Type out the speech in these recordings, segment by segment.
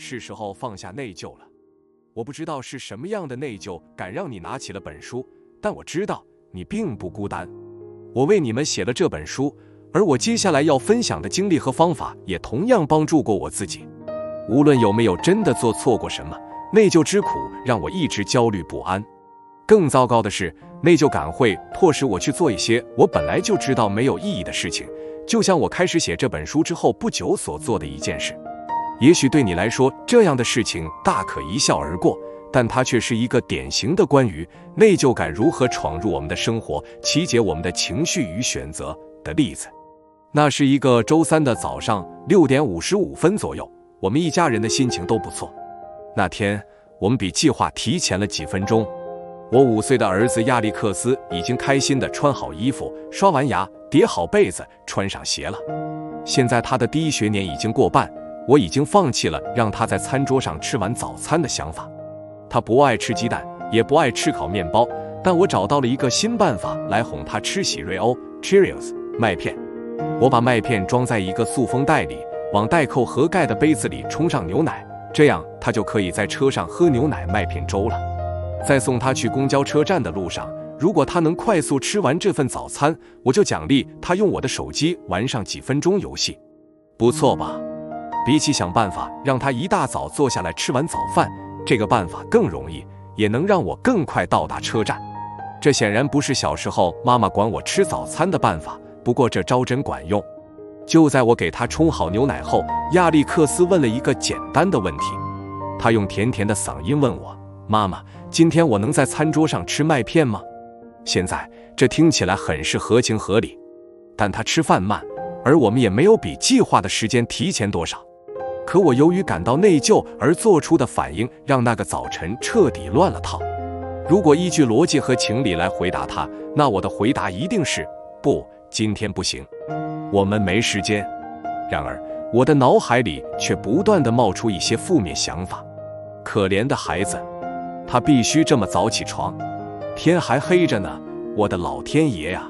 是时候放下内疚了。我不知道是什么样的内疚感让你拿起了本书，但我知道你并不孤单。我为你们写了这本书，而我接下来要分享的经历和方法也同样帮助过我自己。无论有没有真的做错过什么，内疚之苦让我一直焦虑不安。更糟糕的是，内疚感会迫使我去做一些我本来就知道没有意义的事情，就像我开始写这本书之后不久所做的一件事。也许对你来说，这样的事情大可一笑而过，但它却是一个典型的关于内疚感如何闯入我们的生活，曲解我们的情绪与选择的例子。那是一个周三的早上6点55分左右，我们一家人的心情都不错。那天我们比计划提前了几分钟。我5岁的儿子亚历克斯已经开心地穿好衣服，刷完牙，叠好被子，穿上鞋了。现在他的第1学年已经过半，我已经放弃了让他在餐桌上吃完早餐的想法。他不爱吃鸡蛋，也不爱吃烤面包，但我找到了一个新办法来哄他吃喜瑞欧 Cheerios 麦片。我把麦片装在一个塑封袋里，往带扣合盖的杯子里冲上牛奶，这样他就可以在车上喝牛奶麦片粥了。在送他去公交车站的路上，如果他能快速吃完这份早餐，我就奖励他用我的手机玩上几分钟游戏。不错吧？比起想办法让他一大早坐下来吃完早饭，这个办法更容易，也能让我更快到达车站。这显然不是小时候妈妈管我吃早餐的办法，不过这招真管用。就在我给他冲好牛奶后，亚历克斯问了一个简单的问题。他用甜甜的嗓音问我：妈妈，今天我能在餐桌上吃麦片吗？现在这听起来很是合情合理，但他吃饭慢，而我们也没有比计划的时间提前多少。可我由于感到内疚而做出的反应，让那个早晨彻底乱了套。如果依据逻辑和情理来回答他，那我的回答一定是不，今天不行，我们没时间。然而我的脑海里却不断地冒出一些负面想法。可怜的孩子，他必须这么早起床，天还黑着呢，我的老天爷呀！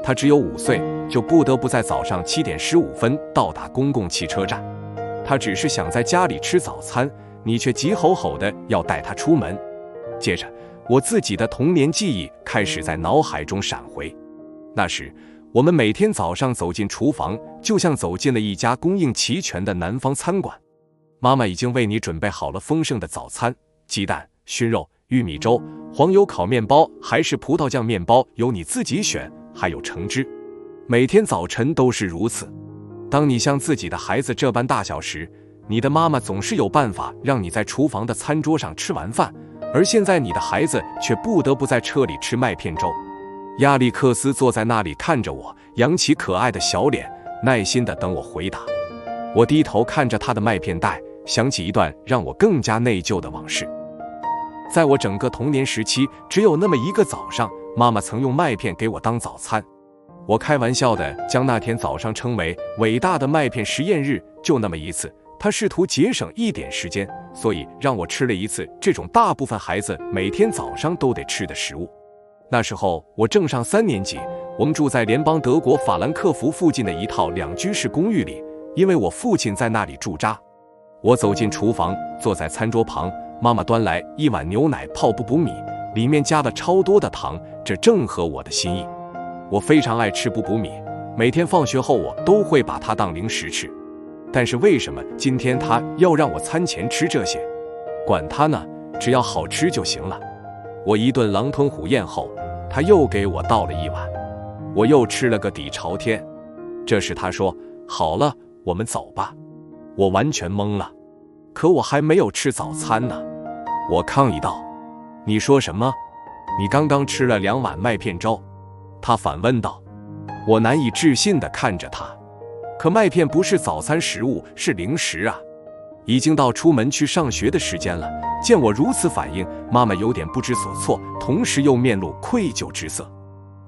他只有5岁，就不得不在早上7点15分到达公共汽车站。他只是想在家里吃早餐，你却急吼吼地要带他出门。接着我自己的童年记忆开始在脑海中闪回。那时我们每天早上走进厨房，就像走进了一家供应齐全的南方餐馆。妈妈已经为你准备好了丰盛的早餐，鸡蛋、熏肉、玉米粥、黄油烤面包还是葡萄酱面包由你自己选，还有橙汁。每天早晨都是如此。当你像自己的孩子这般大小时，你的妈妈总是有办法让你在厨房的餐桌上吃完饭，而现在你的孩子却不得不在车里吃麦片粥。亚历克斯坐在那里看着我，扬起可爱的小脸，耐心地等我回答。我低头看着他的麦片袋，想起一段让我更加内疚的往事。在我整个童年时期，只有那么一个早上，妈妈曾用麦片给我当早餐。我开玩笑地将那天早上称为伟大的麦片实验日，就那么一次，她试图节省一点时间，所以让我吃了一次这种大部分孩子每天早上都得吃的食物。那时候我正上3年级，我们住在联邦德国法兰克福附近的一套2居室公寓里，因为我父亲在那里驻扎。我走进厨房，坐在餐桌旁，妈妈端来一碗牛奶泡布谷米，里面加了超多的糖，这正合我的心意。我非常爱吃布谷米，每天放学后我都会把它当零食吃。但是为什么今天他要让我餐前吃这些？管他呢，只要好吃就行了。我一顿狼吞虎咽后，他又给我倒了一碗，我又吃了个底朝天。这时他说：好了，我们走吧。我完全懵了，可我还没有吃早餐呢。我抗议道：你说什么？你刚刚吃了2碗麦片粥。他反问道。我难以置信地看着他，可麦片不是早餐食物，是零食啊。已经到出门去上学的时间了，见我如此反应，妈妈有点不知所措，同时又面露愧疚之色。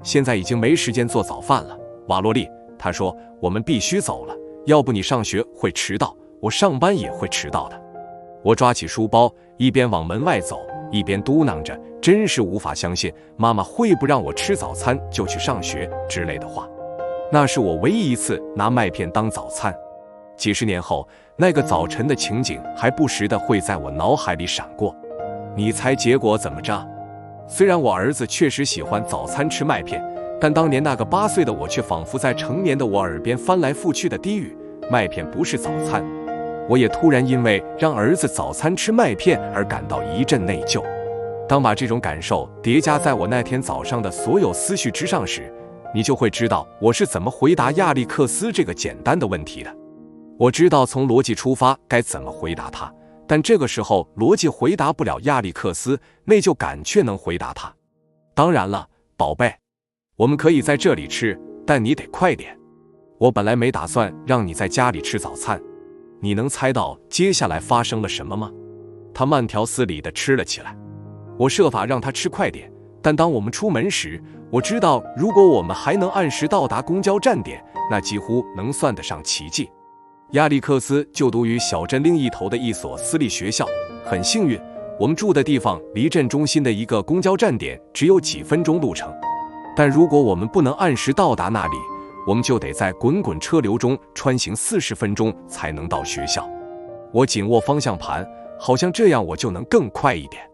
现在已经没时间做早饭了，瓦洛丽，她说，我们必须走了，要不你上学会迟到，我上班也会迟到的。我抓起书包，一边往门外走，一边嘟囔着，真是无法相信妈妈会不让我吃早餐就去上学之类的话。那是我唯一一次拿麦片当早餐。几十年后，那个早晨的情景还不时地会在我脑海里闪过。你猜结果怎么着？虽然我儿子确实喜欢早餐吃麦片，但当年那个8岁的我却仿佛在成年的我耳边翻来覆去的低语：麦片不是早餐。我也突然因为让儿子早餐吃麦片而感到一阵内疚。当把这种感受叠加在我那天早上的所有思绪之上时，你就会知道我是怎么回答亚历克斯这个简单的问题的。我知道从逻辑出发该怎么回答他，但这个时候逻辑回答不了亚历克斯，内疚感却能回答他。当然了，宝贝，我们可以在这里吃，但你得快点。我本来没打算让你在家里吃早餐。你能猜到接下来发生了什么吗？他慢条斯理地吃了起来。我设法让他吃快点，但当我们出门时，我知道如果我们还能按时到达公交站点，那几乎能算得上奇迹。亚历克斯就读于小镇另一头的一所私立学校，很幸运，我们住的地方离镇中心的一个公交站点只有几分钟路程。但如果我们不能按时到达那里，我们就得在滚滚车流中穿行40分钟才能到学校。我紧握方向盘，好像这样我就能更快一点。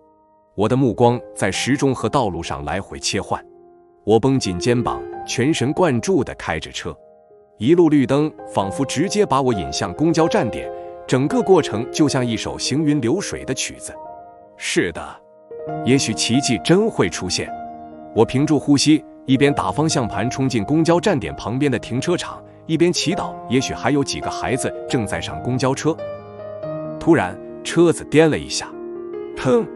我的目光在时钟和道路上来回切换，我绷紧肩膀，全神贯注地开着车。一路绿灯仿佛直接把我引向公交站点，整个过程就像一首行云流水的曲子。是的，也许奇迹真会出现。我屏住呼吸，一边打方向盘冲进公交站点旁边的停车场，一边祈祷也许还有几个孩子正在上公交车。突然车子颠了一下，砰！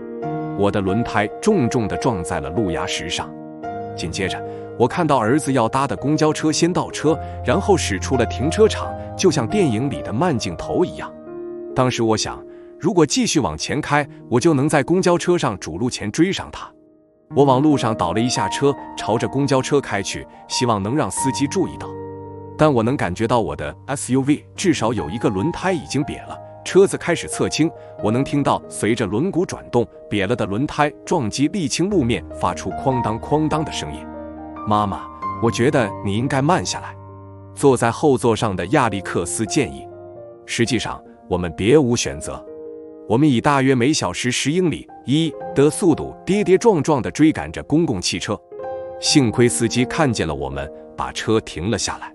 我的轮胎重重地撞在了路牙石上。紧接着我看到儿子要搭的公交车先倒车，然后驶出了停车场，就像电影里的慢镜头一样。当时我想，如果继续往前开，我就能在公交车上主路前追上他。我往路上倒了一下车，朝着公交车开去，希望能让司机注意到。但我能感觉到我的 SUV 至少有一个轮胎已经瘪了，车子开始侧倾，我能听到随着轮毂转动，瘪了的轮胎撞击沥青路面发出哐当哐当的声音。妈妈，我觉得你应该慢下来。坐在后座上的亚历克斯建议。实际上，我们别无选择。我们以大约每小时10英里的速度跌跌撞撞地追赶着公共汽车。幸亏司机看见了我们，把车停了下来。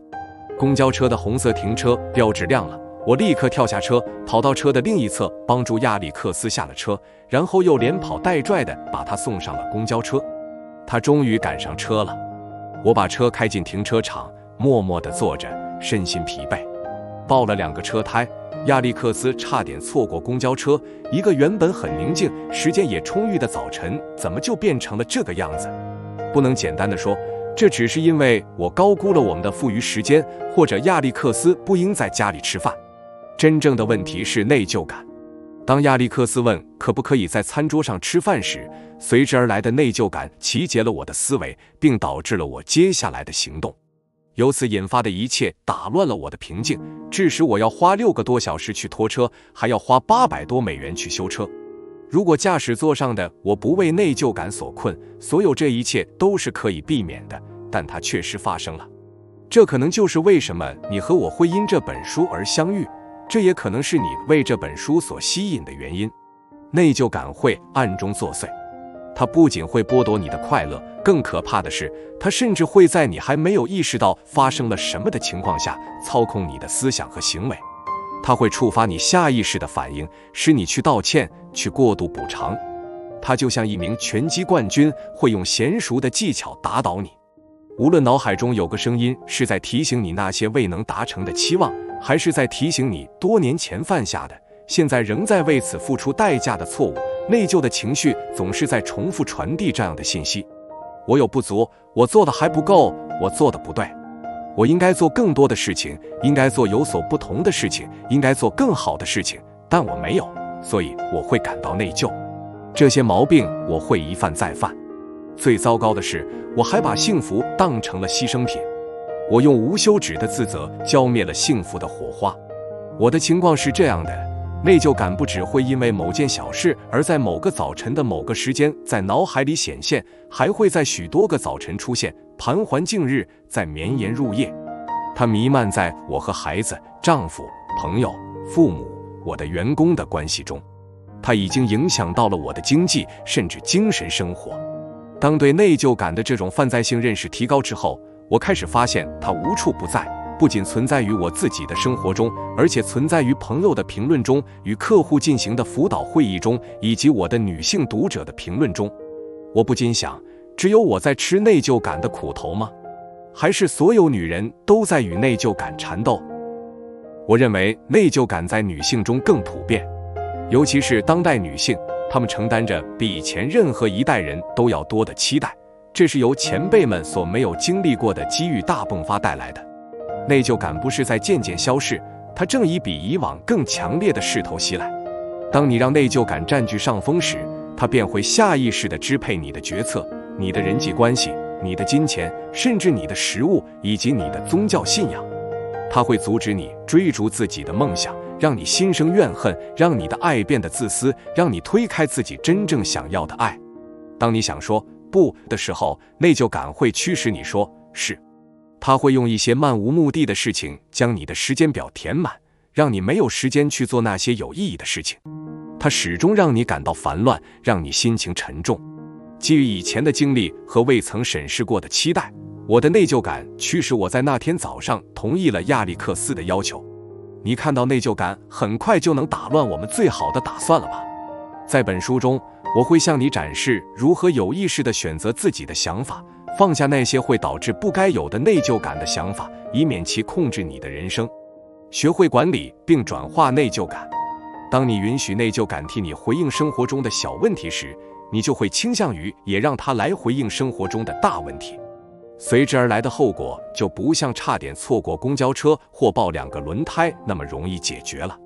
公交车的红色停车标志亮了，我立刻跳下车，跑到车的另一侧，帮助亚历克斯下了车，然后又连跑带拽地把他送上了公交车。他终于赶上车了。我把车开进停车场，默默地坐着，身心疲惫。爆了2个车胎，亚历克斯差点错过公交车。一个原本很宁静、时间也充裕的早晨，怎么就变成了这个样子？不能简单地说，这只是因为我高估了我们的富余时间，或者亚历克斯不应在家里吃饭。真正的问题是内疚感。当亚历克斯问可不可以在餐桌上吃饭时，随之而来的内疚感集结了我的思维，并导致了我接下来的行动。由此引发的一切打乱了我的平静，致使我要花6个多小时去拖车，还要花800多美元去修车。如果驾驶座上的我不为内疚感所困，所有这一切都是可以避免的，但它确实发生了。这可能就是为什么你和我会因这本书而相遇，这也可能是你为这本书所吸引的原因。内疚感会暗中作祟，它不仅会剥夺你的快乐，更可怕的是，它甚至会在你还没有意识到发生了什么的情况下操控你的思想和行为。它会触发你下意识的反应，使你去道歉，去过度补偿。它就像一名拳击冠军，会用娴熟的技巧打倒你。无论脑海中有个声音是在提醒你那些未能达成的期望，还是在提醒你多年前犯下的，现在仍在为此付出代价的错误，内疚的情绪总是在重复传递这样的信息：我有不足，我做的还不够，我做的不对，我应该做更多的事情，应该做有所不同的事情，应该做更好的事情，但我没有，所以我会感到内疚。这些毛病我会一犯再犯。最糟糕的是，我还把幸福当成了牺牲品。我用无休止的自责浇灭了幸福的火花。我的情况是这样的，内疚感不只会因为某件小事而在某个早晨的某个时间在脑海里显现，还会在许多个早晨出现，盘桓近日，在绵延入夜。它弥漫在我和孩子、丈夫、朋友、父母、我的员工的关系中。它已经影响到了我的经济甚至精神生活。当对内疚感的这种泛在性认识提高之后，我开始发现它无处不在，不仅存在于我自己的生活中，而且存在于朋友的评论中，与客户进行的辅导会议中，以及我的女性读者的评论中。我不禁想，只有我在吃内疚感的苦头吗？还是所有女人都在与内疚感缠斗？我认为内疚感在女性中更普遍，尤其是当代女性，她们承担着比以前任何一代人都要多的期待，这是由前辈们所没有经历过的机遇大迸发带来的。内疚感不是在渐渐消逝，它正以比以往更强烈的势头袭来。当你让内疚感占据上风时，它便会下意识地支配你的决策、你的人际关系、你的金钱，甚至你的食物以及你的宗教信仰。它会阻止你追逐自己的梦想，让你心生怨恨，让你的爱变得自私，让你推开自己真正想要的爱。当你想说不的时候，内疚感会驱使你说是。它会用一些漫无目的的事情将你的时间表填满，让你没有时间去做那些有意义的事情。它始终让你感到烦乱，让你心情沉重。基于以前的经历和未曾审视过的期待，我的内疚感驱使我在那天早上同意了亚历克斯的要求。你看到内疚感很快就能打乱我们最好的打算了吧？在本书中，我会向你展示如何有意识地选择自己的想法，放下那些会导致不该有的内疚感的想法，以免其控制你的人生。学会管理并转化内疚感。当你允许内疚感替你回应生活中的小问题时，你就会倾向于也让它来回应生活中的大问题。随之而来的后果就不像差点错过公交车或爆2个轮胎那么容易解决了。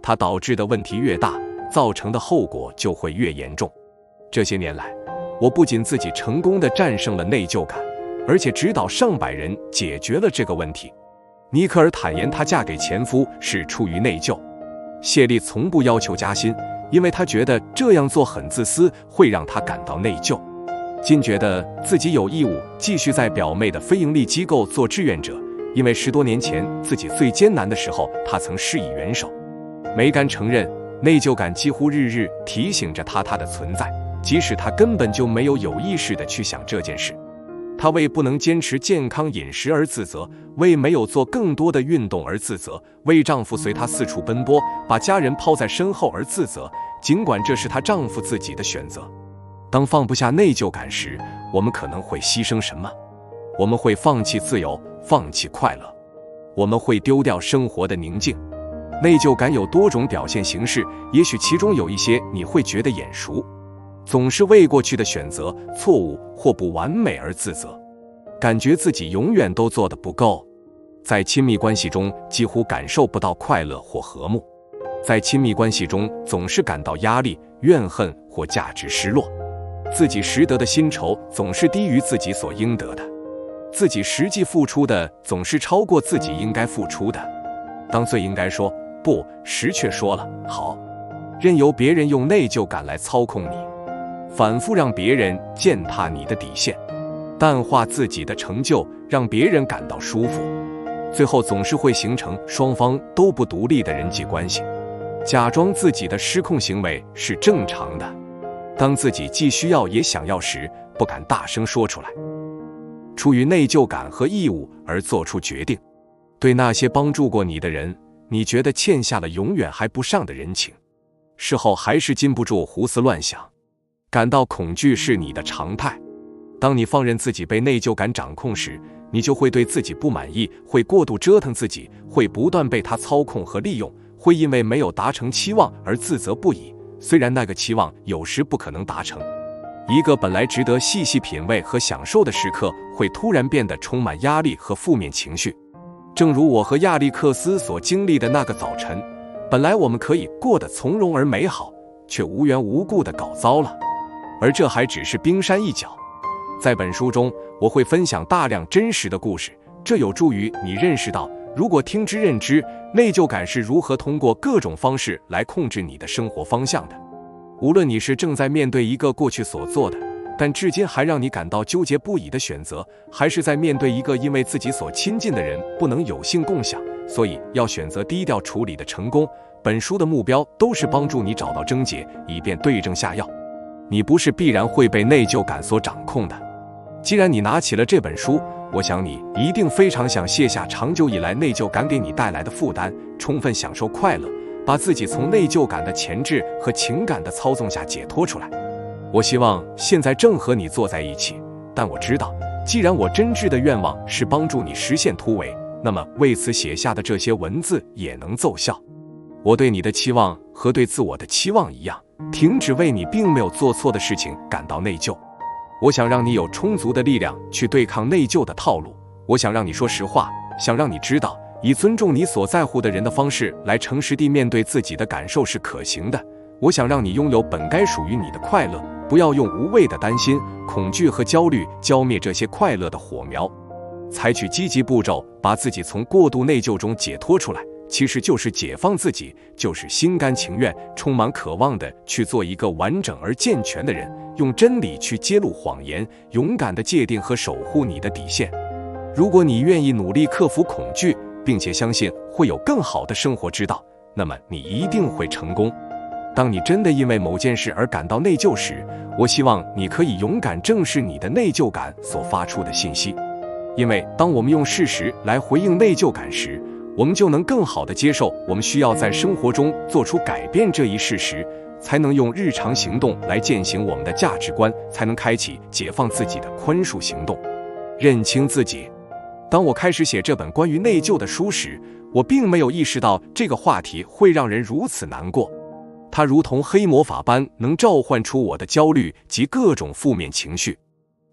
它导致的问题越大，造成的后果就会越严重。这些年来，我不仅自己成功地战胜了内疚感，而且指导上百人解决了这个问题。尼克尔坦言，她嫁给前夫是出于内疚。谢丽从不要求加薪，因为她觉得这样做很自私，会让她感到内疚。金觉得自己有义务继续在表妹的非营利机构做志愿者，因为10多年前自己最艰难的时候，他曾施以援手。梅甘承认，内疚感几乎日日提醒着他的存在，即使他根本就没有意识地去想这件事。她为不能坚持健康饮食而自责，为没有做更多的运动而自责，为丈夫随她四处奔波，把家人抛在身后而自责，尽管这是她丈夫自己的选择。当放不下内疚感时，我们可能会牺牲什么？我们会放弃自由，放弃快乐，我们会丢掉生活的宁静。内疚感有多种表现形式，也许其中有一些你会觉得眼熟。总是为过去的选择、错误或不完美而自责，感觉自己永远都做得不够。在亲密关系中几乎感受不到快乐或和睦，在亲密关系中总是感到压力、怨恨或价值失落。自己实得的薪酬总是低于自己所应得的，自己实际付出的总是超过自己应该付出的。当最应该说不时，却说了好，任由别人用内疚感来操控你，反复让别人践踏你的底线，淡化自己的成就，让别人感到舒服，最后总是会形成双方都不独立的人际关系。假装自己的失控行为是正常的，当自己既需要也想要时，不敢大声说出来，出于内疚感和义务而做出决定。对那些帮助过你的人，你觉得欠下了永远还不上的人情，事后还是禁不住胡思乱想。感到恐惧是你的常态。当你放任自己被内疚感掌控时，你就会对自己不满意，会过度折腾自己，会不断被他操控和利用，会因为没有达成期望而自责不已，虽然那个期望有时不可能达成。一个本来值得细细品味和享受的时刻，会突然变得充满压力和负面情绪。正如我和亚历克斯所经历的那个早晨，本来我们可以过得从容而美好，却无缘无故地搞糟了。而这还只是冰山一角。在本书中，我会分享大量真实的故事，这有助于你认识到，如果听之任之，内疚感是如何通过各种方式来控制你的生活方向的。无论你是正在面对一个过去所做的，但至今还让你感到纠结不已的选择，还是在面对一个因为自己所亲近的人不能有幸共享，所以要选择低调处理的成功。本书的目标都是帮助你找到症结，以便对症下药。你不是必然会被内疚感所掌控的。既然你拿起了这本书，我想你一定非常想卸下长久以来内疚感给你带来的负担，充分享受快乐，把自己从内疚感的钳制和情感的操纵下解脱出来。我希望现在正和你坐在一起，但我知道，既然我真挚的愿望是帮助你实现突围，那么为此写下的这些文字也能奏效。我对你的期望和对自我的期望一样，停止为你并没有做错的事情感到内疚。我想让你有充足的力量去对抗内疚的套路。我想让你说实话，想让你知道，以尊重你所在乎的人的方式来诚实地面对自己的感受是可行的。我想让你拥有本该属于你的快乐，不要用无谓的担心、恐惧和焦虑浇灭这些快乐的火苗。采取积极步骤，把自己从过度内疚中解脱出来，其实就是解放自己，就是心甘情愿、充满渴望地去做一个完整而健全的人，用真理去揭露谎言，勇敢地界定和守护你的底线。如果你愿意努力克服恐惧，并且相信会有更好的生活之道，那么你一定会成功。当你真的因为某件事而感到内疚时，我希望你可以勇敢正视你的内疚感所发出的信息。因为当我们用事实来回应内疚感时，我们就能更好地接受我们需要在生活中做出改变这一事实，才能用日常行动来践行我们的价值观，才能开启解放自己的宽恕行动。认清自己。当我开始写这本关于内疚的书时，我并没有意识到这个话题会让人如此难过。它如同黑魔法般能召唤出我的焦虑及各种负面情绪。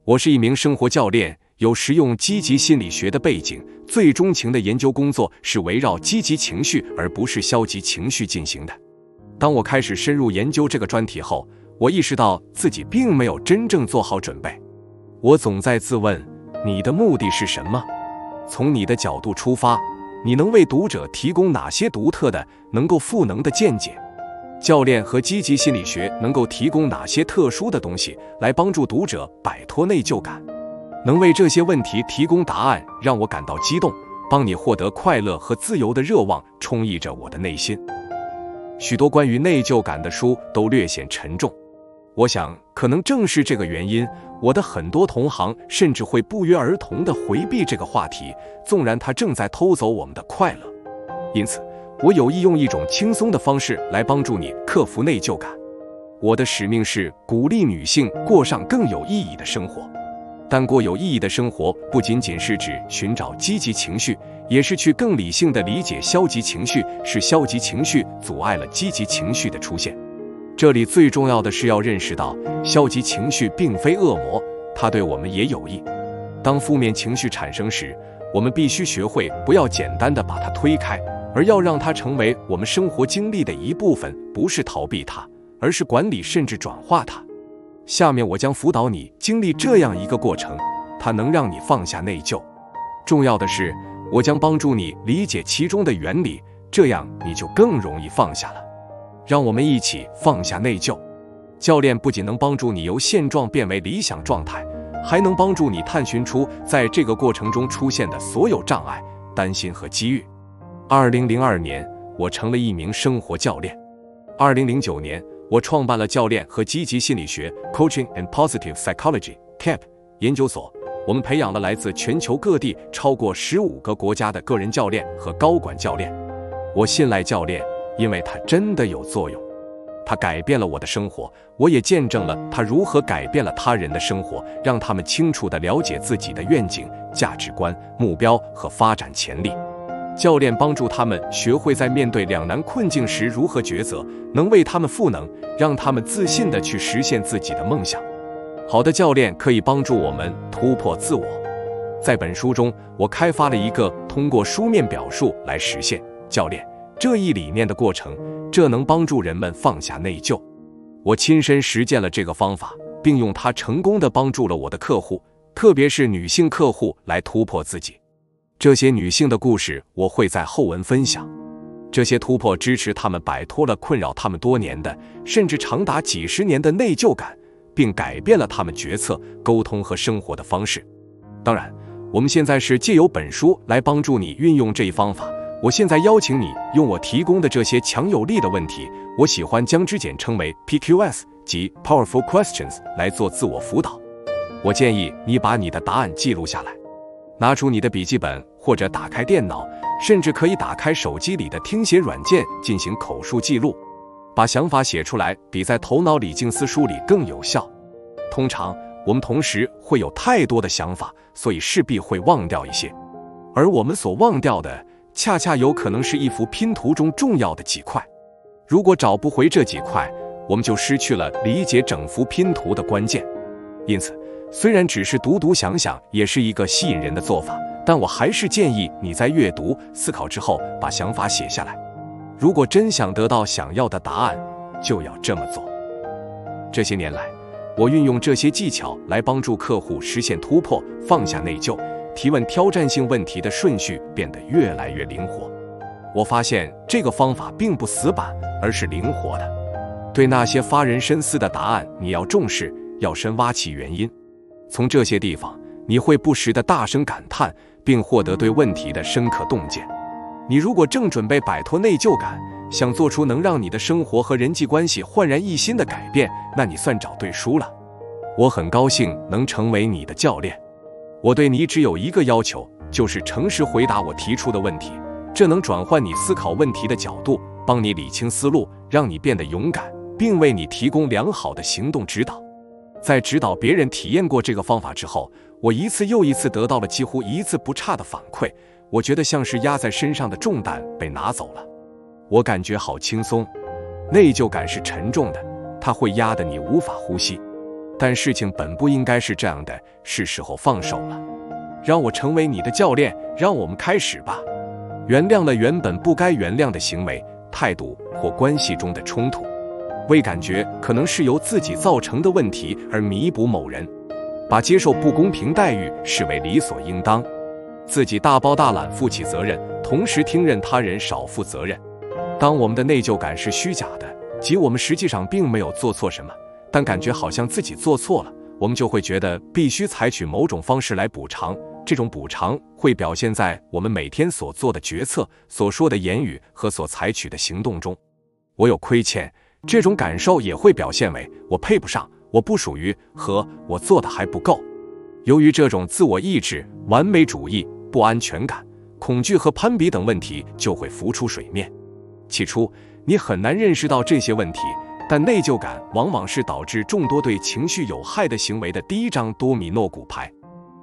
我是一名生活教练，有实用积极心理学的背景，最钟情的研究工作是围绕积极情绪而不是消极情绪进行的。当我开始深入研究这个专题后，我意识到自己并没有真正做好准备。我总在自问，你的目的是什么？从你的角度出发，你能为读者提供哪些独特的、能够赋能的见解？教练和积极心理学能够提供哪些特殊的东西来帮助读者摆脱内疚感？能为这些问题提供答案，让我感到激动，帮你获得快乐和自由的热望充溢着我的内心。许多关于内疚感的书都略显沉重，我想可能正是这个原因，我的很多同行甚至会不约而同地回避这个话题，纵然它正在偷走我们的快乐。因此，我有意用一种轻松的方式来帮助你克服内疚感。我的使命是鼓励女性过上更有意义的生活。但过有意义的生活不仅仅是指寻找积极情绪，也是去更理性地理解消极情绪，是消极情绪阻碍了积极情绪的出现。这里最重要的是要认识到，消极情绪并非恶魔，它对我们也有益。当负面情绪产生时，我们必须学会不要简单地把它推开，而要让它成为我们生活经历的一部分，不是逃避它，而是管理甚至转化它。下面我将辅导你经历这样一个过程，它能让你放下内疚。重要的是，我将帮助你理解其中的原理，这样你就更容易放下了。让我们一起放下内疚。教练不仅能帮助你由现状变为理想状态，还能帮助你探寻出在这个过程中出现的所有障碍、担心和机遇。2002年，我成了一名生活教练。2009年，我创办了教练和积极心理学 Coaching and Positive Psychology CAP 研究所。我们培养了来自全球各地超过15个国家的个人教练和高管教练。我信赖教练，因为它真的有作用。它改变了我的生活，我也见证了它如何改变了他人的生活，让他们清楚地了解自己的愿景、价值观、目标和发展潜力。教练帮助他们学会在面对两难困境时如何抉择，能为他们赋能，让他们自信地去实现自己的梦想。好的教练可以帮助我们突破自我。在本书中，我开发了一个通过书面表述来实现教练这一理念的过程，这能帮助人们放下内疚。我亲身实践了这个方法，并用它成功地帮助了我的客户，特别是女性客户来突破自己。这些女性的故事我会在后文分享。这些突破支持她们摆脱了困扰她们多年的，甚至长达几十年的内疚感，并改变了她们决策、沟通和生活的方式。当然，我们现在是借由本书来帮助你运用这一方法。我现在邀请你用我提供的这些强有力的问题，我喜欢将之简称为 PQS， 即 Powerful Questions， 来做自我辅导。我建议你把你的答案记录下来，拿出你的笔记本或者打开电脑，甚至可以打开手机里的听写软件进行口述记录。把想法写出来比在头脑里静思梳理更有效。通常我们同时会有太多的想法，所以势必会忘掉一些，而我们所忘掉的恰恰有可能是一幅拼图中重要的几块。如果找不回这几块，我们就失去了理解整幅拼图的关键。因此，虽然只是读想想也是一个吸引人的做法，但我还是建议你在阅读、思考之后把想法写下来。如果真想得到想要的答案，就要这么做。这些年来，我运用这些技巧来帮助客户实现突破，放下内疚，提问挑战性问题的顺序变得越来越灵活。我发现这个方法并不死板，而是灵活的。对那些发人深思的答案，你要重视，要深挖其原因。从这些地方，你会不时地大声感叹，并获得对问题的深刻洞见。你如果正准备摆脱内疚感，想做出能让你的生活和人际关系焕然一新的改变，那你算找对书了。我很高兴能成为你的教练。我对你只有一个要求，就是诚实回答我提出的问题，这能转换你思考问题的角度，帮你理清思路，让你变得勇敢，并为你提供良好的行动指导。在指导别人体验过这个方法之后，我一次又一次得到了几乎一字不差的反馈，我觉得像是压在身上的重担被拿走了，我感觉好轻松。内疚感是沉重的，它会压得你无法呼吸。但事情本不应该是这样的，是时候放手了。让我成为你的教练，让我们开始吧。原谅了原本不该原谅的行为、态度或关系中的冲突，为感觉可能是由自己造成的问题而弥补某人，把接受不公平待遇视为理所应当，自己大包大揽负起责任，同时听任他人少负责任。当我们的内疚感是虚假的，即我们实际上并没有做错什么，但感觉好像自己做错了，我们就会觉得必须采取某种方式来补偿。这种补偿会表现在我们每天所做的决策、所说的言语和所采取的行动中。我有亏欠，这种感受也会表现为我配不上、我不属于和我做的还不够。由于这种自我意志、完美主义、不安全感、恐惧和攀比等问题就会浮出水面。起初，你很难认识到这些问题，但内疚感往往是导致众多对情绪有害的行为的第一张多米诺骨牌。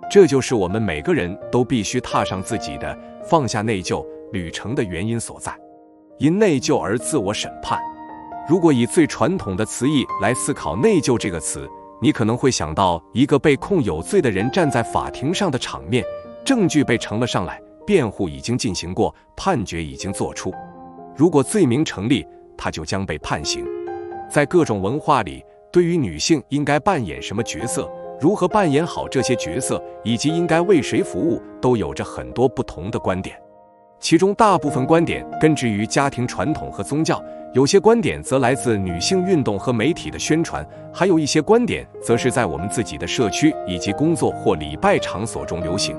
这就是我们每个人都必须踏上自己的放下内疚旅程的原因所在。因内疚而自我审判。如果以最传统的词义来思考内疚这个词，你可能会想到一个被控有罪的人站在法庭上的场面，证据被呈了上来，辩护已经进行过，判决已经作出。如果罪名成立，他就将被判刑。在各种文化里，对于女性应该扮演什么角色，如何扮演好这些角色，以及应该为谁服务，都有着很多不同的观点。其中大部分观点根植于家庭传统和宗教，有些观点则来自女性运动和媒体的宣传，还有一些观点则是在我们自己的社区以及工作或礼拜场所中流行。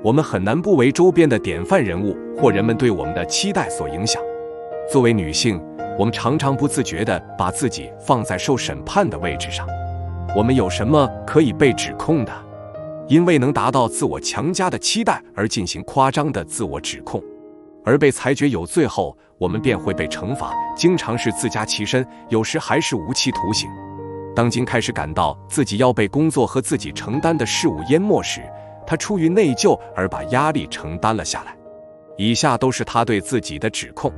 我们很难不为周边的典范人物或人们对我们的期待所影响。作为女性，我们常常不自觉地把自己放在受审判的位置上。我们有什么可以被指控的？因未能达到自我强加的期待而进行夸张的自我指控，而被裁决有罪后，我们便会被惩罚，经常是自加其身，有时还是无期徒刑。当金开始感到自己要被工作和自己承担的事物淹没时，他出于内疚而把压力承担了下来。以下都是他对自己的指控。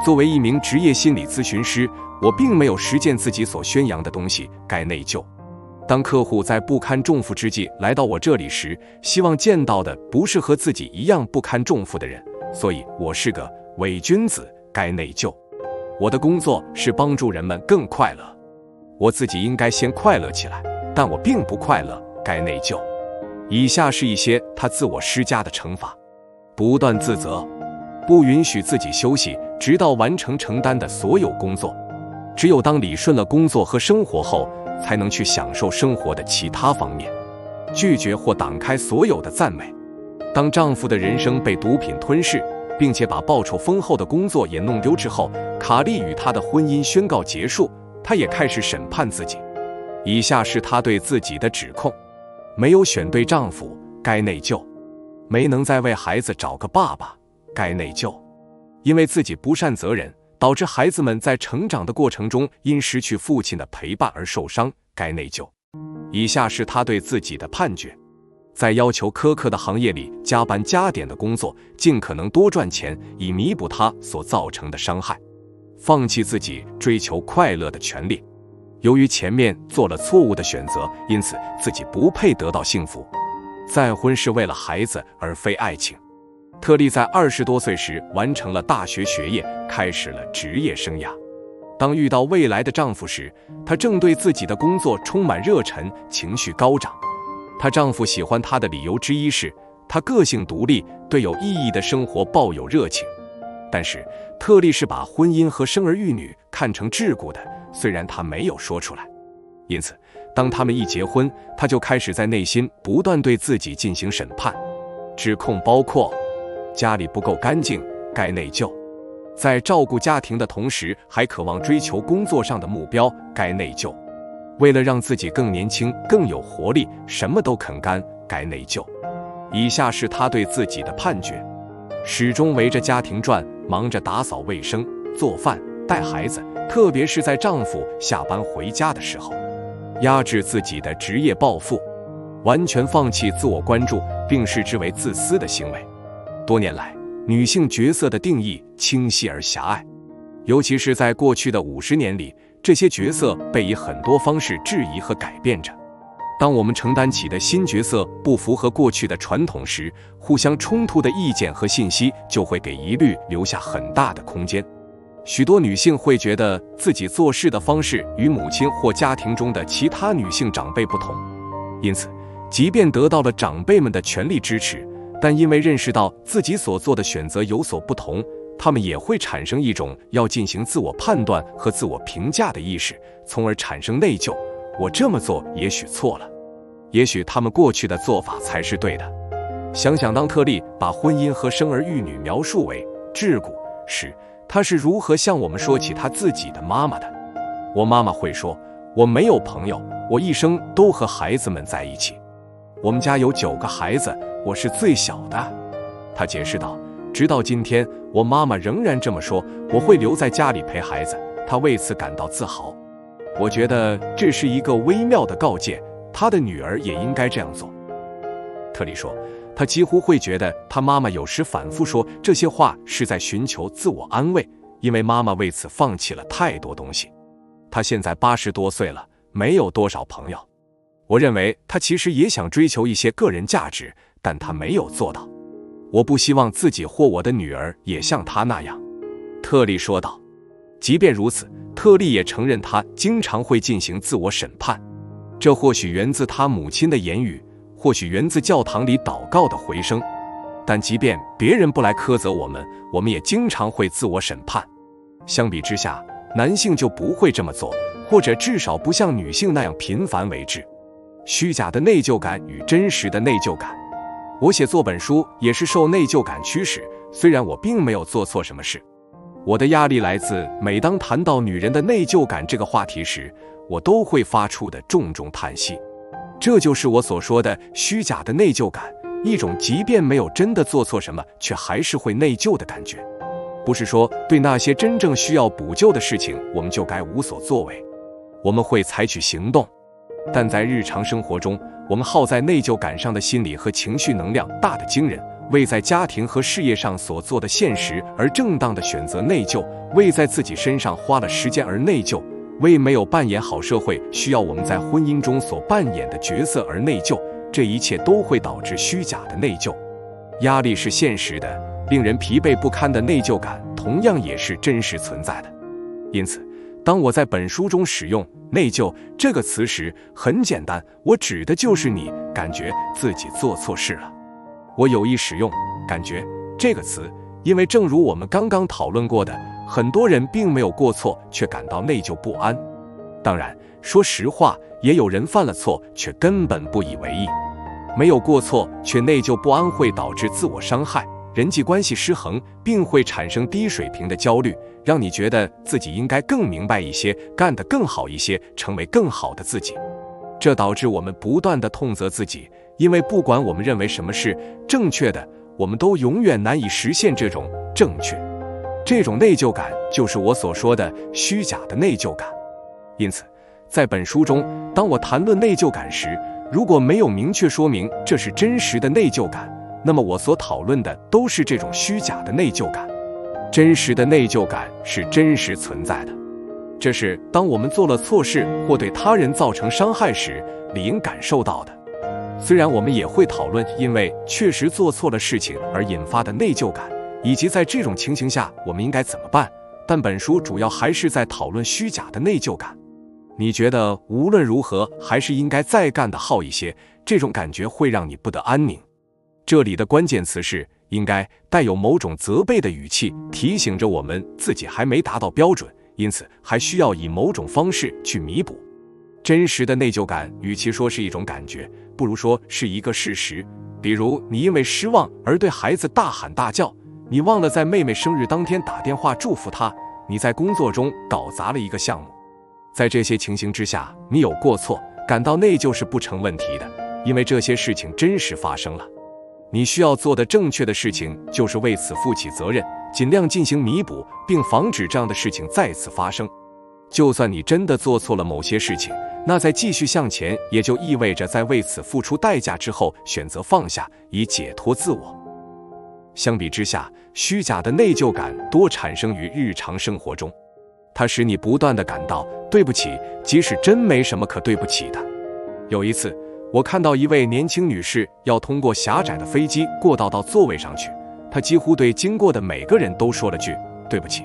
作为一名职业心理咨询师，我并没有实践自己所宣扬的东西，该内疚。当客户在不堪重负之际来到我这里时，希望见到的不是和自己一样不堪重负的人，所以我是个伪君子，该内疚。我的工作是帮助人们更快乐，我自己应该先快乐起来，但我并不快乐，该内疚。以下是一些他自我施加的惩罚：不断自责，不允许自己休息，直到完成承担的所有工作。只有当理顺了工作和生活后，才能去享受生活的其他方面。拒绝或挡开所有的赞美。当丈夫的人生被毒品吞噬，并且把报酬丰厚的工作也弄丢之后，卡莉与她的婚姻宣告结束，她也开始审判自己。以下是她对自己的指控：没有选对丈夫，该内疚；没能再为孩子找个爸爸，该内疚；因为自己不善责任，导致孩子们在成长的过程中因失去父亲的陪伴而受伤，该内疚。以下是她对自己的判决：在要求苛刻的行业里加班加点的工作，尽可能多赚钱，以弥补他所造成的伤害，放弃自己追求快乐的权利。由于前面做了错误的选择，因此自己不配得到幸福。再婚是为了孩子而非爱情。特莉在20多岁时完成了大学学业，开始了职业生涯。当遇到未来的丈夫时，她正对自己的工作充满热忱，情绪高涨。她丈夫喜欢她的理由之一是，她个性独立，对有意义的生活抱有热情。但是，特莉是把婚姻和生儿育女看成桎梏的，虽然她没有说出来。因此，当他们一结婚，她就开始在内心不断对自己进行审判。指控包括：家里不够干净，该内疚；在照顾家庭的同时，还渴望追求工作上的目标，该内疚；为了让自己更年轻、更有活力，什么都肯干，该内疚。以下是她对自己的判决：始终围着家庭转，忙着打扫卫生、做饭、带孩子，特别是在丈夫下班回家的时候，压制自己的职业抱负，完全放弃自我关注，并视之为自私的行为。多年来，女性角色的定义清晰而狭隘，尤其是在过去的50年里，这些角色被以很多方式质疑和改变着。当我们承担起的新角色不符合过去的传统时，互相冲突的意见和信息就会给疑虑留下很大的空间。许多女性会觉得自己做事的方式与母亲或家庭中的其他女性长辈不同，因此，即便得到了长辈们的全力支持，但因为认识到自己所做的选择有所不同，他们也会产生一种要进行自我判断和自我评价的意识，从而产生内疚。我这么做也许错了，也许他们过去的做法才是对的。想想当特莉把婚姻和生儿育女描述为桎梏时，她是如何向我们说起她自己的妈妈的。我妈妈会说，我没有朋友，我一生都和孩子们在一起。我们家有9个孩子，我是最小的。她解释道，直到今天，我妈妈仍然这么说，我会留在家里陪孩子，她为此感到自豪。我觉得这是一个微妙的告诫，她的女儿也应该这样做。特莉说，她几乎会觉得她妈妈有时反复说这些话是在寻求自我安慰，因为妈妈为此放弃了太多东西。她现在80多岁了，没有多少朋友。我认为她其实也想追求一些个人价值，但她没有做到。我不希望自己或我的女儿也像她那样，特莉说道。即便如此，特莉也承认她经常会进行自我审判，这或许源自她母亲的言语，或许源自教堂里祷告的回声。但即便别人不来苛责我们，我们也经常会自我审判。相比之下，男性就不会这么做，或者至少不像女性那样频繁为之。虚假的内疚感与真实的内疚感。我写作本书也是受内疚感驱使，虽然我并没有做错什么事。我的压力来自每当谈到女人的内疚感这个话题时，我都会发出的重重叹息。这就是我所说的虚假的内疚感，一种即便没有真的做错什么，却还是会内疚的感觉。不是说对那些真正需要补救的事情，我们就该无所作为，我们会采取行动。但在日常生活中，我们耗在内疚感上的心理和情绪能量大得惊人，为在家庭和事业上所做的现实而正当的选择内疚，为在自己身上花了时间而内疚，为没有扮演好社会需要我们在婚姻中所扮演的角色而内疚，这一切都会导致虚假的内疚。压力是现实的，令人疲惫不堪的内疚感同样也是真实存在的。因此，当我在本书中使用内疚这个词时，很简单，我指的就是你感觉自己做错事了。我有意使用感觉这个词，因为正如我们刚刚讨论过的，很多人并没有过错却感到内疚不安。当然，说实话，也有人犯了错却根本不以为意。没有过错却内疚不安会导致自我伤害，人际关系失衡，并会产生低水平的焦虑，让你觉得自己应该更明白一些，干得更好一些，成为更好的自己。这导致我们不断地痛责自己，因为不管我们认为什么是正确的，我们都永远难以实现这种正确。这种内疚感就是我所说的虚假的内疚感。因此，在本书中，当我谈论内疚感时，如果没有明确说明这是真实的内疚感，那么我所讨论的都是这种虚假的内疚感。真实的内疚感是真实存在的，这是当我们做了错事或对他人造成伤害时理应感受到的。虽然我们也会讨论因为确实做错了事情而引发的内疚感，以及在这种情形下我们应该怎么办，但本书主要还是在讨论虚假的内疚感。你觉得无论如何还是应该再干得好一些，这种感觉会让你不得安宁。这里的关键词是应该，带有某种责备的语气，提醒着我们自己还没达到标准，因此还需要以某种方式去弥补。真实的内疚感与其说是一种感觉，不如说是一个事实。比如你因为失望而对孩子大喊大叫，你忘了在妹妹生日当天打电话祝福她，你在工作中搞砸了一个项目。在这些情形之下，你有过错，感到内疚是不成问题的，因为这些事情真实发生了。你需要做的正确的事情就是为此负起责任，尽量进行弥补，并防止这样的事情再次发生。就算你真的做错了某些事情，那在继续向前也就意味着在为此付出代价之后选择放下，以解脱自我。相比之下，虚假的内疚感多产生于日常生活中，它使你不断地感到对不起，即使真没什么可对不起的。有一次，我看到一位年轻女士要通过狭窄的飞机过道到座位上去，她几乎对经过的每个人都说了句对不起。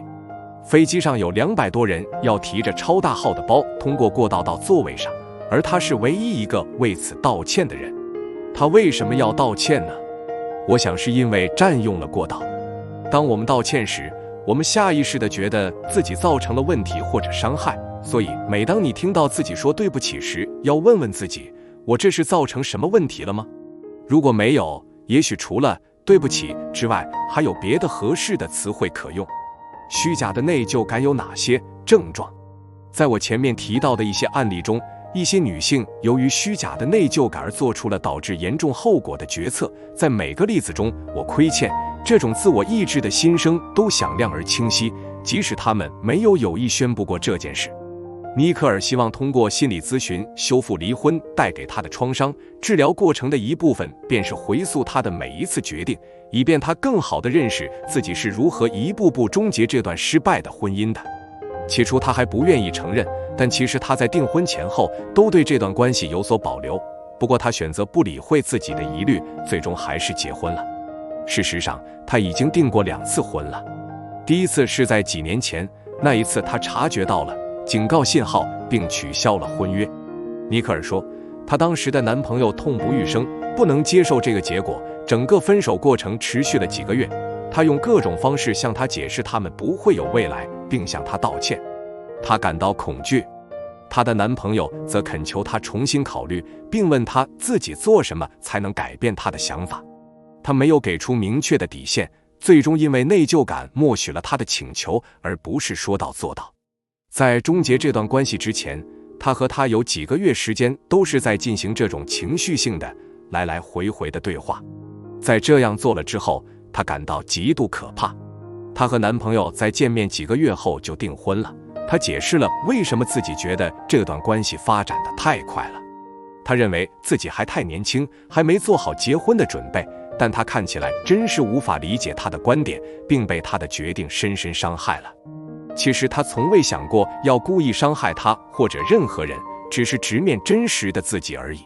飞机上有200多人要提着超大号的包通过过道到座位上，而她是唯一一个为此道歉的人。她为什么要道歉呢？我想是因为占用了过道。当我们道歉时，我们下意识地觉得自己造成了问题或者伤害，所以每当你听到自己说对不起时，要问问自己，我这是造成什么问题了吗？如果没有，也许除了对不起之外，还有别的合适的词汇可用。虚假的内疚感有哪些症状？在我前面提到的一些案例中，一些女性由于虚假的内疚感而做出了导致严重后果的决策。在每个例子中，我亏欠这种自我意志的心声都响亮而清晰，即使他们没有有意宣布过这件事。尼克尔希望通过心理咨询修复离婚带给他的创伤，治疗过程的一部分便是回溯他的每一次决定，以便他更好地认识自己是如何一步步终结这段失败的婚姻的。起初他还不愿意承认，但其实他在订婚前后都对这段关系有所保留。不过他选择不理会自己的疑虑，最终还是结婚了。事实上，他已经订过2次婚了。第一次是在几年前，那一次他察觉到了警告信号，并取消了婚约。尼克尔说，她当时的男朋友痛不欲生，不能接受这个结果。整个分手过程持续了几个月，他用各种方式向她解释他们不会有未来，并向她道歉。她感到恐惧，她的男朋友则恳求她重新考虑，并问她自己做什么才能改变她的想法。她没有给出明确的底线，最终因为内疚感默许了她的请求，而不是说到做到。在终结这段关系之前，他和她有几个月时间都是在进行这种情绪性的来来回回的对话。在这样做了之后，她感到极度可怕。她和男朋友在见面几个月后就订婚了。她解释了为什么自己觉得这段关系发展得太快了。她认为自己还太年轻，还没做好结婚的准备，但她看起来真是无法理解她的观点，并被她的决定深深伤害了。其实他从未想过要故意伤害他或者任何人，只是直面真实的自己而已。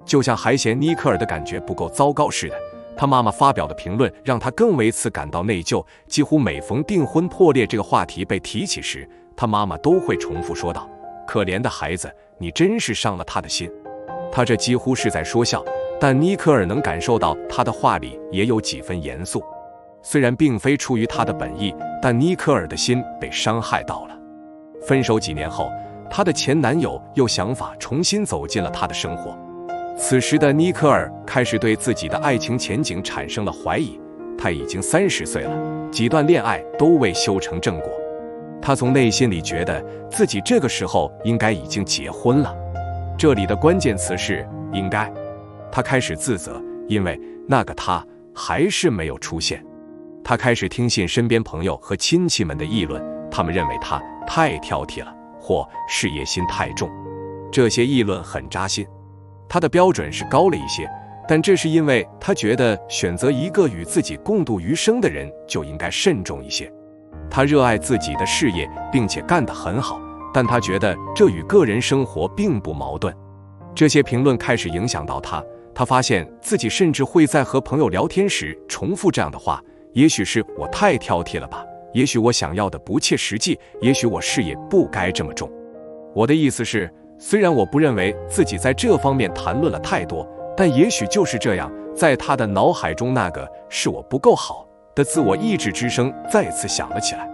就像还嫌尼克尔的感觉不够糟糕似的，他妈妈发表的评论让他更为此感到内疚。几乎每逢订婚破裂这个话题被提起时，他妈妈都会重复说道：“可怜的孩子，你真是伤了他的心。”他这几乎是在说笑，但尼克尔能感受到他的话里也有几分严肃。虽然并非出于他的本意，但尼克尔的心被伤害到了。分手几年后，她的前男友又想法重新走进了她的生活。此时的尼克尔开始对自己的爱情前景产生了怀疑，他已经30岁了，几段恋爱都未修成正果。他从内心里觉得自己这个时候应该已经结婚了。这里的关键词是“应该”。他开始自责，因为那个他还是没有出现。他开始听信身边朋友和亲戚们的议论，他们认为他太挑剔了，或事业心太重。这些议论很扎心。他的标准是高了一些，但这是因为他觉得选择一个与自己共度余生的人就应该慎重一些。他热爱自己的事业，并且干得很好，但他觉得这与个人生活并不矛盾。这些评论开始影响到他，他发现自己甚至会在和朋友聊天时重复这样的话：也许是我太挑剔了吧，也许我想要的不切实际，也许我事业不该这么重。我的意思是，虽然我不认为自己在这方面谈论了太多，但也许就是这样，在他的脑海中那个是我不够好的自我意志之声再次响了起来。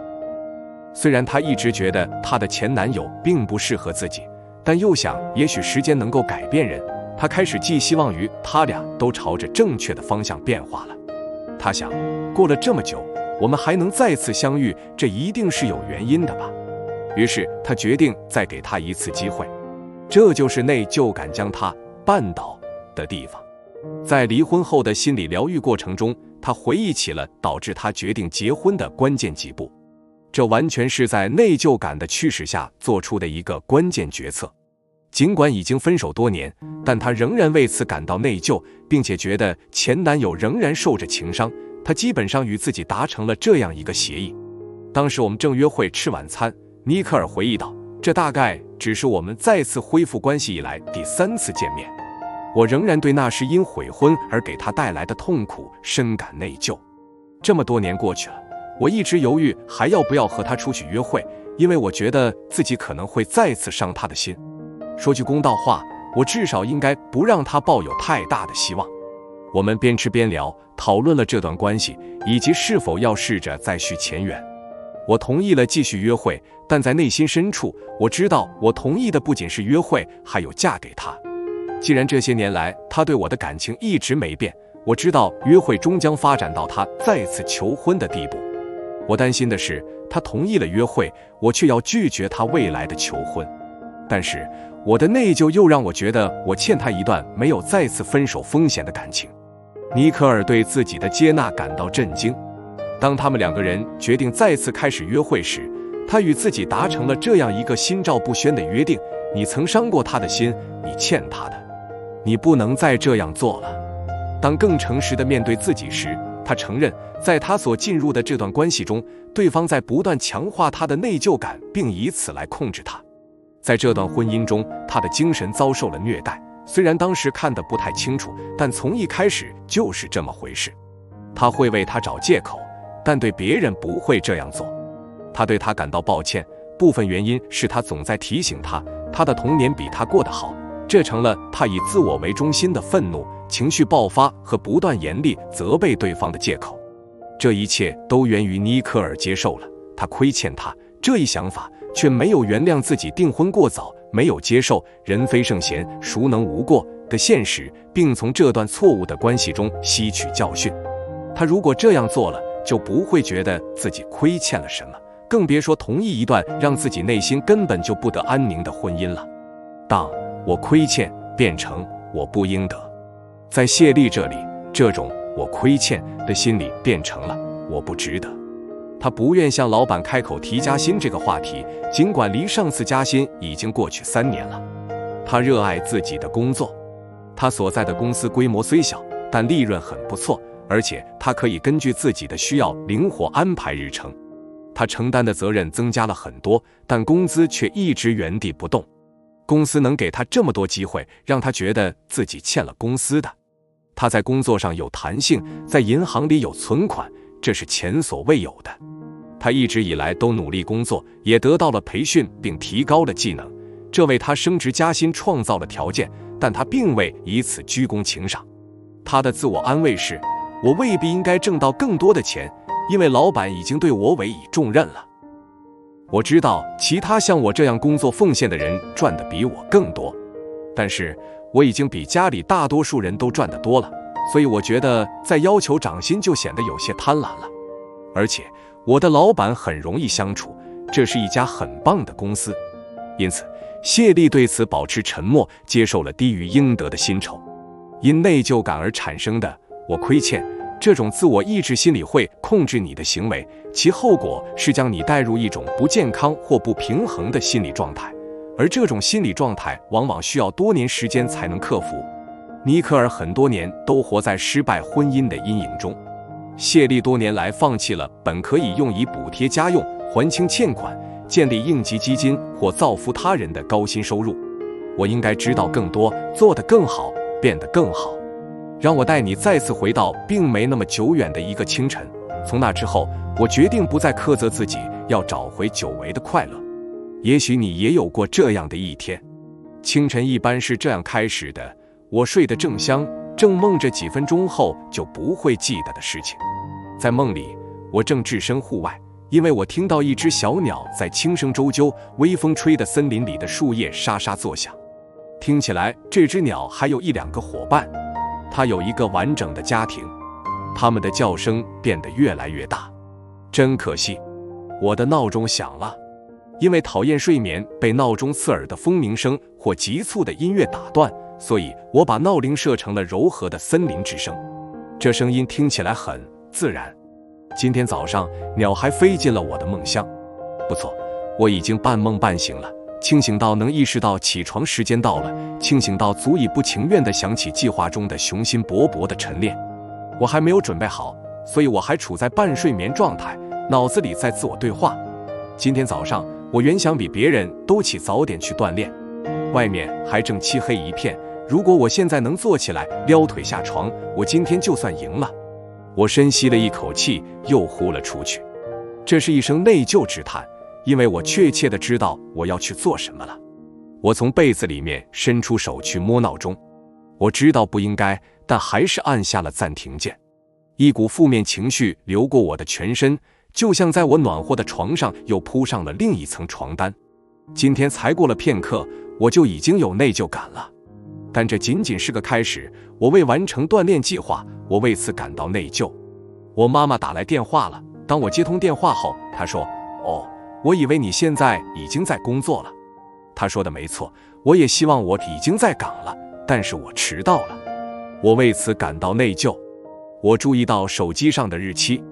虽然他一直觉得他的前男友并不适合自己，但又想也许时间能够改变人，他开始寄希望于他俩都朝着正确的方向变化了。他想，过了这么久，我们还能再次相遇，这一定是有原因的吧。于是他决定再给他一次机会。这就是内疚感将他绊倒的地方。在离婚后的心理疗愈过程中，他回忆起了导致他决定结婚的关键几步。这完全是在内疚感的驱使下做出的一个关键决策。尽管已经分手多年，但他仍然为此感到内疚，并且觉得前男友仍然受着情伤。他基本上与自己达成了这样一个协议。当时我们正约会吃晚餐，尼克尔回忆道，这大概只是我们再次恢复关系以来第3次见面。我仍然对那时因悔婚而给他带来的痛苦深感内疚。这么多年过去了，我一直犹豫还要不要和他出去约会，因为我觉得自己可能会再次伤他的心。说句公道话，我至少应该不让他抱有太大的希望。我们边吃边聊，讨论了这段关系，以及是否要试着再续前缘。我同意了继续约会，但在内心深处，我知道我同意的不仅是约会，还有嫁给他。既然这些年来他对我的感情一直没变，我知道约会终将发展到他再次求婚的地步。我担心的是，他同意了约会，我却要拒绝他未来的求婚。但是我的内疚又让我觉得我欠他一段没有再次分手风险的感情。尼克尔对自己的接纳感到震惊。当他们2个人决定再次开始约会时，他与自己达成了这样一个心照不宣的约定：你曾伤过他的心，你欠他的，你不能再这样做了。当更诚实地面对自己时，他承认，在他所进入的这段关系中，对方在不断强化他的内疚感，并以此来控制他。在这段婚姻中，他的精神遭受了虐待，虽然当时看得不太清楚，但从一开始就是这么回事。他会为他找借口，但对别人不会这样做。他对他感到抱歉，部分原因是他总在提醒他，他的童年比他过得好，这成了他以自我为中心的愤怒、情绪爆发和不断严厉责备对方的借口。这一切都源于尼克尔接受了他亏欠他这一想法，却没有原谅自己订婚过早，没有接受人非圣贤，孰能无过的现实，并从这段错误的关系中吸取教训。他如果这样做了，就不会觉得自己亏欠了什么，更别说同意一段让自己内心根本就不得安宁的婚姻了。当我亏欠变成我不应得，在谢丽这里，这种我亏欠的心理变成了我不值得。他不愿向老板开口提加薪这个话题，尽管离上次加薪已经过去3年了。他热爱自己的工作，他所在的公司规模虽小，但利润很不错，而且他可以根据自己的需要灵活安排日程。他承担的责任增加了很多，但工资却一直原地不动。公司能给他这么多机会，让他觉得自己欠了公司的。他在工作上有弹性，在银行里有存款，这是前所未有的。他一直以来都努力工作，也得到了培训并提高了技能，这为他升职加薪创造了条件，但他并未以此居功行赏。他的自我安慰是，我未必应该挣到更多的钱，因为老板已经对我委以重任了。我知道其他像我这样工作奉献的人赚得比我更多，但是我已经比家里大多数人都赚得多了，所以我觉得再要求涨薪就显得有些贪婪了。而且我的老板很容易相处，这是一家很棒的公司。因此谢丽对此保持沉默，接受了低于应得的薪酬。因内疚感而产生的我亏欠，这种自我意志心理会控制你的行为，其后果是将你带入一种不健康或不平衡的心理状态，而这种心理状态往往需要多年时间才能克服。尼克尔很多年都活在失败婚姻的阴影中。谢丽多年来放弃了本可以用以补贴家用、还清欠款、建立应急基金或造福他人的高薪收入。我应该知道更多，做得更好，变得更好。让我带你再次回到并没那么久远的一个清晨。从那之后，我决定不再苛责自己，要找回久违的快乐。也许你也有过这样的一天。清晨一般是这样开始的：我睡得正香，正梦着几分钟后就不会记得的事情。在梦里，我正置身户外，因为我听到一只小鸟在轻声啁啾，微风吹得森林里的树叶沙沙作响。听起来这只鸟还有1-2个伙伴，它有一个完整的家庭。它们的叫声变得越来越大。真可惜，我的闹钟响了。因为讨厌睡眠被闹钟刺耳的蜂鸣声或急促的音乐打断，所以我把闹铃设成了柔和的森林之声。这声音听起来很自然。今天早上鸟还飞进了我的梦乡。不错，我已经半梦半醒了，清醒到能意识到起床时间到了，清醒到足以不情愿地想起计划中的雄心勃勃的晨练。我还没有准备好，所以我还处在半睡眠状态，脑子里在自我对话。今天早上我原想比别人都起早点去锻炼，外面还正漆黑一片，如果我现在能坐起来撩腿下床，我今天就算赢了。我深吸了一口气，又呼了出去。这是一声内疚之叹，因为我确切地知道我要去做什么了。我从被子里面伸出手去摸闹钟，我知道不应该，但还是按下了暂停键。一股负面情绪流过我的全身，就像在我暖和的床上又铺上了另一层床单。今天才过了片刻，我就已经有内疚感了。但这仅仅是个开始，我未完成锻炼计划，我为此感到内疚。我妈妈打来电话了，当我接通电话后，她说：“哦，我以为你现在已经在工作了。”她说的没错，我也希望我已经在岗了，但是我迟到了。我为此感到内疚。我注意到手机上的日期。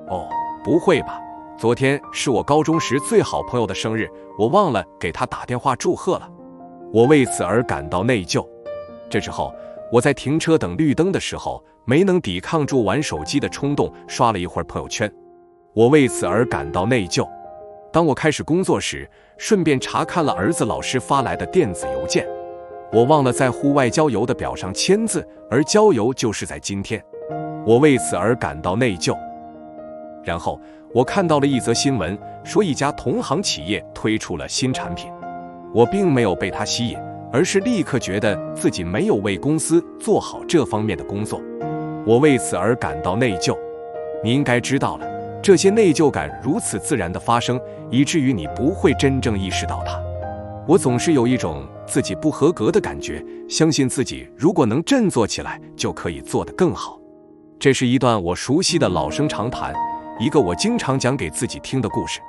哦，不会吧，昨天是我高中时最好朋友的生日，我忘了给他打电话祝贺了。我为此而感到内疚。这之后，我在停车等绿灯的时候，没能抵抗住玩手机的冲动，刷了一会儿朋友圈。我为此而感到内疚。当我开始工作时，顺便查看了儿子老师发来的电子邮件。我忘了在户外郊游的表上签字，而郊游就是在今天。我为此而感到内疚。然后我看到了一则新闻，说一家同行企业推出了新产品。我并没有被它吸引，而是立刻觉得自己没有为公司做好这方面的工作。我为此而感到内疚。你应该知道了，这些内疚感如此自然地发生，以至于你不会真正意识到它。我总是有一种自己不合格的感觉，相信自己如果能振作起来，就可以做得更好。这是一段我熟悉的老生常谈，一个我经常讲给自己听的故事。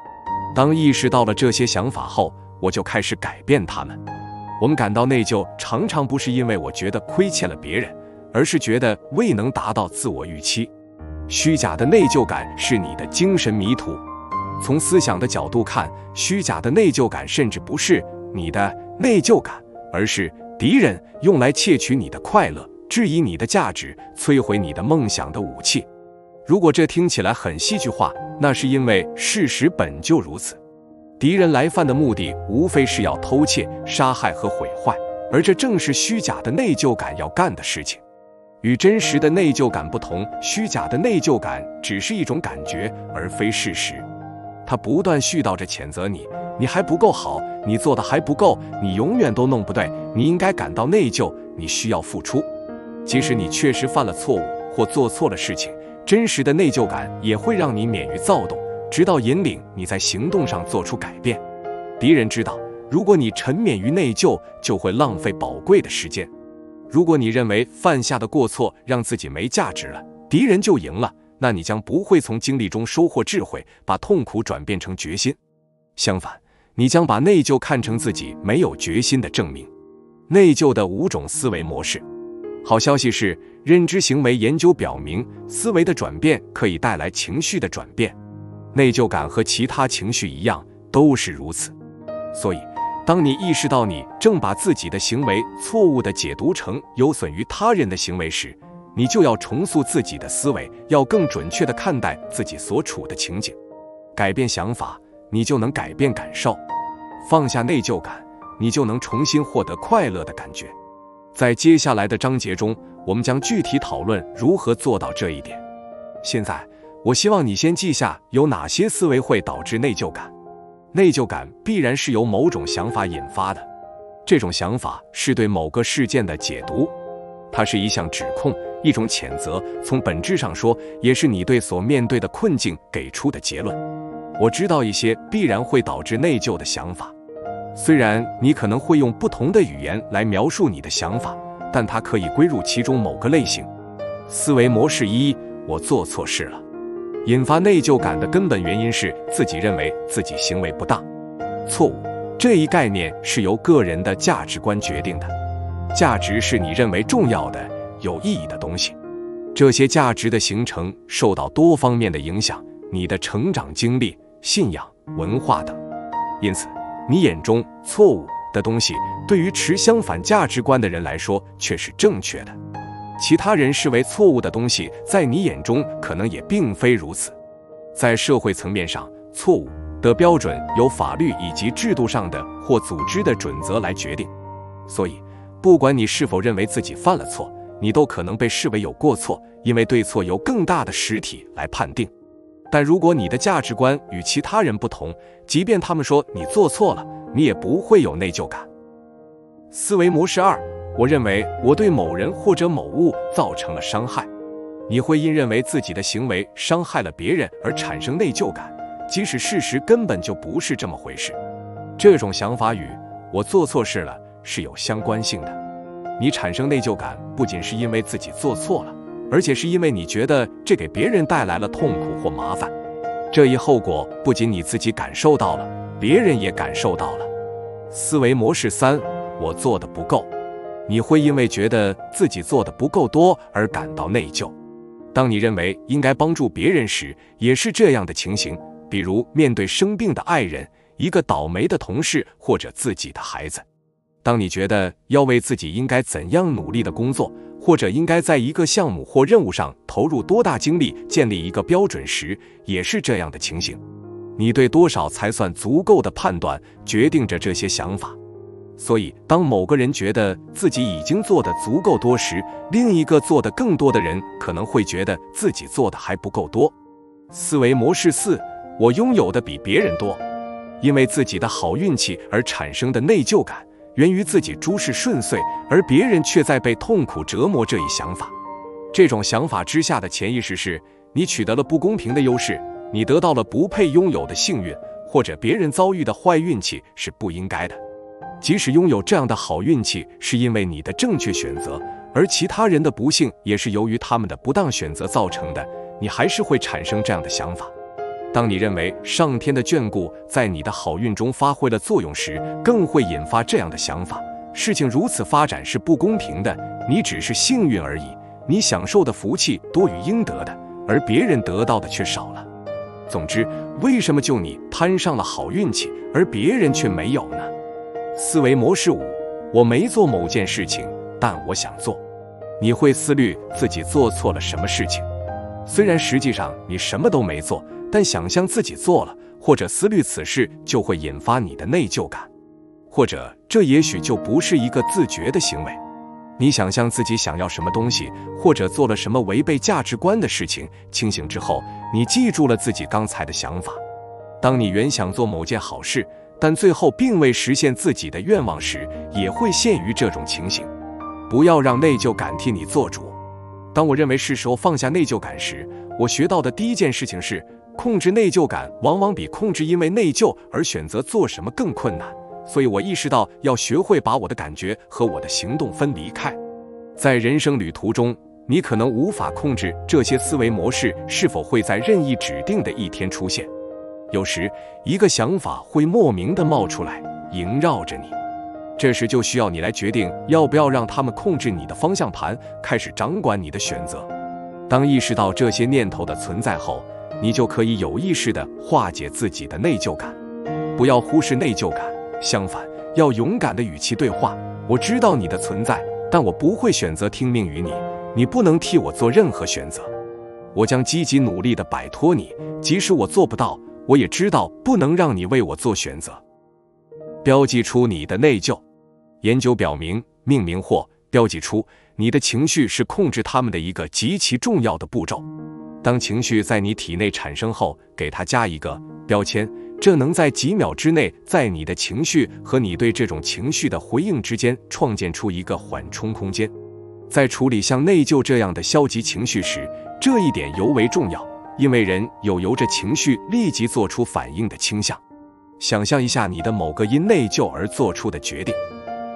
当意识到了这些想法后，我就开始改变它们。我们感到内疚，常常不是因为我觉得亏欠了别人，而是觉得未能达到自我预期。虚假的内疚感是你的精神迷途。从思想的角度看，虚假的内疚感甚至不是你的内疚感，而是敌人用来窃取你的快乐，质疑你的价值，摧毁你的梦想的武器。如果这听起来很戏剧化，那是因为事实本就如此。敌人来犯的目的无非是要偷窃、杀害和毁坏，而这正是虚假的内疚感要干的事情。与真实的内疚感不同，虚假的内疚感只是一种感觉，而非事实。它不断絮叨着谴责你，你还不够好，你做的还不够，你永远都弄不对，你应该感到内疚，你需要付出。即使你确实犯了错误或做错了事情，真实的内疚感也会让你免于躁动，直到引领你在行动上做出改变。敌人知道，如果你沉湎于内疚，就会浪费宝贵的时间。如果你认为犯下的过错让自己没价值了，敌人就赢了，那你将不会从经历中收获智慧，把痛苦转变成决心。相反，你将把内疚看成自己没有决心的证明。内疚的5种思维模式。好消息是，认知行为研究表明，思维的转变可以带来情绪的转变。内疚感和其他情绪一样，都是如此。所以，当你意识到你正把自己的行为错误地解读成有损于他人的行为时，你就要重塑自己的思维，要更准确地看待自己所处的情景。改变想法，你就能改变感受；放下内疚感，你就能重新获得快乐的感觉。在接下来的章节中，我们将具体讨论如何做到这一点。现在，我希望你先记下有哪些思维会导致内疚感。内疚感必然是由某种想法引发的，这种想法是对某个事件的解读，它是一项指控，一种谴责，从本质上说，也是你对所面对的困境给出的结论。我知道一些必然会导致内疚的想法，虽然你可能会用不同的语言来描述你的想法，但它可以归入其中某个类型。思维模式1：我做错事了。引发内疚感的根本原因是自己认为自己行为不当。错误这一概念是由个人的价值观决定的，价值是你认为重要的、有意义的东西。这些价值的形成受到多方面的影响，你的成长经历、信仰、文化等。因此，你眼中错误的东西，对于持相反价值观的人来说却是正确的。其他人视为错误的东西，在你眼中可能也并非如此。在社会层面上，错误的标准由法律以及制度上的或组织的准则来决定。所以，不管你是否认为自己犯了错，你都可能被视为有过错，因为对错由更大的实体来判定。但如果你的价值观与其他人不同，即便他们说你做错了，你也不会有内疚感。思维模式2：我认为我对某人或者某物造成了伤害。你会因认为自己的行为伤害了别人而产生内疚感，即使事实根本就不是这么回事。这种想法与我做错事了是有相关性的。你产生内疚感不仅是因为自己做错了，而且是因为你觉得这给别人带来了痛苦或麻烦。这一后果不仅你自己感受到了，别人也感受到了。思维模式3：我做的不够。你会因为觉得自己做的不够多而感到内疚。当你认为应该帮助别人时，也是这样的情形，比如面对生病的爱人、一个倒霉的同事或者自己的孩子。当你觉得要为自己应该怎样努力的工作，或者应该在一个项目或任务上投入多大精力建立一个标准时，也是这样的情形。你对多少才算足够的判断决定着这些想法。所以，当某个人觉得自己已经做得足够多时，另一个做得更多的人可能会觉得自己做得还不够多。思维模式4：我拥有的比别人多。因为自己的好运气而产生的内疚感，源于自己诸事顺遂，而别人却在被痛苦折磨这一想法。这种想法之下的潜意识是，你取得了不公平的优势，你得到了不配拥有的幸运，或者别人遭遇的坏运气是不应该的。即使拥有这样的好运气是因为你的正确选择，而其他人的不幸也是由于他们的不当选择造成的，你还是会产生这样的想法。当你认为上天的眷顾在你的好运中发挥了作用时，更会引发这样的想法：事情如此发展是不公平的，你只是幸运而已，你享受的福气多于应得的，而别人得到的却少了。总之，为什么就你摊上了好运气，而别人却没有呢？思维模式5：我没做某件事情，但我想做。你会思虑自己做错了什么事情，虽然实际上你什么都没做，但想象自己做了，或者思虑此事，就会引发你的内疚感。或者，这也许就不是一个自觉的行为。你想象自己想要什么东西，或者做了什么违背价值观的事情，清醒之后，你记住了自己刚才的想法。当你原想做某件好事，但最后并未实现自己的愿望时，也会陷于这种情形。不要让内疚感替你做主。当我认为是时候放下内疚感时，我学到的第一件事情是，控制内疚感往往比控制因为内疚而选择做什么更困难。所以我意识到要学会把我的感觉和我的行动分离开。在人生旅途中，你可能无法控制这些思维模式是否会在任意指定的一天出现。有时，一个想法会莫名地冒出来，萦绕着你。这时就需要你来决定要不要让他们控制你的方向盘，开始掌管你的选择。当意识到这些念头的存在后，你就可以有意识地化解自己的内疚感。不要忽视内疚感，相反，要勇敢地与其对话。我知道你的存在，但我不会选择听命于你，你不能替我做任何选择。我将积极努力地摆脱你，即使我做不到，我也知道不能让你为我做选择。标记出你的内疚。研究表明，命名或标记出你的情绪是控制它们的一个极其重要的步骤。当情绪在你体内产生后，给它加一个标签，这能在几秒之内在你的情绪和你对这种情绪的回应之间创建出一个缓冲空间。在处理像内疚这样的消极情绪时，这一点尤为重要，因为人有由着情绪立即做出反应的倾向。想象一下你的某个因内疚而做出的决定，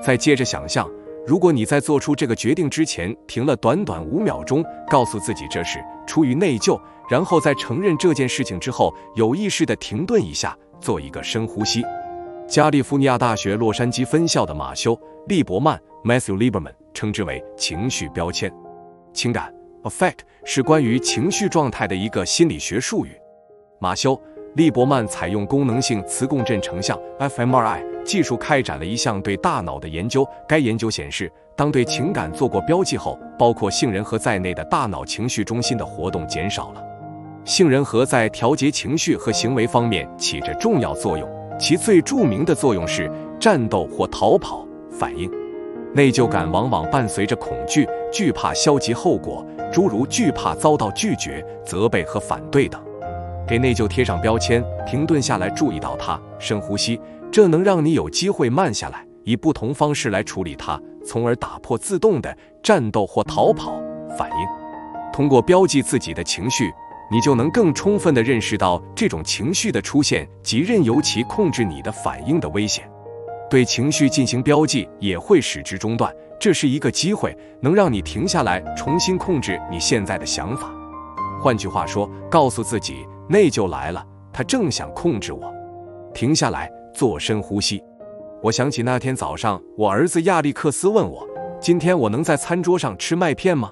再接着想象，如果你在做出这个决定之前停了短短5秒钟，告诉自己这是出于内疚，然后在承认这件事情之后，有意识地停顿一下，做一个深呼吸。加利福尼亚大学洛杉矶分校的马修·利伯曼 Matthew Lieberman 称之为情绪标签。情感 affect 是关于情绪状态的一个心理学术语。马修·利伯曼采用功能性磁共振成像 fMRI 技术开展了一项对大脑的研究。该研究显示，当对情感做过标记后，包括杏仁核在内的大脑情绪中心的活动减少了。杏仁核在调节情绪和行为方面起着重要作用，其最著名的作用是战斗或逃跑反应。内疚感往往伴随着恐惧，惧怕消极后果，诸如惧怕遭到拒绝、责备和反对等。给内疚贴上标签，停顿下来注意到它，深呼吸，这能让你有机会慢下来，以不同方式来处理它，从而打破自动的战斗或逃跑反应。通过标记自己的情绪，你就能更充分地认识到这种情绪的出现及任由其控制你的反应的危险。对情绪进行标记也会使之中断，这是一个机会，能让你停下来，重新控制你现在的想法。换句话说，告诉自己，内疚来了，它正想控制我。停下来，做深呼吸。我想起那天早上，我儿子亚历克斯问我，今天我能在餐桌上吃麦片吗？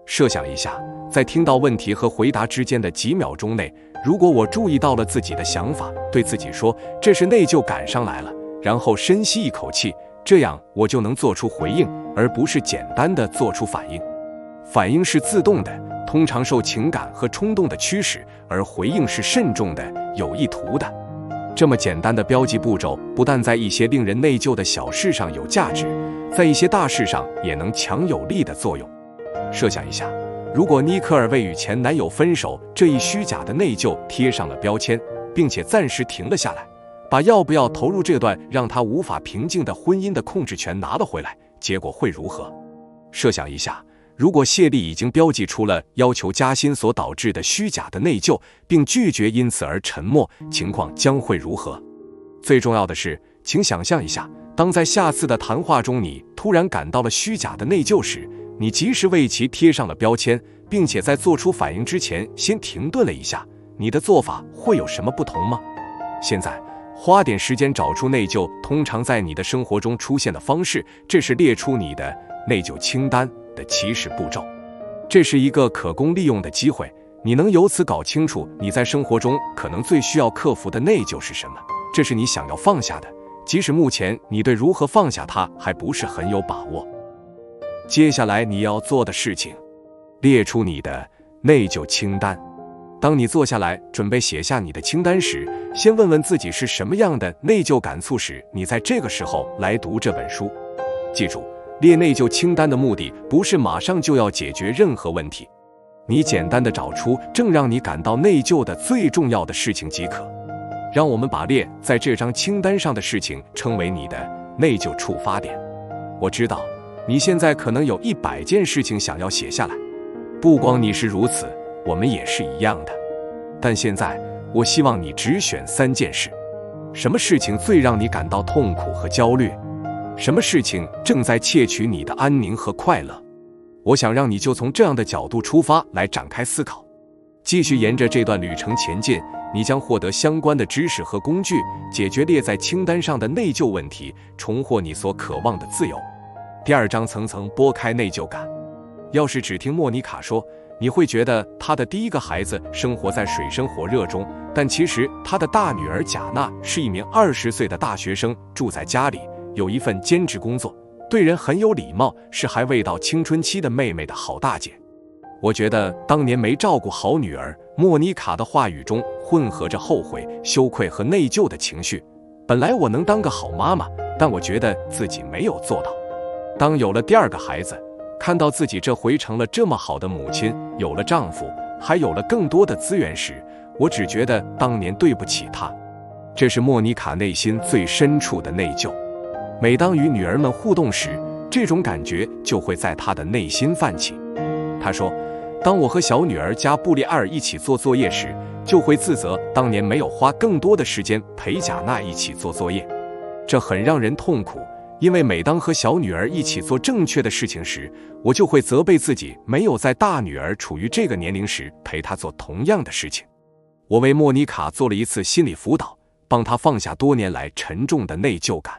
设想一下，在听到问题和回答之间的几秒钟内，如果我注意到了自己的想法，对自己说，这是内疚感上来了，然后深吸一口气，这样我就能做出回应，而不是简单的做出反应。反应是自动的，通常受情感和冲动的驱使，而回应是慎重的、有意图的。这么简单的标记步骤，不但在一些令人内疚的小事上有价值，在一些大事上也能强有力的作用。设想一下，如果尼克尔为与前男友分手这一虚假的内疚贴上了标签，并且暂时停了下来，把要不要投入这段让他无法平静的婚姻的控制权拿了回来，结果会如何？设想一下，如果谢丽已经标记出了要求加薪所导致的虚假的内疚，并拒绝因此而沉默，情况将会如何？最重要的是，请想象一下，当在下次的谈话中你突然感到了虚假的内疚时，你及时为其贴上了标签，并且在做出反应之前先停顿了一下，你的做法会有什么不同吗？现在花点时间找出内疚通常在你的生活中出现的方式，这是列出你的内疚清单的起始步骤。这是一个可供利用的机会，你能由此搞清楚你在生活中可能最需要克服的内疚是什么，这是你想要放下的，即使目前你对如何放下它还不是很有把握。接下来你要做的事情，列出你的内疚清单。当你坐下来准备写下你的清单时，先问问自己是什么样的内疚感促使你在这个时候来读这本书。记住，列内疚清单的目的不是马上就要解决任何问题，你简单的找出正让你感到内疚的最重要的事情即可。让我们把列在这张清单上的事情称为你的内疚触发点。我知道你现在可能有100件事情想要写下来，不光你是如此，我们也是一样的。但现在我希望你只选3件事。什么事情最让你感到痛苦和焦虑？什么事情正在窃取你的安宁和快乐？我想让你就从这样的角度出发来展开思考，继续沿着这段旅程前进，你将获得相关的知识和工具，解决列在清单上的内疚问题，重获你所渴望的自由。第2章，层层拨开内疚感。要是只听莫妮卡说，你会觉得她的第1个孩子生活在水深火热中，但其实她的大女儿贾娜是一名20岁的大学生，住在家里，有一份兼职工作，对人很有礼貌，是还未到青春期的妹妹的好大姐。我觉得当年没照顾好女儿，莫妮卡的话语中混合着后悔、羞愧和内疚的情绪。本来我能当个好妈妈，但我觉得自己没有做到。当有了第2个孩子，看到自己这回成了这么好的母亲，有了丈夫，还有了更多的资源时，我只觉得当年对不起她。这是莫妮卡内心最深处的内疚。每当与女儿们互动时，这种感觉就会在她的内心泛起。她说，当我和小女儿加布利埃尔一起做作业时，就会自责当年没有花更多的时间陪贾娜一起做作业。这很让人痛苦，因为每当和小女儿一起做正确的事情时，我就会责备自己没有在大女儿处于这个年龄时陪她做同样的事情。我为莫妮卡做了一次心理辅导，帮她放下多年来沉重的内疚感。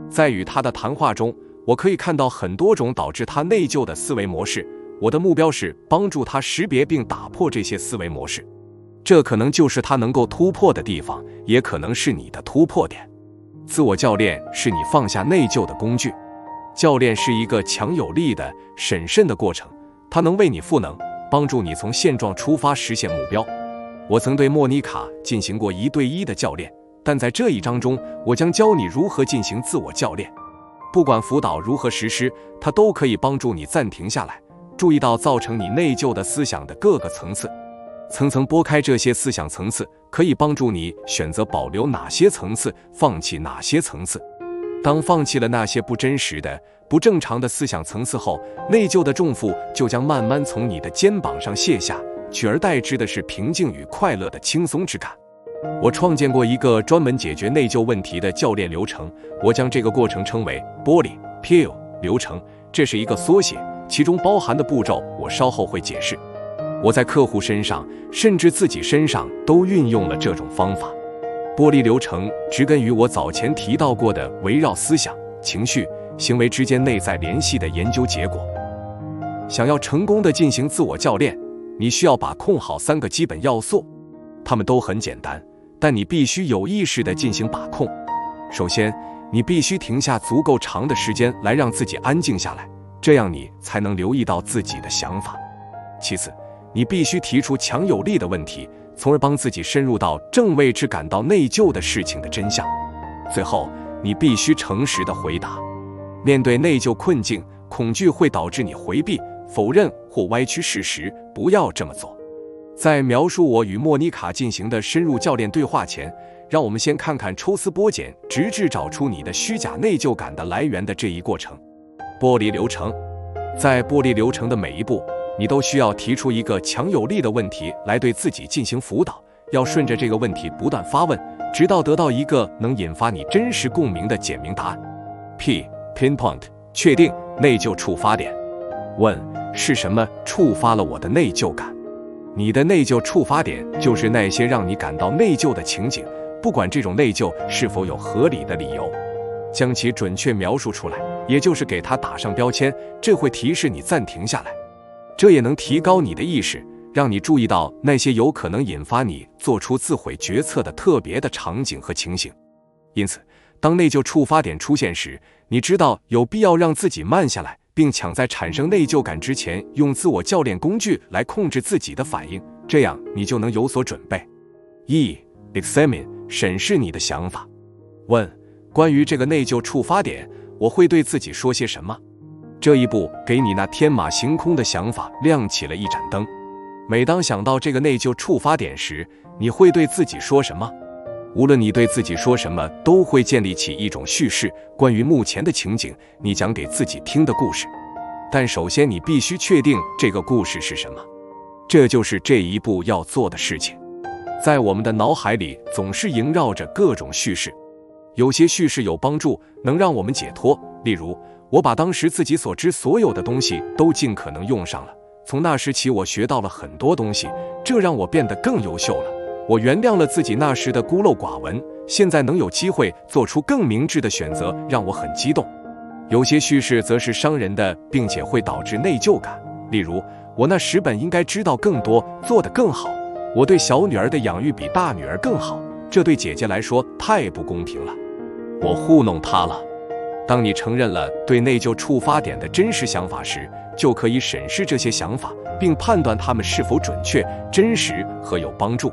在与她的谈话中，我可以看到很多种导致她内疚的思维模式。我的目标是帮助她识别并打破这些思维模式。这可能就是她能够突破的地方，也可能是你的突破点。自我教练是你放下内疚的工具。教练是一个强有力的、审慎的过程，它能为你赋能，帮助你从现状出发实现目标。我曾对莫妮卡进行过1对1的教练，但在这一章中，我将教你如何进行自我教练。不管辅导如何实施，它都可以帮助你暂停下来，注意到造成你内疚的思想的各个层次，层层拨开这些思想层次，可以帮助你选择保留哪些层次，放弃哪些层次。当放弃了那些不真实的、不正常的思想层次后，内疚的重负就将慢慢从你的肩膀上卸下，取而代之的是平静与快乐的轻松之感。我创建过一个专门解决内疚问题的教练流程，我将这个过程称为玻璃 Peel 流程，这是一个缩写，其中包含的步骤我稍后会解释。我在客户身上，甚至自己身上都运用了这种方法。玻璃流程植根于我早前提到过的围绕思想、情绪、行为之间内在联系的研究结果。想要成功地进行自我教练，你需要把控好3个基本要素，它们都很简单，但你必须有意识地进行把控。首先，你必须停下足够长的时间来让自己安静下来，这样你才能留意到自己的想法。其次，你必须提出强有力的问题，从而帮自己深入到正为之感到内疚的事情的真相。最后，你必须诚实地回答。面对内疚困境，恐惧会导致你回避、否认或歪曲事实，不要这么做。在描述我与莫妮卡进行的深入教练对话前，让我们先看看抽丝剥茧，直至找出你的虚假内疚感的来源的这一过程。剥离流程。在剥离流程的每一步，你都需要提出一个强有力的问题来对自己进行辅导，要顺着这个问题不断发问，直到得到一个能引发你真实共鸣的简明答案。Pinpoint 确定内疚触发点。问：是什么触发了我的内疚感？你的内疚触发点就是那些让你感到内疚的情景，不管这种内疚是否有合理的理由，将其准确描述出来，也就是给它打上标签，这会提示你暂停下来。这也能提高你的意识，让你注意到那些有可能引发你做出自毁决策的特别的场景和情形。因此，当内疚触发点出现时，你知道有必要让自己慢下来，并抢在产生内疚感之前，用自我教练工具来控制自己的反应，这样你就能有所准备。Examine 审视你的想法。问：关于这个内疚触发点，我会对自己说些什么？这一步给你那天马行空的想法亮起了一盏灯。每当想到这个内疚触发点时，你会对自己说什么？无论你对自己说什么，都会建立起一种叙事，关于目前的情景，你讲给自己听的故事。但首先你必须确定这个故事是什么，这就是这一步要做的事情。在我们的脑海里总是萦绕着各种叙事，有些叙事有帮助，能让我们解脱，例如我把当时自己所知所有的东西都尽可能用上了。从那时起，我学到了很多东西，这让我变得更优秀了。我原谅了自己那时的孤陋寡闻，现在能有机会做出更明智的选择，让我很激动。有些叙事则是伤人的，并且会导致内疚感。例如，我那时本应该知道更多，做得更好。我对小女儿的养育比大女儿更好，这对姐姐来说太不公平了。我糊弄她了。当你承认了对内疚触发点的真实想法时，就可以审视这些想法，并判断它们是否准确、真实和有帮助。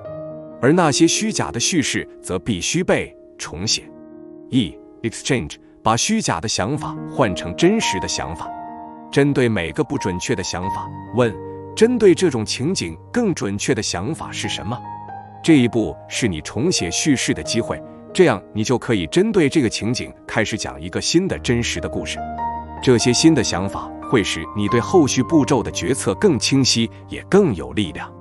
而那些虚假的叙事则必须被重写。exchange 把虚假的想法换成真实的想法。针对每个不准确的想法，问：针对这种情景更准确的想法是什么？这一步是你重写叙事的机会，这样你就可以针对这个情景开始讲一个新的真实的故事。这些新的想法会使你对后续步骤的决策更清晰，也更有力量。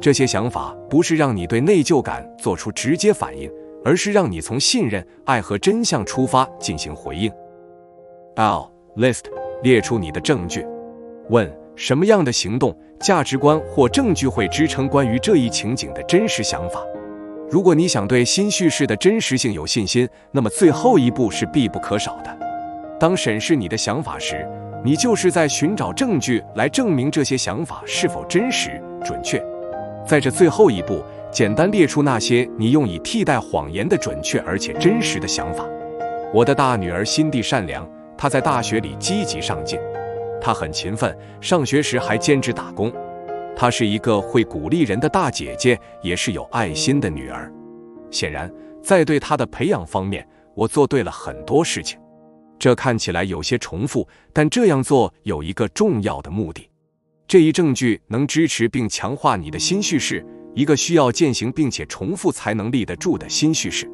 这些想法不是让你对内疚感做出直接反应，而是让你从信任、爱和真相出发进行回应。List 列出你的证据。问：什么样的行动、价值观或证据会支撑关于这一情景的真实想法？如果你想对新叙事的真实性有信心，那么最后一步是必不可少的。当审视你的想法时，你就是在寻找证据来证明这些想法是否真实、准确。在这最后一步，简单列出那些你用以替代谎言的准确而且真实的想法。我的大女儿心地善良，她在大学里积极上进，她很勤奋，上学时还兼职打工。她是一个会鼓励人的大姐姐，也是有爱心的女儿。显然，在对她的培养方面，我做对了很多事情。这看起来有些重复，但这样做有一个重要的目的。这一证据能支持并强化你的新叙事，一个需要践行并且重复才能立得住的新叙事。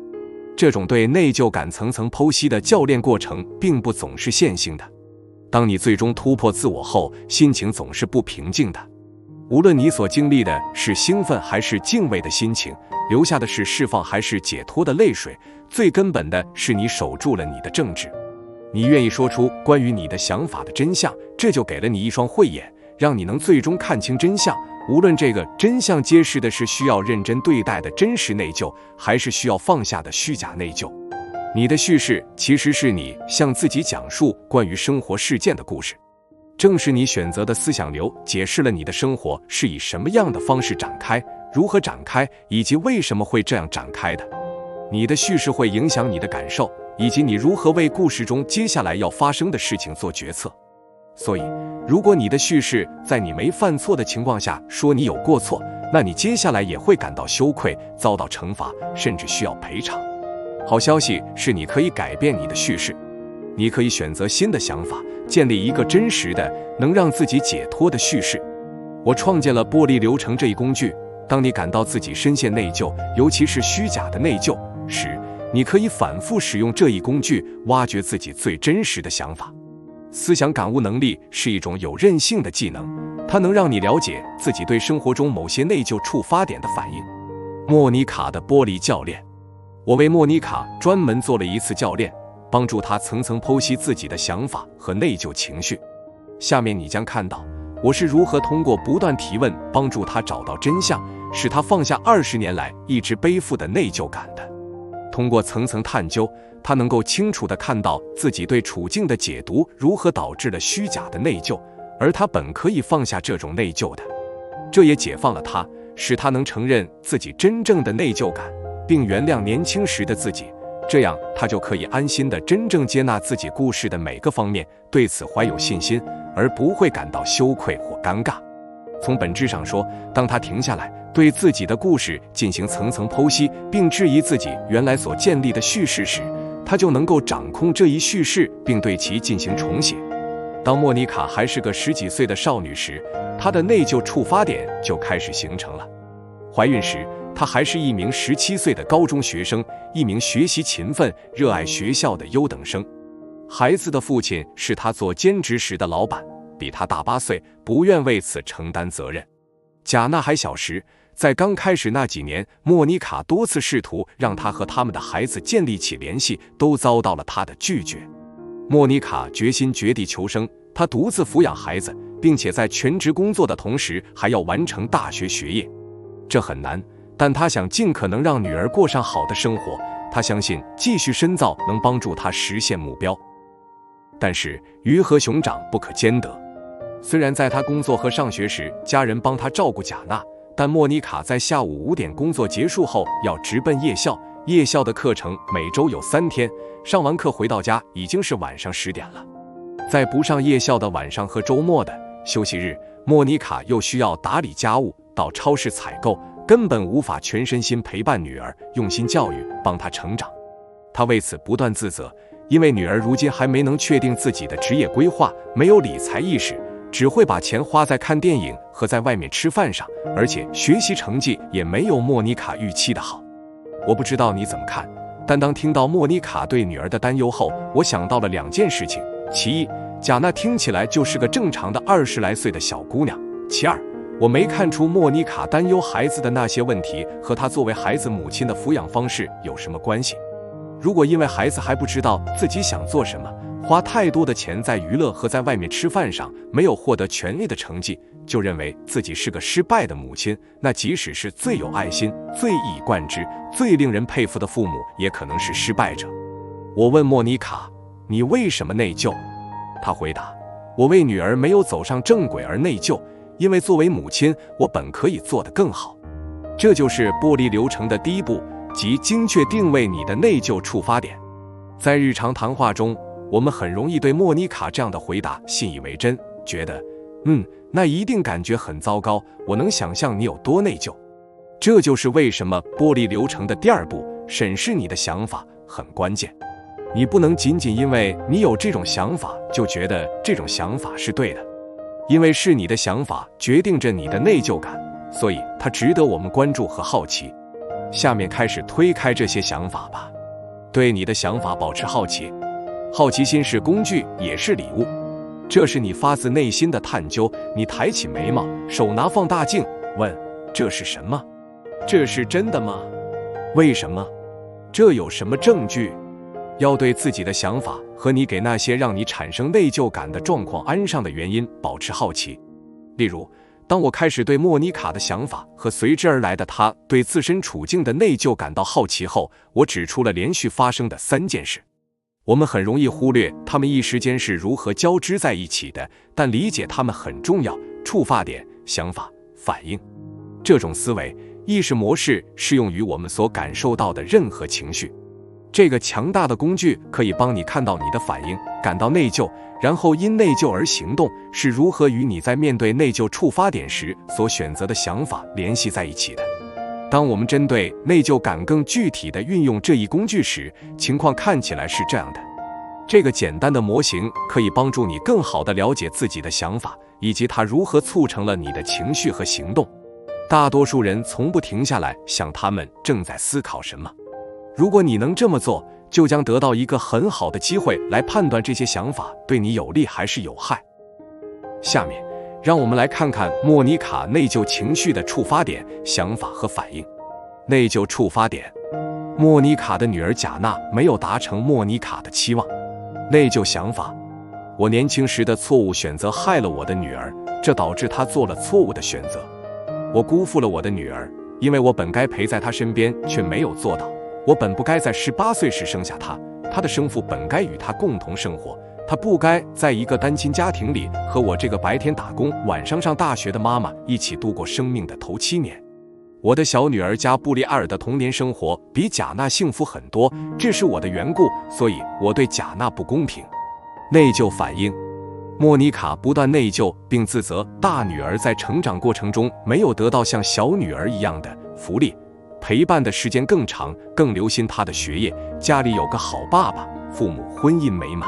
这种对内疚感层层剖析的教练过程并不总是线性的。当你最终突破自我后，心情总是不平静的。无论你所经历的是兴奋还是敬畏的心情，留下的是释放还是解脱的泪水，最根本的是你守住了你的正直。你愿意说出关于你的想法的真相，这就给了你一双慧眼，让你能最终看清真相。无论这个真相揭示的是需要认真对待的真实内疚，还是需要放下的虚假内疚。你的叙事其实是你向自己讲述关于生活事件的故事。正是你选择的思想流解释了你的生活是以什么样的方式展开，如何展开，以及为什么会这样展开的。你的叙事会影响你的感受，以及你如何为故事中接下来要发生的事情做决策。所以，如果你的叙事在你没犯错的情况下说你有过错，那你接下来也会感到羞愧，遭到惩罚，甚至需要赔偿。好消息是，你可以改变你的叙事，你可以选择新的想法，建立一个真实的、能让自己解脱的叙事。我创建了剥离流程这一工具。当你感到自己深陷内疚，尤其是虚假的内疚时，你可以反复使用这一工具，挖掘自己最真实的想法。思想感悟能力是一种有韧性的技能，它能让你了解自己对生活中某些内疚触发点的反应。莫妮卡的剥离教练。我为莫妮卡专门做了一次教练，帮助她层层剖析自己的想法和内疚情绪。下面你将看到我是如何通过不断提问帮助她找到真相，使她放下20年来一直背负的内疚感的。通过层层探究，他能够清楚地看到自己对处境的解读如何导致了虚假的内疚，而他本可以放下这种内疚的。这也解放了他，使他能承认自己真正的内疚感，并原谅年轻时的自己。这样他就可以安心地真正接纳自己故事的每个方面，对此怀有信心，而不会感到羞愧或尴尬。从本质上说，当他停下来对自己的故事进行层层剖析，并质疑自己原来所建立的叙事时，他就能够掌控这一叙事，并对其进行重写。当莫妮卡还是个10几岁的少女时，她的内疚触发点就开始形成了。怀孕时，她还是一名17岁的高中学生，一名学习勤奋、热爱学校的优等生。孩子的父亲是她做兼职时的老板，比她大8岁，不愿为此承担责任。贾娜还小时，在刚开始那几年，莫妮卡多次试图让她和他们的孩子建立起联系，都遭到了她的拒绝。莫妮卡决心绝地求生，她独自抚养孩子，并且在全职工作的同时还要完成大学学业。这很难，但她想尽可能让女儿过上好的生活。她相信继续深造能帮助她实现目标。但是鱼和熊掌不可兼得。虽然在她工作和上学时，家人帮她照顾贾娜，但莫妮卡在下午5点工作结束后要直奔夜校。夜校的课程每周有3天，上完课回到家已经是晚上10点了。在不上夜校的晚上和周末的休息日，莫妮卡又需要打理家务、到超市采购，根本无法全身心陪伴女儿，用心教育，帮她成长。她为此不断自责，因为女儿如今还没能确定自己的职业规划，没有理财意识，只会把钱花在看电影和在外面吃饭上，而且学习成绩也没有莫妮卡预期的好。我不知道你怎么看，但当听到莫妮卡对女儿的担忧后，我想到了2件事情。其一，贾娜听起来就是个正常的20来岁的小姑娘。其二，我没看出莫妮卡担忧孩子的那些问题和她作为孩子母亲的抚养方式有什么关系。如果因为孩子还不知道自己想做什么，花太多的钱在娱乐和在外面吃饭上，没有获得全力的成绩，就认为自己是个失败的母亲，那即使是最有爱心、最一以贯之、最令人佩服的父母，也可能是失败者。我问莫妮卡，你为什么内疚？她回答，我为女儿没有走上正轨而内疚，因为作为母亲，我本可以做得更好。这就是剥离流程的第一步，即精确定位你的内疚触发点。在日常谈话中，我们很容易对莫妮卡这样的回答信以为真，觉得那一定感觉很糟糕，我能想象你有多内疚。这就是为什么剥离流程的第2步，审视你的想法很关键。你不能仅仅因为你有这种想法就觉得这种想法是对的，因为是你的想法决定着你的内疚感，所以它值得我们关注和好奇。下面开始推开这些想法吧，对你的想法保持好奇。好奇心是工具，也是礼物。这是你发自内心的探究。你抬起眉毛，手拿放大镜，问：这是什么？这是真的吗？为什么？这有什么证据？要对自己的想法和你给那些让你产生内疚感的状况安上的原因保持好奇。例如，当我开始对莫妮卡的想法和随之而来的她对自身处境的内疚感到好奇后，我指出了连续发生的3件事。我们很容易忽略它们一时间是如何交织在一起的，但理解它们很重要。触发点、想法、反应，这种思维意识模式适用于我们所感受到的任何情绪。这个强大的工具可以帮你看到你的反应，感到内疚，然后因内疚而行动，是如何与你在面对内疚触发点时所选择的想法联系在一起的。当我们针对内疚感更具体地运用这一工具时，情况看起来是这样的。这个简单的模型可以帮助你更好地了解自己的想法，以及它如何促成了你的情绪和行动。大多数人从不停下来想他们正在思考什么。如果你能这么做，就将得到一个很好的机会来判断这些想法对你有利还是有害。下面让我们来看看莫妮卡内疚情绪的触发点、想法和反应。内疚触发点：莫妮卡的女儿贾娜没有达成莫妮卡的期望。内疚想法：我年轻时的错误选择害了我的女儿，这导致她做了错误的选择。我辜负了我的女儿，因为我本该陪在她身边，却没有做到。我本不该在18岁时生下她，她的生父本该与她共同生活，她不该在一个单亲家庭里和我这个白天打工、晚上上大学的妈妈一起度过生命的头7年。我的小女儿加布里埃尔的童年生活比贾娜幸福很多，这是我的缘故，所以我对贾娜不公平。内疚反应：莫妮卡不断内疚并自责大女儿在成长过程中没有得到像小女儿一样的福利，陪伴的时间更长，更留心她的学业，家里有个好爸爸，父母婚姻美满。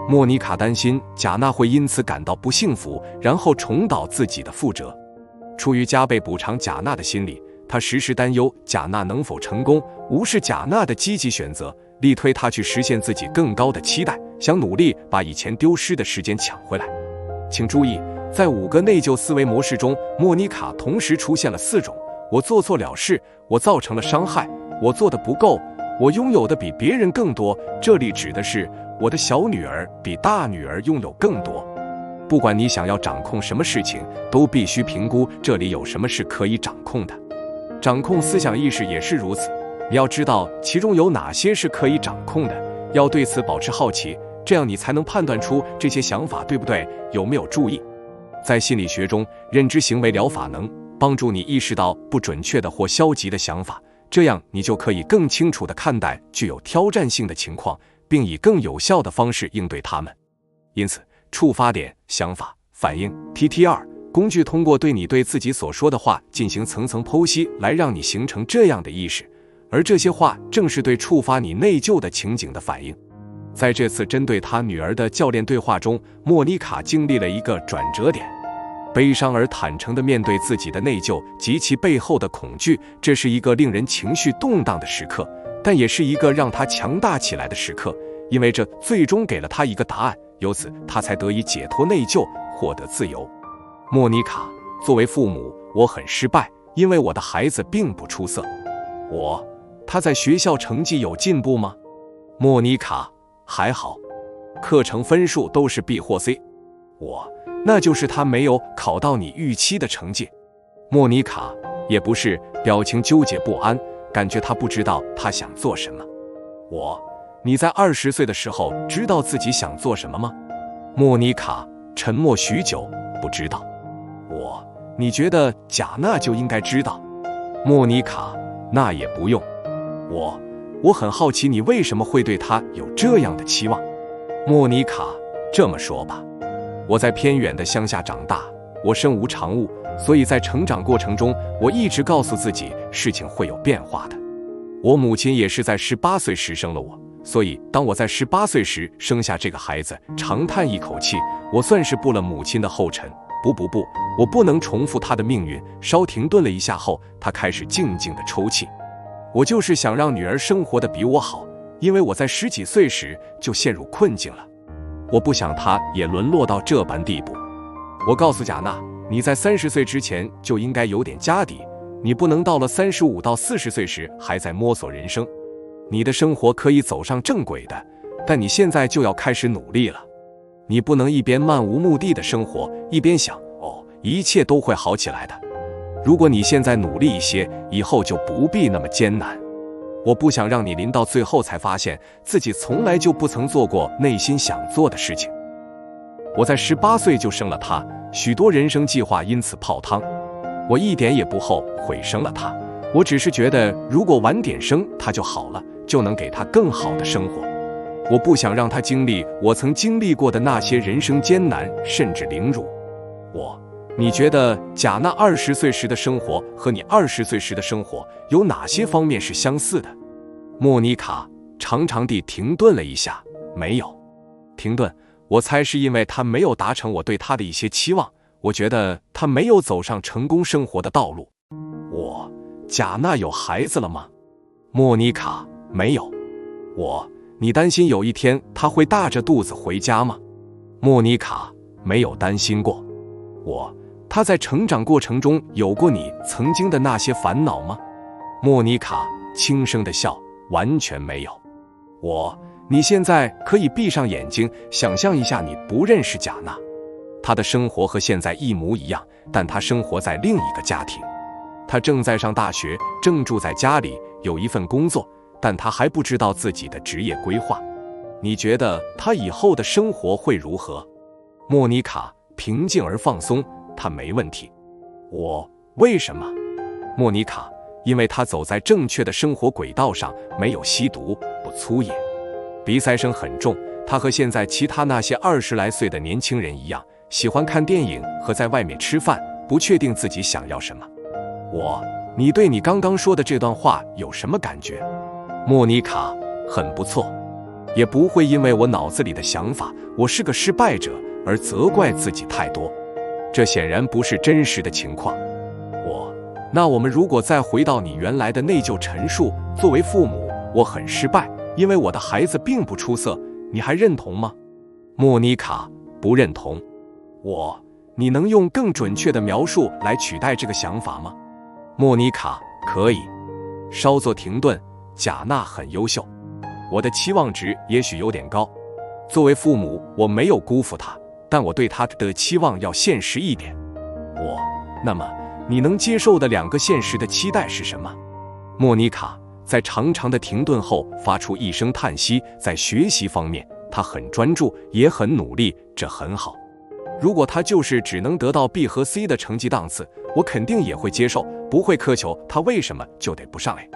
莫妮卡担心贾娜会因此感到不幸福，然后重蹈自己的覆辙。出于加倍补偿贾娜的心理，她时时担忧贾娜能否成功，无视贾娜的积极选择，力推她去实现自己更高的期待，想努力把以前丢失的时间抢回来。请注意，在5个内疚思维模式中，莫妮卡同时出现了4种：我做错了事，我造成了伤害，我做的不够，我拥有的比别人更多。这里指的是我的小女儿比大女儿拥有更多。不管你想要掌控什么事情，都必须评估这里有什么是可以掌控的。掌控思想意识也是如此，你要知道其中有哪些是可以掌控的，要对此保持好奇，这样你才能判断出这些想法对不对，有没有注意。在心理学中，认知行为疗法能帮助你意识到不准确的或消极的想法，这样你就可以更清楚地看待具有挑战性的情况，并以更有效的方式应对它们。因此，触发点、想法、反应 TTR 工具通过对你对自己所说的话进行层层剖析，来让你形成这样的意识，而这些话正是对触发你内疚的情景的反应。在这次针对他女儿的教练对话中，莫妮卡经历了一个转折点，悲伤而坦诚地面对自己的内疚及其背后的恐惧，这是一个令人情绪动荡的时刻，但也是一个让她强大起来的时刻，因为这最终给了她一个答案，由此她才得以解脱内疚，获得自由。莫妮卡，作为父母，我很失败，因为我的孩子并不出色。他在学校成绩有进步吗？莫妮卡，还好，课程分数都是 B 或 C。那就是他没有考到你预期的成绩。莫妮卡，也不是，表情纠结不安，感觉他不知道他想做什么。你在20岁的时候知道自己想做什么吗？莫妮卡，沉默许久，不知道。你觉得贾娜就应该知道？莫妮卡，那也不用。我很好奇你为什么会对她有这样的期望。莫妮卡，这么说吧，我在偏远的乡下长大，我身无长物，所以在成长过程中，我一直告诉自己事情会有变化的。我母亲也是在18岁时生了我，所以当我在18岁时生下这个孩子，长叹一口气，我算是步了母亲的后尘。不，我不能重复她的命运。稍停顿了一下后，她开始静静地抽泣。我就是想让女儿生活得比我好，因为我在10几岁时就陷入困境了。我不想她也沦落到这般地步。我告诉贾娜，你在30岁之前就应该有点家底，你不能到了35到40岁时还在摸索人生。你的生活可以走上正轨的，但你现在就要开始努力了。你不能一边漫无目的的生活，一边想一切都会好起来的。如果你现在努力一些，以后就不必那么艰难。我不想让你临到最后才发现自己从来就不曾做过内心想做的事情。我在18岁就生了他，许多人生计划因此泡汤。我一点也不后悔生了他，我只是觉得如果晚点生他就好了，就能给他更好的生活。我不想让他经历我曾经历过的那些人生艰难，甚至凌辱。你觉得贾娜20岁时的生活和你20岁时的生活有哪些方面是相似的？莫妮卡长长地停顿了一下，没有。停顿，我猜是因为她没有达成我对她的一些期望，我觉得她没有走上成功生活的道路。贾娜有孩子了吗？莫妮卡，没有。你担心有一天她会大着肚子回家吗？莫妮卡，没有担心过。她在成长过程中有过你曾经的那些烦恼吗？莫妮卡轻声地笑，完全没有。你现在可以闭上眼睛，想象一下你不认识贾娜，她的生活和现在一模一样，但她生活在另一个家庭。她正在上大学，正住在家里，有一份工作，但她还不知道自己的职业规划。你觉得她以后的生活会如何？莫妮卡平静而放松，她没问题。为什么？莫妮卡，因为她走在正确的生活轨道上，没有吸毒，不粗野，鼻塞声很重。她和现在其他那些20来岁的年轻人一样，喜欢看电影和在外面吃饭，不确定自己想要什么。你对你刚刚说的这段话有什么感觉？莫妮卡，很不错，也不会因为我脑子里的想法我是个失败者而责怪自己太多，这显然不是真实的情况。那我们如果再回到你原来的内疚陈述，作为父母，我很失败，因为我的孩子并不出色，你还认同吗？莫妮卡，不认同。你能用更准确的描述来取代这个想法吗？莫妮卡，可以。稍作停顿，贾娜很优秀，我的期望值也许有点高。作为父母，我没有辜负他，但我对他的期望要现实一点。那么你能接受的2个现实的期待是什么？莫妮卡在长长的停顿后发出一声叹息。在学习方面，她很专注，也很努力，这很好。如果她就是只能得到 B 和 C 的成绩档次，我肯定也会接受，不会苛求她为什么就得不上 A。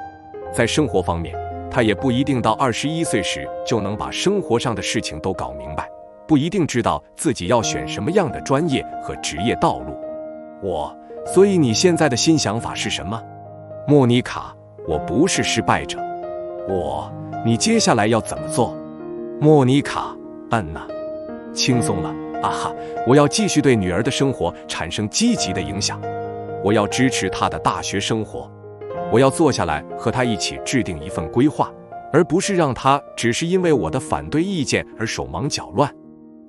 在生活方面，她也不一定到21岁时就能把生活上的事情都搞明白，不一定知道自己要选什么样的专业和职业道路。所以你现在的新想法是什么？莫妮卡，我不是失败者。你接下来要怎么做？莫妮卡，轻松了，我要继续对女儿的生活产生积极的影响。我要支持她的大学生活。我要坐下来和她一起制定一份规划，而不是让她只是因为我的反对意见而手忙脚乱。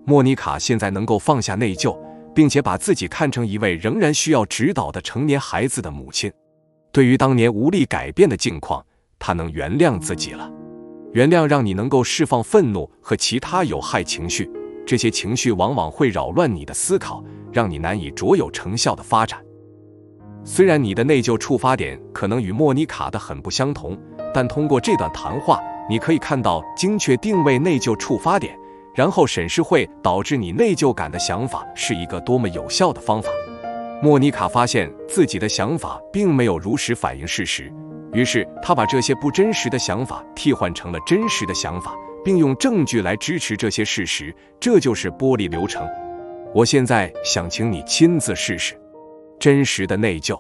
莫妮卡现在能够放下内疚，并且把自己看成一位仍然需要指导的成年孩子的母亲。对于当年无力改变的境况，她能原谅自己了。原谅让你能够释放愤怒和其他有害情绪，这些情绪往往会扰乱你的思考，让你难以卓有成效的发展。虽然你的内疚触发点可能与莫妮卡的很不相同，但通过这段谈话，你可以看到精确定位内疚触发点，然后审视会导致你内疚感的想法是一个多么有效的方法。莫妮卡发现自己的想法并没有如实反映事实，于是她把这些不真实的想法替换成了真实的想法，并用证据来支持这些事实，这就是剥离流程。我现在想请你亲自试试真实的内疚。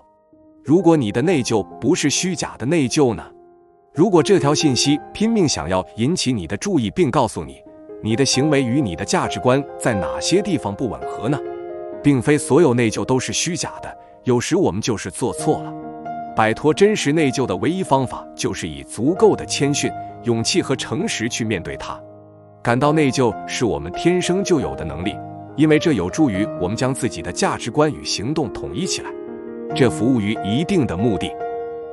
如果你的内疚不是虚假的内疚呢？如果这条信息拼命想要引起你的注意，并告诉你你的行为与你的价值观在哪些地方不吻合呢？并非所有内疚都是虚假的，有时我们就是做错了。摆脱真实内疚的唯一方法就是以足够的谦逊、勇气和诚实去面对它。感到内疚是我们天生就有的能力，因为这有助于我们将自己的价值观与行动统一起来，这服务于一定的目的。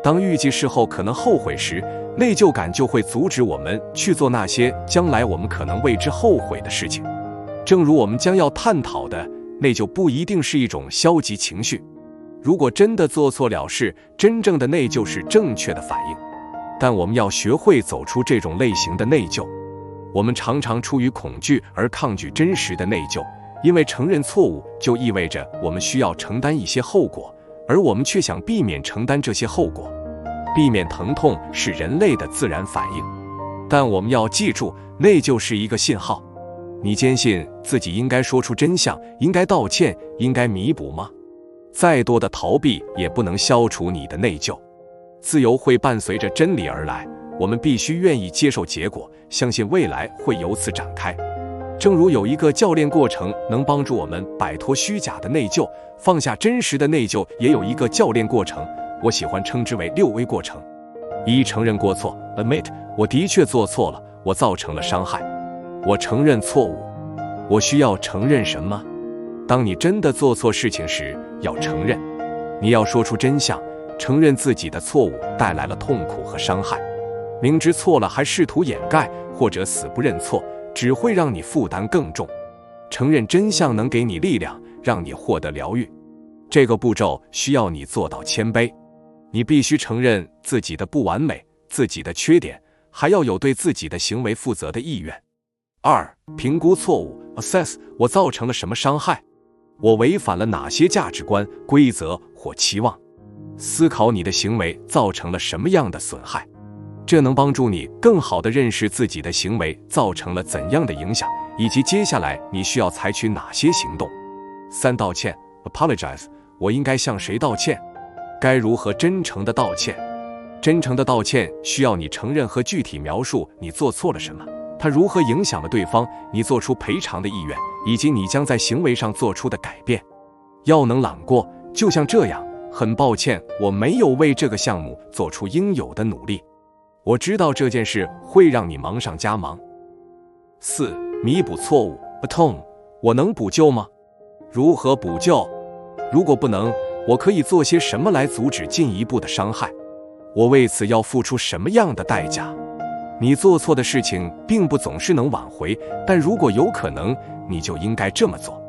当预计事后可能后悔时，内疚感就会阻止我们去做那些将来我们可能为之后悔的事情。正如我们将要探讨的，内疚不一定是一种消极情绪。如果真的做错了事，真正的内疚是正确的反应。但我们要学会走出这种类型的内疚。我们常常出于恐惧而抗拒真实的内疚，因为承认错误就意味着我们需要承担一些后果，而我们却想避免承担这些后果。避免疼痛是人类的自然反应，但我们要记住，内疚是一个信号。你坚信自己应该说出真相，应该道歉，应该弥补吗？再多的逃避也不能消除你的内疚。自由会伴随着真理而来，我们必须愿意接受结果，相信未来会由此展开。正如有一个教练过程能帮助我们摆脱虚假的内疚，放下真实的内疚也有一个教练过程，我喜欢称之为6V 过程。1. 承认过错 Admit， 我的确做错了，我造成了伤害。我承认错误。我需要承认什么？当你真的做错事情时，要承认。你要说出真相，承认自己的错误带来了痛苦和伤害。明知错了还试图掩盖或者死不认错，只会让你负担更重。承认真相能给你力量，让你获得疗愈。这个步骤需要你做到谦卑。你必须承认自己的不完美，自己的缺点，还要有对自己的行为负责的意愿。2. 评估错误 Assess， 我造成了什么伤害？我违反了哪些价值观、规则或期望？思考你的行为造成了什么样的损害，这能帮助你更好地认识自己的行为造成了怎样的影响，以及接下来你需要采取哪些行动。3. 道歉 Apologize， 我应该向谁道歉？该如何真诚地道歉？真诚的道歉需要你承认和具体描述你做错了什么，它如何影响了对方，你做出赔偿的意愿，以及你将在行为上做出的改变。要能揽过，就像这样，很抱歉，我没有为这个项目做出应有的努力。我知道这件事会让你忙上加忙。4. 弥补错误 Atone， 我能补救吗？如何补救？如果不能，我可以做些什么来阻止进一步的伤害？我为此要付出什么样的代价？你做错的事情并不总是能挽回，但如果有可能，你就应该这么做。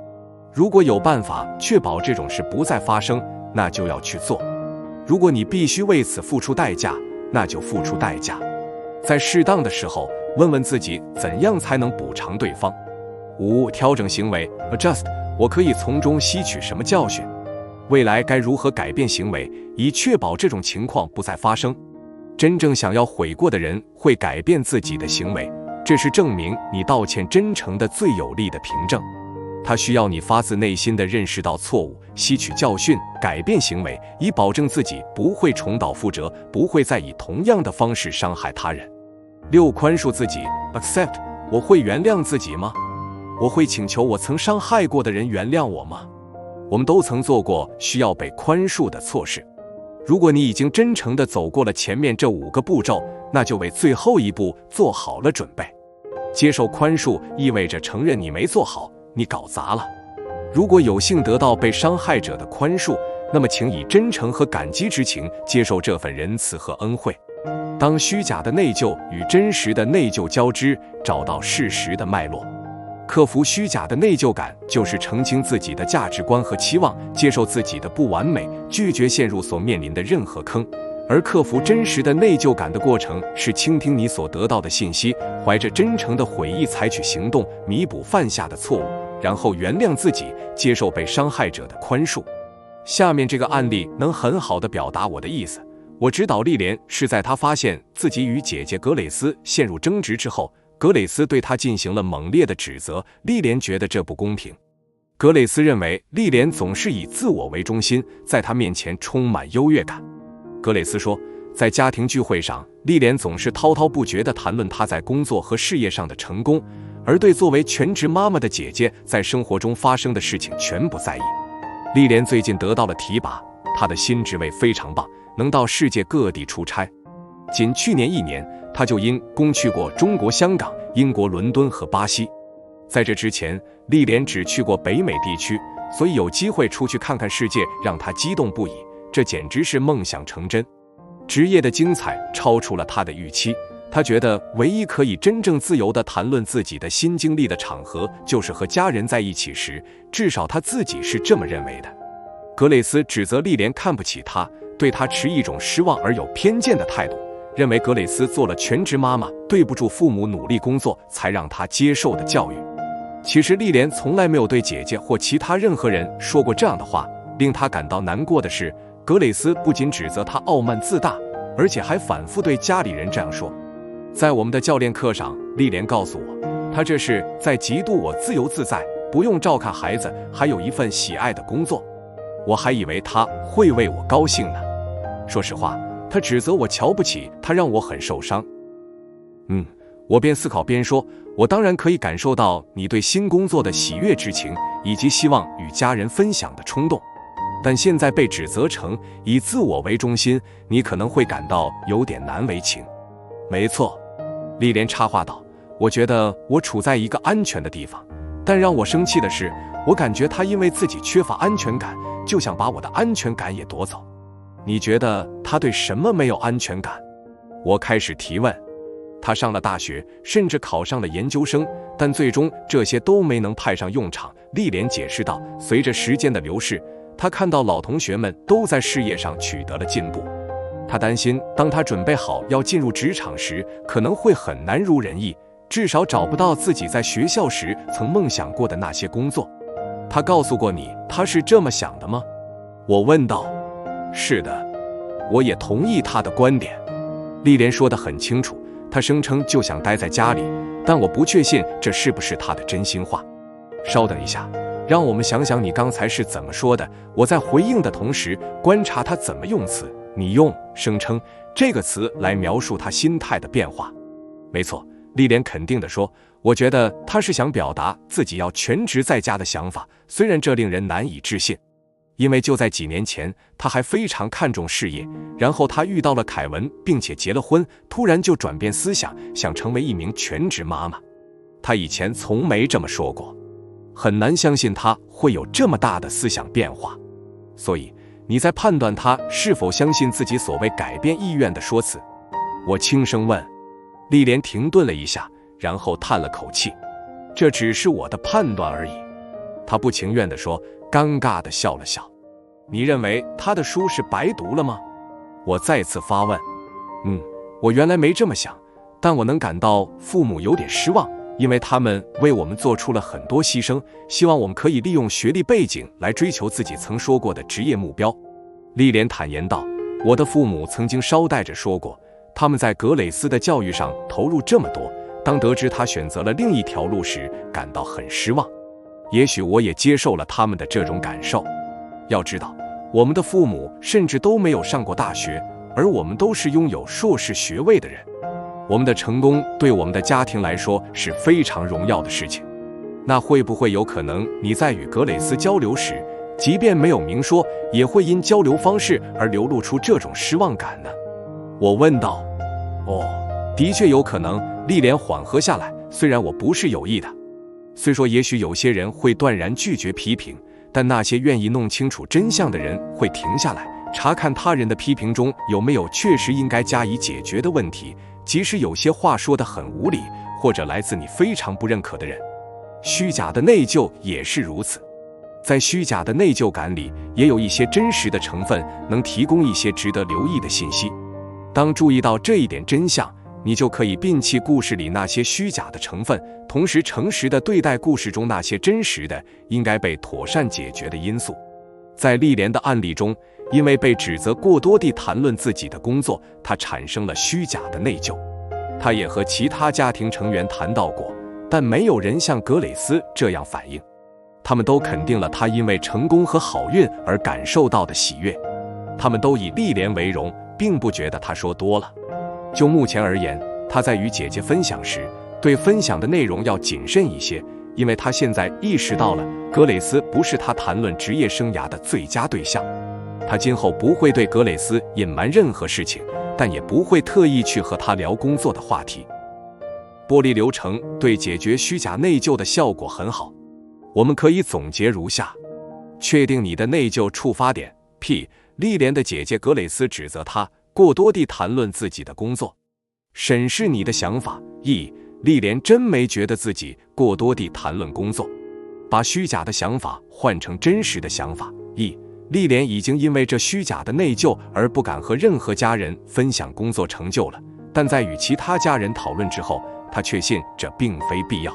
如果有办法确保这种事不再发生，那就要去做。如果你必须为此付出代价，那就付出代价。在适当的时候，问问自己怎样才能补偿对方。5. 调整行为 adjust， 我可以从中吸取什么教训？未来该如何改变行为，以确保这种情况不再发生？真正想要悔过的人会改变自己的行为，这是证明你道歉真诚的最有力的凭证。他需要你发自内心地认识到错误，吸取教训，改变行为，以保证自己不会重蹈覆辙，不会再以同样的方式伤害他人。6. 宽恕自己 accept， 我会原谅自己吗？我会请求我曾伤害过的人原谅我吗？我们都曾做过需要被宽恕的错事。如果你已经真诚地走过了前面这5个步骤，那就为最后一步做好了准备。接受宽恕意味着承认你没做好，你搞砸了。如果有幸得到被伤害者的宽恕，那么请以真诚和感激之情接受这份仁慈和恩惠。当虚假的内疚与真实的内疚交织，找到事实的脉络。克服虚假的内疚感，就是澄清自己的价值观和期望，接受自己的不完美，拒绝陷入所面临的任何坑。而克服真实的内疚感的过程，是倾听你所得到的信息，怀着真诚的悔意采取行动，弥补犯下的错误，然后原谅自己，接受被伤害者的宽恕。下面这个案例能很好地表达我的意思。我指导丽莲是在她发现自己与姐姐格蕾丝陷入争执之后，格蕾丝对她进行了猛烈的指责，丽莲觉得这不公平。格蕾丝认为丽莲总是以自我为中心，在她面前充满优越感。格蕾丝说，在家庭聚会上，丽莲总是滔滔不绝地谈论她在工作和事业上的成功，而对作为全职妈妈的姐姐在生活中发生的事情全不在意。丽莲最近得到了提拔，她的新职位非常棒，能到世界各地出差。仅去年1年，她就因公去过中国香港、英国伦敦和巴西。在这之前，丽莲只去过北美地区，所以有机会出去看看世界让她激动不已，这简直是梦想成真。职业的精彩超出了她的预期，她觉得唯一可以真正自由地谈论自己的新经历的场合，就是和家人在一起时，至少她自己是这么认为的。格蕾丝指责丽莲看不起她，对她持一种失望而有偏见的态度，认为格蕾丝做了全职妈妈，对不住父母努力工作才让她接受的教育。其实丽莲从来没有对姐姐或其他任何人说过这样的话。令她感到难过的是，格蕾丝不仅指责她傲慢自大，而且还反复对家里人这样说。在我们的教练课上，丽莲告诉我，她这是在嫉妒我自由自在，不用照看孩子，还有一份喜爱的工作。我还以为她会为我高兴呢。说实话，她指责我瞧不起她，让我很受伤。我边思考边说，我当然可以感受到你对新工作的喜悦之情，以及希望与家人分享的冲动。但现在被指责成以自我为中心，你可能会感到有点难为情。没错，丽莲插话道，我觉得我处在一个安全的地方，但让我生气的是，我感觉他因为自己缺乏安全感，就想把我的安全感也夺走。你觉得他对什么没有安全感？我开始提问。他上了大学，甚至考上了研究生，但最终这些都没能派上用场。丽莲解释道，随着时间的流逝，他看到老同学们都在事业上取得了进步。他担心当他准备好要进入职场时，可能会很难如人意，至少找不到自己在学校时曾梦想过的那些工作。他告诉过你他是这么想的吗？我问道。是的，我也同意他的观点。丽莲说得很清楚，他声称就想待在家里，但我不确信这是不是他的真心话。稍等一下，让我们想想你刚才是怎么说的。我在回应的同时观察他怎么用词。你用声称这个词来描述他心态的变化。没错，丽莲肯定地说，我觉得他是想表达自己要全职在家的想法，虽然这令人难以置信。因为就在几年前，他还非常看重事业，然后他遇到了凯文，并且结了婚，突然就转变思想，想成为一名全职妈妈。他以前从没这么说过，很难相信他会有这么大的思想变化。所以你在判断他是否相信自己所谓改变意愿的说辞？我轻声问。丽莲停顿了一下，然后叹了口气：“这只是我的判断而已。”她不情愿地说，尴尬地笑了笑。“你认为他的书是白读了吗？”我再次发问。我原来没这么想，但我能感到父母有点失望，因为他们为我们做出了很多牺牲，希望我们可以利用学历背景来追求自己曾说过的职业目标。丽莲坦言道，我的父母曾经捎带着说过，他们在格蕾丝的教育上投入这么多，当得知他选择了另一条路时，感到很失望。也许我也接受了他们的这种感受。要知道，我们的父母甚至都没有上过大学，而我们都是拥有硕士学位的人。我们的成功对我们的家庭来说是非常荣耀的事情。那会不会有可能你在与格蕾丝交流时，即便没有明说，也会因交流方式而流露出这种失望感呢？我问道。的确有可能。丽莲缓和下来，虽然我不是有意的。虽说也许有些人会断然拒绝批评，但那些愿意弄清楚真相的人会停下来，查看他人的批评中有没有确实应该加以解决的问题，即使有些话说得很无理，或者来自你非常不认可的人。虚假的内疚也是如此。在虚假的内疚感里，也有一些真实的成分，能提供一些值得留意的信息。当注意到这一点真相，你就可以摒弃故事里那些虚假的成分，同时诚实地对待故事中那些真实的、应该被妥善解决的因素。在丽莲的案例中，因为被指责过多地谈论自己的工作，她产生了虚假的内疚。她也和其他家庭成员谈到过，但没有人像格蕾丝这样反应。他们都肯定了她因为成功和好运而感受到的喜悦。他们都以丽莲为荣，并不觉得她说多了。就目前而言，她在与姐姐分享时，对分享的内容要谨慎一些，因为她现在意识到了格蕾丝不是她谈论职业生涯的最佳对象。她今后不会对格蕾丝隐瞒任何事情，但也不会特意去和她聊工作的话题。剥离流程对解决虚假内疚的效果很好。我们可以总结如下：确定你的内疚触发点。P. 丽莲的姐姐格蕾丝指责她过多地谈论自己的工作。审视你的想法。E. 丽莲真没觉得自己过多地谈论工作。把虚假的想法换成真实的想法。E. 丽莲已经因为这虚假的内疚而不敢和任何家人分享工作成就了，但在与其他家人讨论之后，她确信这并非必要。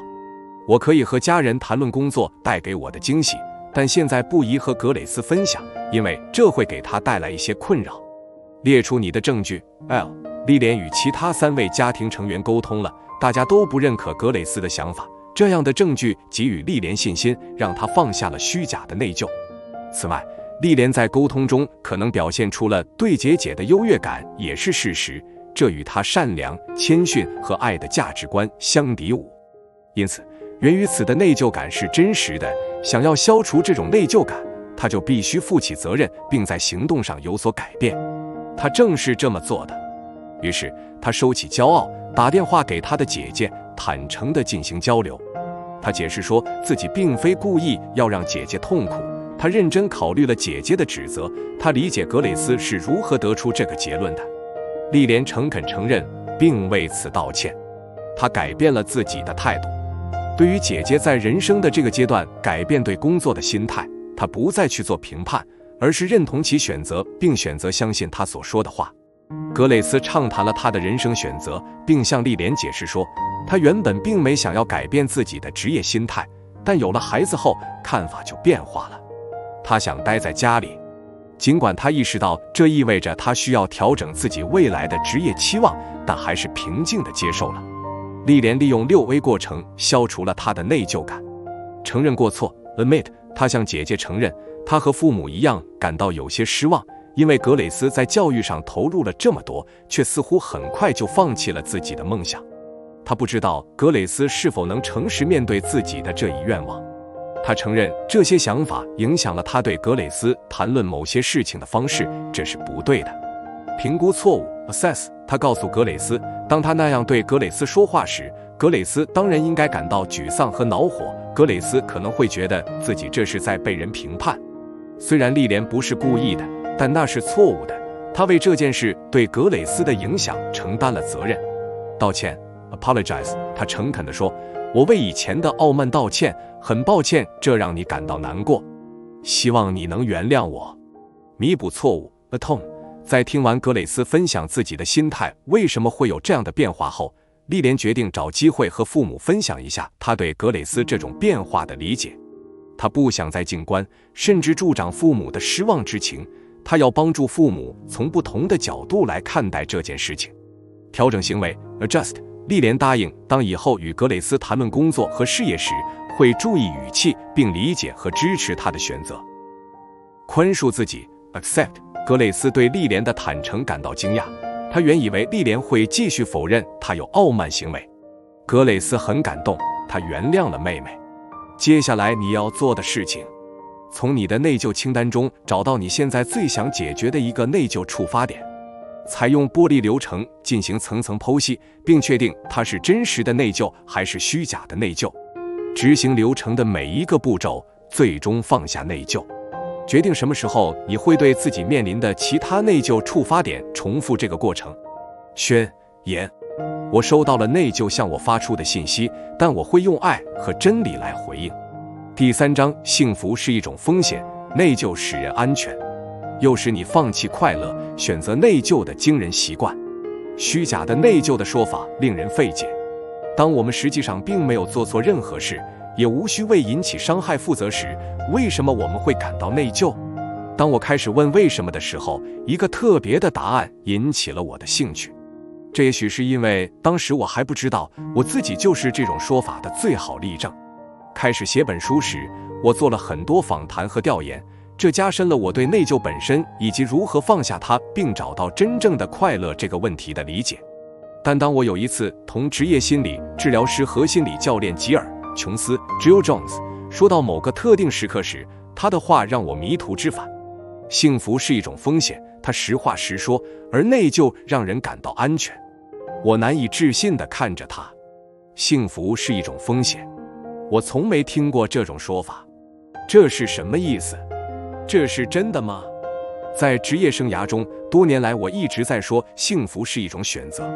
我可以和家人谈论工作带给我的惊喜，但现在不宜和格蕾丝分享，因为这会给她带来一些困扰。列出你的证据。L. 丽莲与其他3位家庭成员沟通了，大家都不认可格蕾丝的想法，这样的证据给予丽莲信心，让她放下了虚假的内疚。此外，丽莲在沟通中可能表现出了对姐姐的优越感，也是事实，这与她善良、谦逊和爱的价值观相抵牾。因此，源于此的内疚感是真实的。想要消除这种内疚感，她就必须负起责任，并在行动上有所改变。她正是这么做的。于是，她收起骄傲，打电话给她的姐姐，坦诚地进行交流。她解释说自己并非故意要让姐姐痛苦，她认真考虑了姐姐的指责，她理解格蕾丝是如何得出这个结论的。丽莲诚恳承认，并为此道歉。她改变了自己的态度。对于姐姐在人生的这个阶段改变对工作的心态，她不再去做评判，而是认同其选择，并选择相信她所说的话。格蕾丝畅谈了她的人生选择，并向丽莲解释说，她原本并没想要改变自己的职业心态，但有了孩子后，看法就变化了。她想待在家里，尽管她意识到这意味着她需要调整自己未来的职业期望，但还是平静地接受了。丽莲利用6A 过程消除了她的内疚感。承认过错 admit， 她向姐姐承认，她和父母一样感到有些失望，因为格蕾丝在教育上投入了这么多，却似乎很快就放弃了自己的梦想。她不知道格蕾丝是否能诚实面对自己的这一愿望。她承认这些想法影响了她对格蕾丝谈论某些事情的方式，这是不对的。评估错误 assess， 她告诉格蕾丝，当她那样对格蕾丝说话时，格蕾丝当然应该感到沮丧和恼火，格蕾丝可能会觉得自己这是在被人评判。虽然丽莲不是故意的，但那是错误的。她为这件事对格蕾丝的影响承担了责任。道歉 apologize。他诚恳地说，我为以前的傲慢道歉，很抱歉这让你感到难过，希望你能原谅我，弥补错误 atone。在听完格蕾丝分享自己的心态为什么会有这样的变化后，莉莲决定找机会和父母分享一下她对格蕾丝这种变化的理解。她不想再静观，甚至助长父母的失望之情，她要帮助父母从不同的角度来看待这件事情。调整行为 adjust。莉莲答应，当以后与格蕾丝谈论工作和事业时，会注意语气，并理解和支持她的选择。宽恕自己 accept。格蕾丝对莉莲的坦诚感到惊讶，她原以为莉莲会继续否认她有傲慢行为。格蕾丝很感动，她原谅了妹妹。接下来你要做的事情，从你的内疚清单中找到你现在最想解决的一个内疚触发点，采用剥离流程进行层层剖析，并确定它是真实的内疚还是虚假的内疚。执行流程的每一个步骤，最终放下内疚。决定什么时候你会对自己面临的其他内疚触发点重复这个过程。宣言：我收到了内疚向我发出的信息，但我会用爱和真理来回应。第3章：幸福是一种风险，内疚使人安全，又使你放弃快乐，选择内疚的惊人习惯。虚假的内疚的说法令人费解。当我们实际上并没有做错任何事，也无需为引起伤害负责时，为什么我们会感到内疚？当我开始问为什么的时候，一个特别的答案引起了我的兴趣。这也许是因为当时我还不知道我自己就是这种说法的最好例证。开始写本书时，我做了很多访谈和调研，这加深了我对内疚本身以及如何放下它并找到真正的快乐这个问题的理解。但当我有一次同职业心理治疗师和心理教练吉尔·琼斯 Jill Jones 说到某个特定时刻时，他的话让我迷途知返。幸福是一种风险，他实话实说，而内疚让人感到安全。我难以置信地看着他。幸福是一种风险，我从没听过这种说法，这是什么意思？这是真的吗？在职业生涯中，多年来我一直在说幸福是一种选择。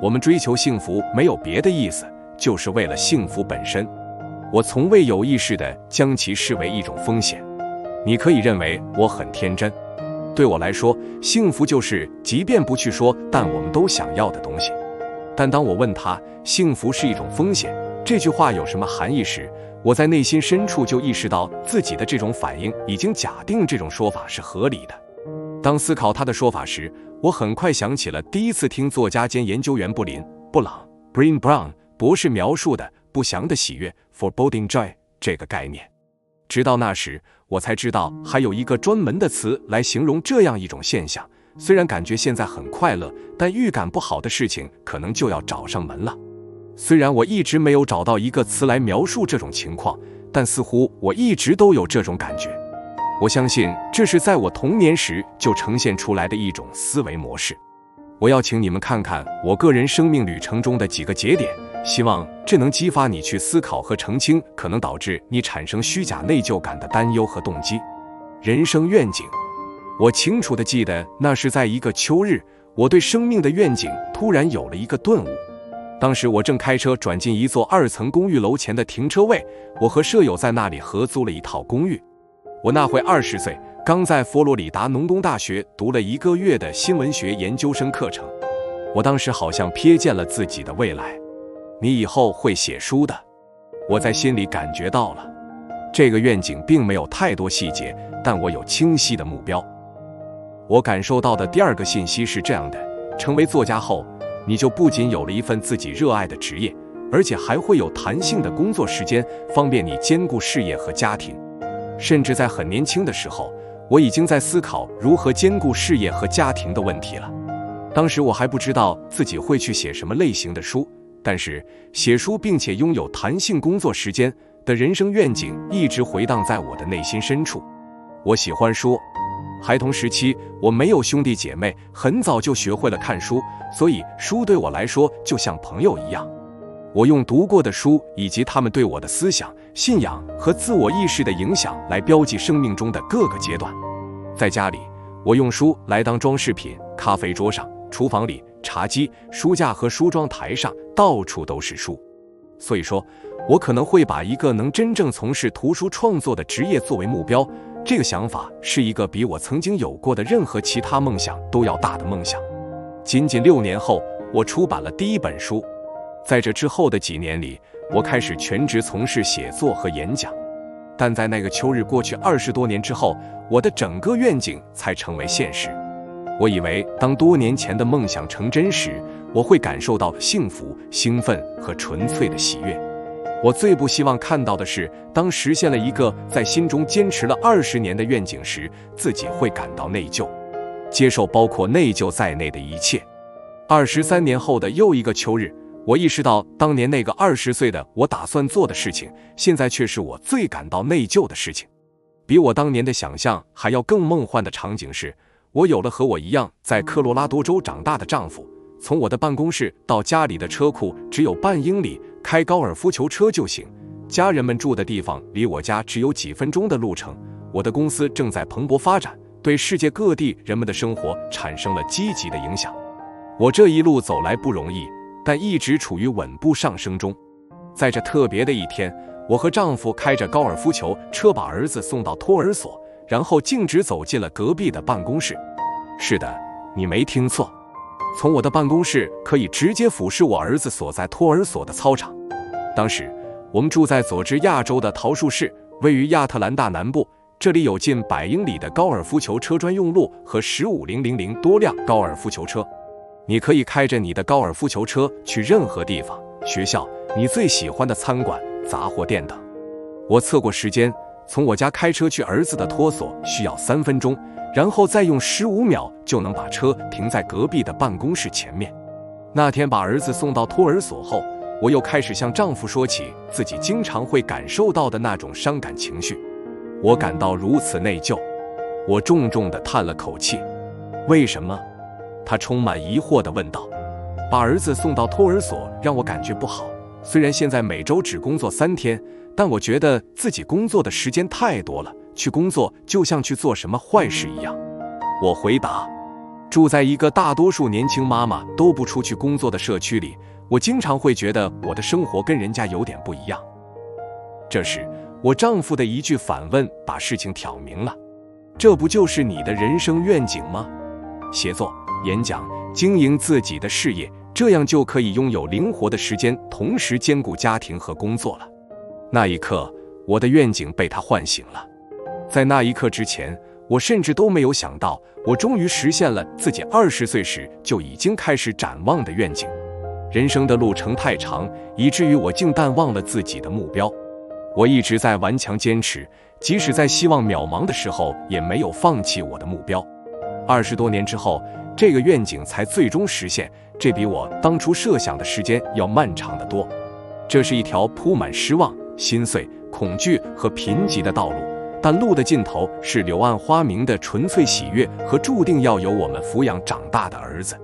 我们追求幸福没有别的意思，就是为了幸福本身。我从未有意识地将其视为一种风险。你可以认为我很天真。对我来说，幸福就是即便不去说，但我们都想要的东西。但当我问他幸福是一种风险这句话有什么含义时，我在内心深处就意识到自己的这种反应已经假定这种说法是合理的。当思考他的说法时，我很快想起了第一次听作家兼研究员布林·布朗 （Brene Brown） 博士描述的不祥的喜悦 （foreboding joy） 这个概念。直到那时，我才知道还有一个专门的词来形容这样一种现象。虽然感觉现在很快乐，但预感不好的事情可能就要找上门了。虽然我一直没有找到一个词来描述这种情况，但似乎我一直都有这种感觉。我相信这是在我童年时就呈现出来的一种思维模式。我要请你们看看我个人生命旅程中的几个节点，希望这能激发你去思考和澄清可能导致你产生虚假内疚感的担忧和动机。人生愿景。我清楚地记得，那是在一个秋日，我对生命的愿景突然有了一个顿悟。当时我正开车转进一座2层公寓楼前的停车位，我和舍友在那里合租了一套公寓。我那会20岁，刚在佛罗里达农工大学读了1个月的新闻学研究生课程。我当时好像瞥见了自己的未来。你以后会写书的，我在心里感觉到了。这个愿景并没有太多细节，但我有清晰的目标。我感受到的第2个信息是这样的：成为作家后，你就不仅有了一份自己热爱的职业，而且还会有弹性的工作时间，方便你兼顾事业和家庭。甚至在很年轻的时候，我已经在思考如何兼顾事业和家庭的问题了。当时我还不知道自己会去写什么类型的书，但是写书并且拥有弹性工作时间的人生愿景一直回荡在我的内心深处。我喜欢书。孩童时期，我没有兄弟姐妹，很早就学会了看书，所以书对我来说就像朋友一样。我用读过的书以及他们对我的思想、信仰和自我意识的影响来标记生命中的各个阶段。在家里，我用书来当装饰品，咖啡桌上、厨房里茶几、书架和梳妆台上到处都是书。所以说，我可能会把一个能真正从事图书创作的职业作为目标。这个想法是一个比我曾经有过的任何其他梦想都要大的梦想。仅仅6年后，我出版了第1本书。在这之后的几年里，我开始全职从事写作和演讲。但在那个秋日过去20多年之后，我的整个愿景才成为现实。我以为当多年前的梦想成真时，我会感受到幸福、兴奋和纯粹的喜悦。我最不希望看到的是，当实现了一个在心中坚持了20年的愿景时，自己会感到内疚，接受包括内疚在内的一切。23年后的又一个秋日，我意识到当年那个20岁的我打算做的事情，现在却是我最感到内疚的事情。比我当年的想象还要更梦幻的场景是，我有了和我一样在科罗拉多州长大的丈夫，从我的办公室到家里的车库只有半英里，开高尔夫球车就行。家人们住的地方离我家只有几分钟的路程。我的公司正在蓬勃发展，对世界各地人们的生活产生了积极的影响。我这一路走来不容易，但一直处于稳步上升中。在这特别的一天，我和丈夫开着高尔夫球车把儿子送到托儿所，然后径直走进了隔壁的办公室。是的，你没听错，从我的办公室可以直接俯视我儿子所在托儿所的操场。当时我们住在佐治亚州的桃树市，位于亚特兰大南部，这里有近100英里的高尔夫球车专用路和15000多辆高尔夫球车。你可以开着你的高尔夫球车去任何地方，学校、你最喜欢的餐馆、杂货店等。我测过时间，从我家开车去儿子的托所需要3分钟，然后再用15秒就能把车停在隔壁的办公室前面。那天把儿子送到托儿所后，我又开始向丈夫说起自己经常会感受到的那种伤感情绪。我感到如此内疚。我重重地叹了口气。为什么？他充满疑惑地问道。把儿子送到托儿所让我感觉不好，虽然现在每周只工作3天，但我觉得自己工作的时间太多了，去工作就像去做什么坏事一样。我回答。住在一个大多数年轻妈妈都不出去工作的社区里，我经常会觉得我的生活跟人家有点不一样。这时，我丈夫的一句反问把事情挑明了。这不就是你的人生愿景吗？写作、演讲、经营自己的事业，这样就可以拥有灵活的时间，同时兼顾家庭和工作了。那一刻，我的愿景被他唤醒了。在那一刻之前，我甚至都没有想到，我终于实现了自己20岁时就已经开始展望的愿景。人生的路程太长，以至于我竟淡忘了自己的目标。我一直在顽强坚持，即使在希望渺茫的时候，也没有放弃我的目标。20多年之后，这个愿景才最终实现，这比我当初设想的时间要漫长得多。这是一条铺满失望、心碎、恐惧和贫瘠的道路，但路的尽头是柳暗花明的纯粹喜悦和注定要由我们抚养长大的儿子。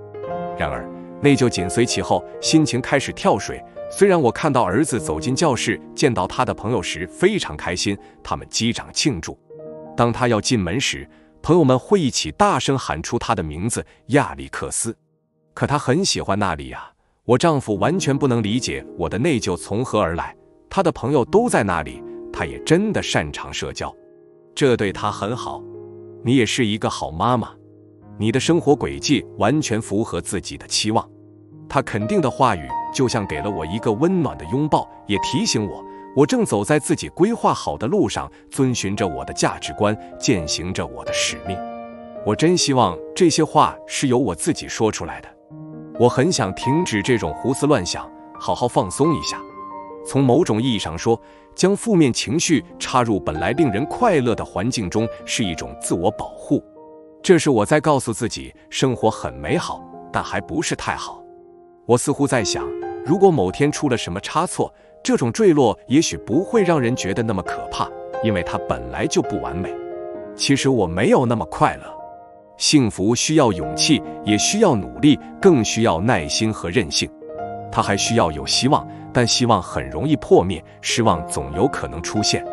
然而，内疚紧随其后，心情开始跳水。虽然我看到儿子走进教室，见到他的朋友时非常开心，他们击掌庆祝。当他要进门时，朋友们会一起大声喊出他的名字亚历克斯。可他很喜欢那里呀。我丈夫完全不能理解我的内疚从何而来。他的朋友都在那里，他也真的擅长社交，这对他很好。你也是一个好妈妈，你的生活轨迹完全符合自己的期望。他肯定的话语就像给了我一个温暖的拥抱，也提醒我，我正走在自己规划好的路上，遵循着我的价值观，践行着我的使命。我真希望这些话是由我自己说出来的。我很想停止这种胡思乱想，好好放松一下。从某种意义上说，将负面情绪插入本来令人快乐的环境中是一种自我保护。这是我在告诉自己，生活很美好，但还不是太好。我似乎在想，如果某天出了什么差错，这种坠落也许不会让人觉得那么可怕，因为它本来就不完美。其实我没有那么快乐。幸福需要勇气，也需要努力，更需要耐心和韧性。它还需要有希望，但希望很容易破灭，失望总有可能出现。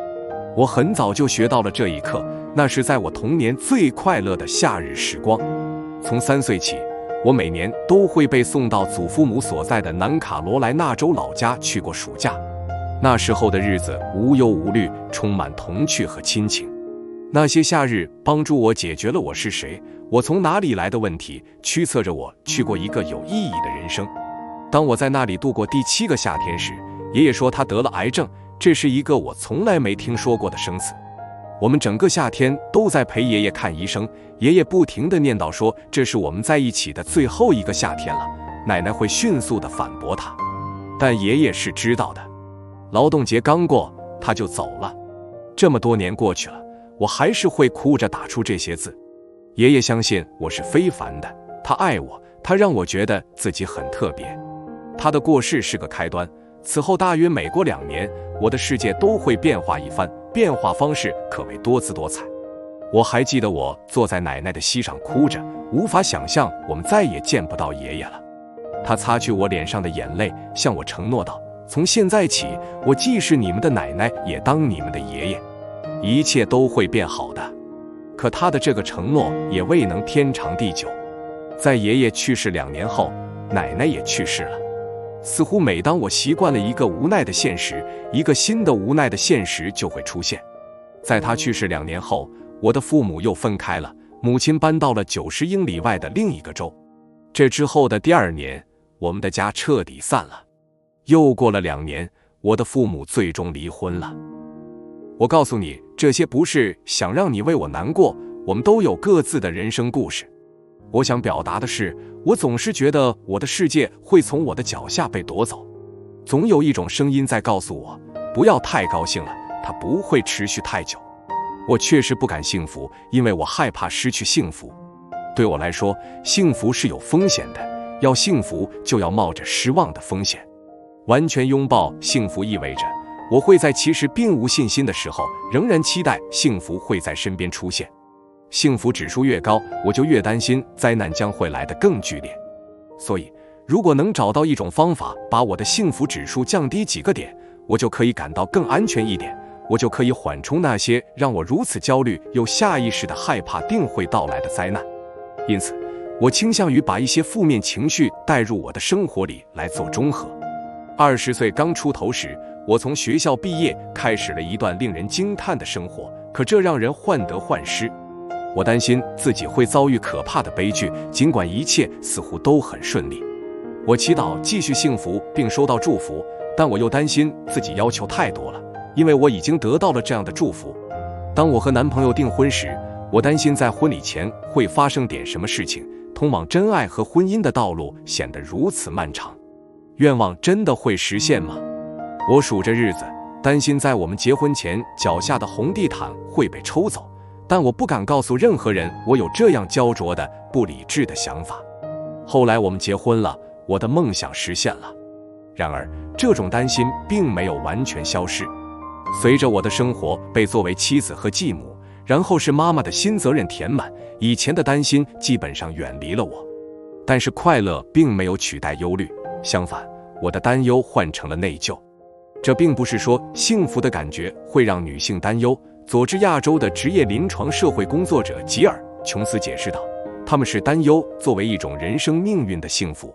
我很早就学到了这一课，那是在我童年最快乐的夏日时光。从3岁起，我每年都会被送到祖父母所在的南卡罗来纳州老家去过暑假。那时候的日子无忧无虑，充满童趣和亲情。那些夏日帮助我解决了我是谁，我从哪里来的问题，驱策着我去过一个有意义的人生。当我在那里度过第7个夏天时，爷爷说他得了癌症，这是一个我从来没听说过的生词。我们整个夏天都在陪爷爷看医生，爷爷不停地念叨说这是我们在一起的最后一个夏天了，奶奶会迅速地反驳他。但爷爷是知道的，劳动节刚过他就走了。这么多年过去了，我还是会哭着打出这些字。爷爷相信我是非凡的，他爱我，他让我觉得自己很特别。他的过世是个开端，此后大约每过2年，我的世界都会变化一番，变化方式可谓多姿多彩。我还记得我坐在奶奶的膝上哭着，无法想象我们再也见不到爷爷了。他擦去我脸上的眼泪，向我承诺道，从现在起，我既是你们的奶奶，也当你们的爷爷，一切都会变好的。可他的这个承诺也未能天长地久。在爷爷去世2年后，奶奶也去世了。似乎每当我习惯了一个无奈的现实，一个新的无奈的现实就会出现。在他去世2年后，我的父母又分开了，母亲搬到了90英里外的另一个州。这之后的第2年，我们的家彻底散了。又过了2年，我的父母最终离婚了。我告诉你，这些不是想让你为我难过，我们都有各自的人生故事。我想表达的是，我总是觉得我的世界会从我的脚下被夺走，总有一种声音在告诉我，不要太高兴了，它不会持续太久。我确实不敢幸福，因为我害怕失去幸福。对我来说，幸福是有风险的，要幸福就要冒着失望的风险。完全拥抱幸福意味着，我会在其实并无信心的时候，仍然期待幸福会在身边出现。幸福指数越高，我就越担心灾难将会来得更剧烈。所以，如果能找到一种方法，把我的幸福指数降低几个点，我就可以感到更安全一点，我就可以缓冲那些让我如此焦虑又下意识地害怕定会到来的灾难。因此，我倾向于把一些负面情绪带入我的生活里来做中和。20岁刚出头时，我从学校毕业，开始了一段令人惊叹的生活，可这让人患得患失。我担心自己会遭遇可怕的悲剧，尽管一切似乎都很顺利。我祈祷继续幸福并收到祝福，但我又担心自己要求太多了，因为我已经得到了这样的祝福。当我和男朋友订婚时，我担心在婚礼前会发生点什么事情，通往真爱和婚姻的道路显得如此漫长。愿望真的会实现吗？我数着日子，担心在我们结婚前脚下的红地毯会被抽走，但我不敢告诉任何人我有这样焦灼的不理智的想法。后来我们结婚了，我的梦想实现了。然而，这种担心并没有完全消失。随着我的生活被作为妻子和继母，然后是妈妈的新责任填满，以前的担心基本上远离了我。但是快乐并没有取代忧虑，相反，我的担忧换成了内疚。这并不是说幸福的感觉会让女性担忧。佐治亚州的职业临床社会工作者吉尔·琼斯解释道，他们是担忧作为一种人生命运的幸福。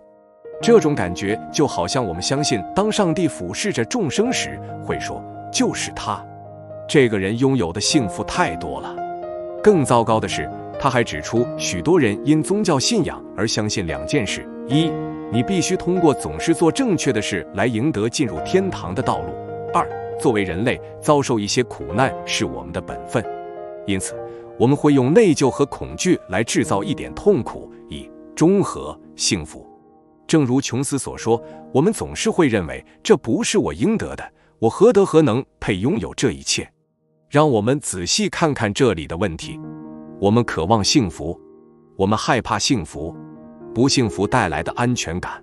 这种感觉就好像我们相信，当上帝俯视着众生时，会说，就是他，这个人拥有的幸福太多了。更糟糕的是，他还指出，许多人因宗教信仰而相信2件事：一，你必须通过总是做正确的事来赢得进入天堂的道路；二，作为人类，遭受一些苦难是我们的本分，因此我们会用内疚和恐惧来制造一点痛苦，以中和幸福。正如琼斯所说，我们总是会认为这不是我应得的，我何德何能配拥有这一切。让我们仔细看看这里的问题。我们渴望幸福，我们害怕幸福，不幸福带来的安全感，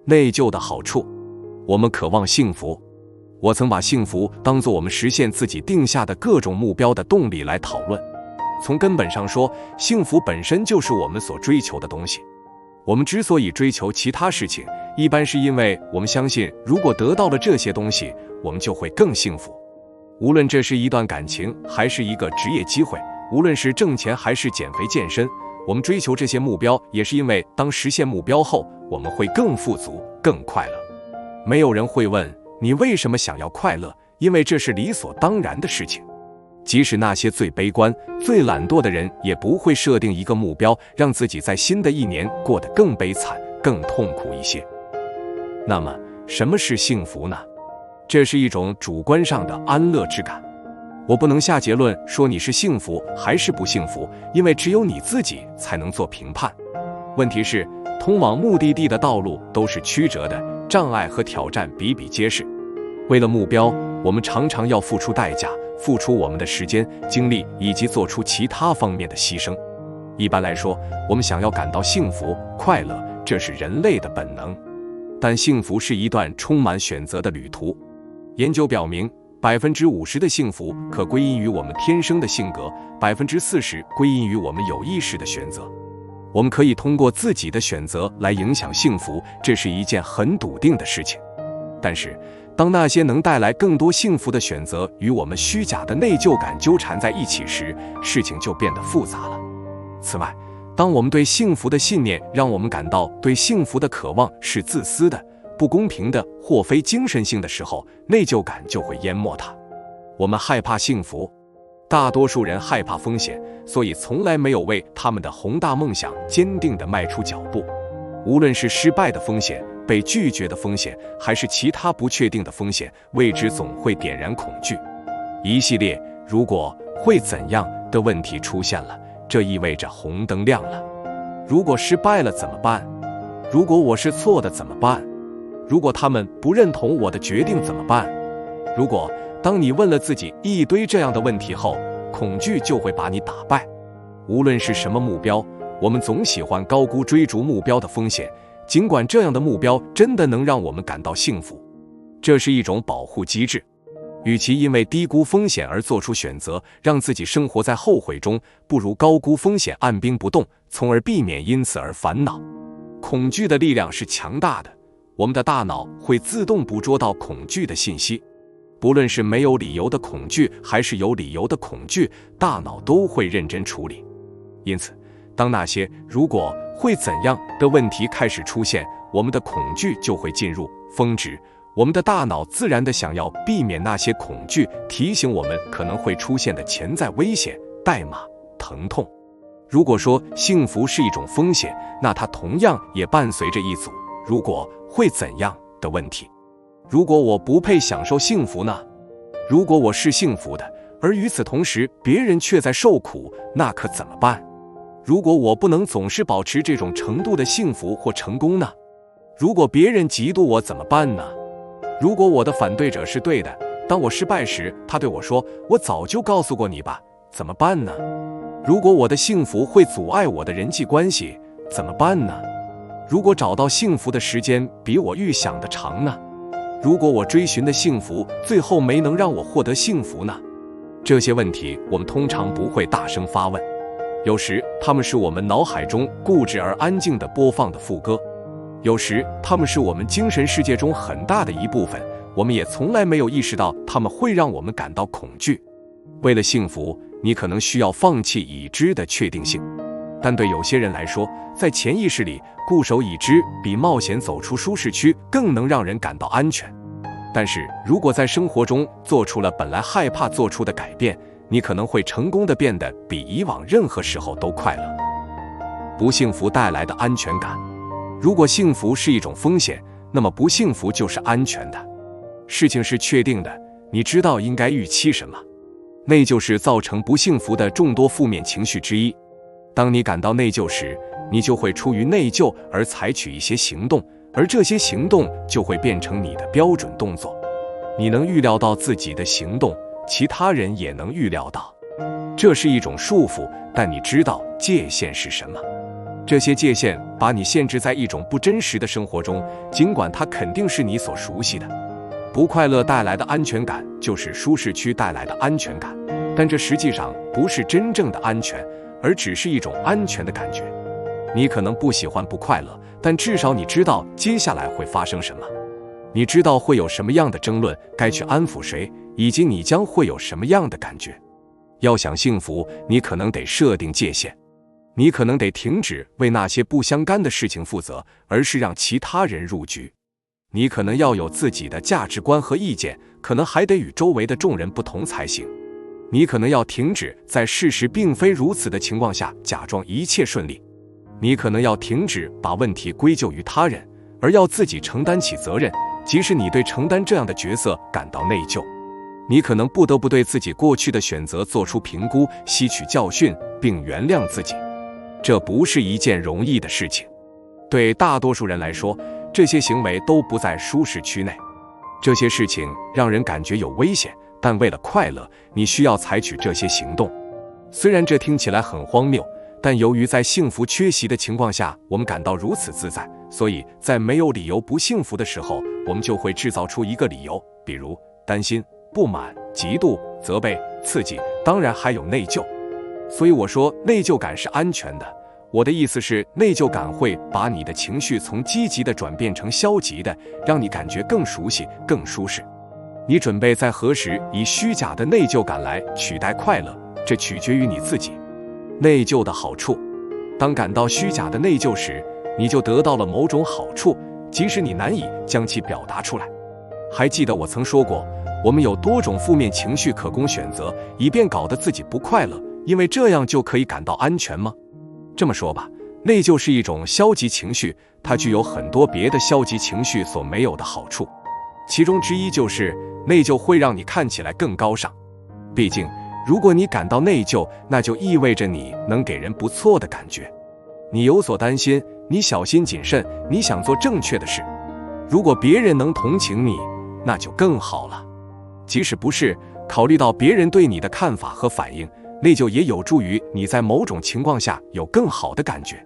内疚的好处。我们渴望幸福。我曾把幸福当作我们实现自己定下的各种目标的动力来讨论。从根本上说，幸福本身就是我们所追求的东西。我们之所以追求其他事情，一般是因为我们相信，如果得到了这些东西，我们就会更幸福。无论这是一段感情，还是一个职业机会，无论是挣钱还是减肥健身，我们追求这些目标，也是因为当实现目标后，我们会更富足、更快乐。没有人会问你为什么想要快乐，因为这是理所当然的事情。即使那些最悲观、最懒惰的人，也不会设定一个目标，让自己在新的一年过得更悲惨、更痛苦一些。那么，什么是幸福呢？这是一种主观上的安乐之感。我不能下结论说你是幸福还是不幸福，因为只有你自己才能做评判。问题是，通往目的地的道路都是曲折的，障碍和挑战比比皆是。为了目标，我们常常要付出代价，付出我们的时间、精力，以及做出其他方面的牺牲。一般来说，我们想要感到幸福、快乐，这是人类的本能。但幸福是一段充满选择的旅途。研究表明，50%的幸福可归因于我们天生的性格，40%归因于我们有意识的选择。我们可以通过自己的选择来影响幸福，这是一件很笃定的事情。但是，当那些能带来更多幸福的选择与我们虚假的内疚感纠缠在一起时，事情就变得复杂了。此外，当我们对幸福的信念让我们感到对幸福的渴望是自私的、不公平的或非精神性的时候，内疚感就会淹没它。我们害怕幸福，大多数人害怕风险，所以从来没有为他们的宏大梦想坚定地迈出脚步。无论是失败的风险、被拒绝的风险，还是其他不确定的风险，未知总会点燃恐惧。一系列如果会怎样的问题出现了，这意味着红灯亮了。如果失败了怎么办？如果我是错的怎么办？如果他们不认同我的决定怎么办？如果当你问了自己一堆这样的问题后，恐惧就会把你打败。无论是什么目标，我们总喜欢高估追逐目标的风险，尽管这样的目标真的能让我们感到幸福。这是一种保护机制。与其因为低估风险而做出选择，让自己生活在后悔中，不如高估风险按兵不动，从而避免因此而烦恼。恐惧的力量是强大的，我们的大脑会自动捕捉到恐惧的信息。不论是没有理由的恐惧，还是有理由的恐惧，大脑都会认真处理。因此，当那些如果会怎样的问题开始出现，我们的恐惧就会进入峰值。我们的大脑自然地想要避免那些恐惧，提醒我们可能会出现的潜在危险、代码、疼痛。如果说幸福是一种风险，那它同样也伴随着一组如果会怎样的问题。如果我不配享受幸福呢？如果我是幸福的，而与此同时别人却在受苦，那可怎么办？如果我不能总是保持这种程度的幸福或成功呢？如果别人嫉妒我怎么办呢？如果我的反对者是对的，当我失败时，他对我说：“我早就告诉过你吧。”怎么办呢？如果我的幸福会阻碍我的人际关系，怎么办呢？如果找到幸福的时间比我预想的长呢？如果我追寻的幸福最后没能让我获得幸福呢？这些问题我们通常不会大声发问，有时它们是我们脑海中固执而安静地播放的副歌。有时，它们是我们精神世界中很大的一部分，我们也从来没有意识到它们会让我们感到恐惧。为了幸福，你可能需要放弃已知的确定性，但对有些人来说，在潜意识里，固守已知比冒险走出舒适区更能让人感到安全。但是，如果在生活中做出了本来害怕做出的改变，你可能会成功地变得比以往任何时候都快乐。不幸福带来的安全感。如果幸福是一种风险，那么不幸福就是安全的。事情是确定的，你知道应该预期什么。内疚是造成不幸福的众多负面情绪之一。当你感到内疚时，你就会出于内疚而采取一些行动，而这些行动就会变成你的标准动作。你能预料到自己的行动，其他人也能预料到。这是一种束缚，但你知道界限是什么。这些界限把你限制在一种不真实的生活中，尽管它肯定是你所熟悉的。不快乐带来的安全感就是舒适区带来的安全感，但这实际上不是真正的安全，而只是一种安全的感觉。你可能不喜欢不快乐，但至少你知道接下来会发生什么。你知道会有什么样的争论，该去安抚谁，以及你将会有什么样的感觉。要想幸福，你可能得设定界限。你可能得停止为那些不相干的事情负责，而是让其他人入局。你可能要有自己的价值观和意见，可能还得与周围的众人不同才行。你可能要停止在事实并非如此的情况下假装一切顺利。你可能要停止把问题归咎于他人，而要自己承担起责任，即使你对承担这样的角色感到内疚。你可能不得不对自己过去的选择做出评估，吸取教训，并原谅自己。这不是一件容易的事情。对大多数人来说，这些行为都不在舒适区内。这些事情让人感觉有危险，但为了快乐，你需要采取这些行动。虽然这听起来很荒谬，但由于在幸福缺席的情况下，我们感到如此自在，所以在没有理由不幸福的时候，我们就会制造出一个理由，比如担心、不满、嫉妒、责备、刺激，当然还有内疚。所以我说内疚感是安全的。我的意思是，内疚感会把你的情绪从积极的转变成消极的，让你感觉更熟悉、更舒适。你准备在何时以虚假的内疚感来取代快乐，这取决于你自己。内疚的好处：当感到虚假的内疚时，你就得到了某种好处，即使你难以将其表达出来。还记得我曾说过，我们有多种负面情绪可供选择，以便搞得自己不快乐，因为这样就可以感到安全吗？这么说吧，内疚是一种消极情绪，它具有很多别的消极情绪所没有的好处，其中之一就是内疚会让你看起来更高尚。毕竟，如果你感到内疚，那就意味着你能给人不错的感觉。你有所担心，你小心谨慎，你想做正确的事。如果别人能同情你，那就更好了。即使不是，考虑到别人对你的看法和反应，内疚也有助于你在某种情况下有更好的感觉。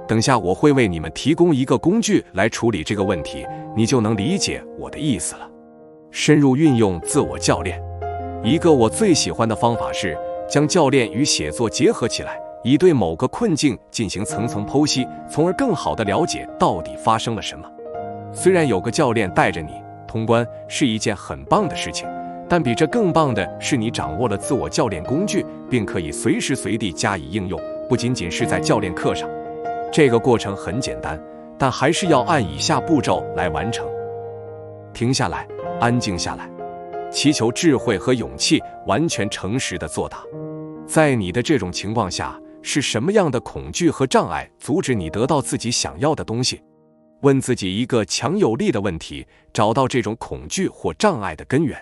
等下我会为你们提供一个工具来处理这个问题，你就能理解我的意思了。深入运用自我教练。一个我最喜欢的方法是将教练与写作结合起来，以对某个困境进行层层剖析，从而更好地了解到底发生了什么。虽然有个教练带着你通关是一件很棒的事情，但比这更棒的是你掌握了自我教练工具，并可以随时随地加以应用，不仅仅是在教练课上。这个过程很简单，但还是要按以下步骤来完成。停下来，安静下来，祈求智慧和勇气，完全诚实地作答。在你的这种情况下，是什么样的恐惧和障碍阻止你得到自己想要的东西？问自己一个强有力的问题，找到这种恐惧或障碍的根源。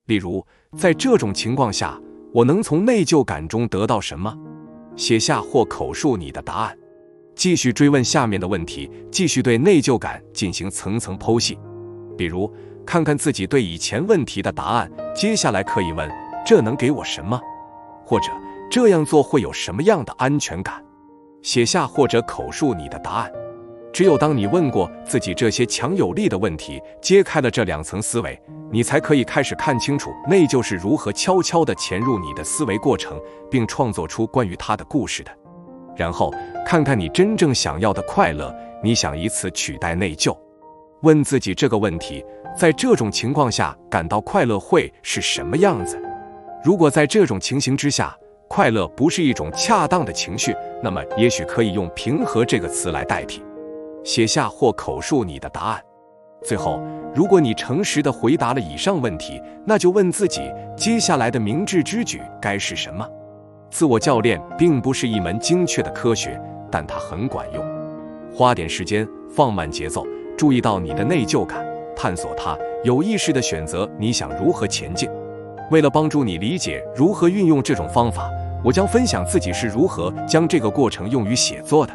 例如，在这种情况下，我能从内疚感中得到什么？写下或口述你的答案。继续追问下面的问题，继续对内疚感进行层层剖析。比如，看看自己对以前问题的答案，接下来可以问：这能给我什么？或者这样做会有什么样的安全感？写下或者口述你的答案。只有当你问过自己这些强有力的问题，揭开了这两层思维，你才可以开始看清楚内疚是如何悄悄地潜入你的思维过程，并创作出关于它的故事的。然后看看你真正想要的快乐，你想以此取代内疚。问自己这个问题：在这种情况下感到快乐会是什么样子？如果在这种情形之下，快乐不是一种恰当的情绪，那么也许可以用平和这个词来代替。写下或口述你的答案。最后，如果你诚实地回答了以上问题，那就问自己，接下来的明智之举该是什么？自我教练并不是一门精确的科学，但它很管用。花点时间，放慢节奏，注意到你的内疚感，探索它，有意识地选择你想如何前进。为了帮助你理解如何运用这种方法，我将分享自己是如何将这个过程用于写作的。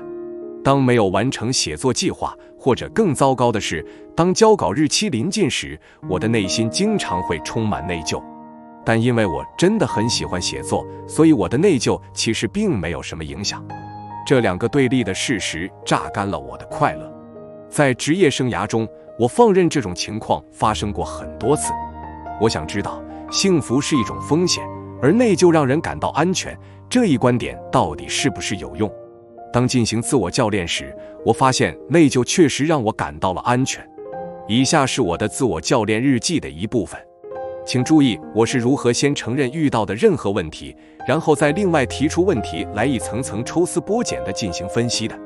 当没有完成写作计划，或者更糟糕的是，当交稿日期临近时，我的内心经常会充满内疚。但因为我真的很喜欢写作，所以我的内疚其实并没有什么影响。这两个对立的事实榨干了我的快乐。在职业生涯中，我放任这种情况发生过很多次。我想知道，幸福是一种风险，而内疚让人感到安全，这一观点到底是不是有用？当进行自我教练时，我发现内疚确实让我感到了安全。以下是我的自我教练日记的一部分。请注意，我是如何先承认遇到的任何问题，然后再另外提出问题来一层层抽丝剥茧地进行分析的。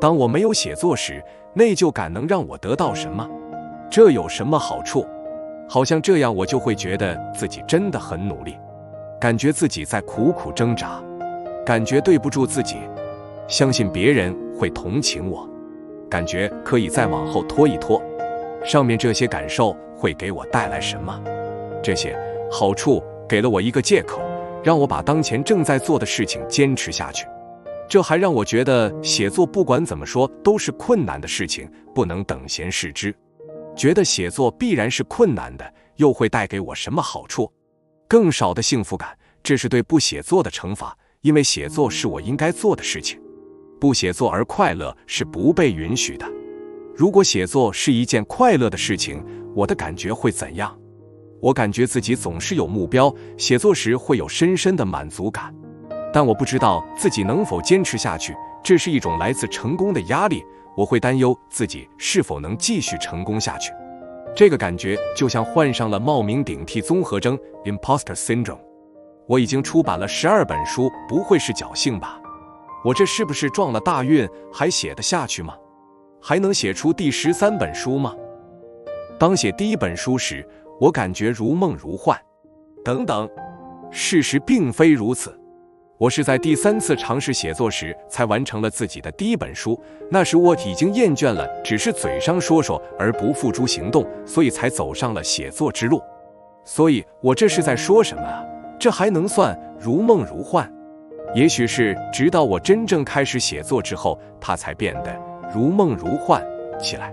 当我没有写作时，内疚感能让我得到什么？这有什么好处？好像这样我就会觉得自己真的很努力，感觉自己在苦苦挣扎，感觉对不住自己，相信别人会同情我，感觉可以再往后拖一拖。上面这些感受会给我带来什么？这些好处给了我一个借口，让我把当前正在做的事情坚持下去。这还让我觉得写作不管怎么说都是困难的事情，不能等闲视之。觉得写作必然是困难的，又会带给我什么好处？更少的幸福感，这是对不写作的惩罚，因为写作是我应该做的事情。不写作而快乐是不被允许的。如果写作是一件快乐的事情，我的感觉会怎样？我感觉自己总是有目标，写作时会有深深的满足感，但我不知道自己能否坚持下去，这是一种来自成功的压力，我会担忧自己是否能继续成功下去。这个感觉就像患上了冒名顶替综合征 Imposter Syndrome。 我已经出版了12本书，不会是侥幸吧？我这是不是撞了大运？还写得下去吗？还能写出第13本书吗？当写第1本书时，我感觉如梦如幻。等等，事实并非如此。我是在第3次尝试写作时才完成了自己的第1本书，那时我已经厌倦了只是嘴上说说而不付诸行动，所以才走上了写作之路。所以我这是在说什么啊？这还能算如梦如幻？也许是直到我真正开始写作之后，它才变得如梦如幻起来。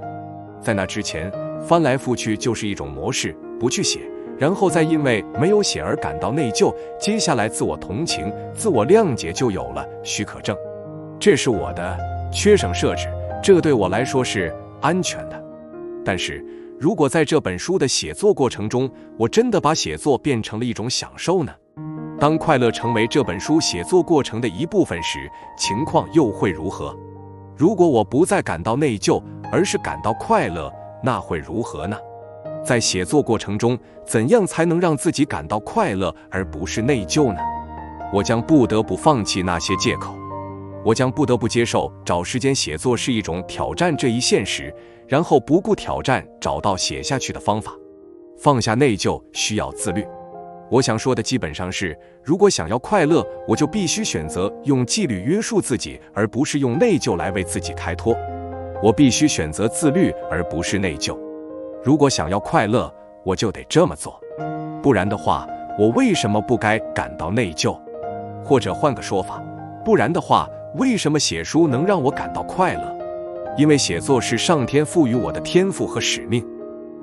在那之前，翻来覆去就是一种模式，不去写，然后再因为没有写而感到内疚，接下来自我同情、自我谅解就有了许可证。这是我的缺省设置，这对我来说是安全的。但是如果在这本书的写作过程中，我真的把写作变成了一种享受呢？当快乐成为这本书写作过程的一部分时，情况又会如何？如果我不再感到内疚，而是感到快乐，那会如何呢？在写作过程中，怎样才能让自己感到快乐而不是内疚呢？我将不得不放弃那些借口，我将不得不接受找时间写作是一种挑战这一现实，然后不顾挑战找到写下去的方法。放下内疚需要自律。我想说的基本上是，如果想要快乐，我就必须选择用纪律约束自己，而不是用内疚来为自己开脱。我必须选择自律，而不是内疚。如果想要快乐，我就得这么做，不然的话，我为什么不该感到内疚？或者换个说法，不然的话，为什么写书能让我感到快乐？因为写作是上天赋予我的天赋和使命。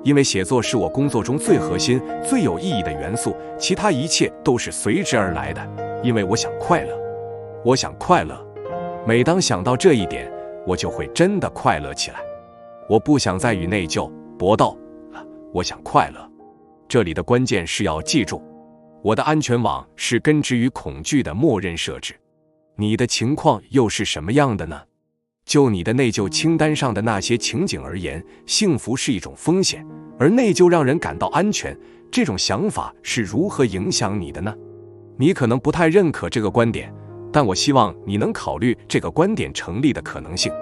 因为写作是我工作中最核心、最有意义的元素，其他一切都是随之而来的。因为我想快乐，我想快乐。每当想到这一点，我就会真的快乐起来。我不想再与内疚搏斗了，我想快乐。这里的关键是要记住，我的安全网是根植于恐惧的默认设置。你的情况又是什么样的呢？就你的内疚清单上的那些情景而言，幸福是一种风险，而内疚让人感到安全，这种想法是如何影响你的呢？你可能不太认可这个观点，但我希望你能考虑这个观点成立的可能性。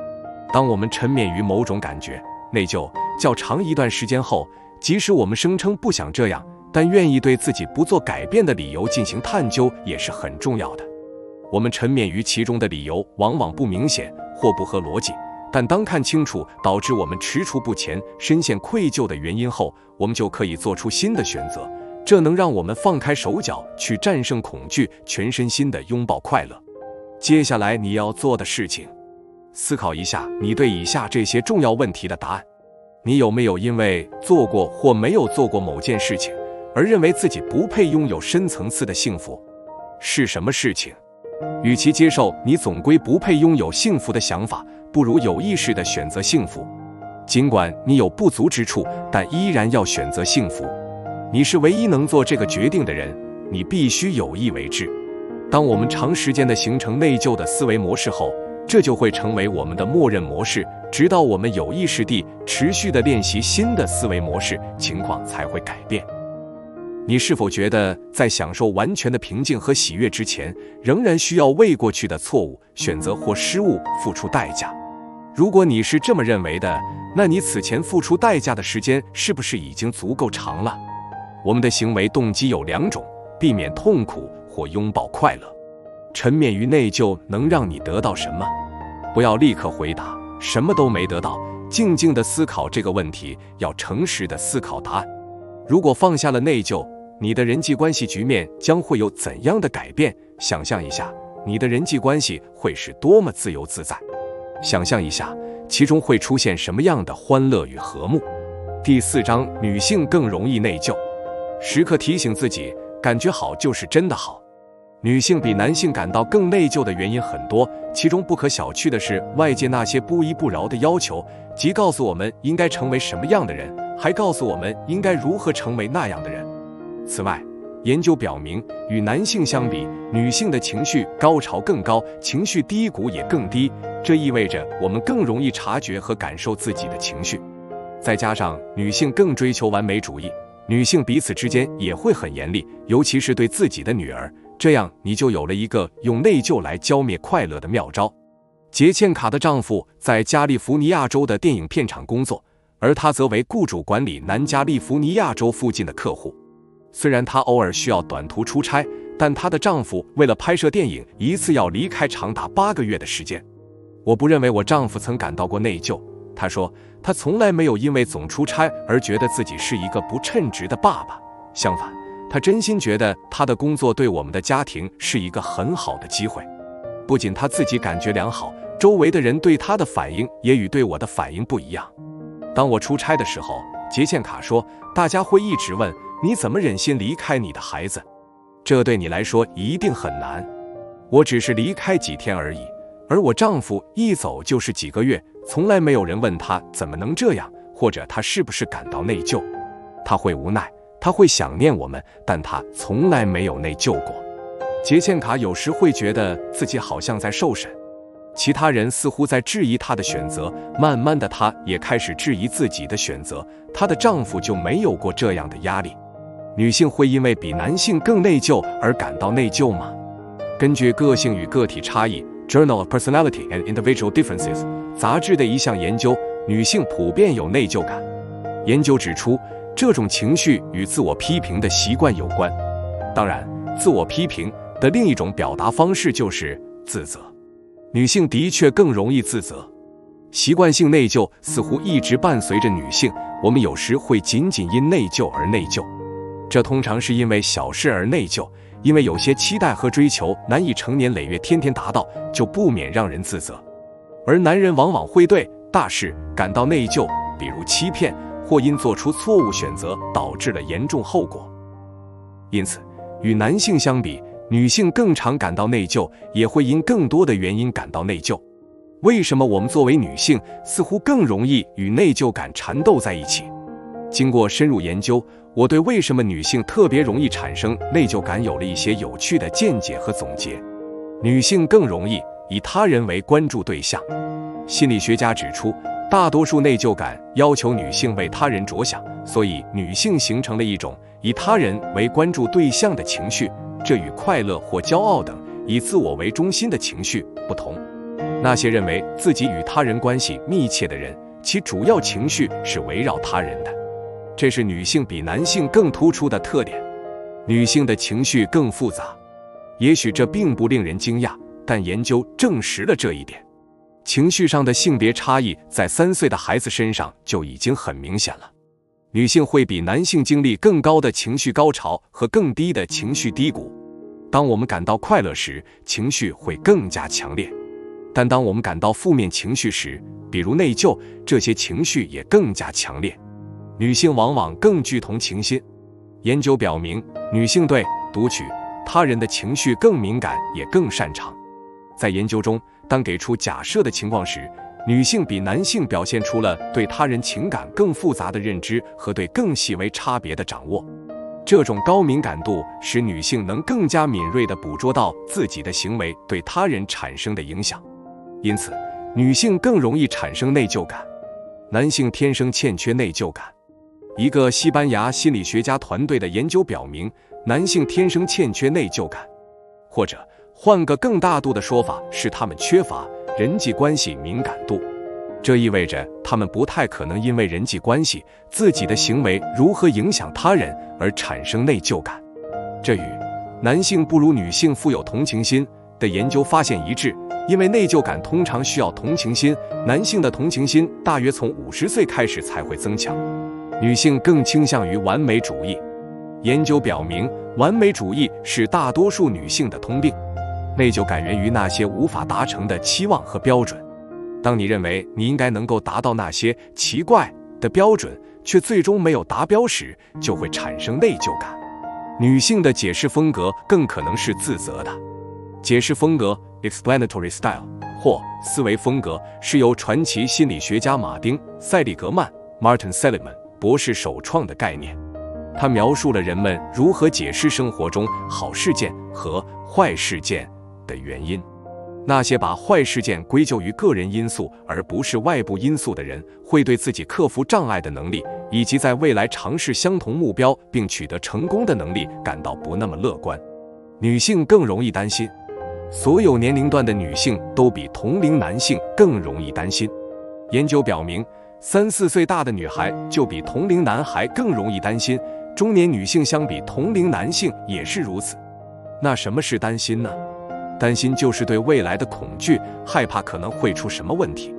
当我们沉湎于某种感觉内疚较长一段时间后，即使我们声称不想这样，但愿意对自己不做改变的理由进行探究也是很重要的。我们沉湎于其中的理由往往不明显或不合逻辑，但当看清楚导致我们踟蹰不前、深陷愧疚的原因后，我们就可以做出新的选择，这能让我们放开手脚去战胜恐惧，全身心地拥抱快乐。接下来你要做的事情，思考一下你对以下这些重要问题的答案。你有没有因为做过或没有做过某件事情而认为自己不配拥有深层次的幸福？是什么事情？与其接受你总归不配拥有幸福的想法，不如有意识地选择幸福。尽管你有不足之处，但依然要选择幸福。你是唯一能做这个决定的人，你必须有意为之。当我们长时间地形成内疚的思维模式后，这就会成为我们的默认模式，直到我们有意识地持续地练习新的思维模式，情况才会改变。你是否觉得在享受完全的平静和喜悦之前，仍然需要为过去的错误、选择或失误付出代价？如果你是这么认为的，那你此前付出代价的时间是不是已经足够长了？我们的行为动机有两种：避免痛苦或拥抱快乐。沉湎于内疚能让你得到什么？不要立刻回答什么都没得到，静静地思考这个问题，要诚实地思考答案。如果放下了内疚，你的人际关系局面将会有怎样的改变？想象一下，你的人际关系会是多么自由自在。想象一下，其中会出现什么样的欢乐与和睦。第4章，女性更容易内疚。时刻提醒自己，感觉好就是真的好。女性比男性感到更内疚的原因很多，其中不可小觑的是外界那些不依不饶的要求，即告诉我们应该成为什么样的人，还告诉我们应该如何成为那样的人。此外，研究表明，与男性相比，女性的情绪高潮更高，情绪低谷也更低。这意味着我们更容易察觉和感受自己的情绪。再加上女性更追求完美主义，女性彼此之间也会很严厉，尤其是对自己的女儿。这样你就有了一个用内疚来浇灭快乐的妙招。杰茜卡的丈夫在加利福尼亚州的电影片场工作，而她则为雇主管理南加利福尼亚州附近的客户。虽然她偶尔需要短途出差，但她的丈夫为了拍摄电影，一次要离开长达8个月的时间。我不认为我丈夫曾感到过内疚，他说，他从来没有因为总出差而觉得自己是一个不称职的爸爸。相反，他真心觉得他的工作对我们的家庭是一个很好的机会。不仅他自己感觉良好，周围的人对他的反应也与对我的反应不一样。当我出差的时候，杰茜卡说，大家会一直问，你怎么忍心离开你的孩子？这对你来说一定很难。我只是离开几天而已，而我丈夫一走就是几个月，从来没有人问他怎么能这样，或者他是不是感到内疚。他会无奈，他会想念我们，但他从来没有内疚过。杰茜卡有时会觉得自己好像在受审，其他人似乎在质疑她的选择，慢慢的她也开始质疑自己的选择。她的丈夫就没有过这样的压力。女性会因为比男性更内疚而感到内疚吗？根据个性与个体差异 Journal of Personality and Individual Differences 杂志的一项研究，女性普遍有内疚感。研究指出，这种情绪与自我批评的习惯有关。当然，自我批评的另一种表达方式就是自责。女性的确更容易自责。习惯性内疚似乎一直伴随着女性，我们有时会仅仅因内疚而内疚。这通常是因为小事而内疚，因为有些期待和追求难以成年累月天天达到，就不免让人自责。而男人往往会对大事感到内疚，比如欺骗，或因做出错误选择导致了严重后果。因此，与男性相比，女性更常感到内疚，也会因更多的原因感到内疚。为什么我们作为女性似乎更容易与内疚感缠斗在一起？经过深入研究，我对为什么女性特别容易产生内疚感有了一些有趣的见解和总结。女性更容易以他人为关注对象。心理学家指出，大多数内疚感要求女性为他人着想，所以女性形成了一种以他人为关注对象的情绪，这与快乐或骄傲等以自我为中心的情绪不同。那些认为自己与他人关系密切的人，其主要情绪是围绕他人的。这是女性比男性更突出的特点。女性的情绪更复杂，也许这并不令人惊讶，但研究证实了这一点。情绪上的性别差异在3岁的孩子身上就已经很明显了。女性会比男性经历更高的情绪高潮和更低的情绪低谷。当我们感到快乐时，情绪会更加强烈，但当我们感到负面情绪时，比如内疚，这些情绪也更加强烈。女性往往更具同情心。研究表明，女性对读取他人的情绪更敏感，也更擅长。在研究中，当给出假设的情况时，女性比男性表现出了对他人情感更复杂的认知和对更细微差别的掌握。这种高敏感度使女性能更加敏锐地捕捉到自己的行为对他人产生的影响，因此，女性更容易产生内疚感。男性天生欠缺内疚感。一个西班牙心理学家团队的研究表明，男性天生欠缺内疚感，或者换个更大度的说法是，他们缺乏人际关系敏感度。这意味着他们不太可能因为人际关系、自己的行为如何影响他人而产生内疚感。这与男性不如女性富有同情心的研究发现一致，因为内疚感通常需要同情心，男性的同情心大约从50岁开始才会增强。女性更倾向于完美主义。研究表明，完美主义是大多数女性的通病。内疚感源于那些无法达成的期望和标准。当你认为你应该能够达到那些奇怪的标准，却最终没有达标时，就会产生内疚感。女性的解释风格更可能是自责的。解释风格 （explanatory style） 或思维风格是由传奇心理学家马丁·塞利格曼 （Martin Seligman） 博士首创的概念。他描述了人们如何解释生活中好事件和坏事件的原因。那些把坏事件归咎于个人因素而不是外部因素的人，会对自己克服障碍的能力，以及在未来尝试相同目标并取得成功的能力感到不那么乐观。女性更容易担心。所有年龄段的女性都比同龄男性更容易担心。研究表明，3-4岁大的女孩就比同龄男孩更容易担心，中年女性相比同龄男性也是如此。那什么是担心呢？担心就是对未来的恐惧，害怕可能会出什么问题。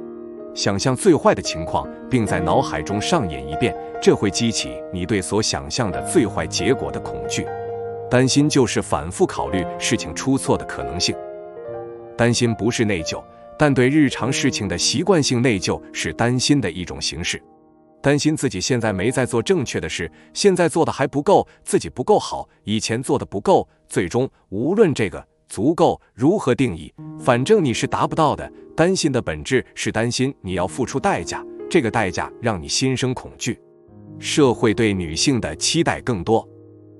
想象最坏的情况，并在脑海中上演一遍，这会激起你对所想象的最坏结果的恐惧。担心就是反复考虑事情出错的可能性。担心不是内疚，但对日常事情的习惯性内疚是担心的一种形式。担心自己现在没在做正确的事，现在做的还不够，自己不够好，以前做的不够，最终无论这个足够如何定义，反正你是达不到的。担心的本质是担心你要付出代价，这个代价让你心生恐惧。社会对女性的期待更多。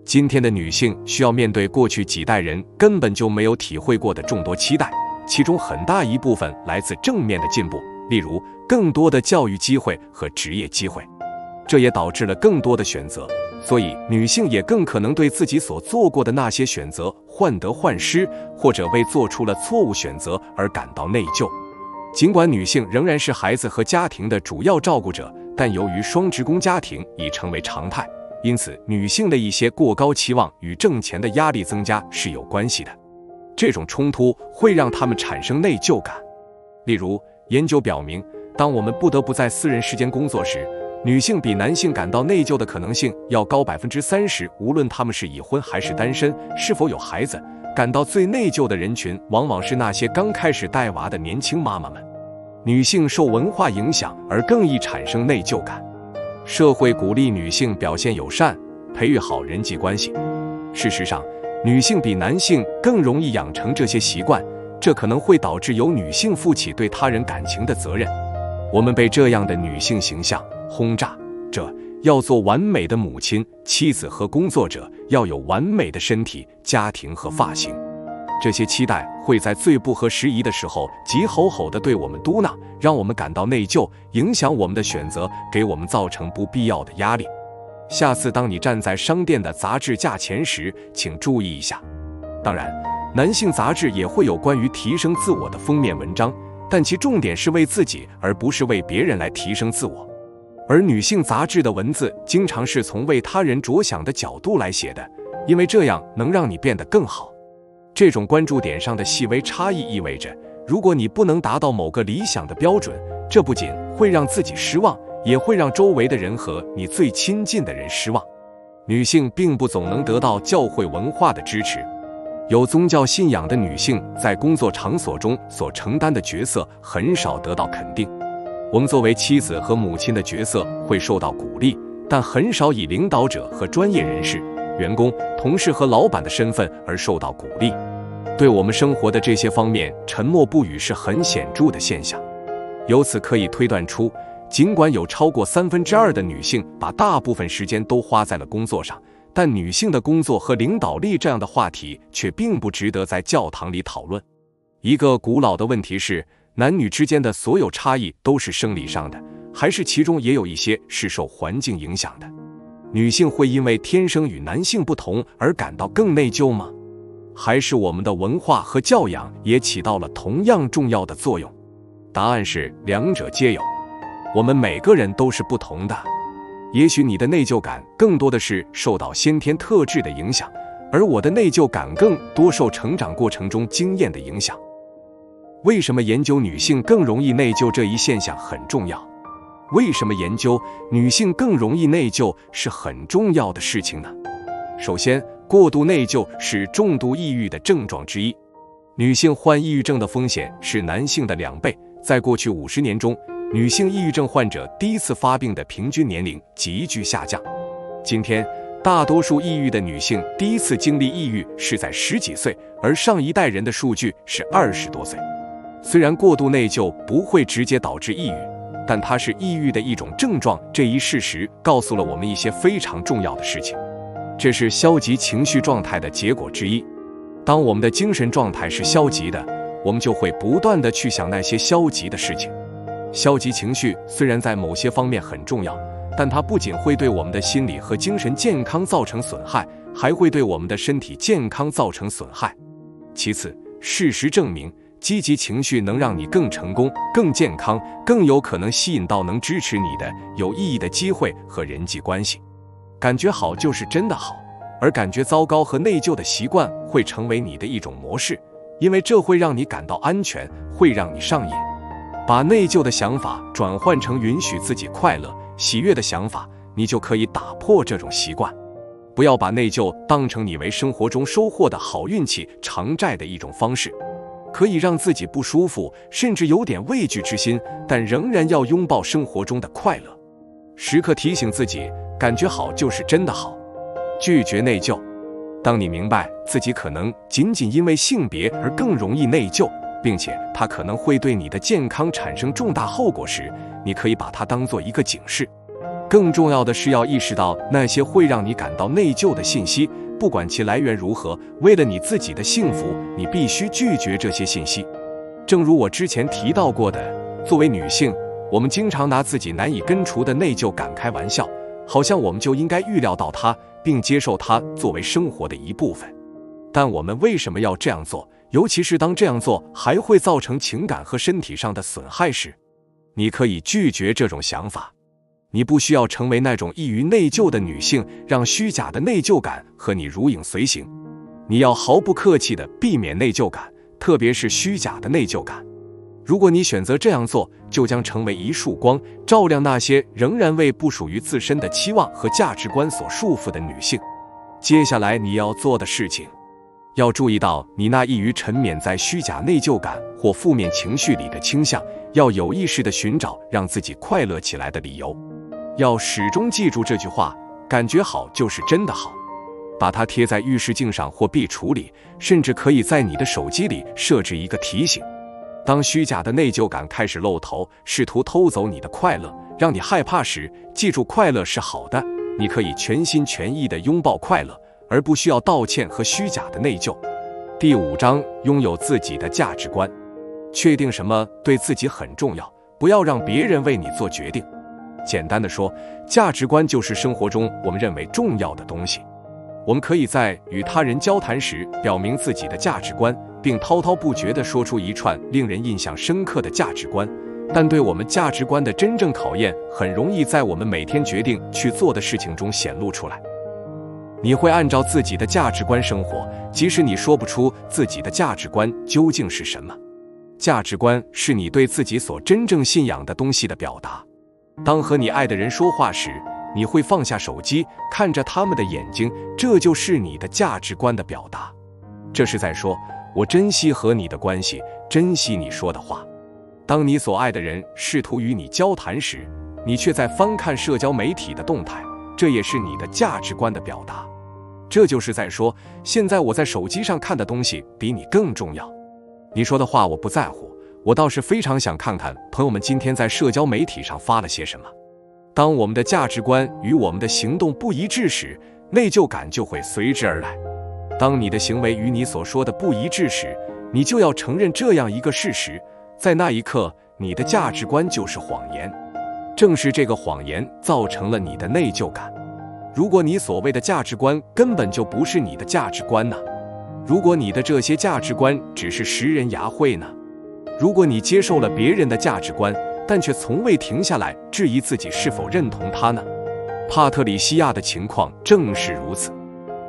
今天的女性需要面对过去几代人根本就没有体会过的众多期待，其中很大一部分来自正面的进步，例如更多的教育机会和职业机会。这也导致了更多的选择，所以女性也更可能对自己所做过的那些选择患得患失，或者为做出了错误选择而感到内疚。尽管女性仍然是孩子和家庭的主要照顾者，但由于双职工家庭已成为常态，因此女性的一些过高期望与挣钱的压力增加是有关系的。这种冲突会让她们产生内疚感。例如，研究表明，当我们不得不在私人时间工作时，女性比男性感到内疚的可能性要高30%，无论她们是已婚还是单身，是否有孩子。感到最内疚的人群往往是那些刚开始带娃的年轻妈妈们。女性受文化影响而更易产生内疚感。社会鼓励女性表现友善，培育好人际关系。事实上，女性比男性更容易养成这些习惯，这可能会导致由女性负起对他人感情的责任。我们被这样的女性形象轰炸，要做完美的母亲、妻子和工作者，要有完美的身体、家庭和发型。这些期待会在最不合时宜的时候急吼吼地对我们嘟囔，让我们感到内疚，影响我们的选择，给我们造成不必要的压力。下次当你站在商店的杂志架前时，请注意一下。当然，男性杂志也会有关于提升自我的封面文章，但其重点是为自己而不是为别人来提升自我。而女性杂志的文字经常是从为他人着想的角度来写的，因为这样能让你变得更好。这种关注点上的细微差异意味着，如果你不能达到某个理想的标准，这不仅会让自己失望，也会让周围的人和你最亲近的人失望。女性并不总能得到教会文化的支持。有宗教信仰的女性在工作场所中所承担的角色很少得到肯定。我们作为妻子和母亲的角色会受到鼓励，但很少以领导者和专业人士、员工、同事和老板的身份而受到鼓励。对我们生活的这些方面，沉默不语是很显著的现象。由此可以推断出，尽管有超过2/3的女性把大部分时间都花在了工作上，但女性的工作和领导力这样的话题却并不值得在教堂里讨论。一个古老的问题是，男女之间的所有差异都是生理上的，还是其中也有一些是受环境影响的？女性会因为天生与男性不同而感到更内疚吗？还是我们的文化和教养也起到了同样重要的作用？答案是两者皆有。我们每个人都是不同的，也许你的内疚感更多的是受到先天特质的影响，而我的内疚感更多受成长过程中经验的影响。为什么研究女性更容易内疚这一现象很重要？为什么研究女性更容易内疚是很重要的事情呢？首先，过度内疚是重度抑郁的症状之一。女性患抑郁症的风险是男性的2倍，在过去50年中，女性抑郁症患者第一次发病的平均年龄急剧下降。今天，大多数抑郁的女性第一次经历抑郁是在10几岁，而上一代人的数据是20多岁。虽然过度内疚不会直接导致抑郁，但它是抑郁的一种症状，这一事实告诉了我们一些非常重要的事情。这是消极情绪状态的结果之一。当我们的精神状态是消极的，我们就会不断地去想那些消极的事情。消极情绪虽然在某些方面很重要，但它不仅会对我们的心理和精神健康造成损害，还会对我们的身体健康造成损害。其次，事实证明，积极情绪能让你更成功、更健康，更有可能吸引到能支持你的有意义的机会和人际关系。感觉好就是真的好，而感觉糟糕和内疚的习惯会成为你的一种模式，因为这会让你感到安全，会让你上瘾。把内疚的想法转换成允许自己快乐、喜悦的想法，你就可以打破这种习惯。不要把内疚当成你为生活中收获的好运气、偿债的一种方式。可以让自己不舒服，甚至有点畏惧之心，但仍然要拥抱生活中的快乐。时刻提醒自己，感觉好就是真的好。拒绝内疚。当你明白自己可能仅仅因为性别而更容易内疚，并且它可能会对你的健康产生重大后果时，你可以把它当作一个警示。更重要的是要意识到那些会让你感到内疚的信息，不管其来源如何，为了你自己的幸福，你必须拒绝这些信息。正如我之前提到过的，作为女性，我们经常拿自己难以根除的内疚感开玩笑，好像我们就应该预料到它，并接受它作为生活的一部分。但我们为什么要这样做？尤其是当这样做还会造成情感和身体上的损害时，你可以拒绝这种想法。你不需要成为那种易于内疚的女性，让虚假的内疚感和你如影随形。你要毫不客气地避免内疚感，特别是虚假的内疚感。如果你选择这样做，就将成为一束光，照亮那些仍然为不属于自身的期望和价值观所束缚的女性。接下来你要做的事情，要注意到你那易于沉湎在虚假内疚感或负面情绪里的倾向，要有意识地寻找让自己快乐起来的理由。要始终记住这句话，感觉好就是真的好。把它贴在浴室镜上或壁橱里，甚至可以在你的手机里设置一个提醒。当虚假的内疚感开始露头，试图偷走你的快乐，让你害怕时，记住快乐是好的，你可以全心全意地拥抱快乐，而不需要道歉和虚假的内疚。第5章，拥有自己的价值观。确定什么对自己很重要，不要让别人为你做决定。简单的说，价值观就是生活中我们认为重要的东西。我们可以在与他人交谈时表明自己的价值观，并滔滔不绝地说出一串令人印象深刻的价值观，但对我们价值观的真正考验很容易在我们每天决定去做的事情中显露出来。你会按照自己的价值观生活，即使你说不出自己的价值观究竟是什么。价值观是你对自己所真正信仰的东西的表达。当和你爱的人说话时，你会放下手机，看着他们的眼睛，这就是你的价值观的表达。这是在说，我珍惜和你的关系，珍惜你说的话。当你所爱的人试图与你交谈时，你却在翻看社交媒体的动态，这也是你的价值观的表达。这就是在说，现在我在手机上看的东西比你更重要。你说的话我不在乎，我倒是非常想看看朋友们今天在社交媒体上发了些什么。当我们的价值观与我们的行动不一致时，内疚感就会随之而来。当你的行为与你所说的不一致时，你就要承认这样一个事实，在那一刻，你的价值观就是谎言。正是这个谎言造成了你的内疚感。如果你所谓的价值观根本就不是你的价值观呢？如果你的这些价值观只是拾人牙慧呢？如果你接受了别人的价值观，但却从未停下来质疑自己是否认同它呢？帕特里西亚的情况正是如此。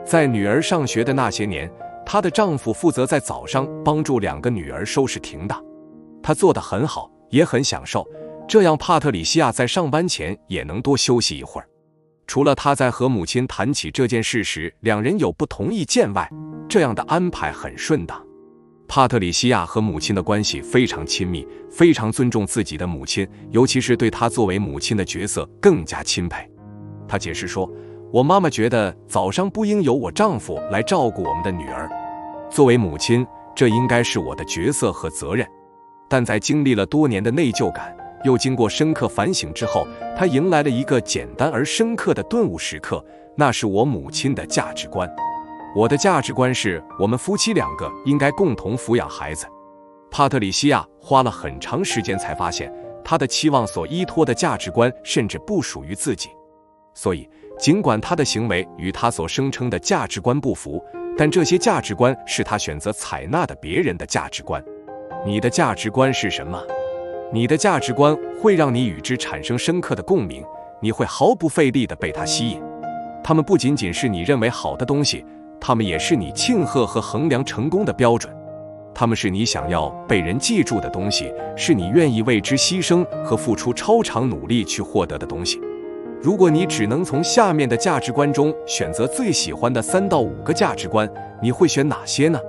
在女儿上学的那些年，她的丈夫负责在早上帮助2个女儿收拾停当，他做得很好，也很享受，这样帕特里西亚在上班前也能多休息一会儿。除了他在和母亲谈起这件事时2人有不同意见外，这样的安排很顺当。帕特里西亚和母亲的关系非常亲密，非常尊重自己的母亲，尤其是对她作为母亲的角色更加钦佩。她解释说，我妈妈觉得早上不应由我丈夫来照顾我们的女儿，作为母亲，这应该是我的角色和责任。但在经历了多年的内疚感，又经过深刻反省之后，她迎来了一个简单而深刻的顿悟时刻，那是我母亲的价值观。我的价值观是我们夫妻2个应该共同抚养孩子。帕特里西亚花了很长时间才发现，她的期望所依托的价值观甚至不属于自己。所以，尽管她的行为与她所声称的价值观不符，但这些价值观是她选择采纳的别人的价值观。你的价值观是什么？你的价值观会让你与之产生深刻的共鸣，你会毫不费力地被它吸引。它们不仅仅是你认为好的东西，它们也是你庆贺和衡量成功的标准。它们是你想要被人记住的东西，是你愿意为之牺牲和付出超长努力去获得的东西。如果你只能从下面的价值观中选择最喜欢的3到5个价值观，你会选哪些呢？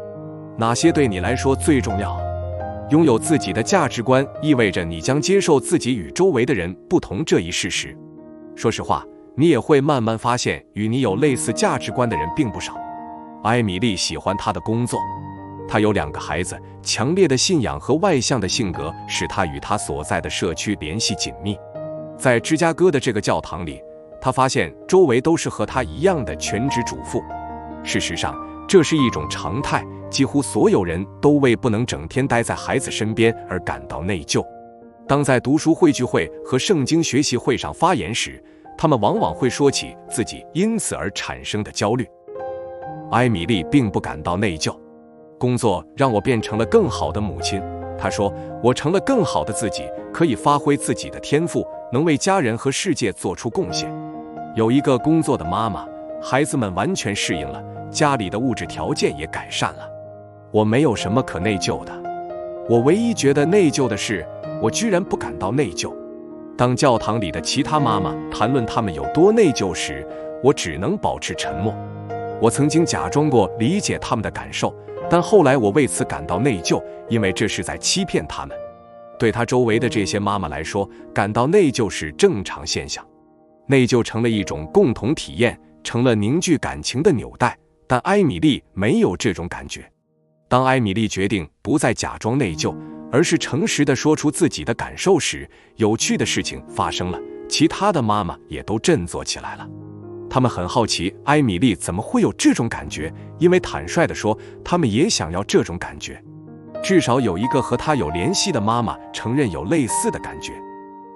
哪些对你来说最重要？拥有自己的价值观意味着你将接受自己与周围的人不同这一事实。说实话，你也会慢慢发现与你有类似价值观的人并不少。艾米丽喜欢她的工作，她有2个孩子，强烈的信仰和外向的性格使她与她所在的社区联系紧密。在芝加哥的这个教堂里，她发现周围都是和她一样的全职主妇。事实上，这是一种常态，几乎所有人都为不能整天待在孩子身边而感到内疚。当在读书会聚会和圣经学习会上发言时，他们往往会说起自己因此而产生的焦虑。艾米丽并不感到内疚。工作让我变成了更好的母亲，她说，我成了更好的自己，可以发挥自己的天赋，能为家人和世界做出贡献。有一个工作的妈妈，孩子们完全适应了，家里的物质条件也改善了。我没有什么可内疚的。我唯一觉得内疚的是，我居然不感到内疚。当教堂里的其他妈妈谈论她们有多内疚时，我只能保持沉默。我曾经假装过理解她们的感受，但后来我为此感到内疚，因为这是在欺骗她们。对她周围的这些妈妈来说，感到内疚是正常现象。内疚成了一种共同体验，成了凝聚感情的纽带，但艾米丽没有这种感觉。当艾米丽决定不再假装内疚，而是诚实地说出自己的感受时，有趣的事情发生了，其他的妈妈也都振作起来了。他们很好奇艾米丽怎么会有这种感觉，因为坦率地说，他们也想要这种感觉。至少有一个和她有联系的妈妈承认有类似的感觉。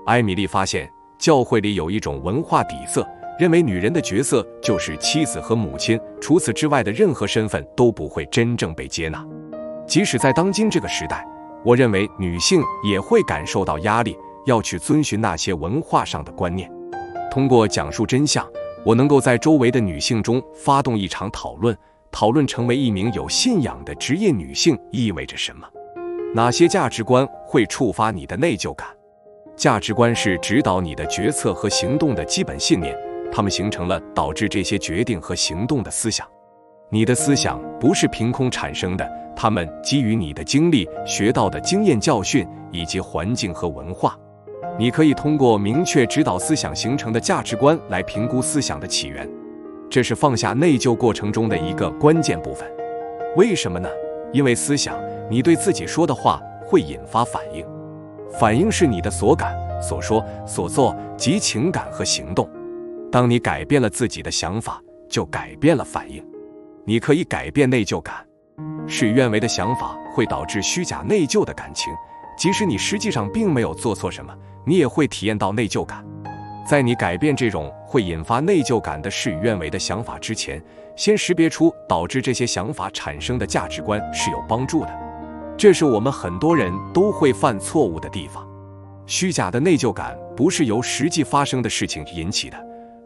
艾米丽发现，教会里有一种文化底色，认为女人的角色就是妻子和母亲，除此之外的任何身份都不会真正被接纳。即使在当今这个时代，我认为女性也会感受到压力，要去遵循那些文化上的观念。通过讲述真相，我能够在周围的女性中发动一场讨论，讨论成为一名有信仰的职业女性意味着什么。哪些价值观会触发你的内疚感？价值观是指导你的决策和行动的基本信念，它们形成了导致这些决定和行动的思想。你的思想不是凭空产生的，它们基于你的经历、学到的经验教训以及环境和文化。你可以通过明确指导思想形成的价值观来评估思想的起源，这是放下内疚过程中的一个关键部分。为什么呢？因为思想，你对自己说的话会引发反应，反应是你的所感、所说、所做及情感和行动。当你改变了自己的想法，就改变了反应。你可以改变内疚感。事与愿违的想法会导致虚假内疚的感情，即使你实际上并没有做错什么，你也会体验到内疚感。在你改变这种会引发内疚感的事与愿违的想法之前，先识别出导致这些想法产生的价值观是有帮助的。这是我们很多人都会犯错误的地方。虚假的内疚感不是由实际发生的事情引起的，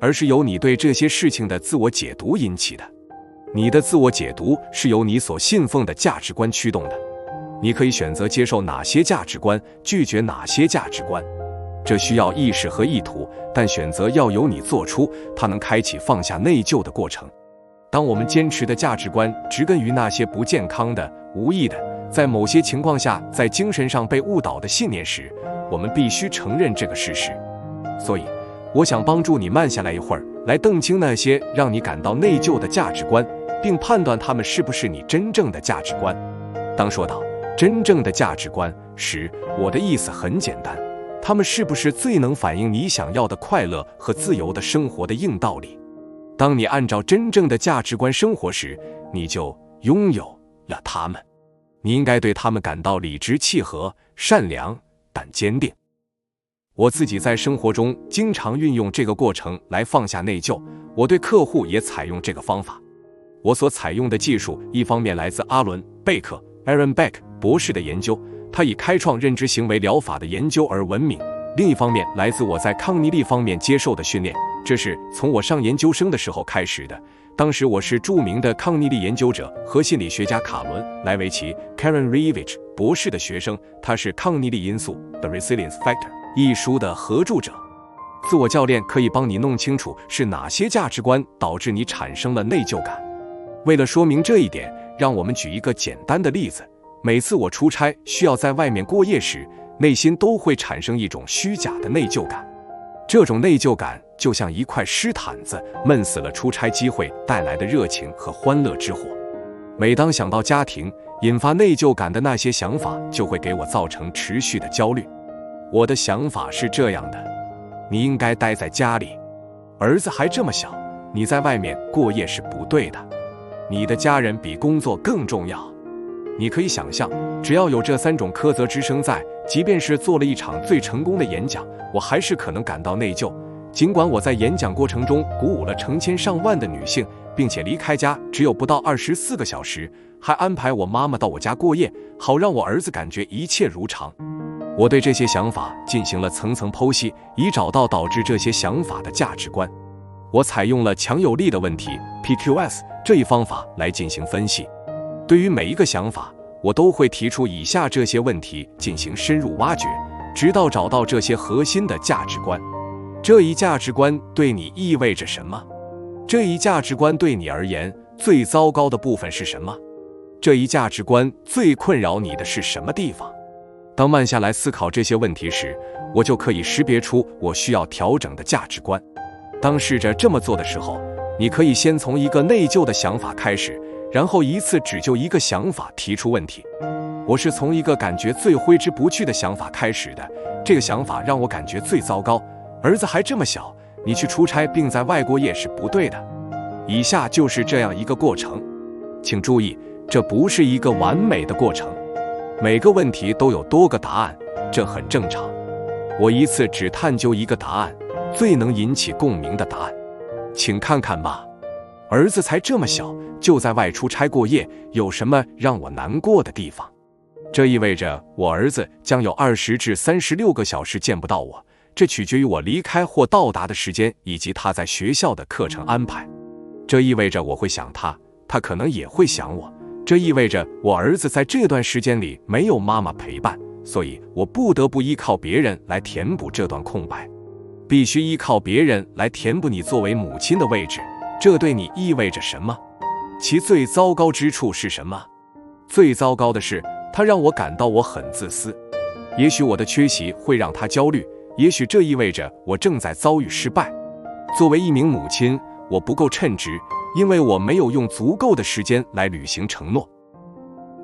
而是由你对这些事情的自我解读引起的。你的自我解读是由你所信奉的价值观驱动的。你可以选择接受哪些价值观，拒绝哪些价值观。这需要意识和意图，但选择要由你做出，它能开启放下内疚的过程。当我们坚持的价值观植根于那些不健康的、无意的，在某些情况下在精神上被误导的信念时，我们必须承认这个事实。所以，我想帮助你慢下来一会儿，来澄清那些让你感到内疚的价值观，并判断它们是不是你真正的价值观。当说到真正的价值观时，我的意思很简单，它们是不是最能反映你想要的快乐和自由的生活的硬道理？当你按照真正的价值观生活时，你就拥有了它们。你应该对它们感到理直气和、善良但坚定。我自己在生活中经常运用这个过程来放下内疚，我对客户也采用这个方法。我所采用的技术一方面来自阿伦·贝克 Aaron Beck 博士的研究，他以开创认知行为疗法的研究而闻名；另一方面来自我在抗逆力方面接受的训练，这是从我上研究生的时候开始的。当时我是著名的抗逆力研究者和心理学家卡伦·莱维奇 Karen Reivich 博士的学生，他是《抗逆力因素 The Resilience Factor》一书的合著者。自我教练可以帮你弄清楚是哪些价值观导致你产生了内疚感。为了说明这一点，让我们举一个简单的例子。每次我出差需要在外面过夜时，内心都会产生一种虚假的内疚感。这种内疚感就像一块湿毯子，闷死了出差机会带来的热情和欢乐之火。每当想到家庭，引发内疚感的那些想法就会给我造成持续的焦虑。我的想法是这样的：你应该待在家里，儿子还这么小，你在外面过夜是不对的。你的家人比工作更重要。你可以想象，只要有这3种苛责之声在，即便是做了一场最成功的演讲，我还是可能感到内疚。尽管我在演讲过程中鼓舞了成千上万的女性，并且离开家只有不到24个小时，还安排我妈妈到我家过夜，好让我儿子感觉一切如常。我对这些想法进行了层层剖析，以找到导致这些想法的价值观。我采用了强有力的问题 PQS 这一方法来进行分析。对于每一个想法，我都会提出以下这些问题进行深入挖掘，直到找到这些核心的价值观。这一价值观对你意味着什么？这一价值观对你而言最糟糕的部分是什么？这一价值观最困扰你的是什么地方？当慢下来思考这些问题时，我就可以识别出我需要调整的价值观。当试着这么做的时候，你可以先从一个内疚的想法开始，然后一次只就一个想法提出问题。我是从一个感觉最挥之不去的想法开始的，这个想法让我感觉最糟糕。儿子还这么小，你去出差并在外过夜是不对的。以下就是这样一个过程，请注意，这不是一个完美的过程，每个问题都有多个答案，这很正常。我一次只探究一个答案，最能引起共鸣的答案。请看看吧，儿子才这么小，就在外出差过夜，有什么让我难过的地方？这意味着我儿子将有20至36个小时见不到我，这取决于我离开或到达的时间以及他在学校的课程安排。这意味着我会想他，他可能也会想我。这意味着我儿子在这段时间里没有妈妈陪伴，所以我不得不依靠别人来填补这段空白。必须依靠别人来填补你作为母亲的位置，这对你意味着什么？其最糟糕之处是什么？最糟糕的是，它让我感到我很自私。也许我的缺席会让他焦虑，也许这意味着我正在遭遇失败。作为一名母亲，我不够称职，因为我没有用足够的时间来履行承诺。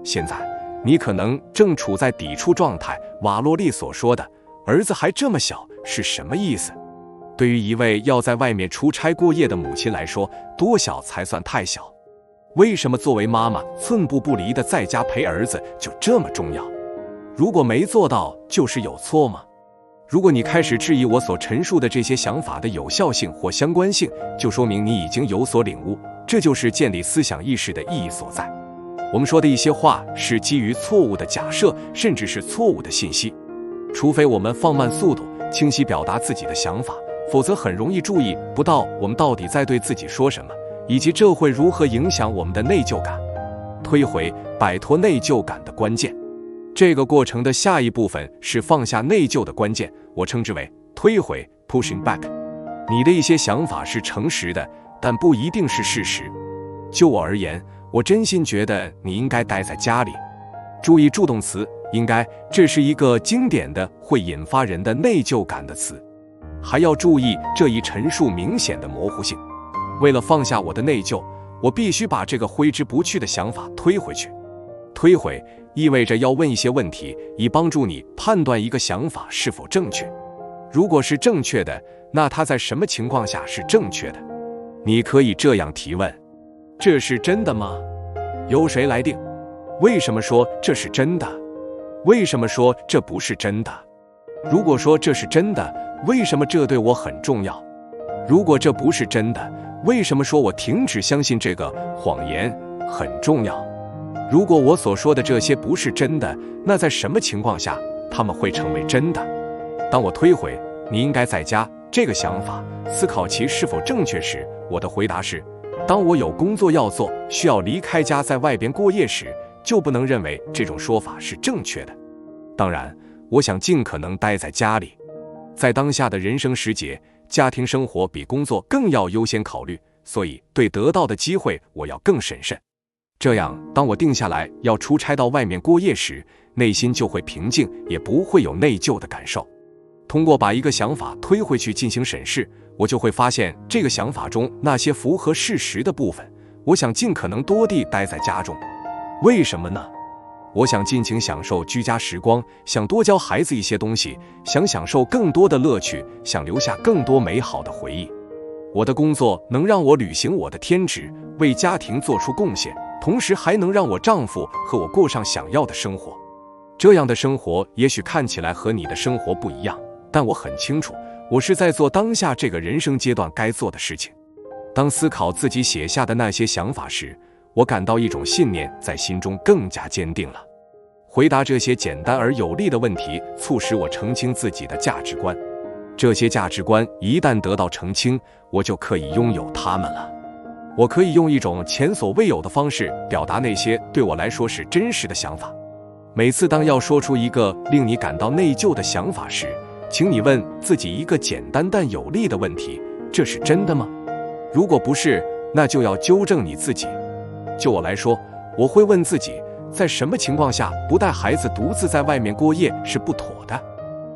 现在，你可能正处在抵触状态。瓦洛利所说的“儿子还这么小”是什么意思？对于一位要在外面出差过夜的母亲来说，多小才算太小？为什么作为妈妈寸步不离地在家陪儿子就这么重要？如果没做到，就是有错吗？如果你开始质疑我所陈述的这些想法的有效性或相关性，就说明你已经有所领悟，这就是建立思想意识的意义所在。我们说的一些话是基于错误的假设，甚至是错误的信息。除非我们放慢速度，清晰表达自己的想法，否则很容易注意不到我们到底在对自己说什么，以及这会如何影响我们的内疚感。推回摆脱内疚感的关键。这个过程的下一部分是放下内疚的关键，我称之为推回 pushing back。 你的一些想法是诚实的，但不一定是事实。就我而言，我真心觉得你应该待在家里。注意助动词应该，这是一个经典的会引发人的内疚感的词。还要注意这一陈述明显的模糊性。为了放下我的内疚，我必须把这个挥之不去的想法推回去。推回意味着要问一些问题，以帮助你判断一个想法是否正确。如果是正确的，那它在什么情况下是正确的？你可以这样提问：这是真的吗？由谁来定？为什么说这是真的？为什么说这不是真的？如果说这是真的，为什么这对我很重要？如果这不是真的，为什么说我停止相信这个谎言很重要？如果我所说的这些不是真的，那在什么情况下它们会成为真的？当我推回你应该在家这个想法，思考其是否正确时，我的回答是：当我有工作要做，需要离开家在外边过夜时，就不能认为这种说法是正确的。当然，我想尽可能待在家里。在当下的人生时节，家庭生活比工作更要优先考虑，所以对得到的机会我要更审慎。这样，当我定下来要出差到外面过夜时，内心就会平静，也不会有内疚的感受。通过把一个想法推回去进行审视，我就会发现这个想法中那些符合事实的部分。我想尽可能多地待在家中。为什么呢？我想尽情享受居家时光，想多教孩子一些东西，想享受更多的乐趣，想留下更多美好的回忆。我的工作能让我履行我的天职，为家庭做出贡献，同时还能让我丈夫和我过上想要的生活。这样的生活也许看起来和你的生活不一样，但我很清楚，我是在做当下这个人生阶段该做的事情。当思考自己写下的那些想法时，我感到一种信念在心中更加坚定了。回答这些简单而有力的问题，促使我澄清自己的价值观。这些价值观一旦得到澄清，我就可以拥有它们了。我可以用一种前所未有的方式表达那些对我来说是真实的想法。每次当要说出一个令你感到内疚的想法时，请你问自己一个简单但有力的问题：这是真的吗？如果不是，那就要纠正你自己。就我来说，我会问自己，在什么情况下不带孩子独自在外面过夜是不妥的？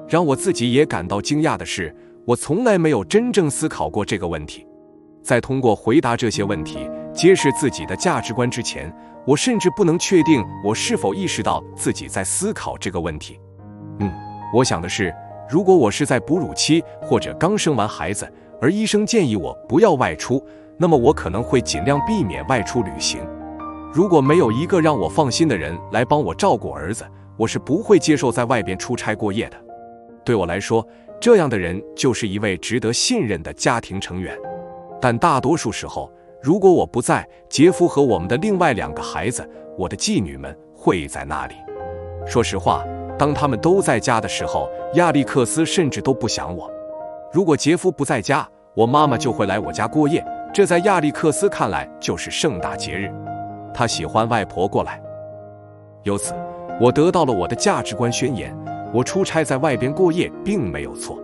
让我自己也感到惊讶的是，我从来没有真正思考过这个问题。在通过回答这些问题，揭示自己的价值观之前，我甚至不能确定我是否意识到自己在思考这个问题。我想的是，如果我是在哺乳期或者刚生完孩子，而医生建议我不要外出，那么我可能会尽量避免外出旅行。如果没有一个让我放心的人来帮我照顾儿子，我是不会接受在外边出差过夜的。对我来说，这样的人就是一位值得信任的家庭成员。但大多数时候，如果我不在，杰夫和我们的另外2个孩子，我的继女们会在那里。说实话，当他们都在家的时候，亚历克斯甚至都不想我。如果杰夫不在家，我妈妈就会来我家过夜，这在亚历克斯看来就是盛大节日。他喜欢外婆过来。由此，我得到了我的价值观宣言：我出差在外边过夜并没有错。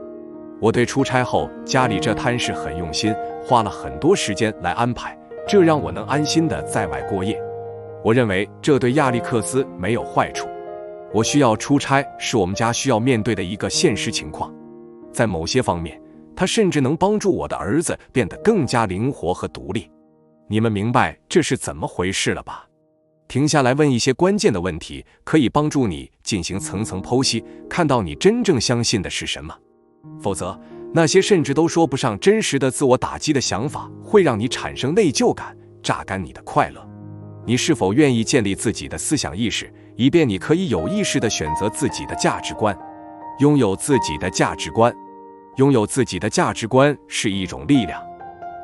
我对出差后家里这摊事很用心，花了很多时间来安排，这让我能安心地在外过夜。我认为这对亚历克斯没有坏处。我需要出差是我们家需要面对的一个现实情况。在某些方面，它甚至能帮助我的儿子变得更加灵活和独立。你们明白这是怎么回事了吧？停下来问一些关键的问题，可以帮助你进行层层剖析，看到你真正相信的是什么。否则，那些甚至都说不上真实的自我打击的想法，会让你产生内疚感，榨干你的快乐。你是否愿意建立自己的思想意识，以便你可以有意识地选择自己的价值观？拥有自己的价值观。拥有自己的价值观是一种力量。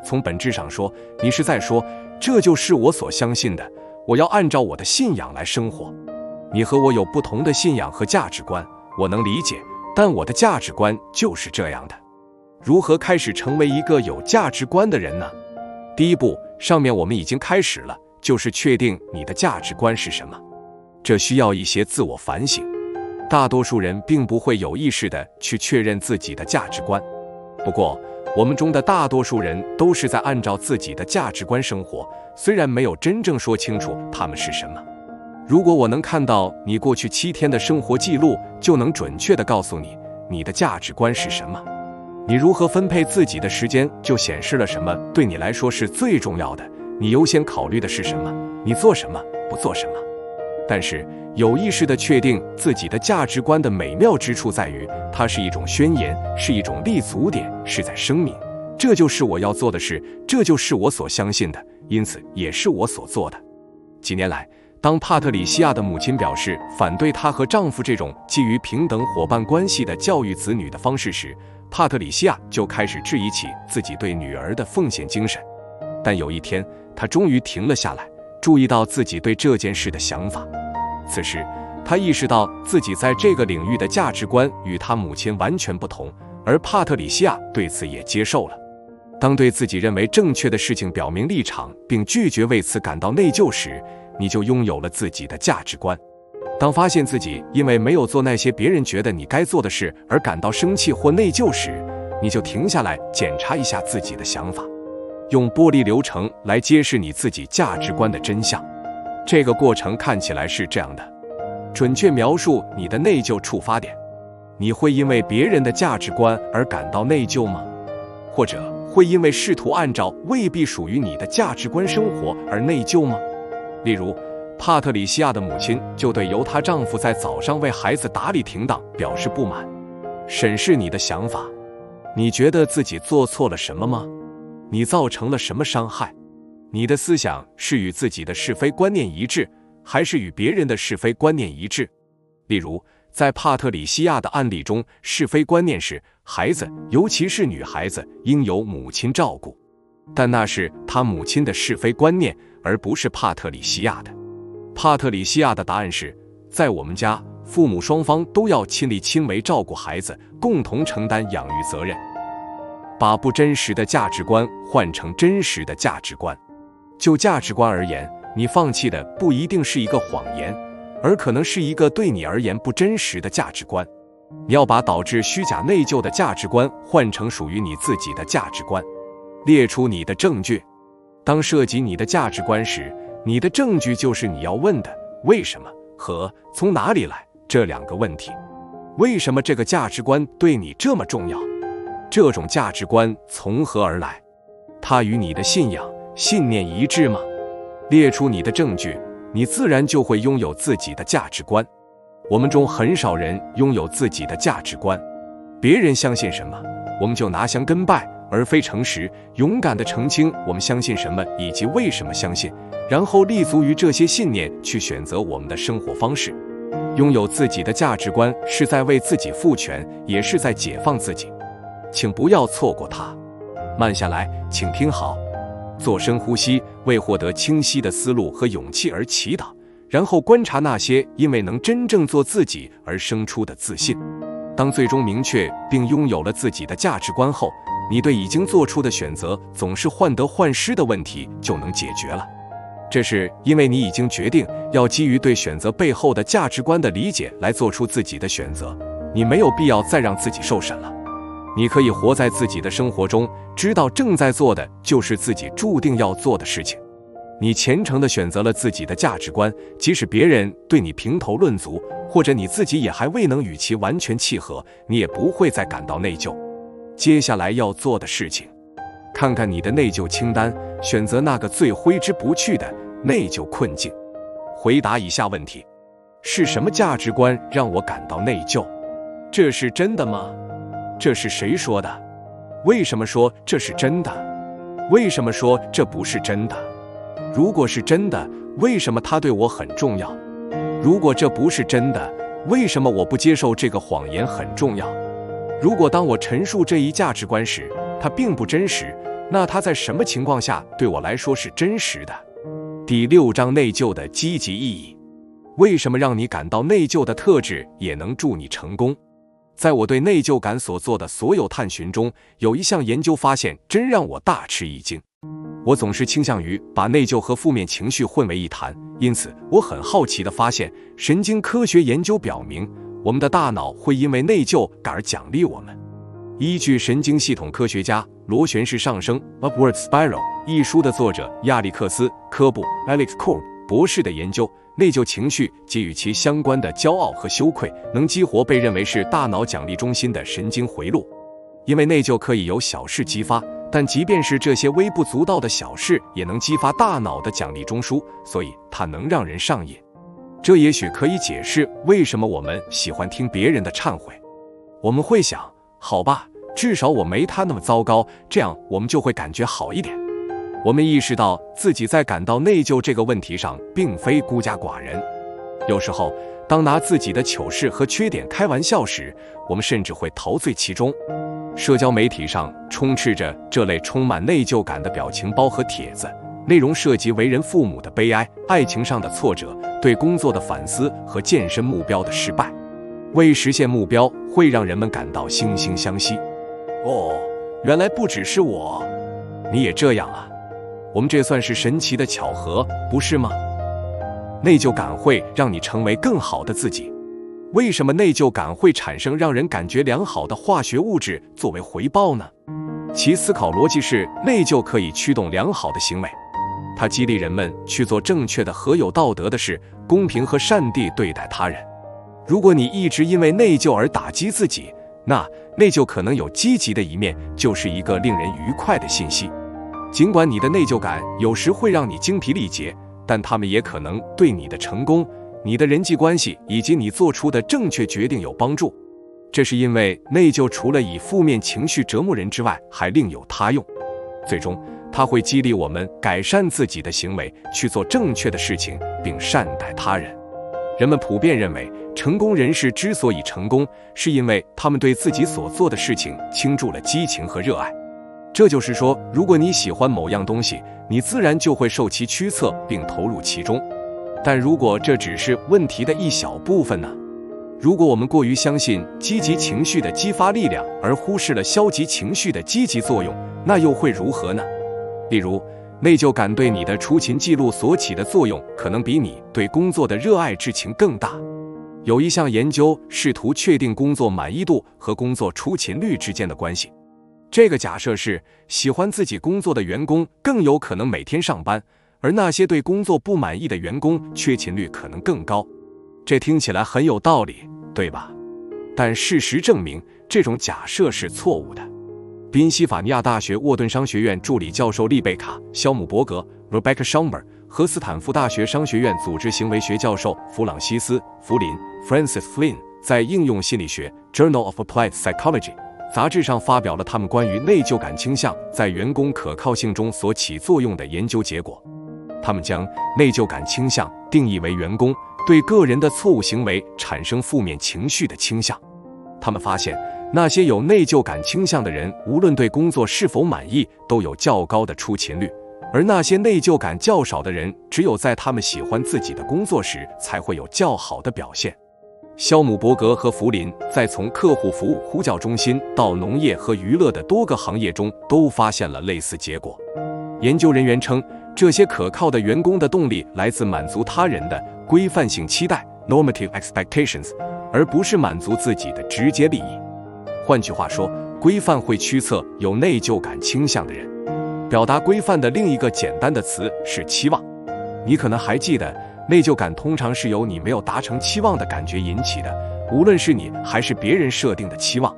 从本质上说，你是在说，这就是我所相信的，我要按照我的信仰来生活。你和我有不同的信仰和价值观，我能理解，但我的价值观就是这样的。如何开始成为一个有价值观的人呢？第一步，上面我们已经开始了，就是确定你的价值观是什么。这需要一些自我反省。大多数人并不会有意识地去确认自己的价值观，不过我们中的大多数人都是在按照自己的价值观生活，虽然没有真正说清楚他们是什么。如果我能看到你过去7天的生活记录，就能准确地告诉你你的价值观是什么。你如何分配自己的时间，就显示了什么对你来说是最重要的，你优先考虑的是什么，你做什么，不做什么。但是有意识地确定自己的价值观的美妙之处在于，它是一种宣言，是一种立足点，是在声明，这就是我要做的事，这就是我所相信的，因此也是我所做的。几年来，当帕特里西亚的母亲表示反对她和丈夫这种基于平等伙伴关系的教育子女的方式时，帕特里西亚就开始质疑起自己对女儿的奉献精神。但有一天，她终于停了下来，注意到自己对这件事的想法。此时，她意识到自己在这个领域的价值观与她母亲完全不同，而帕特里西亚对此也接受了。当对自己认为正确的事情表明立场，并拒绝为此感到内疚时，你就拥有了自己的价值观。当发现自己因为没有做那些别人觉得你该做的事而感到生气或内疚时，你就停下来检查一下自己的想法，用剥离流程来揭示你自己价值观的真相。这个过程看起来是这样的：准确描述你的内疚触发点。你会因为别人的价值观而感到内疚吗？或者会因为试图按照未必属于你的价值观生活而内疚吗？例如，帕特里西亚的母亲就对由她丈夫在早上为孩子打理停当表示不满。审视你的想法，你觉得自己做错了什么吗？你造成了什么伤害？你的思想是与自己的是非观念一致，还是与别人的是非观念一致？例如，在帕特里西亚的案例中，是非观念是孩子，尤其是女孩子，应由母亲照顾，但那是她母亲的是非观念，而不是帕特里西亚的。帕特里西亚的答案是，在我们家，父母双方都要亲力亲为照顾孩子，共同承担养育责任。把不真实的价值观换成真实的价值观。就价值观而言，你放弃的不一定是一个谎言，而可能是一个对你而言不真实的价值观。你要把导致虚假内疚的价值观换成属于你自己的价值观。列出你的证据。当涉及你的价值观时，你的证据就是你要问的为什么和从哪里来这2个问题。为什么这个价值观对你这么重要？这种价值观从何而来？它与你的信仰、信念一致吗？列出你的证据，你自然就会拥有自己的价值观。我们中很少人拥有自己的价值观。别人相信什么，我们就拿香跟拜，而非诚实、勇敢地澄清我们相信什么以及为什么相信，然后立足于这些信念去选择我们的生活方式。拥有自己的价值观是在为自己赋权，也是在解放自己。请不要错过它。慢下来，请听好。做深呼吸，为获得清晰的思路和勇气而祈祷，然后观察那些因为能真正做自己而生出的自信。当最终明确并拥有了自己的价值观后，你对已经做出的选择总是患得患失的问题就能解决了。这是因为你已经决定要基于对选择背后的价值观的理解来做出自己的选择，你没有必要再让自己受审了。你可以活在自己的生活中，知道正在做的就是自己注定要做的事情。你虔诚地选择了自己的价值观，即使别人对你评头论足，或者你自己也还未能与其完全契合，你也不会再感到内疚。接下来要做的事情，看看你的内疚清单，选择那个最挥之不去的内疚困境。回答以下问题：是什么价值观让我感到内疚？这是真的吗？这是谁说的？为什么说这是真的？为什么说这不是真的？如果是真的，为什么它对我很重要？如果这不是真的，为什么我不接受这个谎言很重要。如果当我陈述这一价值观时，它并不真实，那它在什么情况下对我来说是真实的？第6章内疚的积极意义。为什么让你感到内疚的特质也能助你成功？在我对内疚感所做的所有探寻中，有一项研究发现真让我大吃一惊。我总是倾向于把内疚和负面情绪混为一谈，因此我很好奇地发现，神经科学研究表明，我们的大脑会因为内疚感而奖励我们。依据神经系统科学家螺旋式上升 Upward Spiral 一书的作者亚历克斯·科布 Alex Korb 博士的研究，内疚情绪及与其相关的骄傲和羞愧能激活被认为是大脑奖励中心的神经回路。因为内疚可以由小事激发，但即便是这些微不足道的小事也能激发大脑的奖励中枢，所以它能让人上瘾。这也许可以解释为什么我们喜欢听别人的忏悔。我们会想，好吧，至少我没他那么糟糕，这样我们就会感觉好一点。我们意识到自己在感到内疚这个问题上并非孤家寡人。有时候，当拿自己的糗事和缺点开玩笑时，我们甚至会陶醉其中。社交媒体上充斥着这类充满内疚感的表情包和帖子，内容涉及为人父母的悲哀、爱情上的挫折、对工作的反思和健身目标的失败。为实现目标，会让人们感到惺惺相惜。哦，原来不只是我，你也这样啊！我们这算是神奇的巧合，不是吗？内疚感会让你成为更好的自己。为什么内疚感会产生让人感觉良好的化学物质作为回报呢？其思考逻辑是，内疚可以驱动良好的行为，它激励人们去做正确的和有道德的事，公平和善地对待他人。如果你一直因为内疚而打击自己，那内疚可能有积极的一面，就是一个令人愉快的信息。尽管你的内疚感有时会让你精疲力竭，但它们也可能对你的成功、你的人际关系以及你做出的正确决定有帮助。这是因为内疚除了以负面情绪折磨人之外，还另有他用。最终，它会激励我们改善自己的行为，去做正确的事情，并善待他人。人们普遍认为，成功人士之所以成功，是因为他们对自己所做的事情倾注了激情和热爱。这就是说，如果你喜欢某样东西，你自然就会受其驱策并投入其中。但如果这只是问题的一小部分呢？如果我们过于相信积极情绪的激发力量，而忽视了消极情绪的积极作用，那又会如何呢？例如，内疚感对你的出勤记录所起的作用，可能比你对工作的热爱之情更大。有一项研究试图确定工作满意度和工作出勤率之间的关系。这个假设是，喜欢自己工作的员工更有可能每天上班，而那些对工作不满意的员工缺勤率可能更高。这听起来很有道理，对吧？但事实证明，这种假设是错误的。宾夕法尼亚大学沃顿商学院助理教授丽贝卡·肖姆伯格 （Rebecca Schomburg） 和斯坦福大学商学院组织行为学教授弗朗西斯·弗林 （Francis Flynn） 在应用心理学 （Journal of Applied Psychology）杂志上发表了他们关于内疚感倾向在员工可靠性中所起作用的研究结果。他们将内疚感倾向定义为员工对个人的错误行为产生负面情绪的倾向。他们发现，那些有内疚感倾向的人，无论对工作是否满意，都有较高的出勤率，而那些内疚感较少的人，只有在他们喜欢自己的工作时，才会有较好的表现。肖姆伯格和弗林在从客户服务呼叫中心到农业和娱乐的多个行业中都发现了类似结果。研究人员称，这些可靠的员工的动力来自满足他人的规范性期待 （normative expectations）， 而不是满足自己的直接利益。换句话说，规范会驱策有内疚感倾向的人。表达规范的另一个简单的词是期望。你可能还记得，内疚感通常是由你没有达成期望的感觉引起的，无论是你还是别人设定的期望。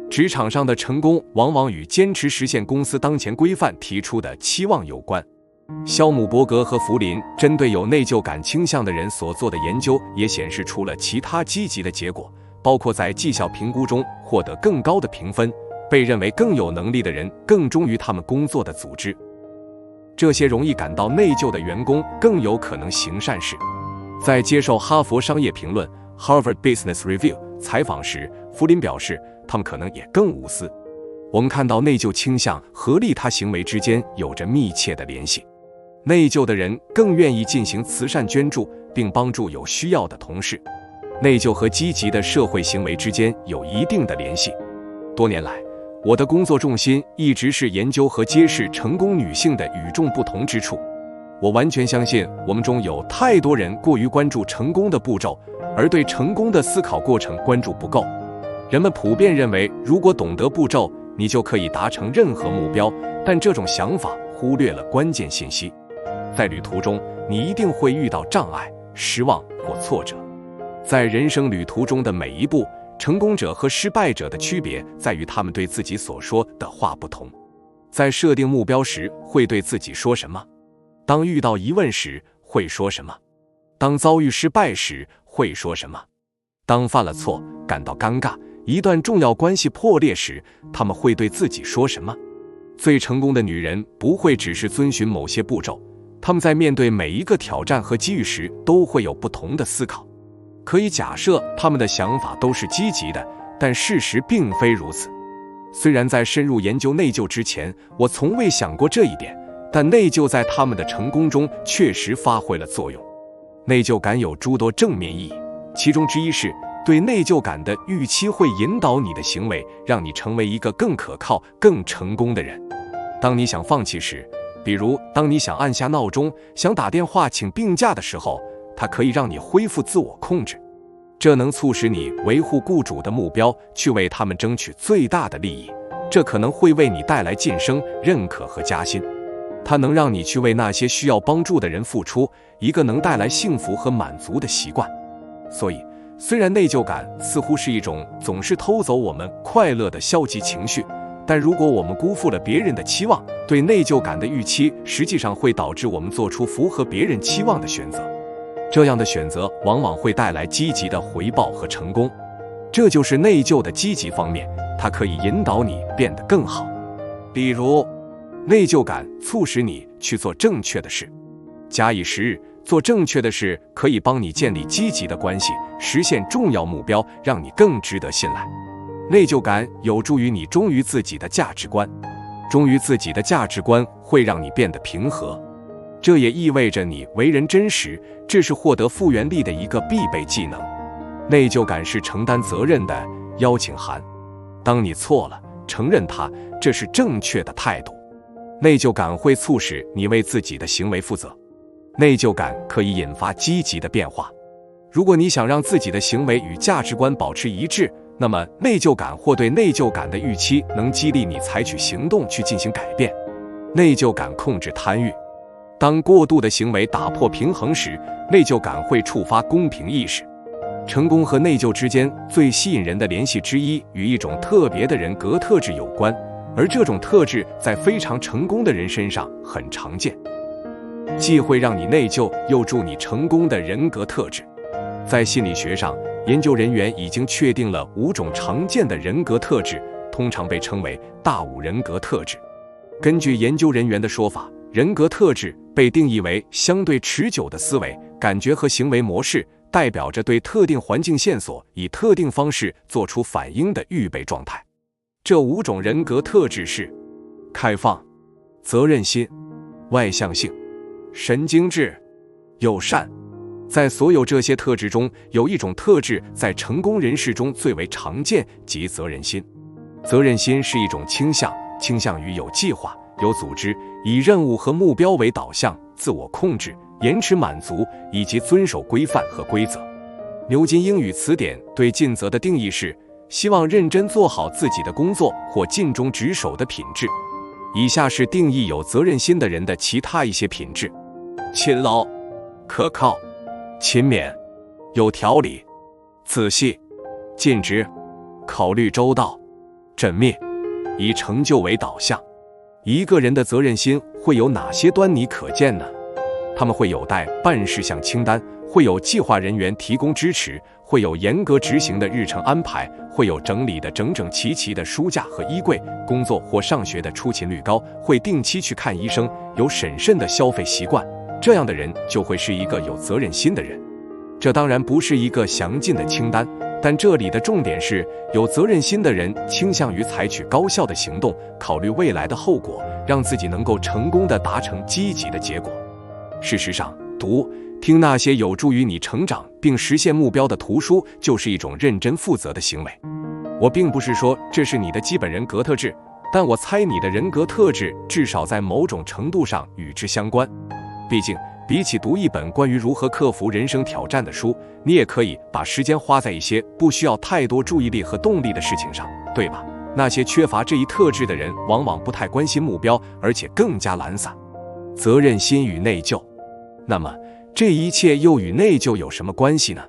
职场上的成功往往与坚持实现公司当前规范提出的期望有关。肖姆伯格和弗林针对有内疚感倾向的人所做的研究也显示出了其他积极的结果，包括在绩效评估中获得更高的评分，被认为更有能力的人更忠于他们工作的组织。这些容易感到内疚的员工更有可能行善事。在接受《哈佛商业评论》Harvard Business Review 采访时，福林表示，他们可能也更无私。我们看到内疚倾向和利他行为之间有着密切的联系。内疚的人更愿意进行慈善捐助，并帮助有需要的同事。内疚和积极的社会行为之间有一定的联系。多年来，我的工作重心一直是研究和揭示成功女性的与众不同之处。我完全相信，我们中有太多人过于关注成功的步骤，而对成功的思考过程关注不够。人们普遍认为，如果懂得步骤，你就可以达成任何目标，但这种想法忽略了关键信息。在旅途中，你一定会遇到障碍、失望或挫折。在人生旅途中的每一步，成功者和失败者的区别在于他们对自己所说的话不同。在设定目标时，会对自己说什么？当遇到疑问时，会说什么？当遭遇失败时，会说什么？当犯了错，感到尴尬，一段重要关系破裂时，他们会对自己说什么？最成功的女人不会只是遵循某些步骤，她们在面对每一个挑战和机遇时都会有不同的思考。可以假设她们的想法都是积极的，但事实并非如此。虽然在深入研究内疚之前，我从未想过这一点，但内疚在他们的成功中确实发挥了作用。内疚感有诸多正面意义，其中之一是对内疚感的预期会引导你的行为，让你成为一个更可靠、更成功的人。当你想放弃时，比如当你想按下闹钟、想打电话请病假的时候，它可以让你恢复自我控制。这能促使你维护雇主的目标，去为他们争取最大的利益。这可能会为你带来晋升、认可和加薪。它能让你去为那些需要帮助的人付出，一个能带来幸福和满足的习惯。所以，虽然内疚感似乎是一种总是偷走我们快乐的消极情绪，但如果我们辜负了别人的期望，对内疚感的预期实际上会导致我们做出符合别人期望的选择。这样的选择往往会带来积极的回报和成功。这就是内疚的积极方面，它可以引导你变得更好。比如，内疚感促使你去做正确的事。假以时日，做正确的事可以帮你建立积极的关系，实现重要目标，让你更值得信赖。内疚感有助于你忠于自己的价值观，忠于自己的价值观会让你变得平和。这也意味着你为人真实，这是获得复原力的一个必备技能。内疚感是承担责任的邀请函。当你错了，承认它，这是正确的态度。内疚感会促使你为自己的行为负责。内疚感可以引发积极的变化。如果你想让自己的行为与价值观保持一致，那么内疚感或对内疚感的预期能激励你采取行动去进行改变。内疚感控制贪欲。当过度的行为打破平衡时，内疚感会触发公平意识。成功和内疚之间最吸引人的联系之一与一种特别的人格特质有关，而这种特质在非常成功的人身上很常见。既会让你内疚，又助你成功的人格特质。在心理学上，研究人员已经确定了5种常见的人格特质，通常被称为大5人格特质。根据研究人员的说法，人格特质被定义为相对持久的思维、感觉和行为模式，代表着对特定环境线索以特定方式做出反应的预备状态。这5种人格特质是：开放、责任心、外向性、神经质、友善。在所有这些特质中，有一种特质在成功人士中最为常见，即责任心。责任心是一种倾向于有计划、有组织，以任务和目标为导向，自我控制、延迟满足以及遵守规范和规则。牛津英语词典对尽责的定义是：希望认真做好自己的工作或尽忠职守的品质。以下是定义有责任心的人的其他一些品质：勤劳、可靠、勤勉、有条理、仔细、尽职、考虑周到、缜密，以成就为导向。一个人的责任心会有哪些端倪可见呢？他们会有待办事项清单，会有计划人员提供支持，会有严格执行的日程安排，会有整理的整整齐齐的书架和衣柜，工作或上学的出勤率高，会定期去看医生，有审慎的消费习惯。这样的人就会是一个有责任心的人。这当然不是一个详尽的清单，但这里的重点是，有责任心的人倾向于采取高效的行动，考虑未来的后果，让自己能够成功地达成积极的结果。事实上，读、听那些有助于你成长并实现目标的图书，就是一种认真负责的行为。我并不是说这是你的基本人格特质，但我猜你的人格特质至少在某种程度上与之相关。毕竟，比起读一本关于如何克服人生挑战的书，你也可以把时间花在一些不需要太多注意力和动力的事情上，对吧？那些缺乏这一特质的人，往往不太关心目标，而且更加懒散。责任心与内疚，那么这一切又与内疚有什么关系呢？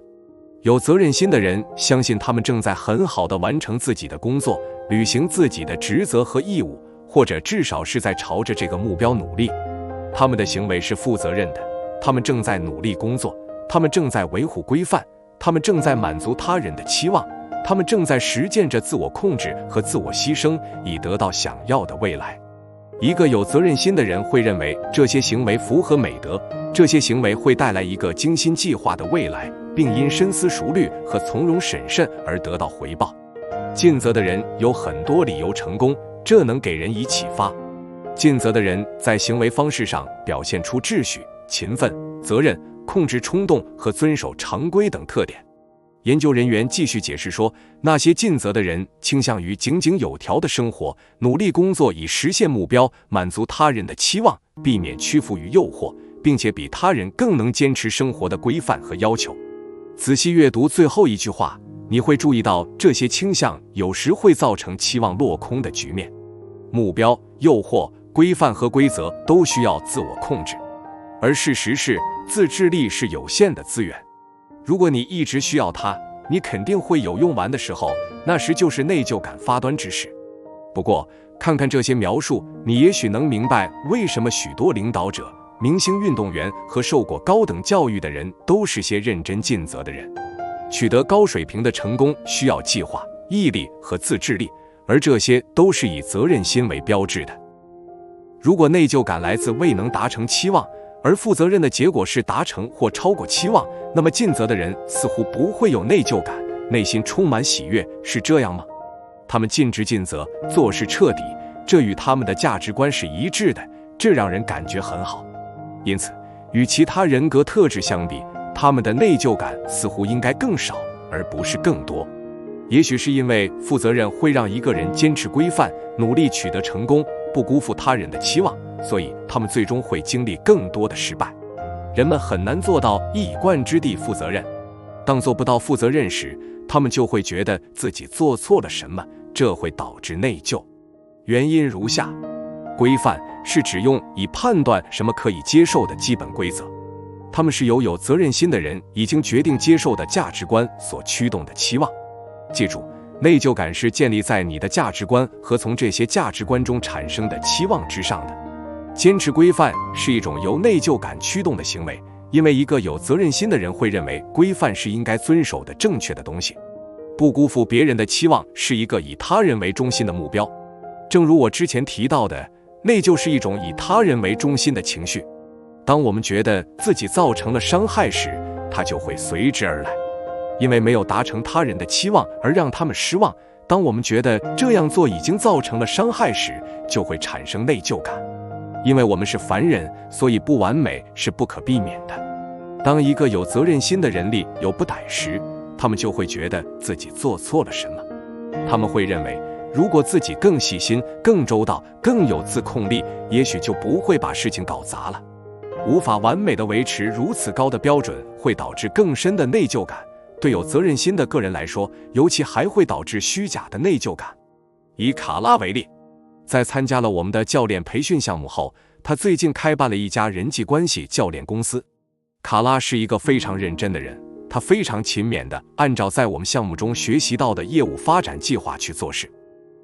有责任心的人相信他们正在很好地完成自己的工作，履行自己的职责和义务，或者至少是在朝着这个目标努力。他们的行为是负责任的，他们正在努力工作，他们正在维护规范，他们正在满足他人的期望，他们正在实践着自我控制和自我牺牲，以得到想要的未来。一个有责任心的人会认为这些行为符合美德，这些行为会带来一个精心计划的未来，并因深思熟虑和从容审慎而得到回报。尽责的人有很多理由成功，这能给人以启发。尽责的人在行为方式上表现出秩序、勤奋、责任、控制冲动和遵守常规等特点。研究人员继续解释说，那些尽责的人倾向于井井有条的生活，努力工作以实现目标，满足他人的期望，避免屈服于诱惑，并且比他人更能坚持生活的规范和要求。仔细阅读最后一句话，你会注意到这些倾向有时会造成期望落空的局面。目标、诱惑、规范和规则都需要自我控制，而事实是，自制力是有限的资源。如果你一直需要它，你肯定会有用完的时候，那时就是内疚感发端之时。不过，看看这些描述，你也许能明白为什么许多领导者、明星运动员和受过高等教育的人都是些认真尽责的人。取得高水平的成功需要计划、毅力和自制力，而这些都是以责任心为标志的。如果内疚感来自未能达成期望，而负责任的结果是达成或超过期望，那么尽责的人似乎不会有内疚感，内心充满喜悦，是这样吗？他们尽职尽责，做事彻底，这与他们的价值观是一致的，这让人感觉很好。因此，与其他人格特质相比，他们的内疚感似乎应该更少，而不是更多。也许是因为负责任会让一个人坚持规范，努力取得成功，不辜负他人的期望，所以他们最终会经历更多的失败。人们很难做到一以贯之地负责任，当做不到负责任时，他们就会觉得自己做错了什么，这会导致内疚。原因如下：规范是指用以判断什么可以接受的基本规则，他们是由有责任心的人已经决定接受的价值观所驱动的期望。记住，内疚感是建立在你的价值观和从这些价值观中产生的期望之上的。坚持规范是一种由内疚感驱动的行为，因为一个有责任心的人会认为规范是应该遵守的正确的东西。不辜负别人的期望是一个以他人为中心的目标。正如我之前提到的，内疚是一种以他人为中心的情绪。当我们觉得自己造成了伤害时，它就会随之而来。因为没有达成他人的期望而让他们失望，当我们觉得这样做已经造成了伤害时，就会产生内疚感。因为我们是凡人，所以不完美是不可避免的。当一个有责任心的人力有不逮时，他们就会觉得自己做错了什么。他们会认为，如果自己更细心、更周到、更有自控力，也许就不会把事情搞砸了。无法完美地维持如此高的标准，会导致更深的内疚感。对有责任心的个人来说，尤其还会导致虚假的内疚感。以卡拉为例，在参加了我们的教练培训项目后，他最近开办了一家人际关系教练公司。卡拉是一个非常认真的人，他非常勤勉地按照在我们项目中学习到的业务发展计划去做事。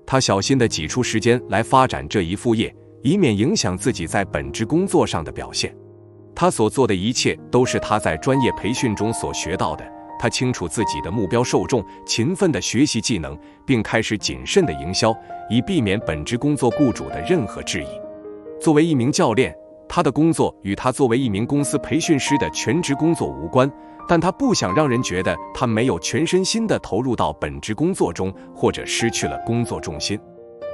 他小心地挤出时间来发展这一副业，以免影响自己在本职工作上的表现。他所做的一切都是他在专业培训中所学到的。他清楚自己的目标受众，勤奋地学习技能，并开始谨慎的营销，以避免本职工作雇主的任何质疑。作为一名教练，他的工作与他作为一名公司培训师的全职工作无关，但他不想让人觉得他没有全身心地投入到本职工作中，或者失去了工作重心。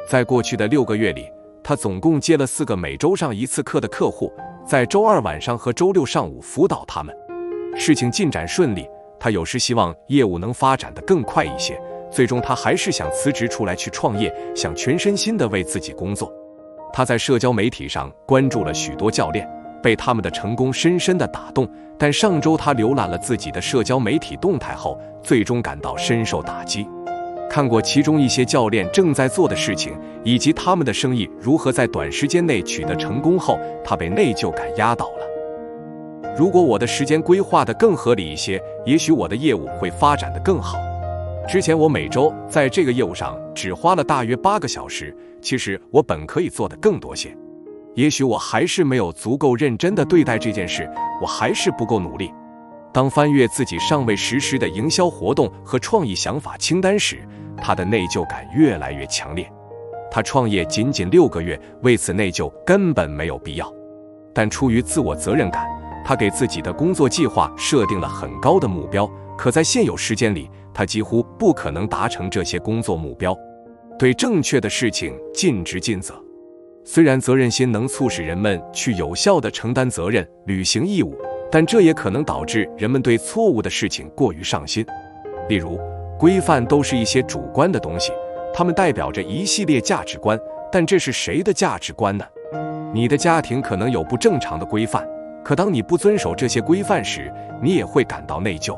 在过去的6个月里，他总共接了4个每周上1次课的客户，在周2晚上和周6上午辅导他们。事情进展顺利，他有时希望业务能发展得更快一些，最终他还是想辞职出来去创业，想全身心地为自己工作。他在社交媒体上关注了许多教练，被他们的成功深深地打动，但上周他浏览了自己的社交媒体动态后，最终感到深受打击。看过其中一些教练正在做的事情，以及他们的生意如何在短时间内取得成功后，他被内疚感压倒了。如果我的时间规划得更合理一些，也许我的业务会发展得更好。之前我每周在这个业务上只花了大约8个小时，其实我本可以做得更多些。也许我还是没有足够认真地对待这件事，我还是不够努力。当翻阅自己尚未实施的营销活动和创意想法清单时，他的内疚感越来越强烈。他创业仅6个月，为此内疚根本没有必要。但出于自我责任感，他给自己的工作计划设定了很高的目标，可在现有时间里，他几乎不可能达成这些工作目标。对正确的事情尽职尽责。虽然责任心能促使人们去有效地承担责任、履行义务，但这也可能导致人们对错误的事情过于上心。例如，规范都是一些主观的东西，它们代表着一系列价值观，但这是谁的价值观呢？你的家庭可能有不正常的规范，可当你不遵守这些规范时，你也会感到内疚。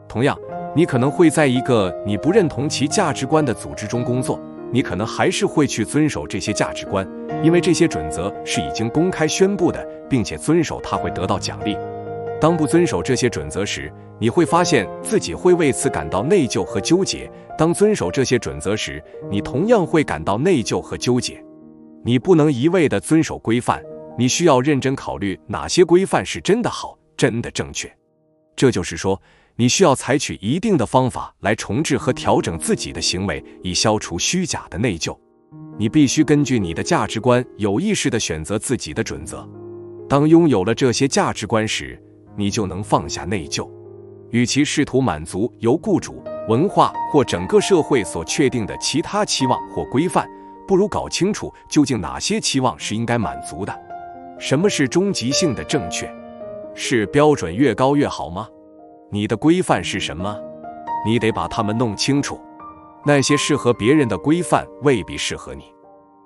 同样，你可能会在一个你不认同其价值观的组织中工作，你可能还是会去遵守这些价值观，因为这些准则是已经公开宣布的，并且遵守它会得到奖励。当不遵守这些准则时，你会发现自己会为此感到内疚和纠结；当遵守这些准则时，你同样会感到内疚和纠结。你不能一味地遵守规范，你需要认真考虑哪些规范是真的好，真的正确。这就是说，你需要采取一定的方法来重置和调整自己的行为，以消除虚假的内疚。你必须根据你的价值观有意识地选择自己的准则。当拥有了这些价值观时，你就能放下内疚。与其试图满足由雇主、文化或整个社会所确定的其他期望或规范，不如搞清楚究竟哪些期望是应该满足的。什么是终极性的正确？是标准越高越好吗？你的规范是什么？你得把它们弄清楚。那些适合别人的规范未必适合你。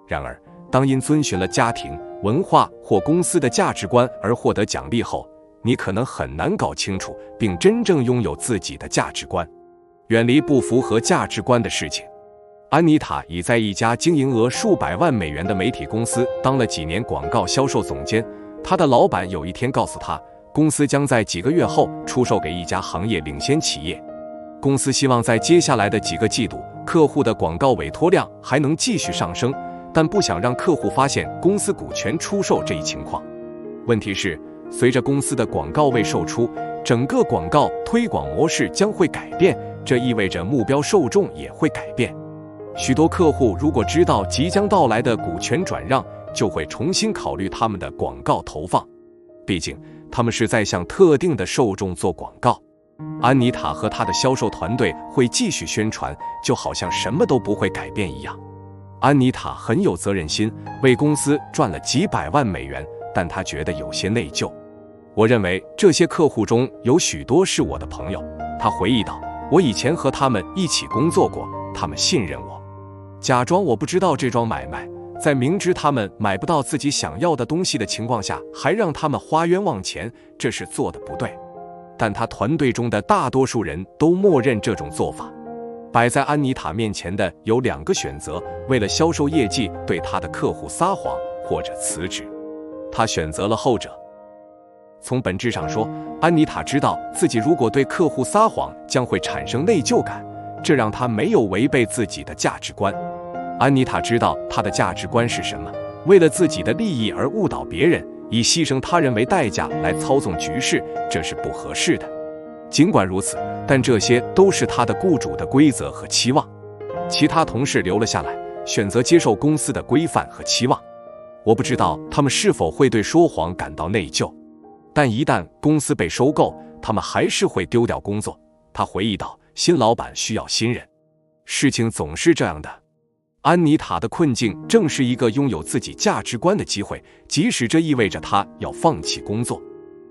然而，当因遵循了家庭、文化或公司的价值观而获得奖励后，你可能很难搞清楚并真正拥有自己的价值观。远离不符合价值观的事情。安妮塔已在一家经营额数百万美元的媒体公司当了几年广告销售总监。她的老板有一天告诉她，公司将在几个月后出售给一家行业领先企业。公司希望在接下来的几个季度，客户的广告委托量还能继续上升，但不想让客户发现公司股权出售这一情况。问题是，随着公司的广告位售出，整个广告推广模式将会改变，这意味着目标受众也会改变。许多客户如果知道即将到来的股权转让，就会重新考虑他们的广告投放。毕竟，他们是在向特定的受众做广告。安妮塔和她的销售团队会继续宣传，就好像什么都不会改变一样。安妮塔很有责任心，为公司赚了几百万美元，但她觉得有些内疚。我认为这些客户中有许多是我的朋友，她回忆道，我以前和他们一起工作过，他们信任我。假装我不知道这桩买卖，在明知他们买不到自己想要的东西的情况下，还让他们花冤枉钱，这是做得不对。但他团队中的大多数人都默认这种做法。摆在安妮塔面前的有2个选择：为了销售业绩对他的客户撒谎，或者辞职。他选择了后者。从本质上说，安妮塔知道自己如果对客户撒谎将会产生内疚感，这让她没有违背自己的价值观。安妮塔知道她的价值观是什么，为了自己的利益而误导别人，以牺牲他人为代价来操纵局势，这是不合适的。尽管如此，但这些都是他的雇主的规则和期望。其他同事留了下来，选择接受公司的规范和期望。我不知道他们是否会对说谎感到内疚，但一旦公司被收购，他们还是会丢掉工作。他回忆道，新老板需要新人，事情总是这样的。安妮塔的困境正是一个拥有自己价值观的机会，即使这意味着她要放弃工作。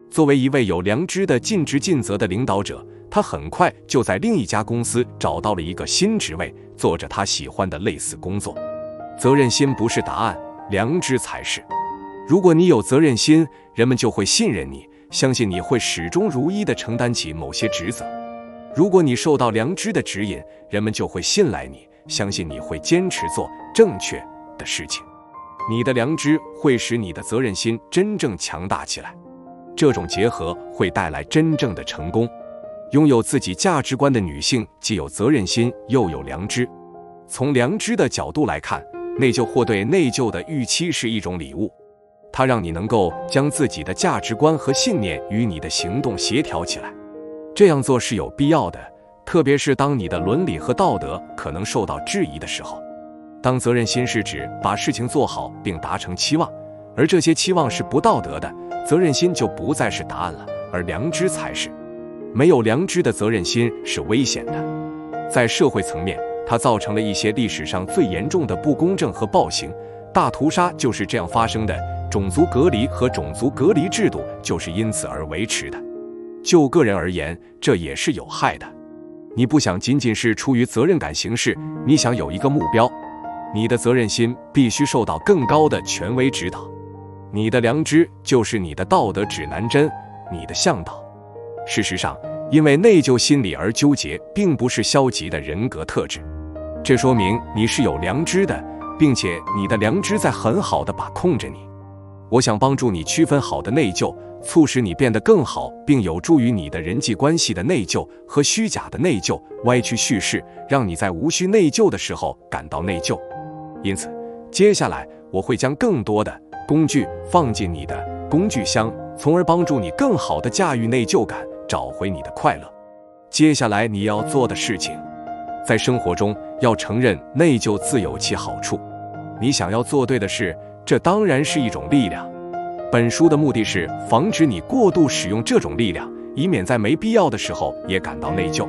作为一位有良知的尽职尽责的领导者，他很快就在另一家公司找到了一个新职位，做着他喜欢的类似工作。责任心不是答案，良知才是。如果你有责任心，人们就会信任你，相信你会始终如一地承担起某些职责。如果你受到良知的指引，人们就会信赖你，相信你会坚持做正确的事情。你的良知会使你的责任心真正强大起来，这种结合会带来真正的成功。拥有自己价值观的女性既有责任心又有良知。从良知的角度来看，内疚或对内疚的预期是一种礼物，它让你能够将自己的价值观和信念与你的行动协调起来。这样做是有必要的，特别是当你的伦理和道德可能受到质疑的时候。当责任心是指把事情做好并达成期望，而这些期望是不道德的，责任心就不再是答案了，而良知才是。没有良知的责任心是危险的。在社会层面，它造成了一些历史上最严重的不公正和暴行，大屠杀就是这样发生的，种族隔离和种族隔离制度就是因此而维持的。就个人而言，这也是有害的。你不想仅仅是出于责任感行事，你想有一个目标，你的责任心必须受到更高的权威指导。你的良知就是你的道德指南针，你的向导。事实上，因为内疚心理而纠结，并不是消极的人格特质，这说明你是有良知的，并且你的良知在很好地把控着你。我想帮助你区分好的内疚，促使你变得更好，并有助于你的人际关系的内疚和虚假的内疚、歪曲叙事，让你在无需内疚的时候感到内疚。因此，接下来我会将更多的工具放进你的工具箱，从而帮助你更好地驾驭内疚感，找回你的快乐。接下来你要做的事情，在生活中要承认内疚自有其好处。你想要做对的事，这当然是一种力量。本书的目的是防止你过度使用这种力量，以免在没必要的时候也感到内疚。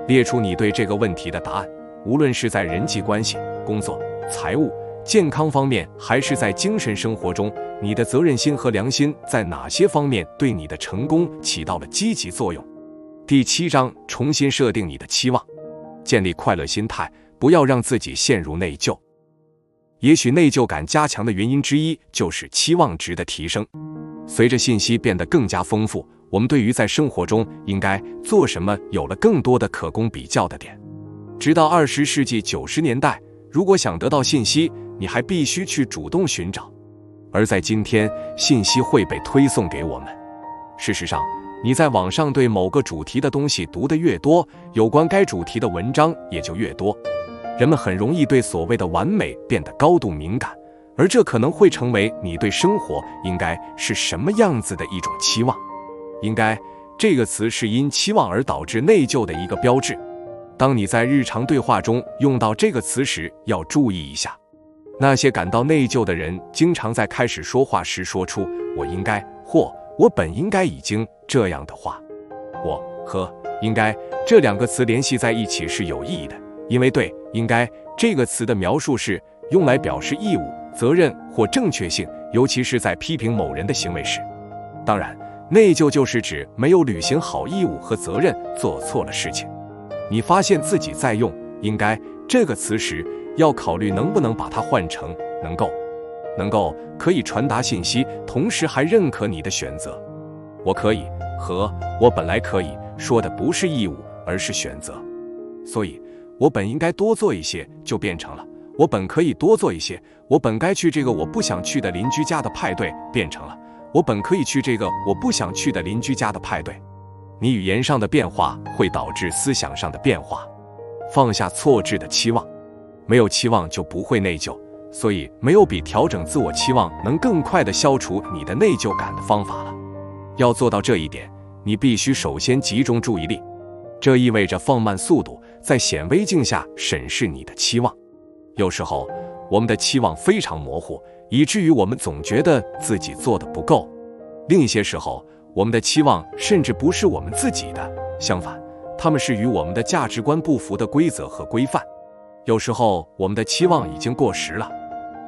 列出你对这个问题的答案，无论是在人际关系、工作、财务、健康方面，还是在精神生活中，你的责任心和良心在哪些方面对你的成功起到了积极作用。第7章，重新设定你的期望，建立快乐心态，不要让自己陷入内疚。也许内疚感加强的原因之一就是期望值的提升。随着信息变得更加丰富，我们对于在生活中应该做什么有了更多的可供比较的点。直到20世纪90年代，如果想得到信息，你还必须去主动寻找，而在今天，信息会被推送给我们。事实上，你在网上对某个主题的东西读得越多，有关该主题的文章也就越多。人们很容易对所谓的完美变得高度敏感，而这可能会成为你对生活应该是什么样子的一种期望。应该这个词是因期望而导致内疚的一个标志。当你在日常对话中用到这个词时，要注意一下。那些感到内疚的人经常在开始说话时说出我应该或我本应该已经这样的话。我和应该这两个词联系在一起是有意义的，因为对应该这个词的描述是用来表示义务、责任或正确性，尤其是在批评某人的行为时。当然，内疚就是指没有履行好义务和责任，做错了事情。你发现自己在用应该这个词时，要考虑能不能把它换成能够可以传达信息，同时还认可你的选择。我可以和我本来可以说的不是义务，而是选择。所以我本应该多做一些就变成了我本可以多做一些。我本该去这个我不想去的邻居家的派对，变成了我本可以去这个我不想去的邻居家的派对。你语言上的变化会导致思想上的变化。放下错置的期望，没有期望就不会内疚，所以没有比调整自我期望能更快地消除你的内疚感的方法了。要做到这一点，你必须首先集中注意力，这意味着放慢速度，在显微镜下审视你的期望。有时候我们的期望非常模糊，以至于我们总觉得自己做得不够。另一些时候，我们的期望甚至不是我们自己的，相反，它们是与我们的价值观不符的规则和规范。有时候，我们的期望已经过时了。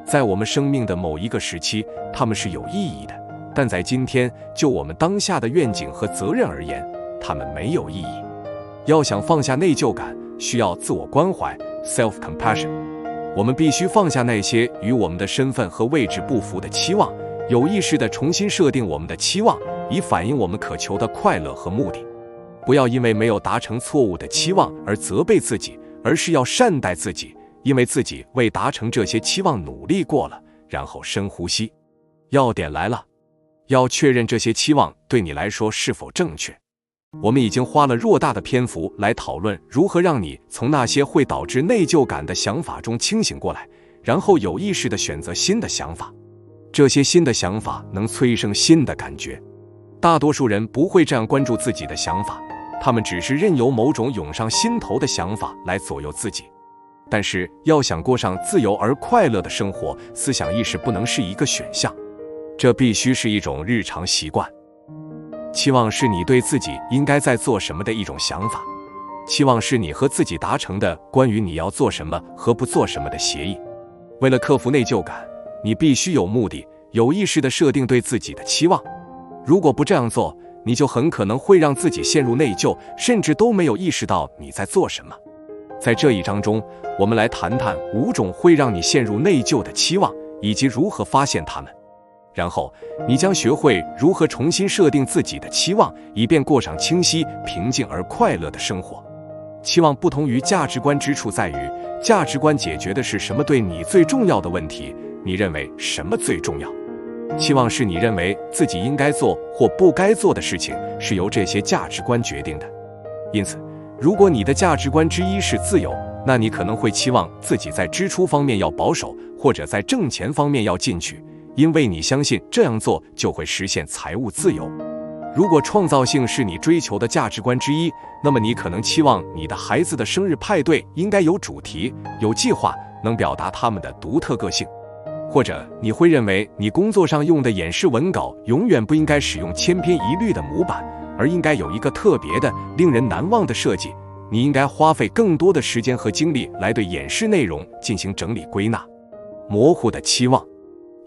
在我们生命的某一个时期，它们是有意义的，但在今天，就我们当下的愿景和责任而言，它们没有意义。要想放下内疚感，需要自我关怀 （self-compassion）。我们必须放下那些与我们的身份和位置不符的期望，有意识地重新设定我们的期望，以反映我们渴求的快乐和目的。不要因为没有达成错误的期望而责备自己，而是要善待自己，因为自己为达成这些期望努力过了。然后深呼吸。要点来了，要确认这些期望对你来说是否正确。我们已经花了偌大的篇幅来讨论如何让你从那些会导致内疚感的想法中清醒过来，然后有意识地选择新的想法。这些新的想法能催生新的感觉。大多数人不会这样关注自己的想法，他们只是任由某种涌上心头的想法来左右自己。但是要想过上自由而快乐的生活，思想意识不能是一个选项，这必须是一种日常习惯。期望是你对自己应该在做什么的一种想法，期望是你和自己达成的关于你要做什么和不做什么的协议。为了克服内疚感，你必须有目的、有意识地设定对自己的期望。如果不这样做，你就很可能会让自己陷入内疚，甚至都没有意识到你在做什么。在这一章中，我们来谈谈5种会让你陷入内疚的期望，以及如何发现它们。然后，你将学会如何重新设定自己的期望，以便过上清晰、平静而快乐的生活。期望不同于价值观之处在于，价值观解决的是什么对你最重要的问题，你认为什么最重要。期望是你认为自己应该做或不该做的事情，是由这些价值观决定的。因此，如果你的价值观之一是自由，那你可能会期望自己在支出方面要保守，或者在挣钱方面要进取，因为你相信这样做就会实现财务自由。如果创造性是你追求的价值观之一，那么你可能期望你的孩子的生日派对应该有主题、有计划，能表达他们的独特个性。或者你会认为你工作上用的演示文稿永远不应该使用千篇一律的模板，而应该有一个特别的、令人难忘的设计。你应该花费更多的时间和精力来对演示内容进行整理归纳。模糊的期望，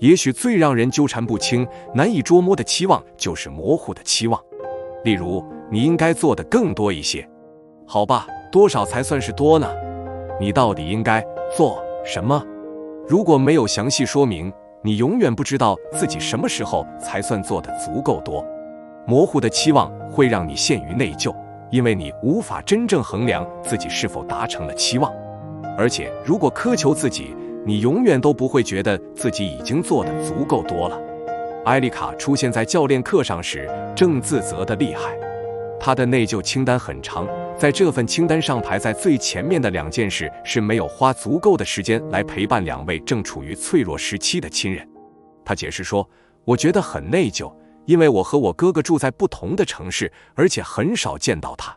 也许最让人纠缠不清、难以捉摸的期望就是模糊的期望。例如，你应该做的更多一些。好吧，多少才算是多呢？你到底应该做什么？如果没有详细说明，你永远不知道自己什么时候才算做得足够多。模糊的期望会让你陷于内疚，因为你无法真正衡量自己是否达成了期望。而且，如果苛求自己，你永远都不会觉得自己已经做得足够多了。艾丽卡出现在教练课上时，正自责得厉害。她的内疚清单很长，在这份清单上排在最前面的2件事是没有花足够的时间来陪伴2位正处于脆弱时期的亲人。她解释说，我觉得很内疚，因为我和我哥哥住在不同的城市，而且很少见到他。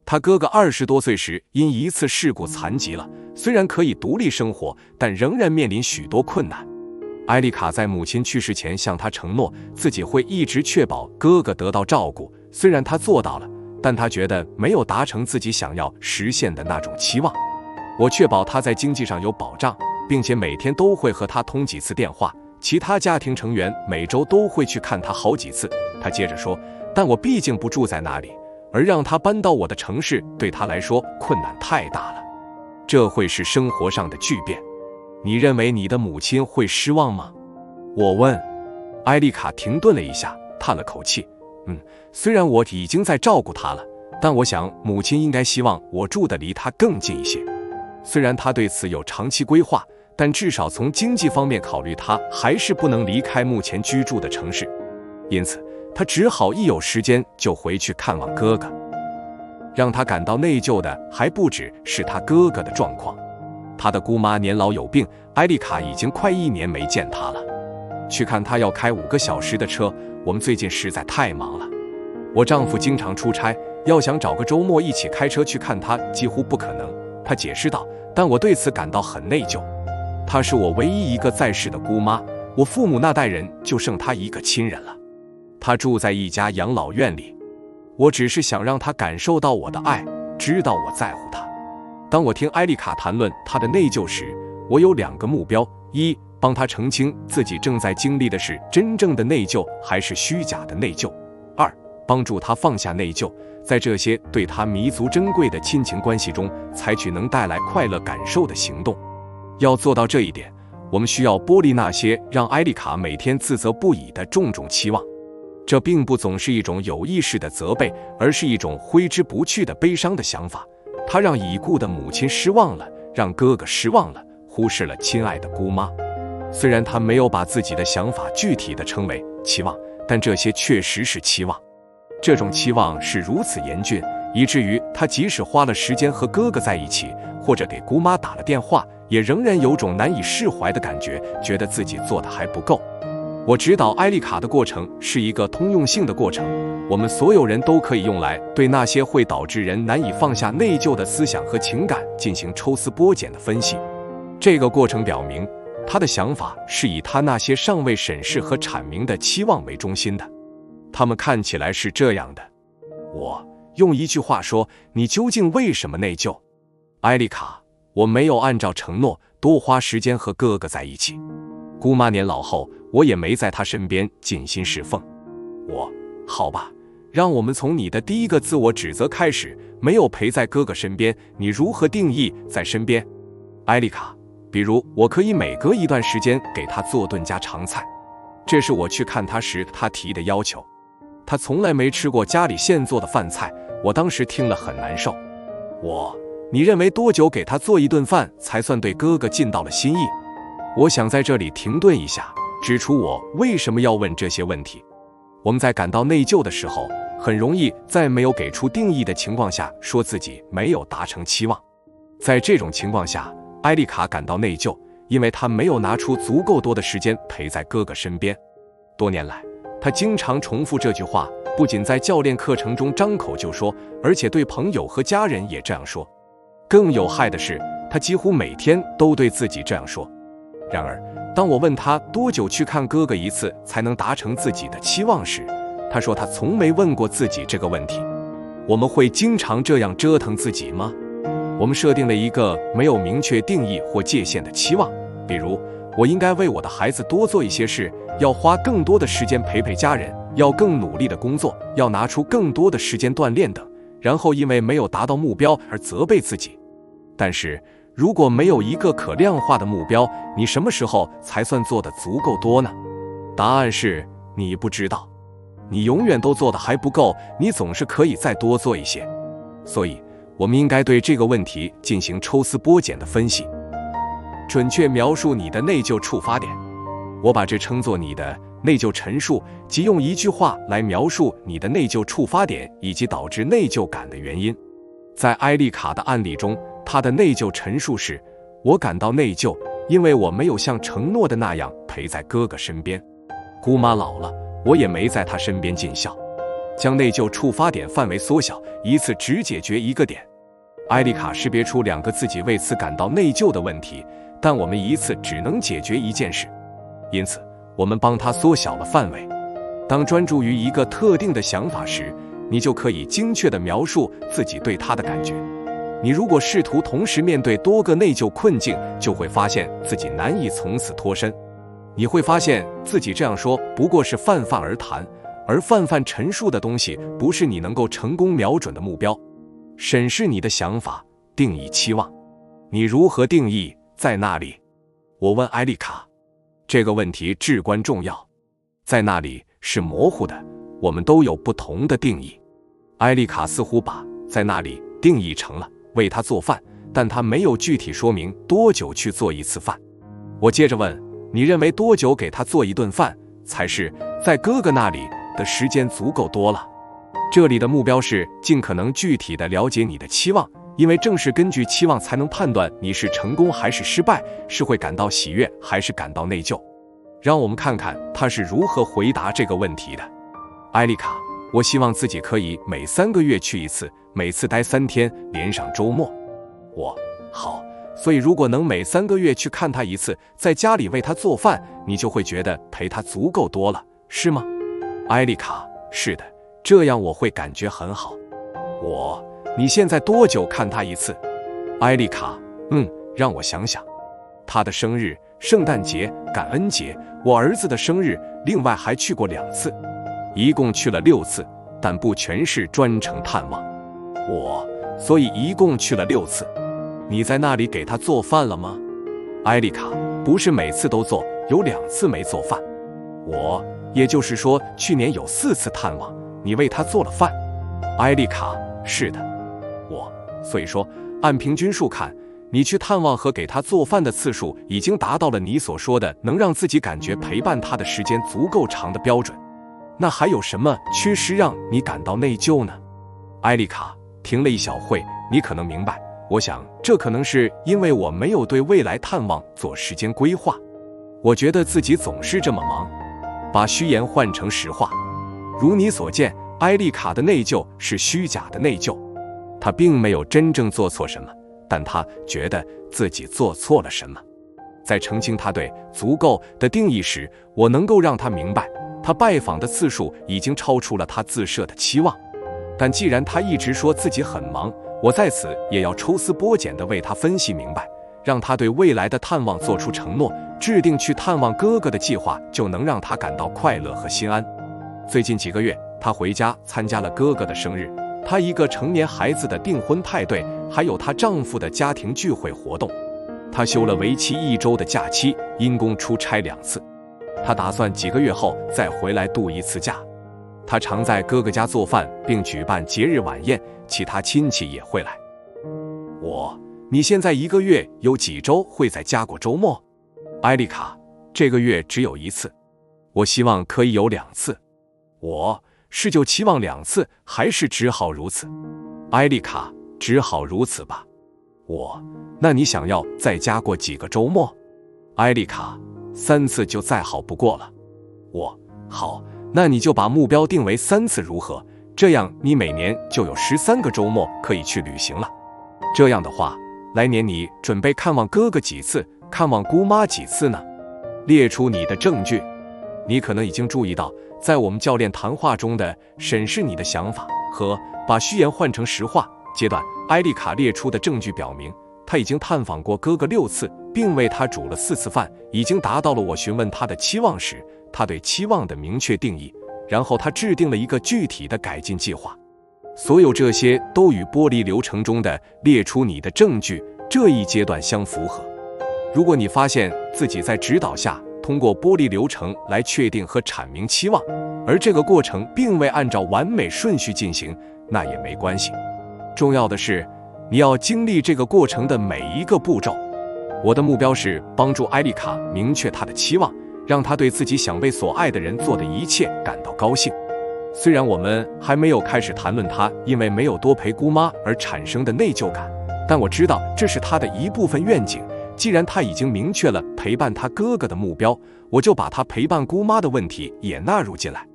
他哥哥20多岁时因一次事故残疾了，虽然可以独立生活，但仍然面临许多困难。艾丽卡在母亲去世前向他承诺，自己会一直确保哥哥得到照顾。虽然他做到了，但他觉得没有达成自己想要实现的那种期望。我确保他在经济上有保障，并且每天都会和他通几次电话，其他家庭成员每周都会去看他好几次。他接着说，但我毕竟不住在那里，而让他搬到我的城市对他来说困难太大了，这会是生活上的巨变。你认为你的母亲会失望吗？我问。艾丽卡停顿了一下，叹了口气，虽然我已经在照顾她了，但我想母亲应该希望我住得离她更近一些。虽然她对此有长期规划，但至少从经济方面考虑，她还是不能离开目前居住的城市。因此，她只好一有时间就回去看望哥哥。让她感到内疚的还不只是她哥哥的状况。她的姑妈年老有病，艾丽卡已经快1年没见她了。去看她要开5个小时的车，我们最近实在太忙了。我丈夫经常出差，要想找个周末一起开车去看她几乎不可能，她解释道，但我对此感到很内疚。她是我唯一一个在世的姑妈，我父母那代人就剩她一个亲人了。她住在一家养老院里，我只是想让她感受到我的爱，知道我在乎她。当我听艾丽卡谈论她的内疚时，我有2个目标：一，帮她澄清自己正在经历的是真正的内疚还是虚假的内疚；二，帮助她放下内疚，在这些对她弥足珍贵的亲情关系中，采取能带来快乐感受的行动。要做到这一点，我们需要剥离那些让艾丽卡每天自责不已的重重期望。这并不总是一种有意识的责备，而是一种挥之不去的悲伤的想法。她让已故的母亲失望了，让哥哥失望了，忽视了亲爱的姑妈。虽然她没有把自己的想法具体地称为期望，但这些确实是期望。这种期望是如此严峻，以至于她即使花了时间和哥哥在一起，或者给姑妈打了电话，也仍然有种难以释怀的感觉，觉得自己做的还不够。我指导艾丽卡的过程是一个通用性的过程，我们所有人都可以用来对那些会导致人难以放下内疚的思想和情感进行抽丝剥茧的分析。这个过程表明，他的想法是以他那些尚未审视和阐明的期望为中心的。他们看起来是这样的：我用一句话说，你究竟为什么内疚？艾丽卡，我没有按照承诺多花时间和哥哥在一起。姑妈年老后，我也没在她身边尽心侍奉。好吧，让我们从你的第一个自我指责开始，没有陪在哥哥身边，你如何定义在身边？艾丽卡，比如我可以每隔一段时间给他做顿家常菜，这是我去看他时他提的要求。他从来没吃过家里现做的饭菜，我当时听了很难受。你认为多久给他做一顿饭才算对哥哥尽到了心意？我想在这里停顿一下，指出我为什么要问这些问题。我们在感到内疚的时候，很容易在没有给出定义的情况下说自己没有达成期望。在这种情况下，艾丽卡感到内疚，因为她没有拿出足够多的时间陪在哥哥身边。多年来，她经常重复这句话，不仅在教练课程中张口就说，而且对朋友和家人也这样说。更有害的是，她几乎每天都对自己这样说。然而，当我问她多久去看哥哥一次才能达成自己的期望时，她说她从没问过自己这个问题。我们会经常这样折腾自己吗？我们设定了一个没有明确定义或界限的期望，比如我应该为我的孩子多做一些事，要花更多的时间陪家人，要更努力的工作，要拿出更多的时间锻炼等，然后因为没有达到目标而责备自己。但是如果没有一个可量化的目标，你什么时候才算做得足够多呢？答案是你不知道。你永远都做得还不够，你总是可以再多做一些。所以我们应该对这个问题进行抽丝剥茧的分析。准确描述你的内疚触发点，我把这称作你的内疚陈述，即用一句话来描述你的内疚触发点以及导致内疚感的原因。在艾丽卡的案例中，她的内疚陈述是：我感到内疚，因为我没有像承诺的那样陪在哥哥身边。姑妈老了，我也没在她身边尽孝。将内疚触发点范围缩小，一次只解决一个点。艾丽卡识别出2个自己为此感到内疚的问题，但我们一次只能解决一件事，因此我们帮她缩小了范围。当专注于一个特定的想法时，你就可以精确地描述自己对它的感觉。你如果试图同时面对多个内疚困境，就会发现自己难以从此脱身。你会发现自己这样说不过是泛泛而谈，而泛泛陈述的东西不是你能够成功瞄准的目标。审视你的想法，定义期望。你如何定义在那里？我问艾丽卡。这个问题至关重要。在那里是模糊的，我们都有不同的定义。艾丽卡似乎把在那里定义成了为他做饭，但他没有具体说明多久去做一次饭。我接着问，你认为多久给他做一顿饭才是在哥哥那里的时间足够多了？这里的目标是尽可能具体地了解你的期望，因为正是根据期望才能判断你是成功还是失败，是会感到喜悦还是感到内疚。让我们看看他是如何回答这个问题的。艾丽卡，我希望自己可以每3个月去一次，每次待3天，连上周末。好所以如果能每3个月去看他一次，在家里为他做饭，你就会觉得陪他足够多了，是吗？艾丽卡，是的，这样我会感觉很好。你现在多久看他一次？艾丽卡，让我想想，他的生日、圣诞节、感恩节，我儿子的生日，另外还去过2次，一共去了6次，但不全是专程探望。所以一共去了6次。你在那里给他做饭了吗？艾丽卡，不是每次都做，有2次没做饭。也就是说，去年有4次探望，你为他做了饭。艾丽卡，是的。所以说，按平均数看，你去探望和给他做饭的次数已经达到了你所说的能让自己感觉陪伴他的时间足够长的标准。那还有什么缺失让你感到内疚呢？艾丽卡停了一小会，你可能明白，我想这可能是因为我没有对未来探望做时间规划。我觉得自己总是这么忙。把虚言换成实话，如你所见，艾丽卡的内疚是虚假的内疚。她并没有真正做错什么，但她觉得自己做错了什么。在澄清她对足够的定义时，我能够让她明白，她拜访的次数已经超出了她自设的期望。但既然她一直说自己很忙，我在此也要抽丝剥茧地为她分析明白，让她对未来的探望做出承诺，制定去探望哥哥的计划，就能让她感到快乐和心安。最近几个月，她回家参加了哥哥的生日，她一个成年孩子的订婚派对，还有她丈夫的家庭聚会活动。她休了为期1周的假期，因公出差2次。她打算几个月后再回来度1次假。她常在哥哥家做饭，并举办节日晚宴，其他亲戚也会来。你现在1个月有几周会在家过周末？艾丽卡，这个月只有1次，我希望可以有2次。是就期望2次，还是只好如此？艾丽卡，只好如此吧。那你想要在家过几个周末？艾丽卡，3次就再好不过了。好，那你就把目标定为3次如何？这样你每年就有13个周末可以去旅行了。这样的话，来年你准备看望哥哥几次，看望姑妈几次呢？列出你的证据。你可能已经注意到，在我们教练谈话中的审视你的想法和把虚言换成实话阶段，艾丽卡列出的证据表明，她已经探访过哥哥6次，并为他煮了4次饭，已经达到了我询问他的期望时，他对期望的明确定义。然后他制定了一个具体的改进计划。所有这些都与剥离流程中的列出你的证据这一阶段相符合。如果你发现自己在指导下通过剥离流程来确定和阐明期望，而这个过程并未按照完美顺序进行，那也没关系。重要的是，你要经历这个过程的每一个步骤。我的目标是帮助艾丽卡明确她的期望，让她对自己想为所爱的人做的一切感到高兴。虽然我们还没有开始谈论她因为没有多陪姑妈而产生的内疚感，但我知道这是她的一部分愿景。既然她已经明确了陪伴她哥哥的目标，我就把她陪伴姑妈的问题也纳入进来。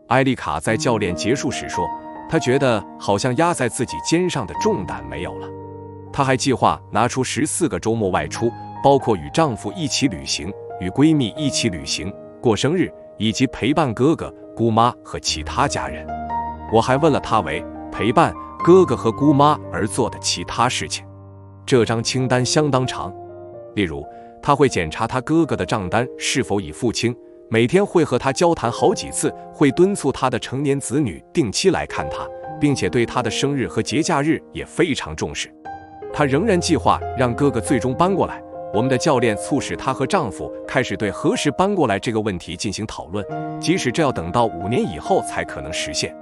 艾丽卡在教练结束时说，她觉得好像压在自己肩上的重担没有了。她还计划拿出14个周末外出，包括与丈夫一起旅行、与闺蜜一起旅行、过生日，以及陪伴哥哥、姑妈和其他家人。我还问了她为陪伴哥哥和姑妈而做的其他事情。这张清单相当长，例如她会检查她哥哥的账单是否已付清，每天会和他交谈好几次，会敦促他的成年子女定期来看他，并且对他的生日和节假日也非常重视。她仍然计划让哥哥最终搬过来。我们的教练促使她和丈夫开始对何时搬过来这个问题进行讨论，即使这要等到5年以后才可能实现。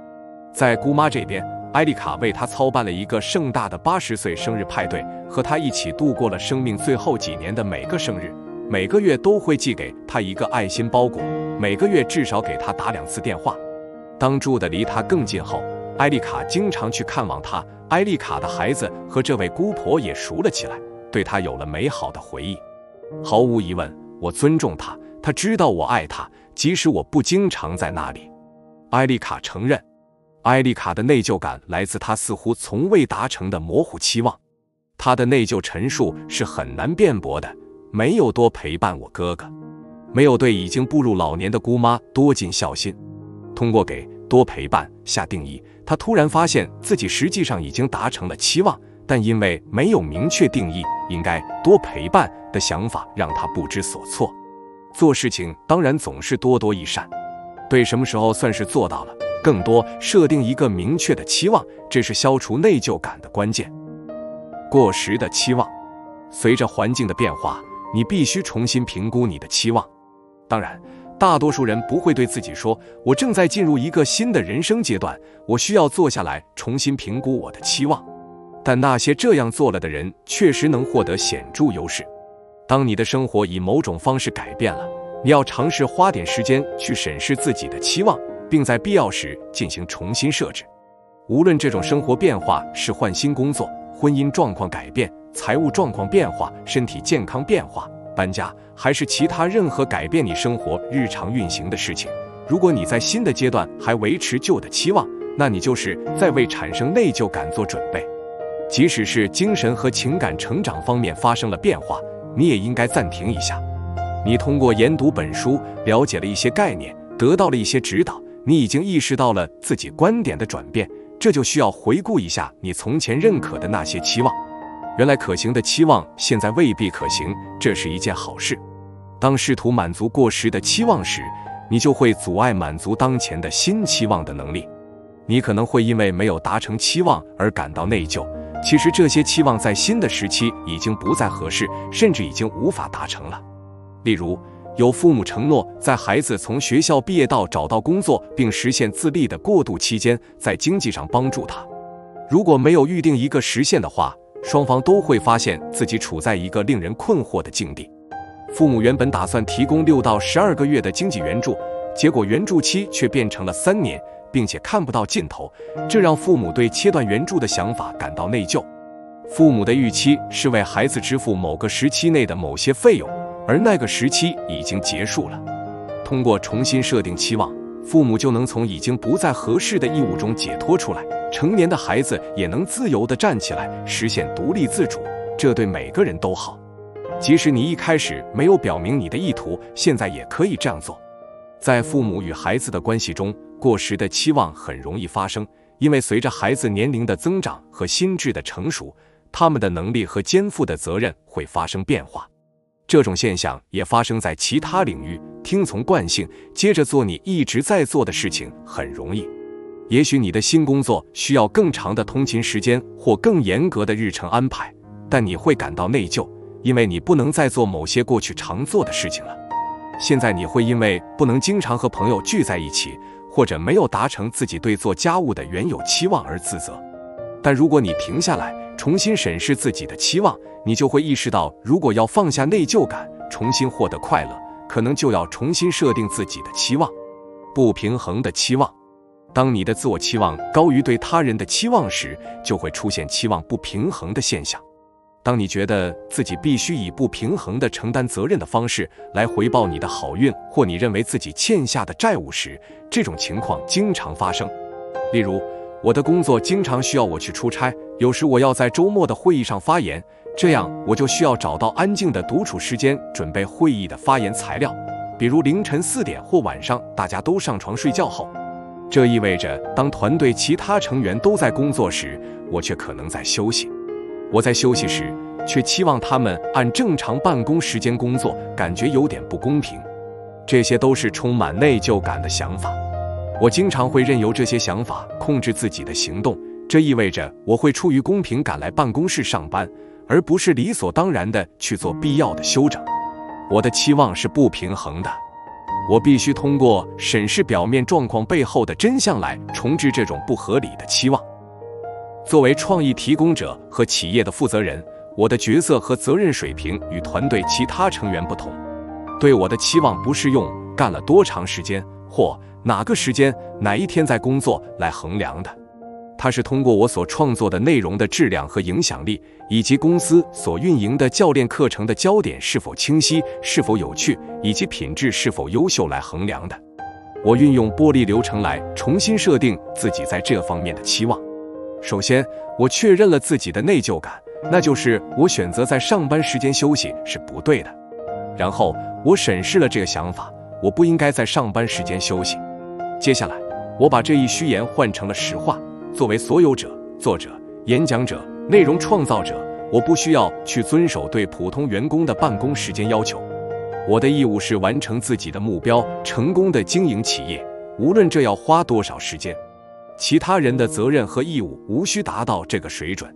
在姑妈这边，艾丽卡为她操办了一个盛大的80岁生日派对，和她一起度过了生命最后几年的每个生日。每个月都会寄给她一个爱心包裹，每个月至少给她打2次电话。当住得离她更近后，艾丽卡经常去看望她。艾丽卡的孩子和这位姑婆也熟了起来，对她有了美好的回忆。毫无疑问，我尊重她，她知道我爱她，即使我不经常在那里。艾丽卡承认，艾丽卡的内疚感来自她似乎从未达成的模糊期望。他的内疚陈述是很难辩驳的，没有多陪伴我哥哥，没有对已经步入老年的姑妈多尽孝心。通过给多陪伴下定义，他突然发现自己实际上已经达成了期望，但因为没有明确定义应该多陪伴的想法，让他不知所措。做事情当然总是多多益善，对什么时候算是做到了，更多设定一个明确的期望，这是消除内疚感的关键。过时的期望，随着环境的变化，你必须重新评估你的期望。当然，大多数人不会对自己说，我正在进入一个新的人生阶段，我需要坐下来重新评估我的期望。但那些这样做了的人确实能获得显著优势。当你的生活以某种方式改变了，你要尝试花点时间去审视自己的期望，并在必要时进行重新设置。无论这种生活变化是换新工作、婚姻状况改变、财务状况变化、身体健康变化、搬家，还是其他任何改变你生活日常运行的事情，如果你在新的阶段还维持旧的期望，那你就是在为产生内疚感做准备。即使是精神和情感成长方面发生了变化，你也应该暂停一下。你通过研读本书了解了一些概念，得到了一些指导，你已经意识到了自己观点的转变，这就需要回顾一下你从前认可的那些期望。原来可行的期望现在未必可行，这是一件好事。当试图满足过时的期望时，你就会阻碍满足当前的新期望的能力。你可能会因为没有达成期望而感到内疚，其实这些期望在新的时期已经不再合适，甚至已经无法达成了。例如，有父母承诺在孩子从学校毕业到找到工作并实现自立的过渡期间，在经济上帮助他。如果没有预定一个时限的话，双方都会发现自己处在一个令人困惑的境地。父母原本打算提供6到12个月的经济援助，结果援助期却变成了3年，并且看不到尽头，这让父母对切断援助的想法感到内疚。父母的预期是为孩子支付某个时期内的某些费用，而那个时期已经结束了。通过重新设定期望，父母就能从已经不再合适的义务中解脱出来，成年的孩子也能自由地站起来，实现独立自主，这对每个人都好。即使你一开始没有表明你的意图，现在也可以这样做。在父母与孩子的关系中，过时的期望很容易发生，因为随着孩子年龄的增长和心智的成熟，他们的能力和肩负的责任会发生变化。这种现象也发生在其他领域，听从惯性，接着做你一直在做的事情很容易。也许你的新工作需要更长的通勤时间或更严格的日程安排，但你会感到内疚，因为你不能再做某些过去常做的事情了。现在你会因为不能经常和朋友聚在一起，或者没有达成自己对做家务的原有期望而自责。但如果你停下来，重新审视自己的期望，你就会意识到，如果要放下内疚感，重新获得快乐，可能就要重新设定自己的期望。不平衡的期望。当你的自我期望高于对他人的期望时，就会出现期望不平衡的现象。当你觉得自己必须以不平衡的承担责任的方式来回报你的好运，或你认为自己欠下的债务时，这种情况经常发生。例如，我的工作经常需要我去出差，有时我要在周末的会议上发言，这样我就需要找到安静的独处时间准备会议的发言材料，比如凌晨4点或晚上大家都上床睡觉后。这意味着当团队其他成员都在工作时，我却可能在休息。我在休息时却期望他们按正常办公时间工作，感觉有点不公平。这些都是充满内疚感的想法。我经常会任由这些想法控制自己的行动，这意味着我会出于公平感来办公室上班，而不是理所当然地去做必要的修整。我的期望是不平衡的，我必须通过审视表面状况背后的真相来重置这种不合理的期望。作为创意提供者和企业的负责人，我的角色和责任水平与团队其他成员不同。对我的期望不是用干了多长时间或哪个时间哪一天在工作来衡量的，它是通过我所创作的内容的质量和影响力，以及公司所运营的教练课程的焦点是否清晰、是否有趣，以及品质是否优秀来衡量的。我运用玻璃流程来重新设定自己在这方面的期望。首先，我确认了自己的内疚感，那就是我选择在上班时间休息是不对的。然后我审视了这个想法，我不应该在上班时间休息。接下来，我把这一虚言换成了实话。作为所有者、作者、演讲者、内容创造者，我不需要去遵守对普通员工的办公时间要求。我的义务是完成自己的目标，成功的经营企业，无论这要花多少时间。其他人的责任和义务无需达到这个水准。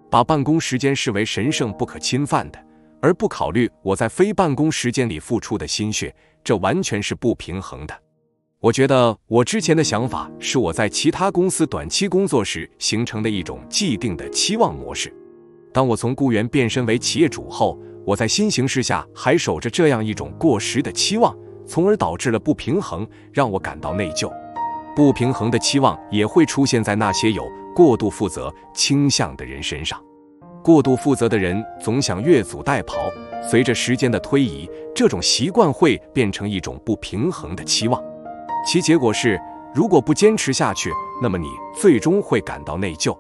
把办公时间视为神圣不可侵犯的，而不考虑我在非办公时间里付出的心血，这完全是不平衡的。我觉得我之前的想法是我在其他公司短期工作时形成的一种既定的期望模式。当我从雇员变身为企业主后，我在新形势下还守着这样一种过时的期望，从而导致了不平衡，让我感到内疚。不平衡的期望也会出现在那些有过度负责倾向的人身上。过度负责的人总想越俎代庖，随着时间的推移，这种习惯会变成一种不平衡的期望。其结果是，如果不坚持下去，那么你最终会感到内疚。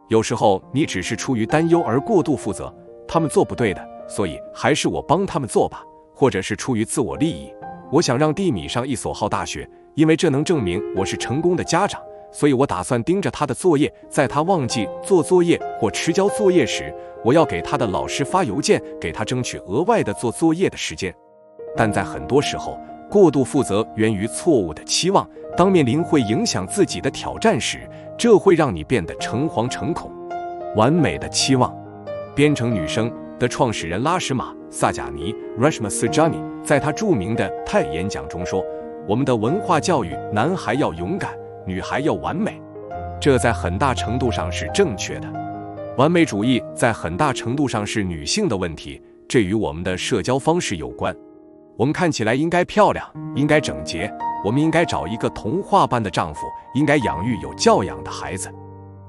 有时候你只是出于担忧而过度负责，他们做不对的，所以还是我帮他们做吧。或者是出于自我利益，我想让蒂米上一所好大学，因为这能证明我是成功的家长，所以我打算盯着他的作业，在他忘记做作业或迟交作业时，我要给他的老师发邮件，给他争取额外的做作业的时间。但在很多时候，过度负责源于错误的期望，当面临会影响自己的挑战时，这会让你变得诚惶诚恐。完美的期望。编程女生的创始人拉什玛·萨贾尼 Reshma Saujani 在他著名的 TED 演讲中说，我们的文化教育，男孩要勇敢，女孩要完美。这在很大程度上是正确的。完美主义在很大程度上是女性的问题，这与我们的社交方式有关。我们看起来应该漂亮，应该整洁，我们应该找一个童话般的丈夫，应该养育有教养的孩子。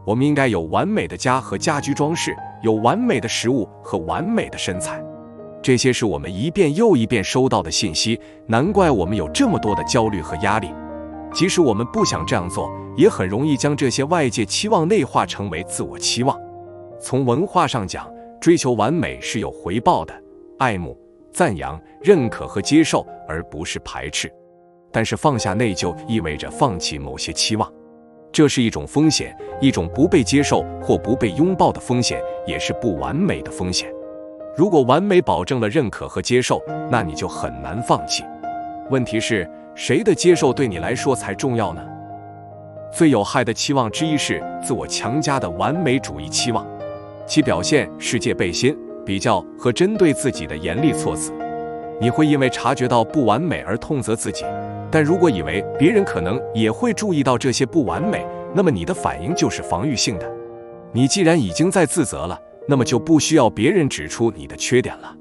我们应该有完美的家和家居装饰，有完美的食物和完美的身材。这些是我们一遍又一遍收到的信息，难怪我们有这么多的焦虑和压力。即使我们不想这样做，也很容易将这些外界期望内化成为自我期望。从文化上讲，追求完美是有回报的，爱慕、赞扬、认可和接受，而不是排斥。但是放下内疚意味着放弃某些期望，这是一种风险，一种不被接受或不被拥抱的风险，也是不完美的风险。如果完美保证了认可和接受，那你就很难放弃。问题是，谁的接受对你来说才重要呢？最有害的期望之一是自我强加的完美主义期望，其表现是戒备心、比较和针对自己的严厉措辞。你会因为察觉到不完美而痛责自己，但如果以为别人可能也会注意到这些不完美，那么你的反应就是防御性的。你既然已经在自责了，那么就不需要别人指出你的缺点了。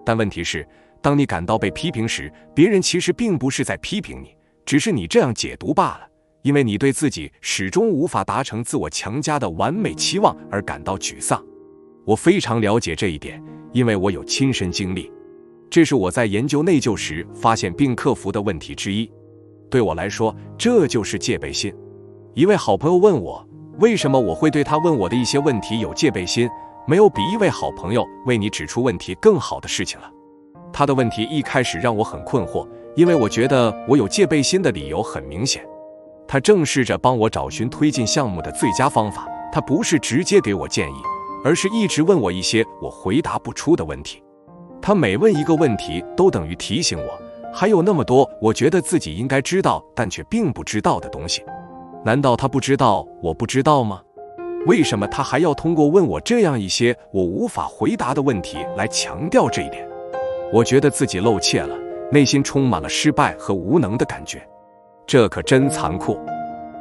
但问题是，当你感到被批评时，别人其实并不是在批评你，只是你这样解读罢了，因为你对自己始终无法达成自我强加的完美期望而感到沮丧。我非常了解这一点，因为我有亲身经历。这是我在研究内疚时发现并克服的问题之一。对我来说，这就是戒备心。一位好朋友问我，为什么我会对他问我的一些问题有戒备心？没有比一位好朋友为你指出问题更好的事情了。他的问题一开始让我很困惑，因为我觉得我有戒备心的理由很明显。他正试着帮我找寻推进项目的最佳方法，他不是直接给我建议，而是一直问我一些我回答不出的问题。他每问一个问题都等于提醒我，还有那么多我觉得自己应该知道但却并不知道的东西。难道他不知道我不知道吗？为什么他还要通过问我这样一些我无法回答的问题来强调这一点？我觉得自己露怯了，内心充满了失败和无能的感觉。这可真残酷。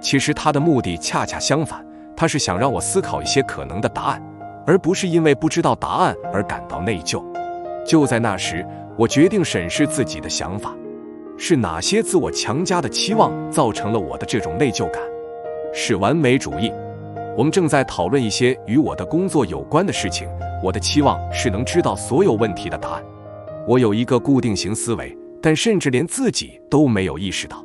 其实他的目的恰恰相反，他是想让我思考一些可能的答案，而不是因为不知道答案而感到内疚。就在那时，我决定审视自己的想法，是哪些自我强加的期望造成了我的这种内疚感？是完美主义。我们正在讨论一些与我的工作有关的事情，我的期望是能知道所有问题的答案。我有一个固定型思维，但甚至连自己都没有意识到。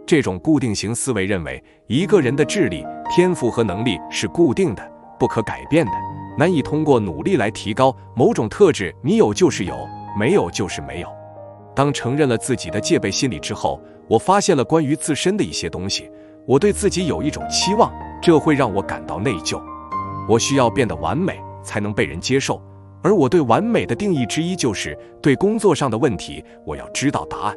这种固定型思维认为，一个人的智力、天赋和能力是固定的、不可改变的，难以通过努力来提高某种特质，你有就是有，没有就是没有。当承认了自己的戒备心理之后，我发现了关于自身的一些东西。我对自己有一种期望，这会让我感到内疚。我需要变得完美才能被人接受，而我对完美的定义之一就是对工作上的问题，我要知道答案。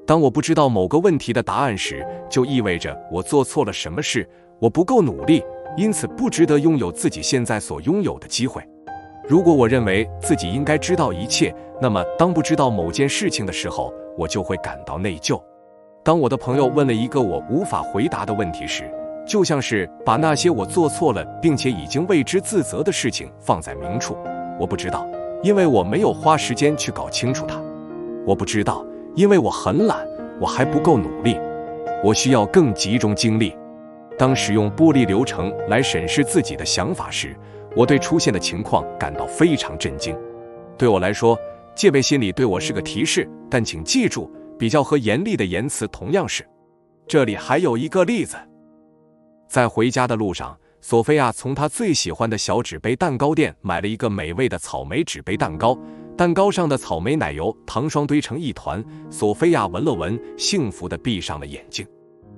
当我不知道某个问题的答案时，就意味着我做错了什么事，我不够努力，因此不值得拥有自己现在所拥有的机会。如果我认为自己应该知道一切，那么当不知道某件事情的时候，我就会感到内疚。当我的朋友问了一个我无法回答的问题时，就像是把那些我做错了并且已经为之自责的事情放在明处。我不知道，因为我没有花时间去搞清楚它。我不知道，因为我很懒，我还不够努力，我需要更集中精力。当使用波粒流程来审视自己的想法时，我对出现的情况感到非常震惊。对我来说，戒备心理对我是个提示，但请记住，比较和严厉的言辞同样是。这里还有一个例子。在回家的路上，索菲亚从她最喜欢的小纸杯蛋糕店买了一个美味的草莓纸杯蛋糕，蛋糕上的草莓奶油糖霜堆成一团。索菲亚闻了闻，幸福地闭上了眼睛。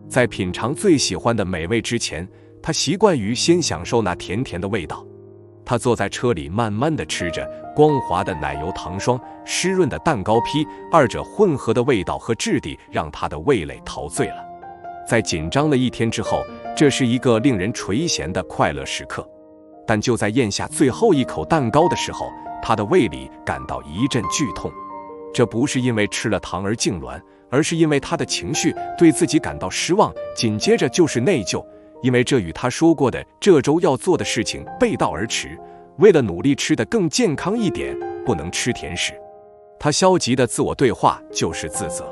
在品尝最喜欢的美味之前，她习惯于先享受那甜甜的味道。她坐在车里慢慢地吃着光滑的奶油糖霜、湿润的蛋糕坯，二者混合的味道和质地让她的味蕾陶醉了。在紧张了一天之后，这是一个令人垂涎的快乐时刻。但就在咽下最后一口蛋糕的时候，她的胃里感到一阵剧痛。这不是因为吃了糖而痉挛，而是因为她的情绪对自己感到失望，紧接着就是内疚。因为这与他说过的这周要做的事情背道而驰，为了努力吃得更健康一点，不能吃甜食。他消极的自我对话就是自责。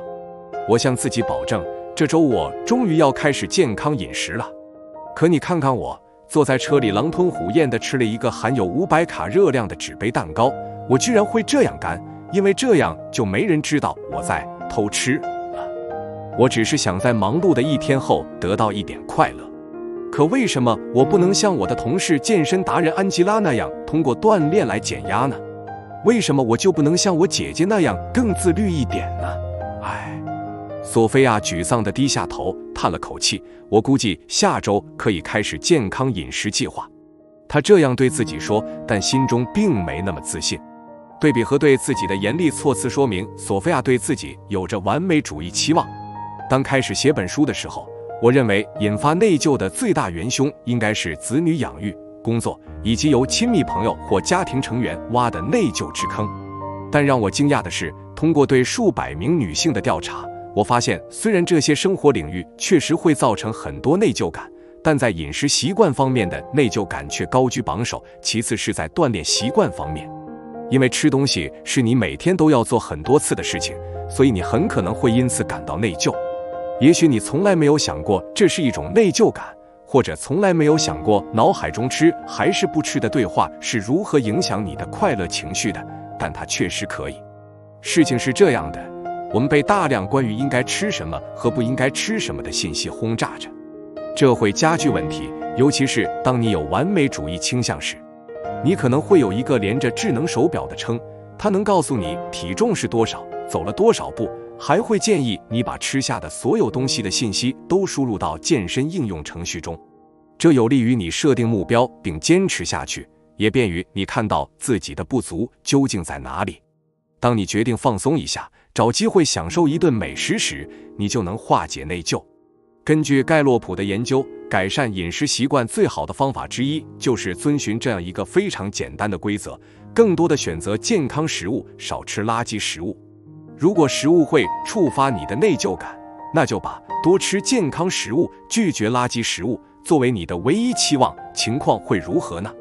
我向自己保证，这周我终于要开始健康饮食了。可你看看我，坐在车里狼吞虎咽地吃了一个含有500卡热量的纸杯蛋糕，我居然会这样干，因为这样就没人知道我在偷吃了。我只是想在忙碌的一天后得到一点快乐。可为什么我不能像我的同事健身达人安吉拉那样通过锻炼来减压呢？为什么我就不能像我姐姐那样更自律一点呢？唉，索菲亚沮丧地低下头，叹了口气。我估计下周可以开始健康饮食计划。她这样对自己说，但心中并没那么自信。对比和对自己的严厉措辞说明，索菲亚对自己有着完美主义期望。当开始写本书的时候，我认为引发内疚的最大元凶应该是子女养育、工作以及由亲密朋友或家庭成员挖的内疚之坑。但让我惊讶的是，通过对数百名女性的调查，我发现虽然这些生活领域确实会造成很多内疚感，但在饮食习惯方面的内疚感却高居榜首，其次是在锻炼习惯方面。因为吃东西是你每天都要做很多次的事情，所以你很可能会因此感到内疚。也许你从来没有想过这是一种内疚感，或者从来没有想过脑海中吃还是不吃的对话是如何影响你的快乐情绪的，但它确实可以。事情是这样的，我们被大量关于应该吃什么和不应该吃什么的信息轰炸着，这会加剧问题，尤其是当你有完美主义倾向时。你可能会有一个连着智能手表的称，它能告诉你体重是多少，走了多少步，还会建议你把吃下的所有东西的信息都输入到健身应用程序中。这有利于你设定目标并坚持下去，也便于你看到自己的不足究竟在哪里。当你决定放松一下，找机会享受一顿美食时，你就能化解内疚。根据盖洛普的研究，改善饮食习惯最好的方法之一就是遵循这样一个非常简单的规则：更多的选择健康食物，少吃垃圾食物。如果食物会触发你的内疚感，那就把多吃健康食物、拒绝垃圾食物作为你的唯一期望，情况会如何呢？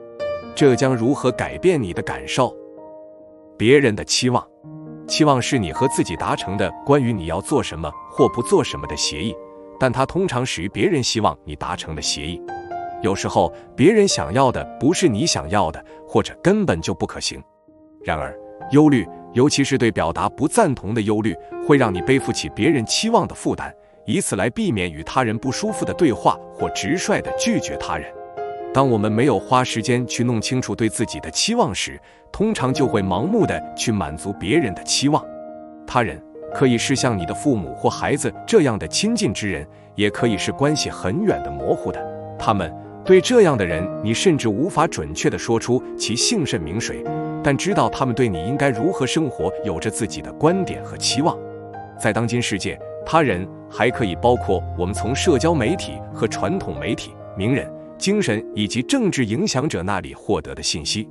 这将如何改变你的感受？别人的期望，期望是你和自己达成的关于你要做什么或不做什么的协议，但它通常始于别人希望你达成的协议。有时候，别人想要的不是你想要的，或者根本就不可行。然而，忧虑，尤其是对表达不赞同的忧虑，会让你背负起别人期望的负担，以此来避免与他人不舒服的对话或直率地拒绝他人。当我们没有花时间去弄清楚对自己的期望时，通常就会盲目的去满足别人的期望。他人可以是像你的父母或孩子这样的亲近之人，也可以是关系很远的模糊的。他们对这样的人，你甚至无法准确地说出其姓甚名谁，但知道他们对你应该如何生活有着自己的观点和期望。在当今世界，他人还可以包括我们从社交媒体和传统媒体、名人、精神以及政治影响者那里获得的信息。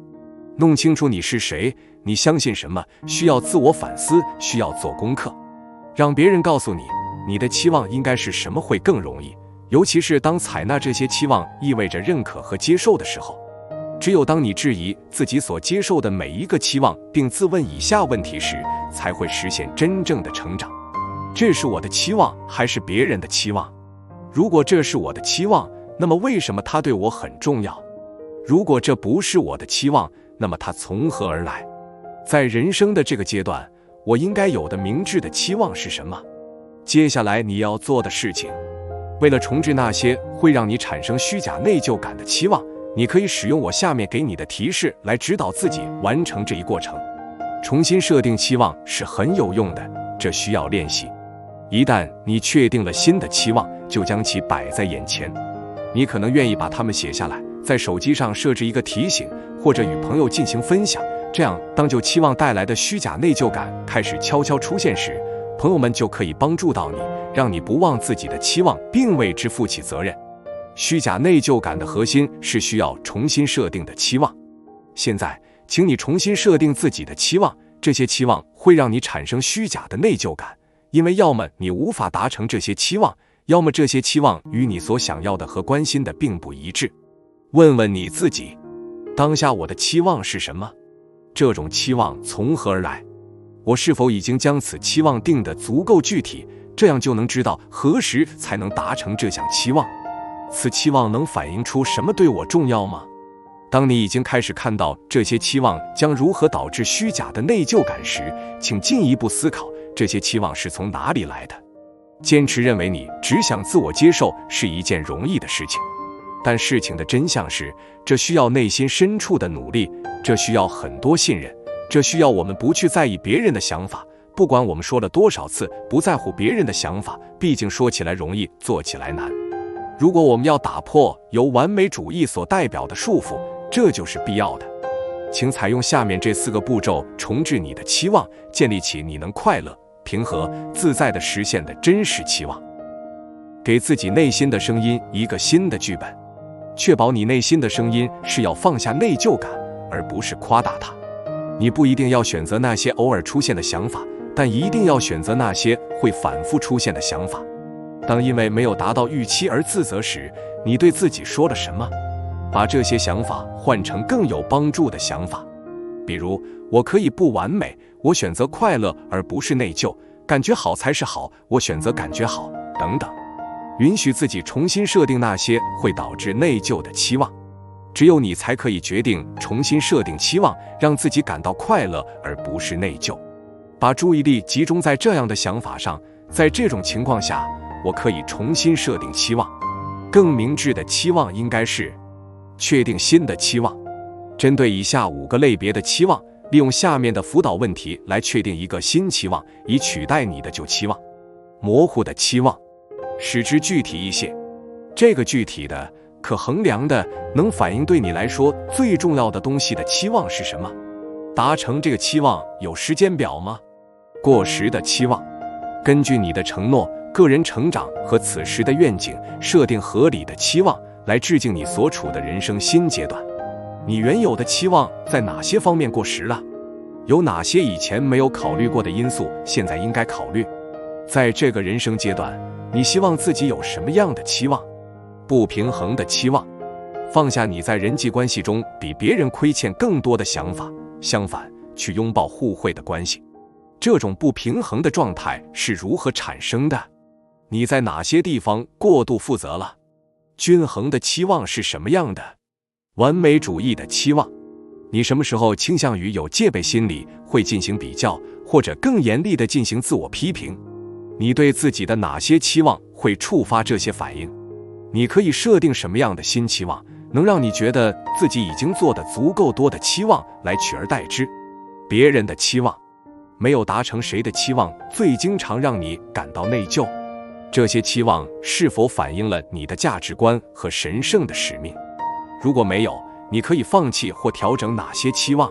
弄清楚你是谁，你相信什么，需要自我反思，需要做功课。让别人告诉你你的期望应该是什么会更容易，尤其是当采纳这些期望意味着认可和接受的时候。只有当你质疑自己所接受的每一个期望，并自问以下问题时，才会实现真正的成长。这是我的期望还是别人的期望？如果这是我的期望，那么为什么它对我很重要？如果这不是我的期望，那么它从何而来？在人生的这个阶段，我应该有的明智的期望是什么？接下来你要做的事情，为了重置那些会让你产生虚假内疚感的期望，你可以使用我下面给你的提示来指导自己完成这一过程。重新设定期望是很有用的，这需要练习。一旦你确定了新的期望，就将其摆在眼前。你可能愿意把它们写下来，在手机上设置一个提醒，或者与朋友进行分享。这样，当就期望带来的虚假内疚感开始悄悄出现时，朋友们就可以帮助到你，让你不忘自己的期望，并为之负起责任。虚假内疚感的核心是需要重新设定的期望。现在，请你重新设定自己的期望，这些期望会让你产生虚假的内疚感，因为要么你无法达成这些期望，要么这些期望与你所想要的和关心的并不一致。问问你自己，当下我的期望是什么？这种期望从何而来？我是否已经将此期望定得足够具体，这样就能知道何时才能达成这项期望？此期望能反映出什么对我重要吗？当你已经开始看到这些期望将如何导致虚假的内疚感时，请进一步思考这些期望是从哪里来的。坚持认为你只想自我接受是一件容易的事情，但事情的真相是，这需要内心深处的努力，这需要很多信任，这需要我们不去在意别人的想法。不管我们说了多少次不在乎别人的想法，毕竟说起来容易，做起来难。如果我们要打破由完美主义所代表的束缚，这就是必要的。请采用下面这4个步骤重置你的期望，建立起你能快乐、平和、自在地实现的真实期望。给自己内心的声音一个新的剧本，确保你内心的声音是要放下内疚感，而不是夸大它。你不一定要选择那些偶尔出现的想法，但一定要选择那些会反复出现的想法。当因为没有达到预期而自责时，你对自己说了什么？把这些想法换成更有帮助的想法，比如我可以不完美，我选择快乐而不是内疚，感觉好才是好，我选择感觉好，等等。允许自己重新设定那些会导致内疚的期望，只有你才可以决定重新设定期望，让自己感到快乐而不是内疚。把注意力集中在这样的想法上，在这种情况下，我可以重新设定期望。更明智的期望应该是确定新的期望。针对以下5个类别的期望，利用下面的辅导问题来确定一个新期望，以取代你的旧期望。模糊的期望，使之具体一些。这个具体的、可衡量的、能反映对你来说最重要的东西的期望是什么？达成这个期望有时间表吗？过时的期望，根据你的承诺、个人成长和此时的愿景，设定合理的期望，来致敬你所处的人生新阶段。你原有的期望在哪些方面过时了？有哪些以前没有考虑过的因素，现在应该考虑？在这个人生阶段，你希望自己有什么样的期望？不平衡的期望，放下你在人际关系中比别人亏欠更多的想法，相反，去拥抱互惠的关系。这种不平衡的状态是如何产生的？你在哪些地方过度负责了？均衡的期望是什么样的？完美主义的期望，你什么时候倾向于有戒备心理，会进行比较，或者更严厉地进行自我批评？你对自己的哪些期望会触发这些反应？你可以设定什么样的新期望，能让你觉得自己已经做得足够多的期望来取而代之。别人的期望没有达成，谁的期望最经常让你感到内疚？这些期望是否反映了你的价值观和神圣的使命？如果没有，你可以放弃或调整哪些期望？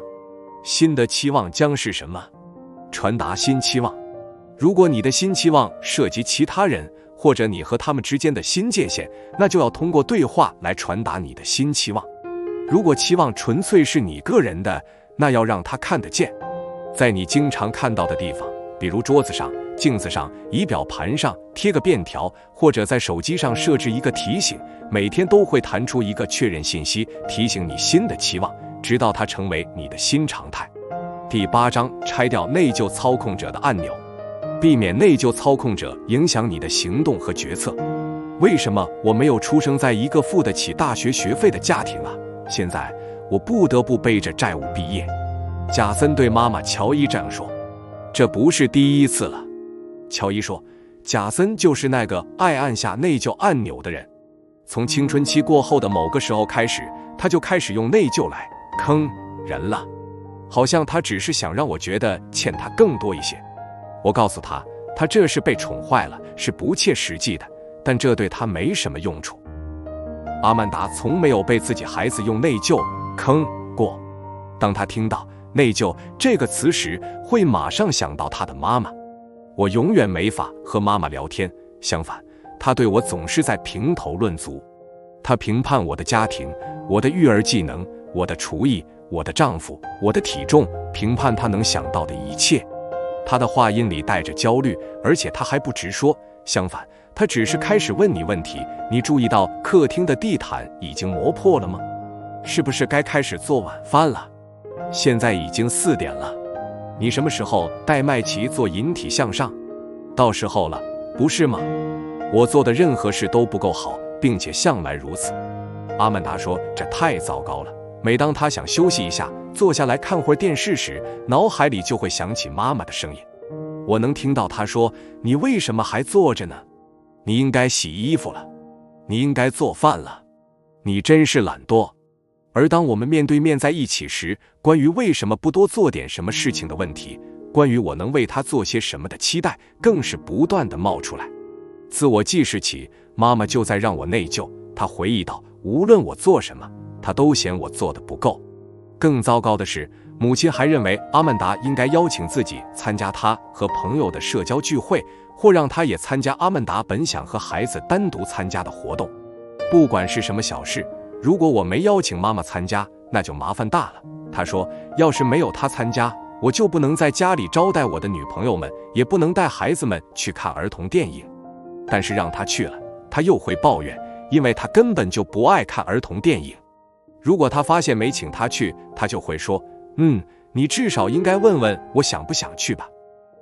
新的期望将是什么？传达新期望。如果你的新期望涉及其他人，或者你和他们之间的新界限，那就要通过对话来传达你的新期望。如果期望纯粹是你个人的，那要让他看得见，在你经常看到的地方，比如桌子上、镜子上、仪表盘上贴个便条，或者在手机上设置一个提醒，每天都会弹出一个确认信息，提醒你新的期望，直到它成为你的新常态。第8章，拆掉内疚操控者的按钮，避免内疚操控者影响你的行动和决策。为什么我没有出生在一个付得起大学学费的家庭啊？现在我不得不背着债务毕业。贾森对妈妈乔伊这样说。这不是第一次了，乔伊说，贾森就是那个爱按下内疚按钮的人。从青春期过后的某个时候开始，他就开始用内疚来坑人了，好像他只是想让我觉得欠他更多一些。我告诉他，他这是被宠坏了，是不切实际的，但这对他没什么用处。阿曼达从没有被自己孩子用内疚坑过。当他听到内疚这个词时，会马上想到他的妈妈。我永远没法和妈妈聊天，相反，她对我总是在评头论足。她评判我的家庭，我的育儿技能，我的厨艺，我的丈夫，我的体重，评判她能想到的一切。她的话音里带着焦虑，而且她还不直说，相反，她只是开始问你问题。你注意到客厅的地毯已经磨破了吗？是不是该开始做晚饭了？现在已经4点了，你什么时候带麦琪做引体向上？到时候了，不是吗？我做的任何事都不够好，并且向来如此。阿曼达说，这太糟糕了。每当他想休息一下，坐下来看会儿电视时，脑海里就会响起妈妈的声音。我能听到他说，你为什么还坐着呢？你应该洗衣服了，你应该做饭了，你真是懒惰。而当我们面对面在一起时，关于为什么不多做点什么事情的问题，关于我能为他做些什么的期待，更是不断地冒出来。自我记事起，妈妈就在让我内疚。她回忆道，无论我做什么，她都嫌我做得不够。更糟糕的是，母亲还认为阿曼达应该邀请自己参加她和朋友的社交聚会，或让她也参加阿曼达本想和孩子单独参加的活动。不管是什么小事，如果我没邀请妈妈参加，那就麻烦大了。她说，要是没有她参加，我就不能在家里招待我的女朋友们，也不能带孩子们去看儿童电影。但是让她去了，她又会抱怨，因为她根本就不爱看儿童电影。如果她发现没请她去，她就会说，你至少应该问问我想不想去吧。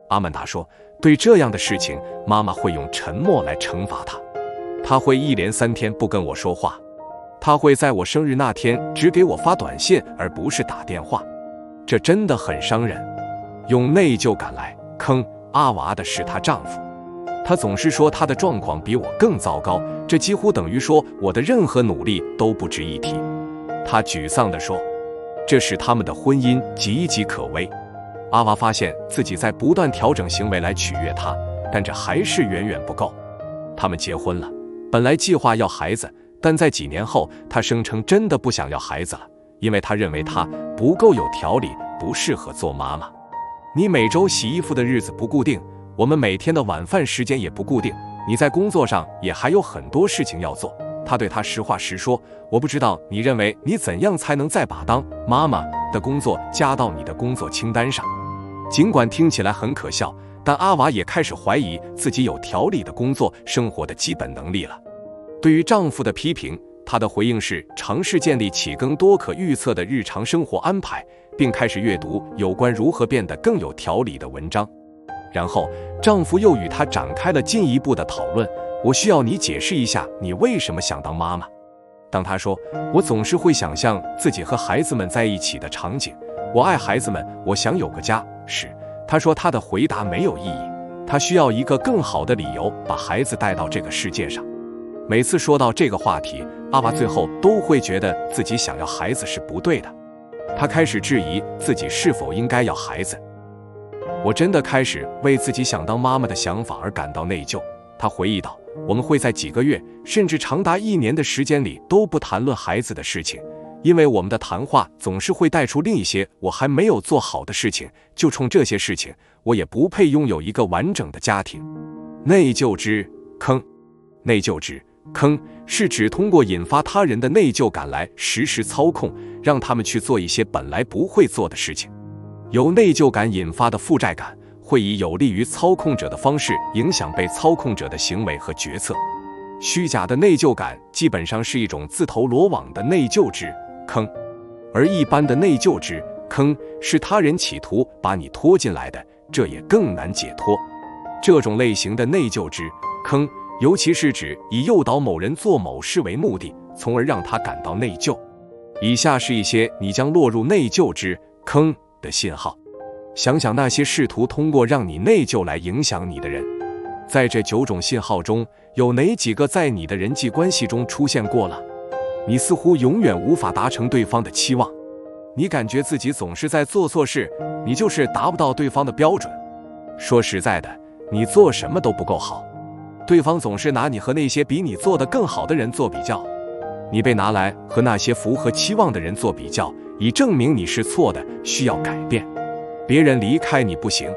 阿曼达说，对这样的事情，妈妈会用沉默来惩罚她。她会一连3天不跟我说话。他会在我生日那天只给我发短信，而不是打电话。这真的很伤人。用内疚感来坑阿娃的是她丈夫。她总是说她的状况比我更糟糕，这几乎等于说我的任何努力都不值一提。她沮丧地说，这使他们的婚姻岌岌可危。阿娃发现自己在不断调整行为来取悦他，但这还是远远不够。他们结婚了，本来计划要孩子，但在几年后，他声称真的不想要孩子了，因为他认为他不够有条理，不适合做妈妈。你每周洗衣服的日子不固定，我们每天的晚饭时间也不固定，你在工作上也还有很多事情要做。他对他实话实说，我不知道你认为你怎样才能再把当妈妈的工作加到你的工作清单上。尽管听起来很可笑，但阿娃也开始怀疑自己有条理的工作生活的基本能力了。对于丈夫的批评，她的回应是尝试建立起更多可预测的日常生活安排，并开始阅读有关如何变得更有条理的文章。然后丈夫又与她展开了进一步的讨论，我需要你解释一下你为什么想当妈妈。当她说，我总是会想象自己和孩子们在一起的场景，我爱孩子们，我想有个家时，她说她的回答没有意义，她需要一个更好的理由把孩子带到这个世界上。每次说到这个话题，阿娃最后都会觉得自己想要孩子是不对的，她开始质疑自己是否应该要孩子。我真的开始为自己想当妈妈的想法而感到内疚。她回忆道，我们会在几个月甚至长达1年的时间里都不谈论孩子的事情，因为我们的谈话总是会带出另一些我还没有做好的事情，就冲这些事情，我也不配拥有一个完整的家庭。内疚之坑。内疚之坑是指通过引发他人的内疚感来实时操控，让他们去做一些本来不会做的事情。由内疚感引发的负债感会以有利于操控者的方式影响被操控者的行为和决策。虚假的内疚感基本上是一种自投罗网的内疚之坑，而一般的内疚之坑是他人企图把你拖进来的，这也更难解脱。这种类型的内疚之坑，尤其是指以诱导某人做某事为目的，从而让他感到内疚。以下是一些你将落入内疚之坑的信号。想想那些试图通过让你内疚来影响你的人，在这9种信号中，有哪几个在你的人际关系中出现过了？你似乎永远无法达成对方的期望，你感觉自己总是在做错事，你就是达不到对方的标准。说实在的，你做什么都不够好，对方总是拿你和那些比你做得更好的人做比较，你被拿来和那些符合期望的人做比较，以证明你是错的，需要改变。别人离开你不行，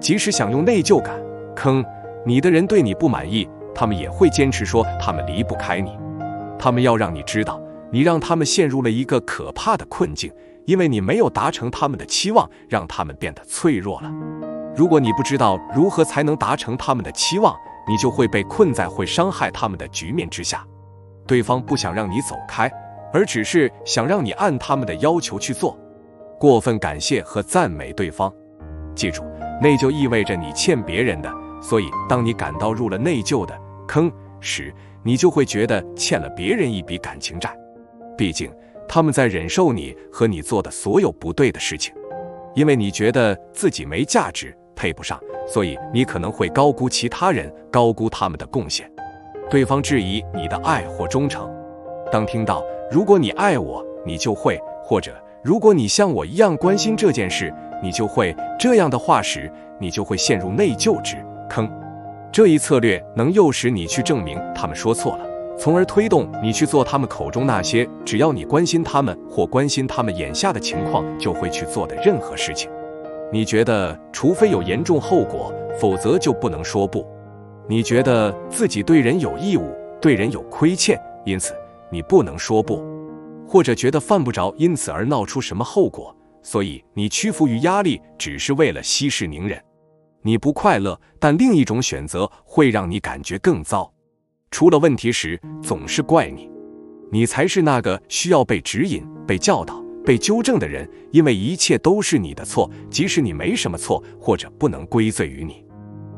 即使想用内疚感坑你的人对你不满意，他们也会坚持说他们离不开你。他们要让你知道，你让他们陷入了一个可怕的困境，因为你没有达成他们的期望，让他们变得脆弱了。如果你不知道如何才能达成他们的期望，你就会被困在会伤害他们的局面之下。对方不想让你走开，而只是想让你按他们的要求去做。过分感谢和赞美对方。记住，内疚意味着你欠别人的，所以当你感到入了内疚的坑时，你就会觉得欠了别人一笔感情债。毕竟他们在忍受你和你做的所有不对的事情。因为你觉得自己没价值，配不上，所以你可能会高估其他人，高估他们的贡献。对方质疑你的爱或忠诚。当听到如果你爱我，你就会，或者如果你像我一样关心这件事，你就会这样的话时，你就会陷入内疚之坑。这一策略能诱使你去证明他们说错了，从而推动你去做他们口中那些只要你关心他们或关心他们眼下的情况就会去做的任何事情。你觉得除非有严重后果，否则就不能说不。你觉得自己对人有义务，对人有亏欠，因此你不能说不。或者觉得犯不着因此而闹出什么后果，所以你屈服于压力只是为了息事宁人。你不快乐，但另一种选择会让你感觉更糟。出了问题时总是怪你，你才是那个需要被指引、被教导、被纠正的人，因为一切都是你的错，即使你没什么错，或者不能归罪于你。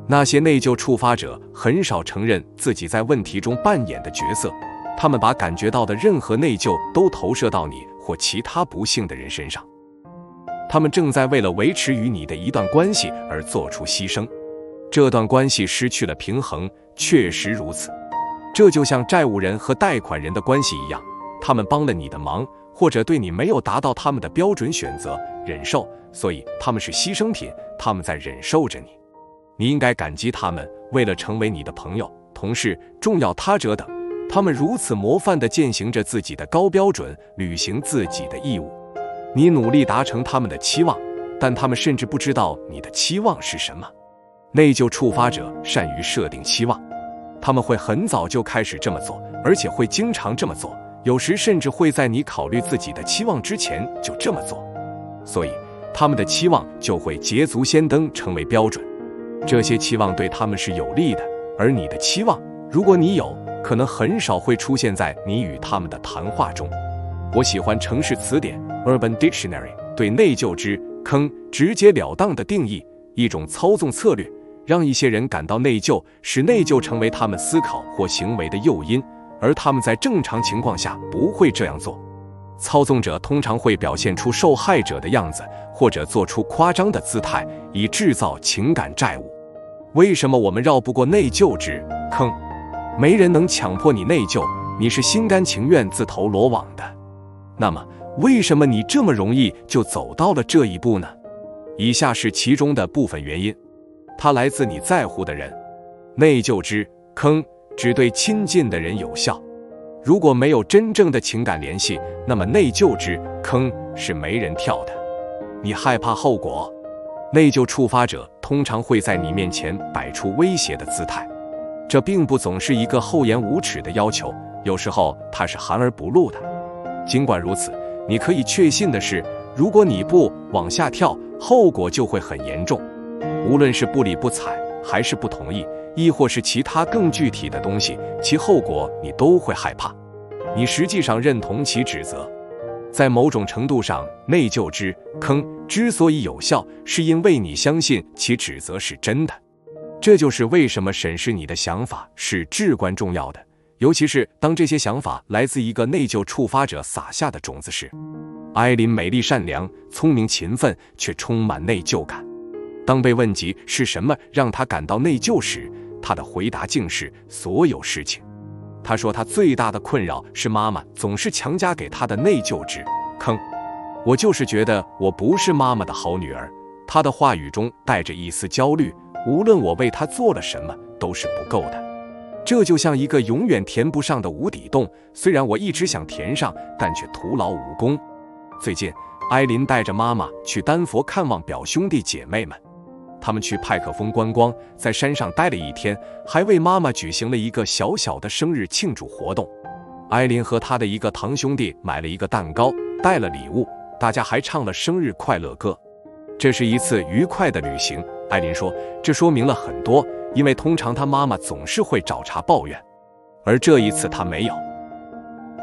那些内疚触发者很少承认自己在问题中扮演的角色，他们把感觉到的任何内疚都投射到你或其他不幸的人身上。他们正在为了维持与你的一段关系而做出牺牲。这段关系失去了平衡，确实如此。这就像债务人和贷款人的关系一样，他们帮了你的忙，或者对你没有达到他们的标准选择忍受，所以他们是牺牲品，他们在忍受着你。你应该感激他们，为了成为你的朋友、同事、重要他者等，他们如此模范地践行着自己的高标准，履行自己的义务。你努力达成他们的期望，但他们甚至不知道你的期望是什么。内疚触发者善于设定期望，他们会很早就开始这么做，而且会经常这么做，有时甚至会在你考虑自己的期望之前就这么做。所以他们的期望就会捷足先登，成为标准。这些期望对他们是有利的，而你的期望，如果你有，可能很少会出现在你与他们的谈话中。我喜欢城市词典 Urban Dictionary 对内疚之坑直截了当的定义，一种操纵策略，让一些人感到内疚，使内疚成为他们思考或行为的诱因，而他们在正常情况下不会这样做。操纵者通常会表现出受害者的样子，或者做出夸张的姿态，以制造情感债务。为什么我们绕不过内疚之坑？没人能强迫你内疚，你是心甘情愿自投罗网的。那么，为什么你这么容易就走到了这一步呢？以下是其中的部分原因，它来自你在乎的人。内疚之坑只对亲近的人有效，如果没有真正的情感联系，那么内疚之坑是没人跳的。你害怕后果，内疚触发者通常会在你面前摆出威胁的姿态，这并不总是一个厚颜无耻的要求，有时候它是含而不露的。尽管如此，你可以确信的是，如果你不往下跳，后果就会很严重。无论是不理不睬，还是不同意，亦或是其他更具体的东西，其后果你都会害怕。你实际上认同其指责。在某种程度上，内疚之坑之所以有效，是因为你相信其指责是真的。这就是为什么审视你的想法是至关重要的，尤其是当这些想法来自一个内疚触发者撒下的种子时。艾琳美丽善良、聪明勤奋，却充满内疚感。当被问及是什么让她感到内疚时，她的回答竟是所有事情。她说她最大的困扰是妈妈总是强加给她的内疚之坑。我就是觉得我不是妈妈的好女儿。她的话语中带着一丝焦虑，无论我为她做了什么都是不够的。这就像一个永远填不上的无底洞，虽然我一直想填上，但却徒劳无功。最近，艾琳带着妈妈去丹佛看望表兄弟姐妹们。他们去派克峰观光，在山上待了一天，还为妈妈举行了一个小小的生日庆祝活动。艾琳和她的一个堂兄弟买了一个蛋糕，带了礼物，大家还唱了生日快乐歌。这是一次愉快的旅行，艾琳说，这说明了很多，因为通常她妈妈总是会找茬抱怨，而这一次她没有。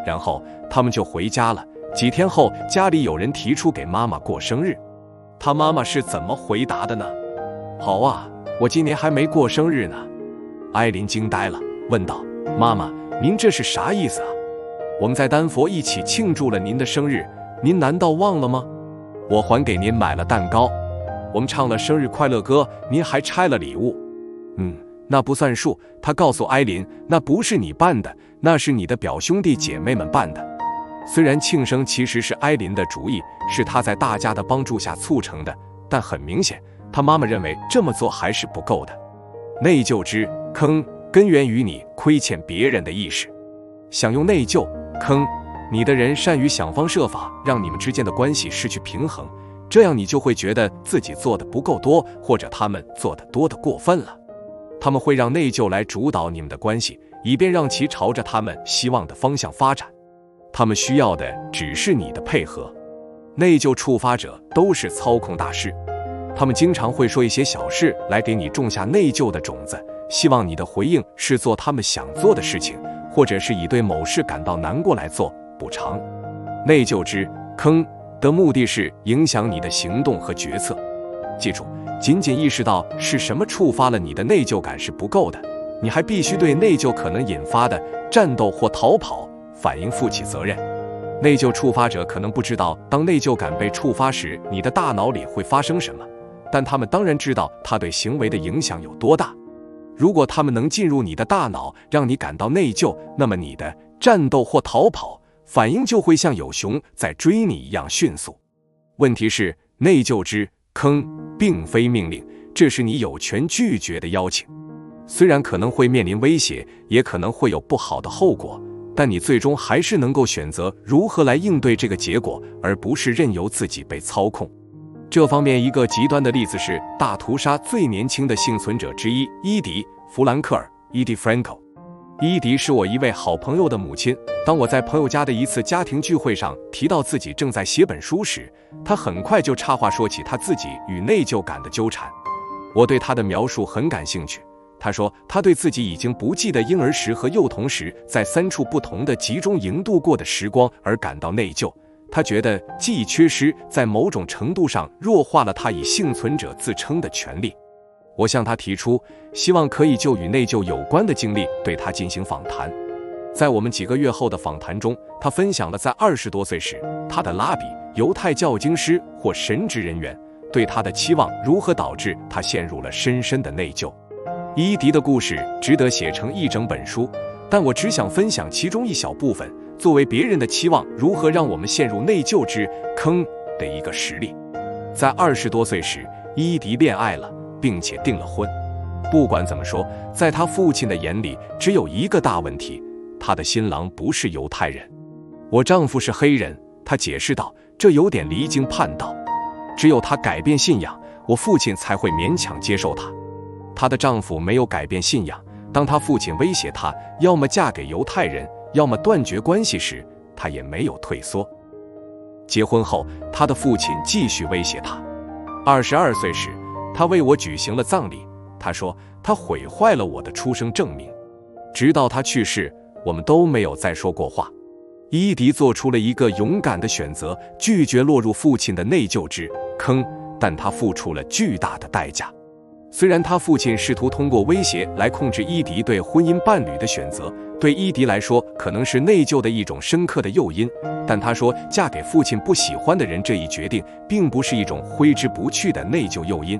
然后他们就回家了。几天后，家里有人提出给妈妈过生日，她妈妈是怎么回答的呢？好啊，我今年还没过生日呢。艾琳惊呆了，问道，妈妈，您这是啥意思啊？我们在丹佛一起庆祝了您的生日，您难道忘了吗？我还给您买了蛋糕，我们唱了生日快乐歌，您还拆了礼物。那不算数。他告诉艾琳，那不是你办的，那是你的表兄弟姐妹们办的。虽然庆生其实是艾琳的主意，是她在大家的帮助下促成的，但很明显，她妈妈认为这么做还是不够的。内疚之坑根源于你亏欠别人的意识。想用内疚坑你的人善于想方设法让你们之间的关系失去平衡，这样你就会觉得自己做的不够多，或者他们做的多得过分了。他们会让内疚来主导你们的关系，以便让其朝着他们希望的方向发展。他们需要的只是你的配合。内疚触发者都是操控大师，他们经常会说一些小事来给你种下内疚的种子，希望你的回应是做他们想做的事情，或者是以对某事感到难过来做补偿。内疚之坑的目的是影响你的行动和决策。记住，仅仅意识到是什么触发了你的内疚感是不够的，你还必须对内疚可能引发的战斗或逃跑反应负起责任。内疚触发者可能不知道，当内疚感被触发时，你的大脑里会发生什么，但他们当然知道它对行为的影响有多大。如果他们能进入你的大脑，让你感到内疚，那么你的战斗或逃跑反应就会像有熊在追你一样迅速。问题是，内疚之坑并非命令，这是你有权拒绝的邀请。虽然可能会面临威胁，也可能会有不好的后果，但你最终还是能够选择如何来应对这个结果，而不是任由自己被操控。这方面一个极端的例子是大屠杀最年轻的幸存者之一伊迪·弗兰克尔 （Edie Franco）。伊迪是我一位好朋友的母亲。当我在朋友家的一次家庭聚会上提到自己正在写本书时，他很快就插话说起他自己与内疚感的纠缠。我对他的描述很感兴趣。他说，他对自己已经不记得婴儿时和幼童时在3处不同的集中营度过的时光而感到内疚。他觉得记忆缺失在某种程度上弱化了他以幸存者自称的权利。我向他提出，希望可以就与内疚有关的经历对他进行访谈。在我们几个月后的访谈中，他分享了在20多岁时，他的拉比、犹太教经师或神职人员对他的期望如何导致他陷入了深深的内疚。伊迪的故事值得写成一整本书，但我只想分享其中一小部分，作为别人的期望如何让我们陷入内疚之坑的一个实例。在20多岁时，伊迪恋爱了，并且订了婚。不管怎么说，在他父亲的眼里，只有一个大问题：他的新郎不是犹太人。我丈夫是黑人，他解释道，这有点离经叛道。只有他改变信仰，我父亲才会勉强接受他。她的丈夫没有改变信仰，当他父亲威胁她要么嫁给犹太人，要么断绝关系时，她也没有退缩。结婚后，她的父亲继续威胁她。22岁时，他为我举行了葬礼。他说他毁坏了我的出生证明。直到他去世，我们都没有再说过话。伊迪做出了一个勇敢的选择，拒绝落入父亲的内疚之坑，但他付出了巨大的代价。虽然他父亲试图通过威胁来控制伊迪对婚姻伴侣的选择，对伊迪来说可能是内疚的一种深刻的诱因，但他说嫁给父亲不喜欢的人这一决定并不是一种挥之不去的内疚诱因。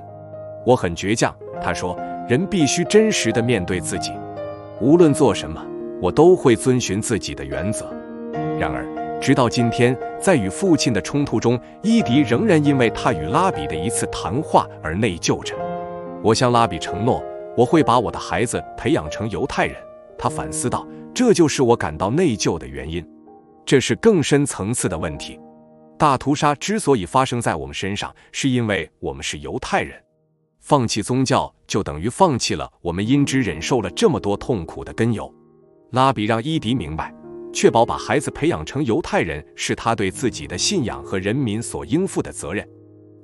我很倔强，他说，人必须真实地面对自己，无论做什么，我都会遵循自己的原则。然而，直到今天，在与父亲的冲突中，伊迪仍然因为他与拉比的一次谈话而内疚着。我向拉比承诺，我会把我的孩子培养成犹太人。他反思道，这就是我感到内疚的原因。这是更深层次的问题。大屠杀之所以发生在我们身上，是因为我们是犹太人。放弃宗教就等于放弃了我们因之忍受了这么多痛苦的根由。拉比让伊迪明白，确保把孩子培养成犹太人是他对自己的信仰和人民所应负的责任。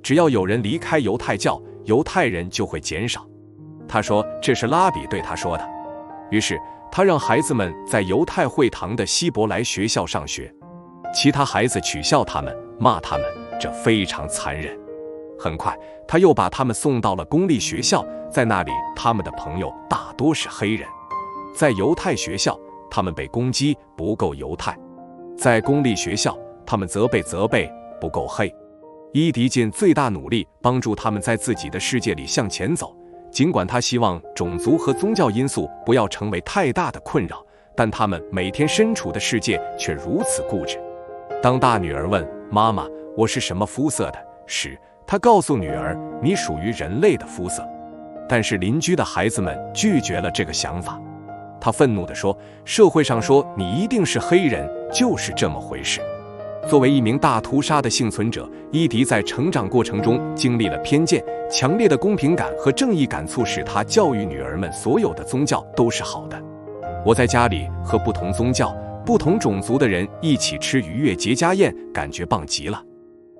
只要有人离开犹太教，犹太人就会减少。他说这是拉比对他说的。于是他让孩子们在犹太会堂的希伯来学校上学，其他孩子取笑他们，骂他们，这非常残忍。很快他又把他们送到了公立学校，在那里他们的朋友大多是黑人。在犹太学校，他们被攻击不够犹太；在公立学校，他们则被责备不够黑。伊迪尽最大努力帮助他们在自己的世界里向前走，尽管他希望种族和宗教因素不要成为太大的困扰，但他们每天身处的世界却如此固执。当大女儿问妈妈我是什么肤色的时，他告诉女儿你属于人类的肤色。但是邻居的孩子们拒绝了这个想法。他愤怒地说，社会上说你一定是黑人就是这么回事。作为一名大屠杀的幸存者，伊迪在成长过程中经历了偏见，强烈的公平感和正义感促使他教育女儿们所有的宗教都是好的。我在家里和不同宗教、不同种族的人一起吃逾越节家宴，感觉棒极了。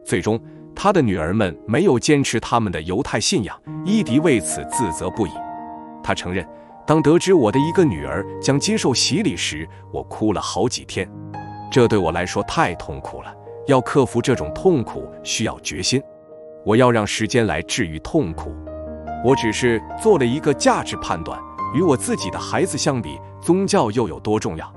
最终他的女儿们没有坚持他们的犹太信仰，伊迪为此自责不已。他承认，当得知我的一个女儿将接受洗礼时，我哭了好几天。这对我来说太痛苦了，要克服这种痛苦需要决心。我要让时间来治愈痛苦。我只是做了一个价值判断，与我自己的孩子相比，宗教又有多重要？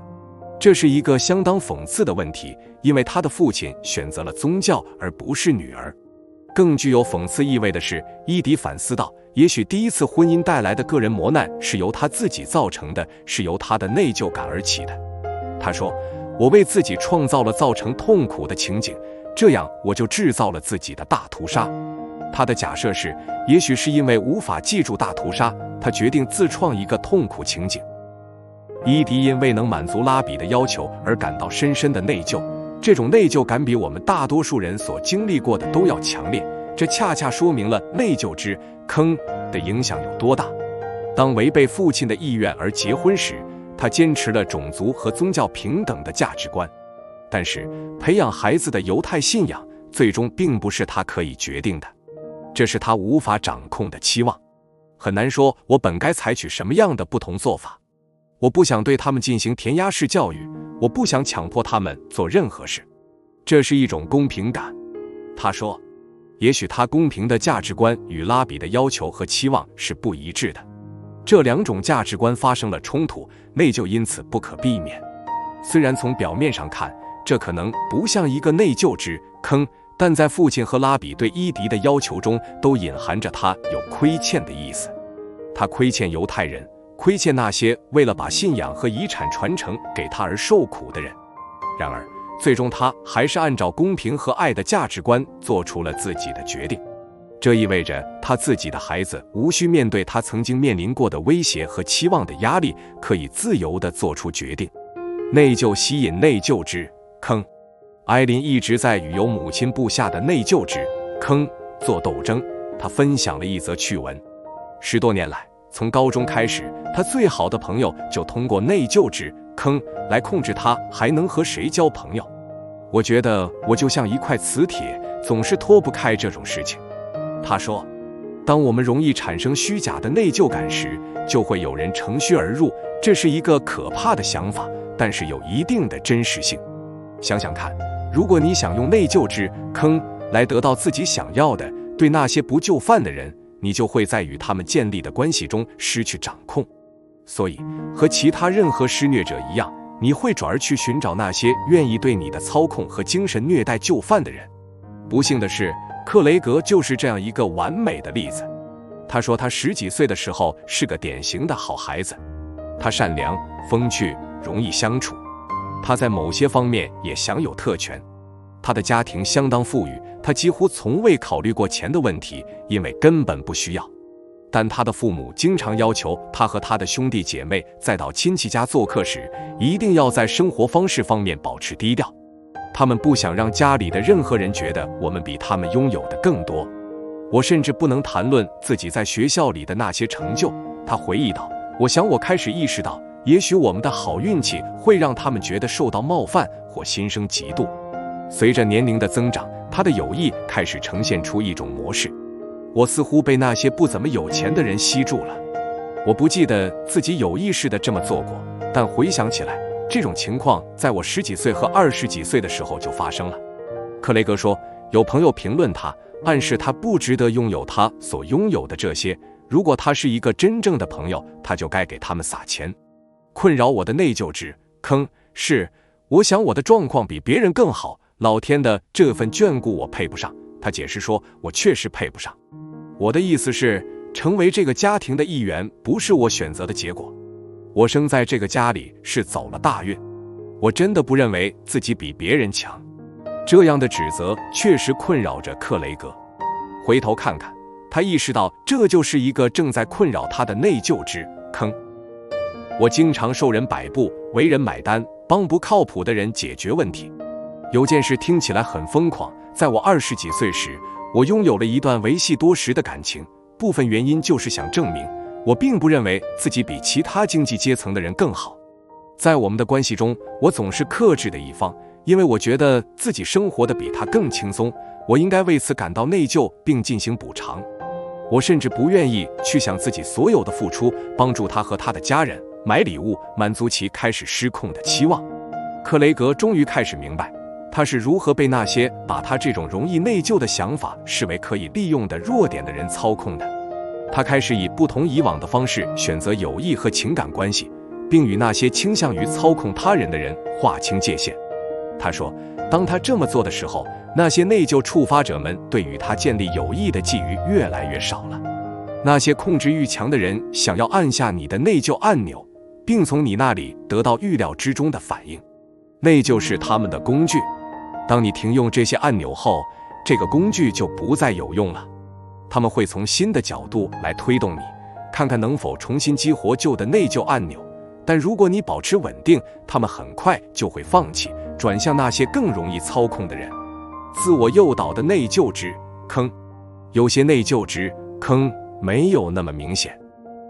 这是一个相当讽刺的问题，因为他的父亲选择了宗教而不是女儿。更具有讽刺意味的是，伊迪反思到，也许第一次婚姻带来的个人磨难是由他自己造成的，是由他的内疚感而起的。他说，我为自己创造了造成痛苦的情景，这样我就制造了自己的大屠杀。他的假设是，也许是因为无法记住大屠杀，他决定自创一个痛苦情景。伊迪因未能满足拉比的要求而感到深深的内疚，这种内疚感比我们大多数人所经历过的都要强烈，这恰恰说明了内疚之坑的影响有多大。当违背父亲的意愿而结婚时，他坚持了种族和宗教平等的价值观，但是培养孩子的犹太信仰最终并不是他可以决定的，这是他无法掌控的期望。很难说我本该采取什么样的不同做法。我不想对他们进行填鸭式教育，我不想强迫他们做任何事。这是一种公平感。他说，也许他公平的价值观与拉比的要求和期望是不一致的。这两种价值观发生了冲突，内疚因此不可避免。虽然从表面上看，这可能不像一个内疚之坑，但在父亲和拉比对伊迪的要求中，都隐含着他有亏欠的意思。他亏欠犹太人，亏欠那些为了把信仰和遗产传承给他而受苦的人。然而，最终他还是按照公平和爱的价值观做出了自己的决定。这意味着他自己的孩子无需面对他曾经面临过的威胁和期望的压力，可以自由地做出决定。内疚吸引内疚之坑。艾琳一直在与有母亲布下的内疚之坑做斗争。她分享了一则趣闻：10多年来，从高中开始，她最好的朋友就通过内疚之坑来控制她还能和谁交朋友。我觉得我就像一块磁铁，总是脱不开这种事情。他说，当我们容易产生虚假的内疚感时，就会有人乘虚而入，这是一个可怕的想法，但是有一定的真实性。想想看，如果你想用内疚之坑来得到自己想要的，对那些不就范的人，你就会在与他们建立的关系中失去掌控。所以，和其他任何施虐者一样，你会转而去寻找那些愿意对你的操控和精神虐待就范的人。不幸的是，克雷格就是这样一个完美的例子。他说他10几岁的时候是个典型的好孩子，他善良、风趣、容易相处，他在某些方面也享有特权。他的家庭相当富裕，他几乎从未考虑过钱的问题，因为根本不需要。但他的父母经常要求他和他的兄弟姐妹在到亲戚家做客时，一定要在生活方式方面保持低调。他们不想让家里的任何人觉得我们比他们拥有的更多。我甚至不能谈论自己在学校里的那些成就，他回忆道。我想我开始意识到，也许我们的好运气会让他们觉得受到冒犯或心生嫉妒。随着年龄的增长，他的友谊开始呈现出一种模式。我似乎被那些不怎么有钱的人吸住了。我不记得自己有意识地这么做过，但回想起来，这种情况在我10几岁和20几岁的时候就发生了。克雷格说，有朋友评论他，暗示他不值得拥有他所拥有的这些。如果他是一个真正的朋友，他就该给他们撒钱。困扰我的内疚之坑是，我想我的状况比别人更好，老天的这份眷顾我配不上。他解释说，我确实配不上。我的意思是，成为这个家庭的一员不是我选择的结果。我生在这个家里是走了大运。我真的不认为自己比别人强。这样的指责确实困扰着克雷格。回头看看，他意识到这就是一个正在困扰他的内疚之坑。我经常受人摆布，为人买单，帮不靠谱的人解决问题。有件事听起来很疯狂，在我20几岁时，我拥有了一段维系多时的感情，部分原因就是想证明，我并不认为自己比其他经济阶层的人更好。在我们的关系中，我总是克制的一方，因为我觉得自己生活的比他更轻松，我应该为此感到内疚并进行补偿。我甚至不愿意去想自己所有的付出，帮助他和他的家人，买礼物，满足其开始失控的期望。克雷格终于开始明白，他是如何被那些把他这种容易内疚的想法视为可以利用的弱点的人操控的。他开始以不同以往的方式选择友谊和情感关系，并与那些倾向于操控他人的人划清界限。他说，当他这么做的时候，那些内疚触发者们对与他建立友谊的觊觎越来越少了。那些控制欲强的人想要按下你的内疚按钮，并从你那里得到预料之中的反应。内疚是他们的工具。当你停用这些按钮后，这个工具就不再有用了。他们会从新的角度来推动你，看看能否重新激活旧的内疚按钮。但如果你保持稳定，他们很快就会放弃，转向那些更容易操控的人。自我诱导的内疚之坑。有些内疚之坑没有那么明显，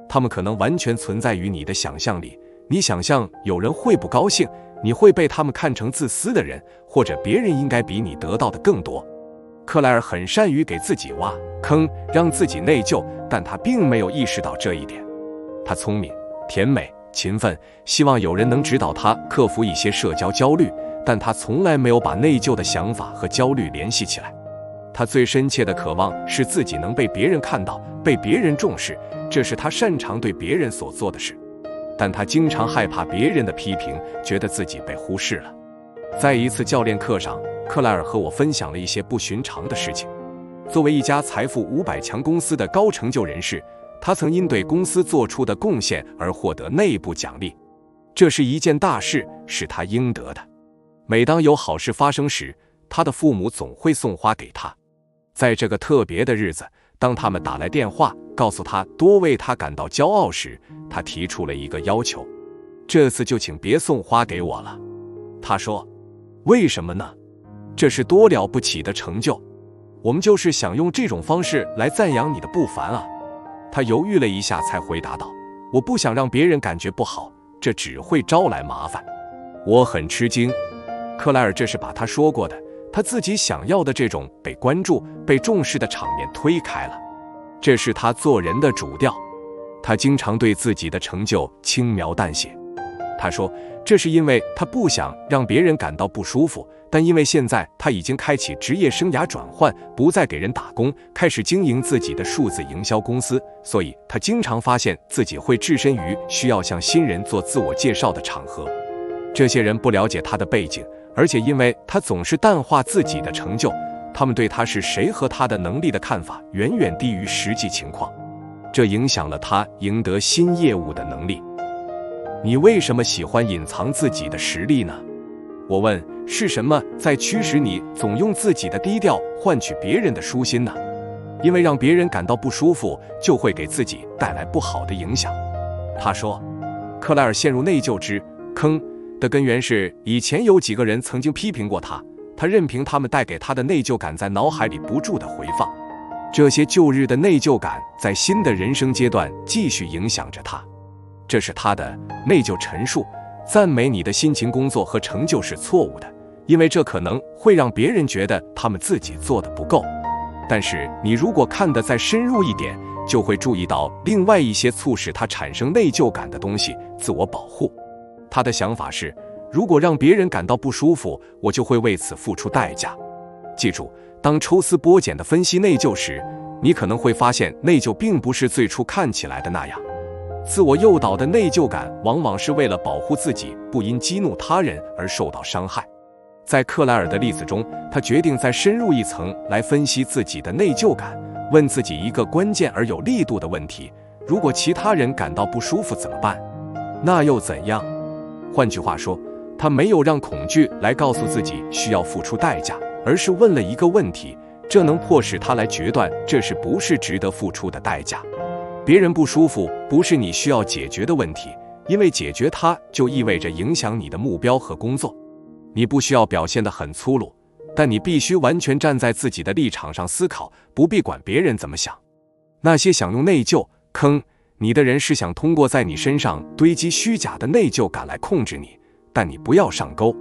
他们可能完全存在于你的想象里。你想象有人会不高兴，你会被他们看成自私的人，或者别人应该比你得到的更多。克莱尔很善于给自己挖坑，让自己内疚，但他并没有意识到这一点。他聪明、甜美、勤奋，希望有人能指导他克服一些社交焦虑，但他从来没有把内疚的想法和焦虑联系起来。他最深切的渴望是自己能被别人看到，被别人重视，这是他擅长对别人所做的事。但他经常害怕别人的批评，觉得自己被忽视了。在一次教练课上，克莱尔和我分享了一些不寻常的事情。作为一家财富500强公司的高成就人士，他曾因对公司做出的贡献而获得内部奖励，这是一件大事，是他应得的。每当有好事发生时，他的父母总会送花给他。在这个特别的日子，当他们打来电话告诉他多为他感到骄傲时，他提出了一个要求：这次就请别送花给我了。他说：为什么呢？这是多了不起的成就，我们就是想用这种方式来赞扬你的不凡啊。他犹豫了一下才回答道：我不想让别人感觉不好，这只会招来麻烦。我很吃惊，克莱尔这是把他说过的他自己想要的这种被关注、被重视的场面推开了。这是他做人的主调。他经常对自己的成就轻描淡写。他说，这是因为他不想让别人感到不舒服，但因为现在他已经开启职业生涯转换，不再给人打工，开始经营自己的数字营销公司，所以他经常发现自己会置身于需要向新人做自我介绍的场合。这些人不了解他的背景，而且因为他总是淡化自己的成就，他们对他是谁和他的能力的看法远远低于实际情况，这影响了他赢得新业务的能力。你为什么喜欢隐藏自己的实力呢？我问，是什么在驱使你总用自己的低调换取别人的舒心呢？因为让别人感到不舒服，就会给自己带来不好的影响。他说，克莱尔陷入内疚之坑的根源是以前有几个人曾经批评过他，他任凭他们带给他的内疚感在脑海里不住地回放。这些旧日的内疚感在新的人生阶段继续影响着他。这是他的内疚陈述。赞美你的辛勤工作和成就是错误的，因为这可能会让别人觉得他们自己做得不够。但是你如果看得再深入一点，就会注意到另外一些促使他产生内疚感的东西：自我保护。他的想法是，如果让别人感到不舒服，我就会为此付出代价。记住，当抽丝剥茧地分析内疚时，你可能会发现内疚并不是最初看起来的那样。自我诱导的内疚感往往是为了保护自己不因激怒他人而受到伤害。在克莱尔的例子中，他决定再深入一层来分析自己的内疚感，问自己一个关键而有力度的问题：如果其他人感到不舒服怎么办？那又怎样？换句话说，他没有让恐惧来告诉自己需要付出代价，而是问了一个问题，这能迫使他来决断这是不是值得付出的代价。别人不舒服不是你需要解决的问题，因为解决它就意味着影响你的目标和工作。你不需要表现得很粗鲁，但你必须完全站在自己的立场上思考，不必管别人怎么想。那些想用内疚坑你的人是想通过在你身上堆积虚假的内疚感来控制你，但你不要上钩。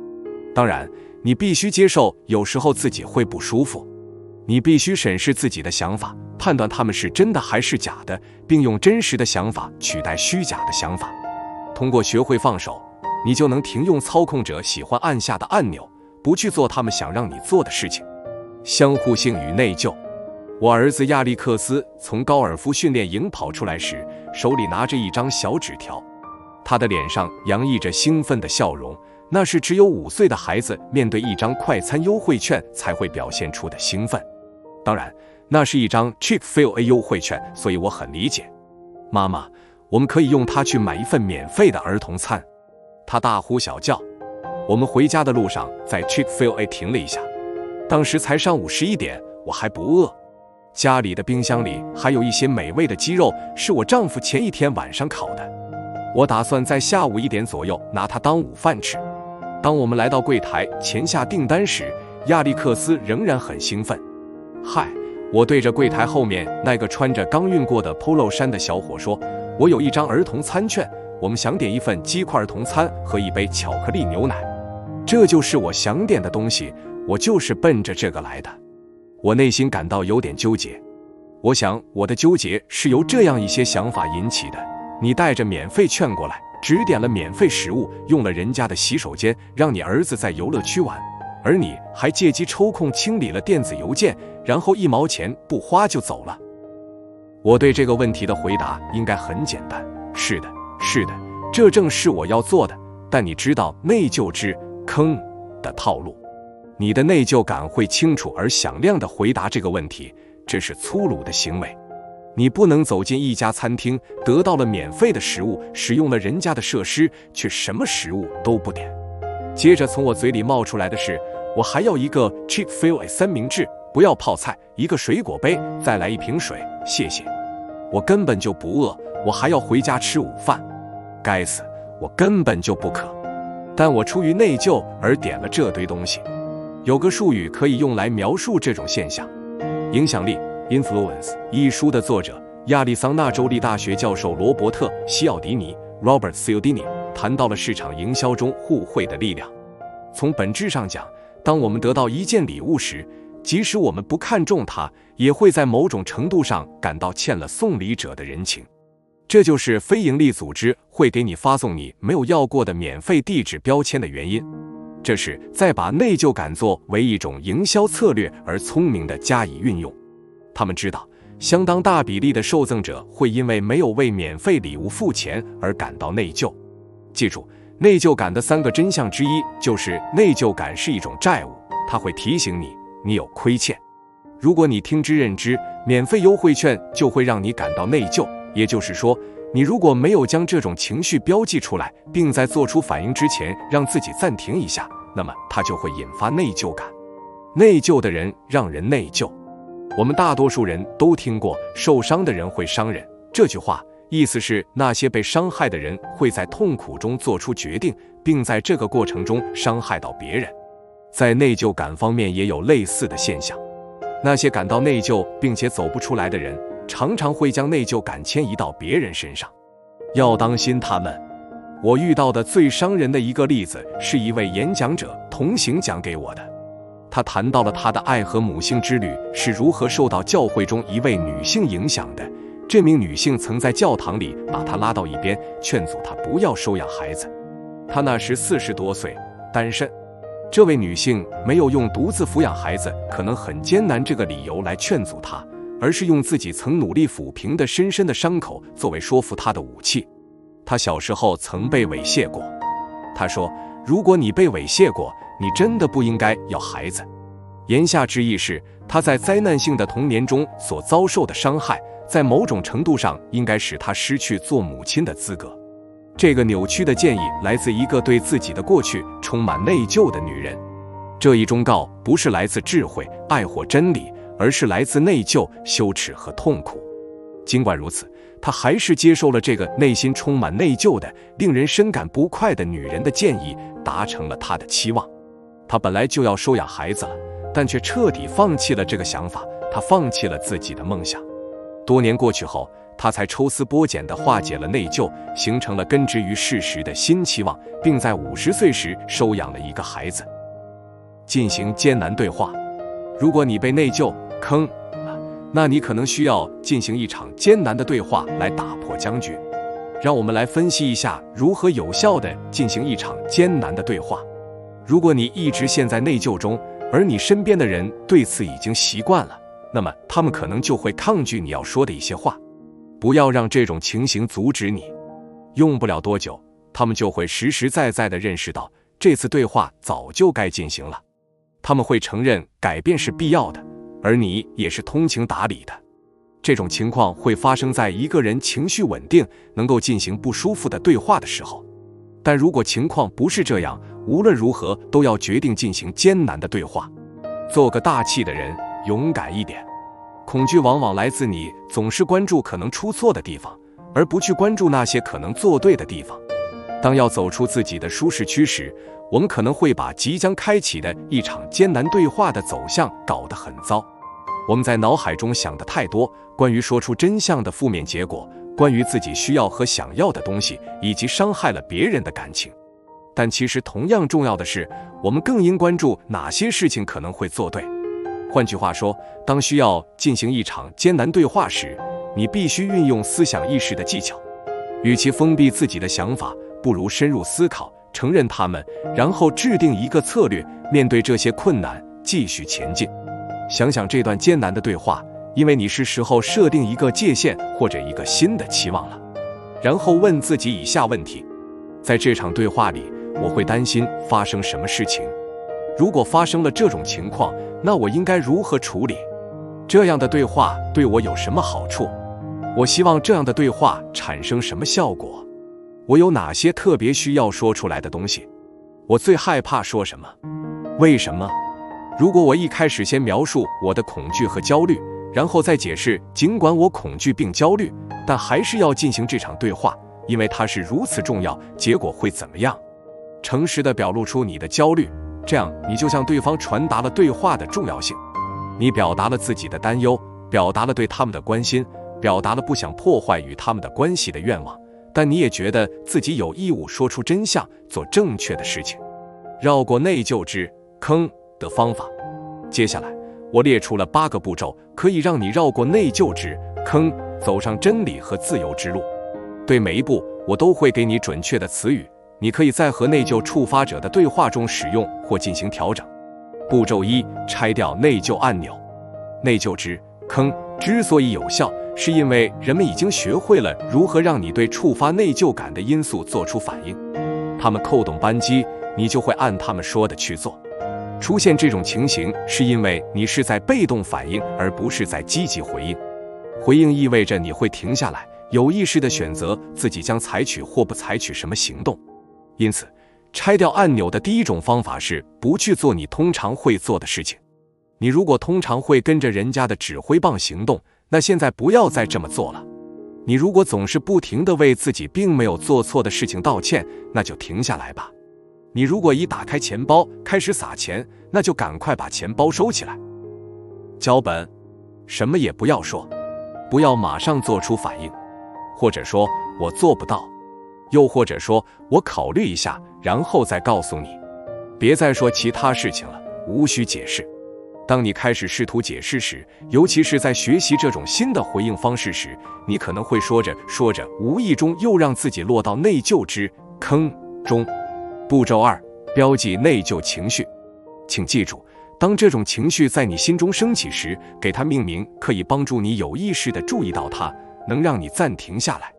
当然，你必须接受有时候自己会不舒服。你必须审视自己的想法，判断它们是真的还是假的，并用真实的想法取代虚假的想法。通过学会放手，你就能停用操控者喜欢按下的按钮，不去做他们想让你做的事情。相互性与内疚。我儿子亚历克斯从高尔夫训练营跑出来时，手里拿着一张小纸条，他的脸上洋溢着兴奋的笑容，那是只有5岁的孩子面对一张快餐优惠券才会表现出的兴奋。当然，那是一张 Chick-fil-A 优惠券，所以我很理解。妈妈，我们可以用它去买一份免费的儿童餐。他大呼小叫。我们回家的路上在 Chick-fil-A 停了一下，当时才上午11点，我还不饿。家里的冰箱里还有一些美味的鸡肉，是我丈夫前一天晚上烤的。我打算在下午1点左右拿它当午饭吃。当我们来到柜台前下订单时，亚历克斯仍然很兴奋。嗨，我对着柜台后面那个穿着刚熨过的 polo 衫的小伙说，我有一张儿童餐券，我们想点一份鸡块儿童餐和一杯巧克力牛奶。这就是我想点的东西，我就是奔着这个来的。我内心感到有点纠结。我想我的纠结是由这样一些想法引起的：你带着免费券过来，只点了免费食物，用了人家的洗手间，让你儿子在游乐区玩，而你还借机抽空清理了电子邮件，然后1毛钱不花就走了。我对这个问题的回答应该很简单：是的，是的，这正是我要做的。但你知道内疚之坑的套路，你的内疚感会清楚而响亮地回答这个问题，这是粗鲁的行为。你不能走进一家餐厅，得到了免费的食物，使用了人家的设施，却什么食物都不点。接着从我嘴里冒出来的是，我还要一个 Chick-fil-A 三明治，不要泡菜，一个水果杯，再来一瓶水，谢谢。我根本就不饿，我还要回家吃午饭。该死，我根本就不渴。但我出于内疚而点了这堆东西。有个术语可以用来描述这种现象：影响力 （influence）。一书的作者亚利桑那州立大学教授罗伯特·西奥迪尼 （Robert Cialdini） 谈到了市场营销中互惠的力量。从本质上讲，当我们得到一件礼物时，即使我们不看重它，也会在某种程度上感到欠了送礼者的人情。这就是非营利组织会给你发送你没有要过的免费地址标签的原因。这是在把内疚感作为一种营销策略而聪明地加以运用。他们知道，相当大比例的受赠者会因为没有为免费礼物付钱而感到内疚。记住，内疚感的3个真相之一就是内疚感是一种债务，它会提醒你有亏欠。如果你听之任之，免费优惠券就会让你感到内疚。也就是说，你如果没有将这种情绪标记出来，并在做出反应之前让自己暂停一下，那么它就会引发内疚感。内疚的人让人内疚。我们大多数人都听过“受伤的人会伤人”这句话，意思是那些被伤害的人会在痛苦中做出决定，并在这个过程中伤害到别人。在内疚感方面也有类似的现象。那些感到内疚并且走不出来的人，常常会将内疚感迁移到别人身上。要当心他们。我遇到的最伤人的一个例子是一位演讲者同行讲给我的。他谈到了他的爱和母性之旅是如何受到教会中一位女性影响的。这名女性曾在教堂里把他拉到一边，劝阻他不要收养孩子。他那时40多岁，单身。这位女性没有用独自抚养孩子可能很艰难这个理由来劝阻他，而是用自己曾努力抚平的深深的伤口作为说服他的武器。他小时候曾被猥亵过。他说，如果你被猥亵过，你真的不应该要孩子。言下之意是，他在灾难性的童年中所遭受的伤害，在某种程度上应该使他失去做母亲的资格。这个扭曲的建议来自一个对自己的过去充满内疚的女人。这一忠告不是来自智慧、爱或真理，而是来自内疚、羞耻和痛苦。尽管如此，他还是接受了这个内心充满内疚的、令人深感不快的女人的建议，达成了他的期望。他本来就要收养孩子了，但却彻底放弃了这个想法。他放弃了自己的梦想。多年过去后，他才抽丝剥茧地化解了内疚，形成了根植于事实的新期望，并在50岁时收养了一个孩子。进行艰难对话。如果你被内疚坑了，那你可能需要进行一场艰难的对话来打破僵局。让我们来分析一下如何有效地进行一场艰难的对话。如果你一直陷在内疚中，而你身边的人对此已经习惯了，那么他们可能就会抗拒你要说的一些话。不要让这种情形阻止你。用不了多久，他们就会实实在在地认识到，这次对话早就该进行了。他们会承认改变是必要的，而你也是通情达理的。这种情况会发生在一个人情绪稳定，能够进行不舒服的对话的时候。但如果情况不是这样，无论如何都要决定进行艰难的对话。做个大气的人，勇敢一点。恐惧往往来自你总是关注可能出错的地方，而不去关注那些可能做对的地方。当要走出自己的舒适区时，我们可能会把即将开启的一场艰难对话的走向搞得很糟。我们在脑海中想的太多，关于说出真相的负面结果，关于自己需要和想要的东西，以及伤害了别人的感情。但其实同样重要的是，我们更应关注哪些事情可能会做对。换句话说，当需要进行一场艰难对话时，你必须运用思想意识的技巧。与其封闭自己的想法，不如深入思考，承认它们，然后制定一个策略，面对这些困难，继续前进。想想这段艰难的对话，因为你是时候设定一个界限或者一个新的期望了。然后问自己以下问题：在这场对话里，我会担心发生什么事情？如果发生了这种情况，那我应该如何处理？这样的对话对我有什么好处？我希望这样的对话产生什么效果？我有哪些特别需要说出来的东西？我最害怕说什么？为什么？如果我一开始先描述我的恐惧和焦虑，然后再解释尽管我恐惧并焦虑，但还是要进行这场对话，因为它是如此重要，结果会怎么样？诚实地表露出你的焦虑，这样你就向对方传达了对话的重要性。你表达了自己的担忧，表达了对他们的关心，表达了不想破坏与他们的关系的愿望，但你也觉得自己有义务说出真相，做正确的事情。绕过内疚之坑的方法。接下来我列出了8个步骤，可以让你绕过内疚之坑，走上真理和自由之路。对每一步我都会给你准确的词语，你可以在和内疚触发者的对话中使用或进行调整。步骤1：拆掉内疚按钮。内疚之坑之所以有效，是因为人们已经学会了如何让你对触发内疚感的因素做出反应。他们扣动扳机，你就会按他们说的去做。出现这种情形，是因为你是在被动反应，而不是在积极回应。回应意味着你会停下来，有意识地选择自己将采取或不采取什么行动。因此，拆掉按钮的第一种方法是不去做你通常会做的事情。你如果通常会跟着人家的指挥棒行动，那现在不要再这么做了。你如果总是不停地为自己并没有做错的事情道歉，那就停下来吧。你如果一打开钱包开始撒钱，那就赶快把钱包收起来。脚本：什么也不要说，不要马上做出反应，或者说我做不到，又或者说我考虑一下，然后再告诉你。别再说其他事情了，无需解释。当你开始试图解释时，尤其是在学习这种新的回应方式时，你可能会说着说着，无意中又让自己落到内疚之坑中。步骤2：标记内疚情绪。请记住，当这种情绪在你心中升起时，给它命名可以帮助你有意识地注意到它，能让你暂停下来。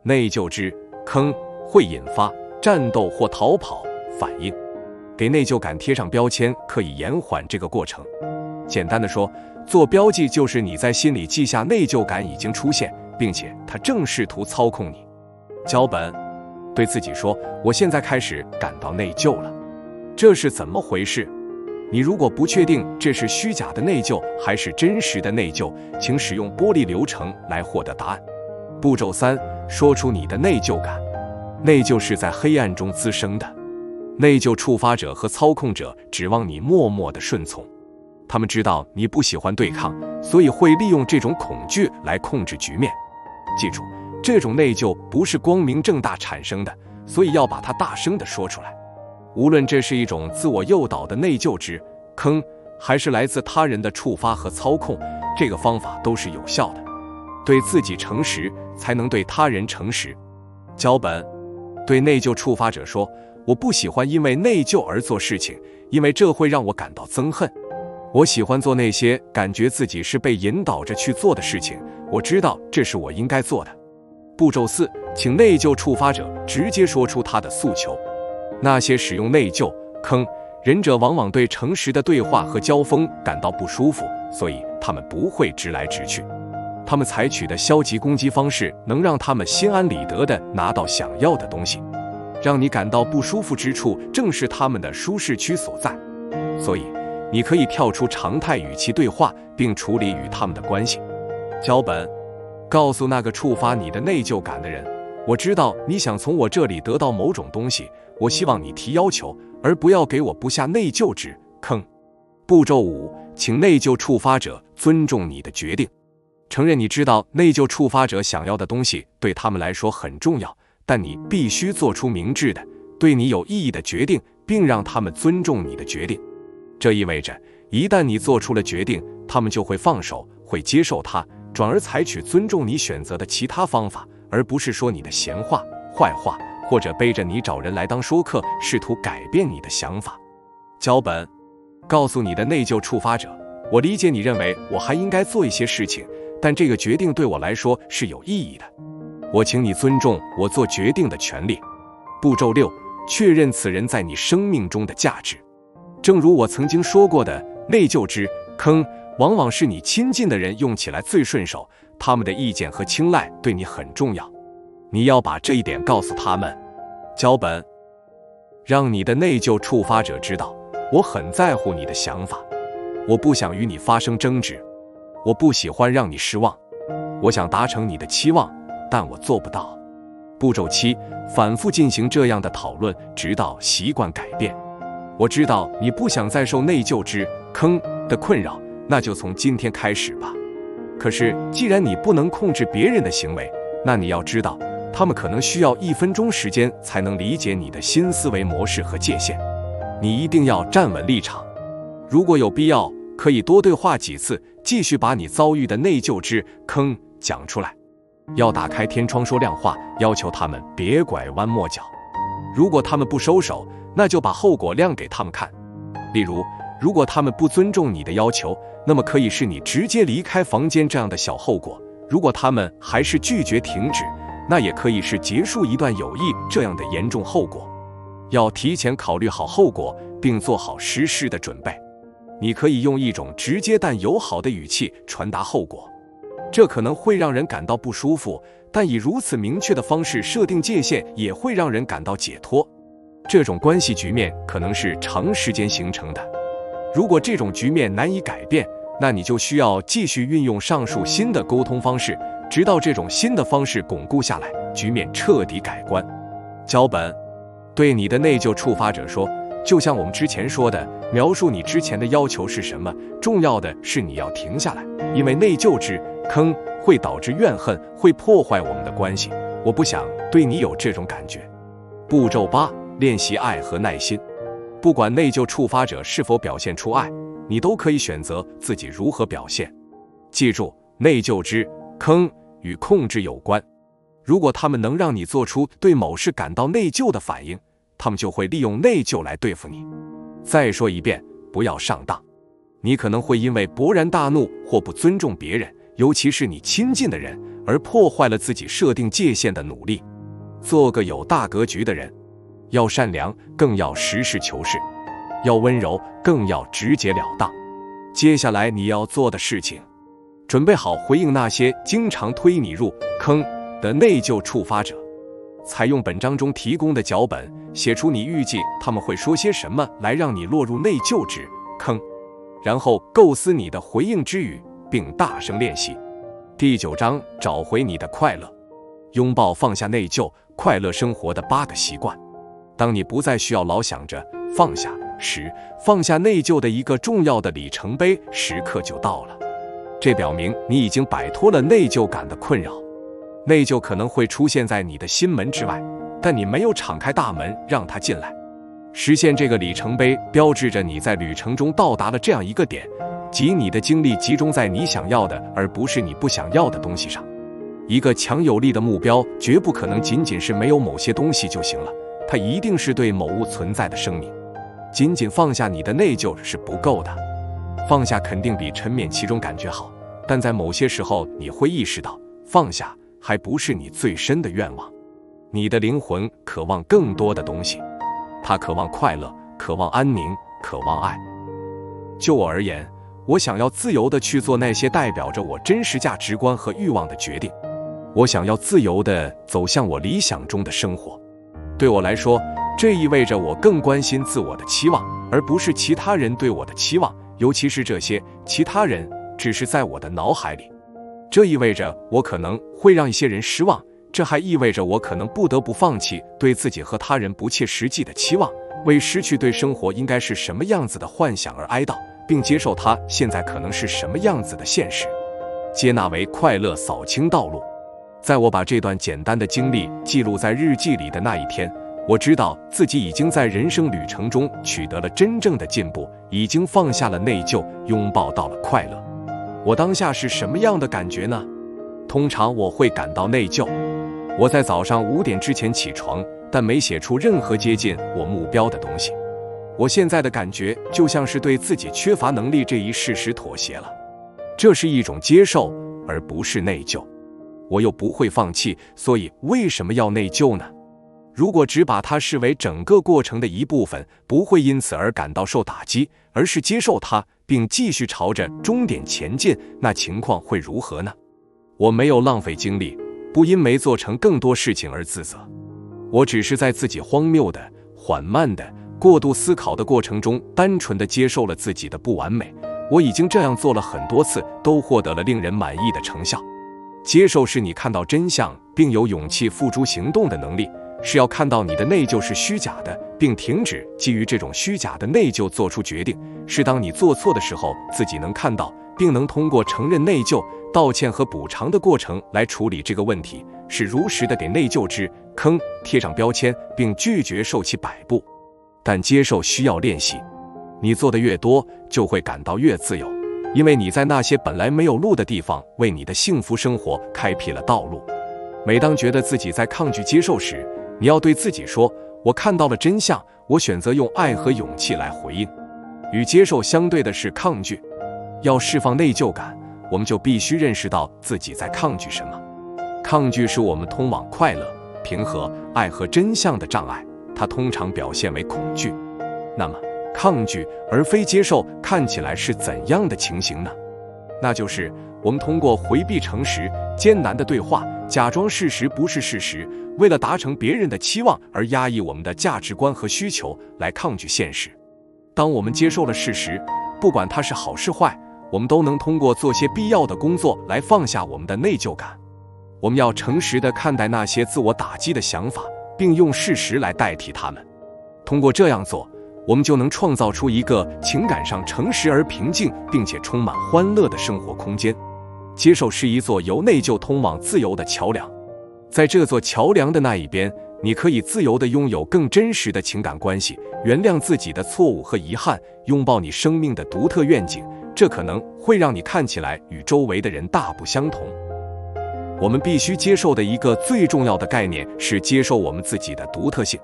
内疚之坑会引发战斗或逃跑反应。给内疚感贴上标签可以延缓这个过程。简单的说，做标记就是你在心里记下内疚感已经出现，并且它正试图操控你。脚本：对自己说，我现在开始感到内疚了。这是怎么回事？你如果不确定这是虚假的内疚还是真实的内疚，请使用玻璃流程来获得答案。步骤3：说出你的内疚感。内疚是在黑暗中滋生的。内疚触发者和操控者指望你默默地顺从，他们知道你不喜欢对抗，所以会利用这种恐惧来控制局面。记住，这种内疚不是光明正大产生的，所以要把它大声地说出来。无论这是一种自我诱导的内疚之坑，还是来自他人的触发和操控，这个方法都是有效的。对自己诚实，才能对他人诚实。脚本：对内疚触发者说，我不喜欢因为内疚而做事情，因为这会让我感到憎恨。我喜欢做那些感觉自己是被引导着去做的事情，我知道这是我应该做的。步骤4：请内疚触发者直接说出他的诉求。那些使用内疚坑人者往往对诚实的对话和交锋感到不舒服，所以他们不会直来直去。他们采取的消极攻击方式能让他们心安理得地拿到想要的东西。让你感到不舒服之处，正是他们的舒适区所在。所以，你可以跳出常态语气对话，并处理与他们的关系。脚本：告诉那个触发你的内疚感的人，我知道你想从我这里得到某种东西，我希望你提要求，而不要给我布下内疚之坑。步骤5：请内疚触发者尊重你的决定。承认你知道内疚触发者想要的东西对他们来说很重要，但你必须做出明智的、对你有意义的决定，并让他们尊重你的决定。这意味着，一旦你做出了决定，他们就会放手，会接受它，转而采取尊重你选择的其他方法，而不是说你的闲话、坏话，或者背着你找人来当说客，试图改变你的想法。脚本：告诉你的内疚触发者，我理解你认为我还应该做一些事情，但这个决定对我来说是有意义的。我请你尊重我做决定的权利。步骤6：确认此人在你生命中的价值。正如我曾经说过的，内疚之坑往往是你亲近的人用起来最顺手，他们的意见和青睐对你很重要，你要把这一点告诉他们。脚本，让你的内疚触发者知道，我很在乎你的想法，我不想与你发生争执，我不喜欢让你失望，我想达成你的期望，但我做不到。步骤7，反复进行这样的讨论，直到习惯改变。我知道你不想再受内疚之坑的困扰，那就从今天开始吧。可是既然你不能控制别人的行为，那你要知道，他们可能需要1分钟时间才能理解你的新思维模式和界限。你一定要站稳立场，如果有必要，可以多对话几次，继续把你遭遇的内疚之坑讲出来。要打开天窗说亮话，要求他们别拐弯抹角。如果他们不收手，那就把后果亮给他们看。例如，如果他们不尊重你的要求，那么可以是你直接离开房间这样的小后果；如果他们还是拒绝停止，那也可以是结束一段友谊这样的严重后果。要提前考虑好后果，并做好实施的准备。你可以用一种直接但友好的语气传达后果，这可能会让人感到不舒服，但以如此明确的方式设定界限，也会让人感到解脱。这种关系局面可能是长时间形成的，如果这种局面难以改变，那你就需要继续运用上述新的沟通方式，直到这种新的方式巩固下来，局面彻底改观。脚本，对你的内疚触发者说，就像我们之前说的，描述你之前的要求是什么，重要的是你要停下来，因为内疚之坑会导致怨恨，会破坏我们的关系。我不想对你有这种感觉。步骤8，练习爱和耐心。不管内疚触发者是否表现出爱，你都可以选择自己如何表现。记住，内疚之坑与控制有关。如果他们能让你做出对某事感到内疚的反应，他们就会利用内疚来对付你。再说一遍，不要上当。你可能会因为勃然大怒或不尊重别人，尤其是你亲近的人，而破坏了自己设定界限的努力。做个有大格局的人，要善良，更要实事求是；要温柔，更要直截了当。接下来你要做的事情，准备好回应那些经常推你入坑的内疚触发者。采用本章中提供的脚本，写出你预计他们会说些什么来让你落入内疚之坑，然后构思你的回应之语，并大声练习。第9章，找回你的快乐。拥抱放下内疚，快乐生活的8个习惯。当你不再需要老想着放下时，放下内疚的一个重要的里程碑时刻就到了。这表明你已经摆脱了内疚感的困扰。内疚可能会出现在你的心门之外，但你没有敞开大门让它进来。实现这个里程碑标志着你在旅程中到达了这样一个点，即你的精力集中在你想要的而不是你不想要的东西上。一个强有力的目标绝不可能仅仅是没有某些东西就行了，它一定是对某物存在的生命。仅仅放下你的内疚是不够的，放下肯定比沉湎其中感觉好，但在某些时候你会意识到，放下还不是你最深的愿望。你的灵魂渴望更多的东西，它渴望快乐，渴望安宁，渴望爱。就我而言，我想要自由地去做那些代表着我真实价值观和欲望的决定。我想要自由地走向我理想中的生活。对我来说，这意味着我更关心自我的期望，而不是其他人对我的期望，尤其是这些其他人只是在我的脑海里。这意味着我可能会让一些人失望，这还意味着我可能不得不放弃对自己和他人不切实际的期望，为失去对生活应该是什么样子的幻想而哀悼，并接受它现在可能是什么样子的现实。接纳为快乐扫清道路。在我把这段简单的经历记录在日记里的那一天，我知道自己已经在人生旅程中取得了真正的进步，已经放下了内疚，拥抱到了快乐。我当下是什么样的感觉呢？通常我会感到内疚。我在早上5点之前起床，但没写出任何接近我目标的东西。我现在的感觉就像是对自己缺乏能力这一事实妥协了。这是一种接受，而不是内疚。我又不会放弃，所以为什么要内疚呢？如果只把它视为整个过程的一部分，不会因此而感到受打击，而是接受它，并继续朝着终点前进，那情况会如何呢？我没有浪费精力，不因没做成更多事情而自责。我只是在自己荒谬的、缓慢的、过度思考的过程中，单纯地接受了自己的不完美。我已经这样做了很多次，都获得了令人满意的成效。接受是你看到真相，并有勇气付诸行动的能力，是要看到你的内疚是虚假的，并停止基于这种虚假的内疚做出决定，是当你做错的时候，自己能看到，并能通过承认内疚、道歉和补偿的过程来处理这个问题，是如实的给内疚之坑贴上标签，并拒绝受其摆布。但接受需要练习，你做的越多，就会感到越自由，因为你在那些本来没有路的地方，为你的幸福生活开辟了道路。每当觉得自己在抗拒接受时，你要对自己说，我看到了真相，我选择用爱和勇气来回应。与接受相对的是抗拒。要释放内疚感，我们就必须认识到自己在抗拒什么。抗拒是我们通往快乐、平和、爱和真相的障碍，它通常表现为恐惧。那么，抗拒而非接受看起来是怎样的情形呢？那就是我们通过回避诚实、艰难的对话，假装事实不是事实，为了达成别人的期望而压抑我们的价值观和需求，来抗拒现实。当我们接受了事实，不管它是好是坏，我们都能通过做些必要的工作来放下我们的内疚感。我们要诚实地看待那些自我打击的想法，并用事实来代替它们。通过这样做，我们就能创造出一个情感上诚实而平静，并且充满欢乐的生活空间。接受是一座由内疚通往自由的桥梁，在这座桥梁的那一边，你可以自由地拥有更真实的情感关系，原谅自己的错误和遗憾，拥抱你生命的独特愿景。这可能会让你看起来与周围的人大不相同。我们必须接受的一个最重要的概念是接受我们自己的独特性。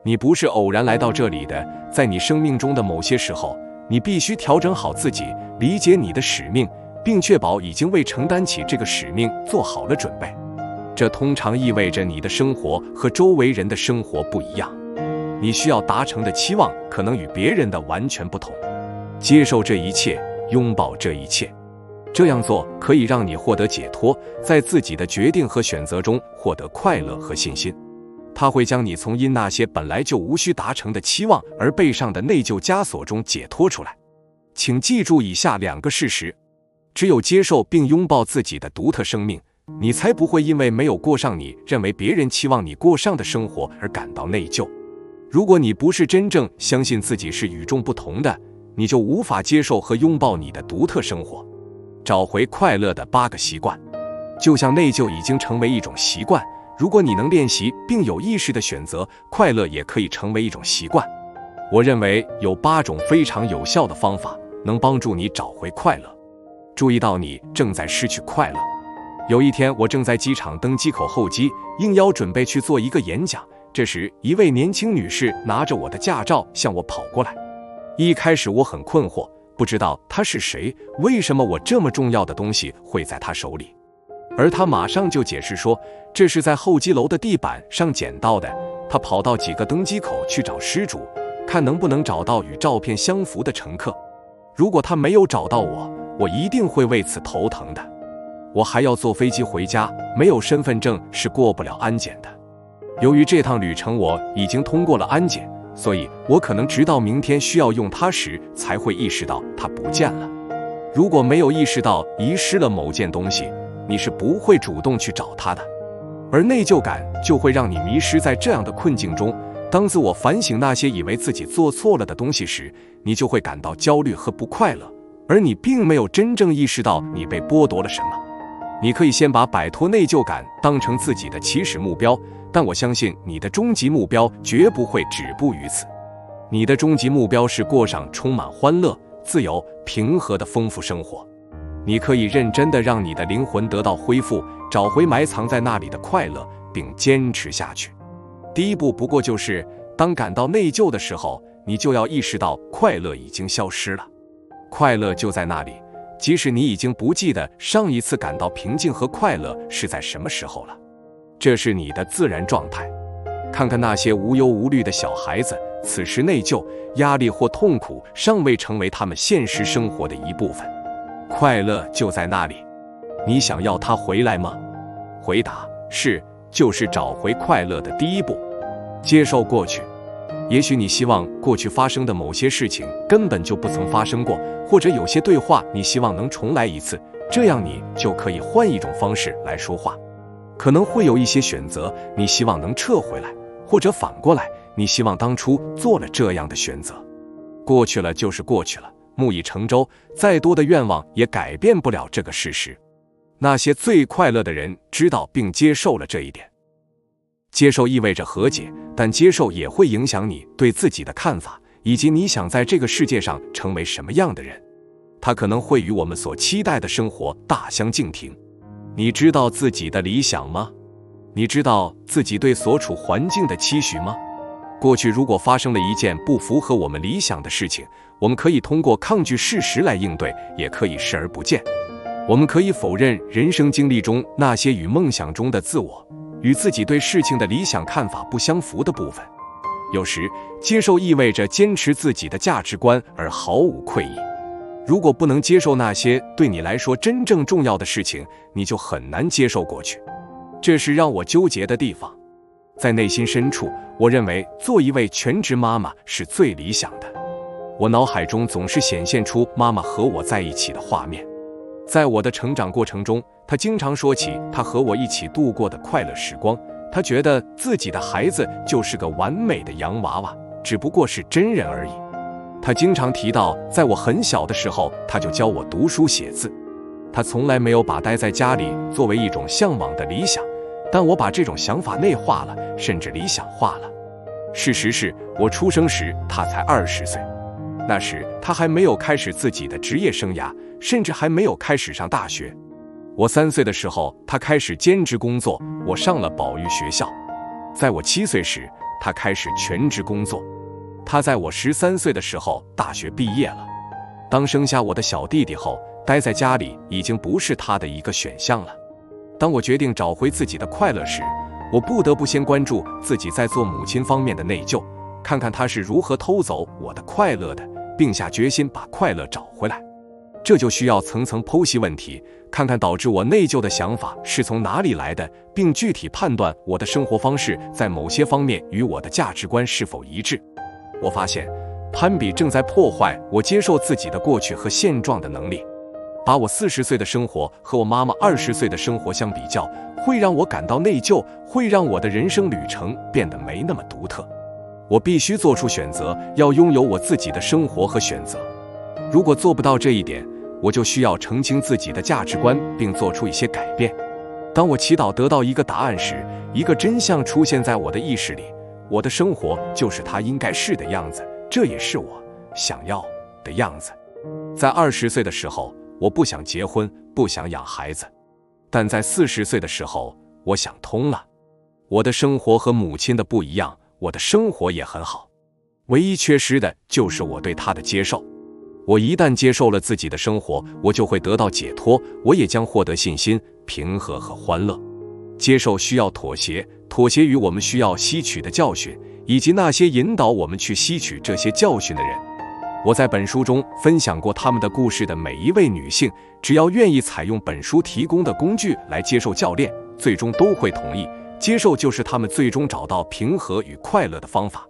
你不是偶然来到这里的，在你生命中的某些时候，你必须调整好自己，理解你的使命，并确保已经为承担起这个使命做好了准备。这通常意味着你的生活和周围人的生活不一样，你需要达成的期望可能与别人的完全不同。接受这一切，拥抱这一切，这样做可以让你获得解脱，在自己的决定和选择中获得快乐和信心。它会将你从因那些本来就无需达成的期望而背上的内疚枷锁中解脱出来。请记住以下2个事实：只有接受并拥抱自己的独特生命，你才不会因为没有过上你认为别人期望你过上的生活而感到内疚。如果你不是真正相信自己是与众不同的，你就无法接受和拥抱你的独特生活。找回快乐的8个习惯。就像内疚已经成为一种习惯，如果你能练习并有意识地选择，快乐也可以成为一种习惯。我认为有8种非常有效的方法能帮助你找回快乐。注意到你正在失去快乐。有一天，我正在机场登机口候机，应邀准备去做一个演讲。这时，一位年轻女士拿着我的驾照向我跑过来。一开始我很困惑，不知道她是谁，为什么我这么重要的东西会在她手里。而她马上就解释说，这是在候机楼的地板上捡到的。她跑到几个登机口去找失主，看能不能找到与照片相符的乘客。如果她没有找到我，我一定会为此头疼的。我还要坐飞机回家，没有身份证是过不了安检的。由于这趟旅程我已经通过了安检，所以我可能直到明天需要用它时才会意识到它不见了。如果没有意识到遗失了某件东西，你是不会主动去找它的。而内疚感就会让你迷失在这样的困境中。当自我反省那些以为自己做错了的东西时，你就会感到焦虑和不快乐，而你并没有真正意识到你被剥夺了什么。你可以先把摆脱内疚感当成自己的起始目标，但我相信你的终极目标绝不会止步于此。你的终极目标是过上充满欢乐、自由、平和的丰富生活。你可以认真地让你的灵魂得到恢复，找回埋藏在那里的快乐，并坚持下去。第一步不过就是，当感到内疚的时候，你就要意识到快乐已经消失了。快乐就在那里，即使你已经不记得上一次感到平静和快乐是在什么时候了。这是你的自然状态。看看那些无忧无虑的小孩子，此时内疚、压力或痛苦尚未成为他们现实生活的一部分。快乐就在那里。你想要它回来吗？回答是，就是找回快乐的第一步。接受过去。也许你希望过去发生的某些事情根本就不曾发生过，或者有些对话你希望能重来一次，这样你就可以换一种方式来说话。可能会有一些选择你希望能撤回来，或者反过来，你希望当初做了这样的选择。过去了就是过去了，木已成舟，再多的愿望也改变不了这个事实。那些最快乐的人知道并接受了这一点。接受意味着和解，但接受也会影响你对自己的看法，以及你想在这个世界上成为什么样的人。它可能会与我们所期待的生活大相径庭。你知道自己的理想吗？你知道自己对所处环境的期许吗？过去如果发生了一件不符合我们理想的事情，我们可以通过抗拒事实来应对，也可以视而不见。我们可以否认人生经历中那些与梦想中的自我，与自己对事情的理想看法不相符的部分。有时，接受意味着坚持自己的价值观而毫无愧意。如果不能接受那些对你来说真正重要的事情，你就很难接受过去。这是让我纠结的地方。在内心深处，我认为做一位全职妈妈是最理想的。我脑海中总是显现出妈妈和我在一起的画面。在我的成长过程中，她经常说起她和我一起度过的快乐时光。她觉得自己的孩子就是个完美的洋娃娃，只不过是真人而已。她经常提到，在我很小的时候，她就教我读书写字。她从来没有把待在家里作为一种向往的理想，但我把这种想法内化了，甚至理想化了。事实是，我出生时她才20岁，那时她还没有开始自己的职业生涯，甚至还没有开始上大学。我3岁的时候，她开始兼职工作，我上了保育学校。在我7岁时，她开始全职工作。她在我13岁的时候大学毕业了。当生下我的小弟弟后，待在家里已经不是她的一个选项了。当我决定找回自己的快乐时，我不得不先关注自己在做母亲方面的内疚，看看她是如何偷走我的快乐的，并下决心把快乐找回来。这就需要层层剖析问题，看看导致我内疚的想法是从哪里来的，并具体判断我的生活方式在某些方面与我的价值观是否一致。我发现，攀比正在破坏我接受自己的过去和现状的能力。把我40岁的生活和我妈妈20岁的生活相比较，会让我感到内疚，会让我的人生旅程变得没那么独特。我必须做出选择，要拥有我自己的生活和选择。如果做不到这一点，我就需要澄清自己的价值观，并做出一些改变。当我祈祷得到一个答案时，一个真相出现在我的意识里：我的生活就是它应该是的样子，这也是我想要的样子。在20岁的时候，我不想结婚，不想养孩子，但在40岁的时候，我想通了。我的生活和母亲的不一样，我的生活也很好，唯一缺失的就是我对她的接受。我一旦接受了自己的生活，我就会得到解脱，我也将获得信心、平和和欢乐。接受需要妥协，妥协于我们需要吸取的教训，以及那些引导我们去吸取这些教训的人。我在本书中分享过他们的故事的每一位女性，只要愿意采用本书提供的工具来接受教练，最终都会同意。接受就是他们最终找到平和与快乐的方法。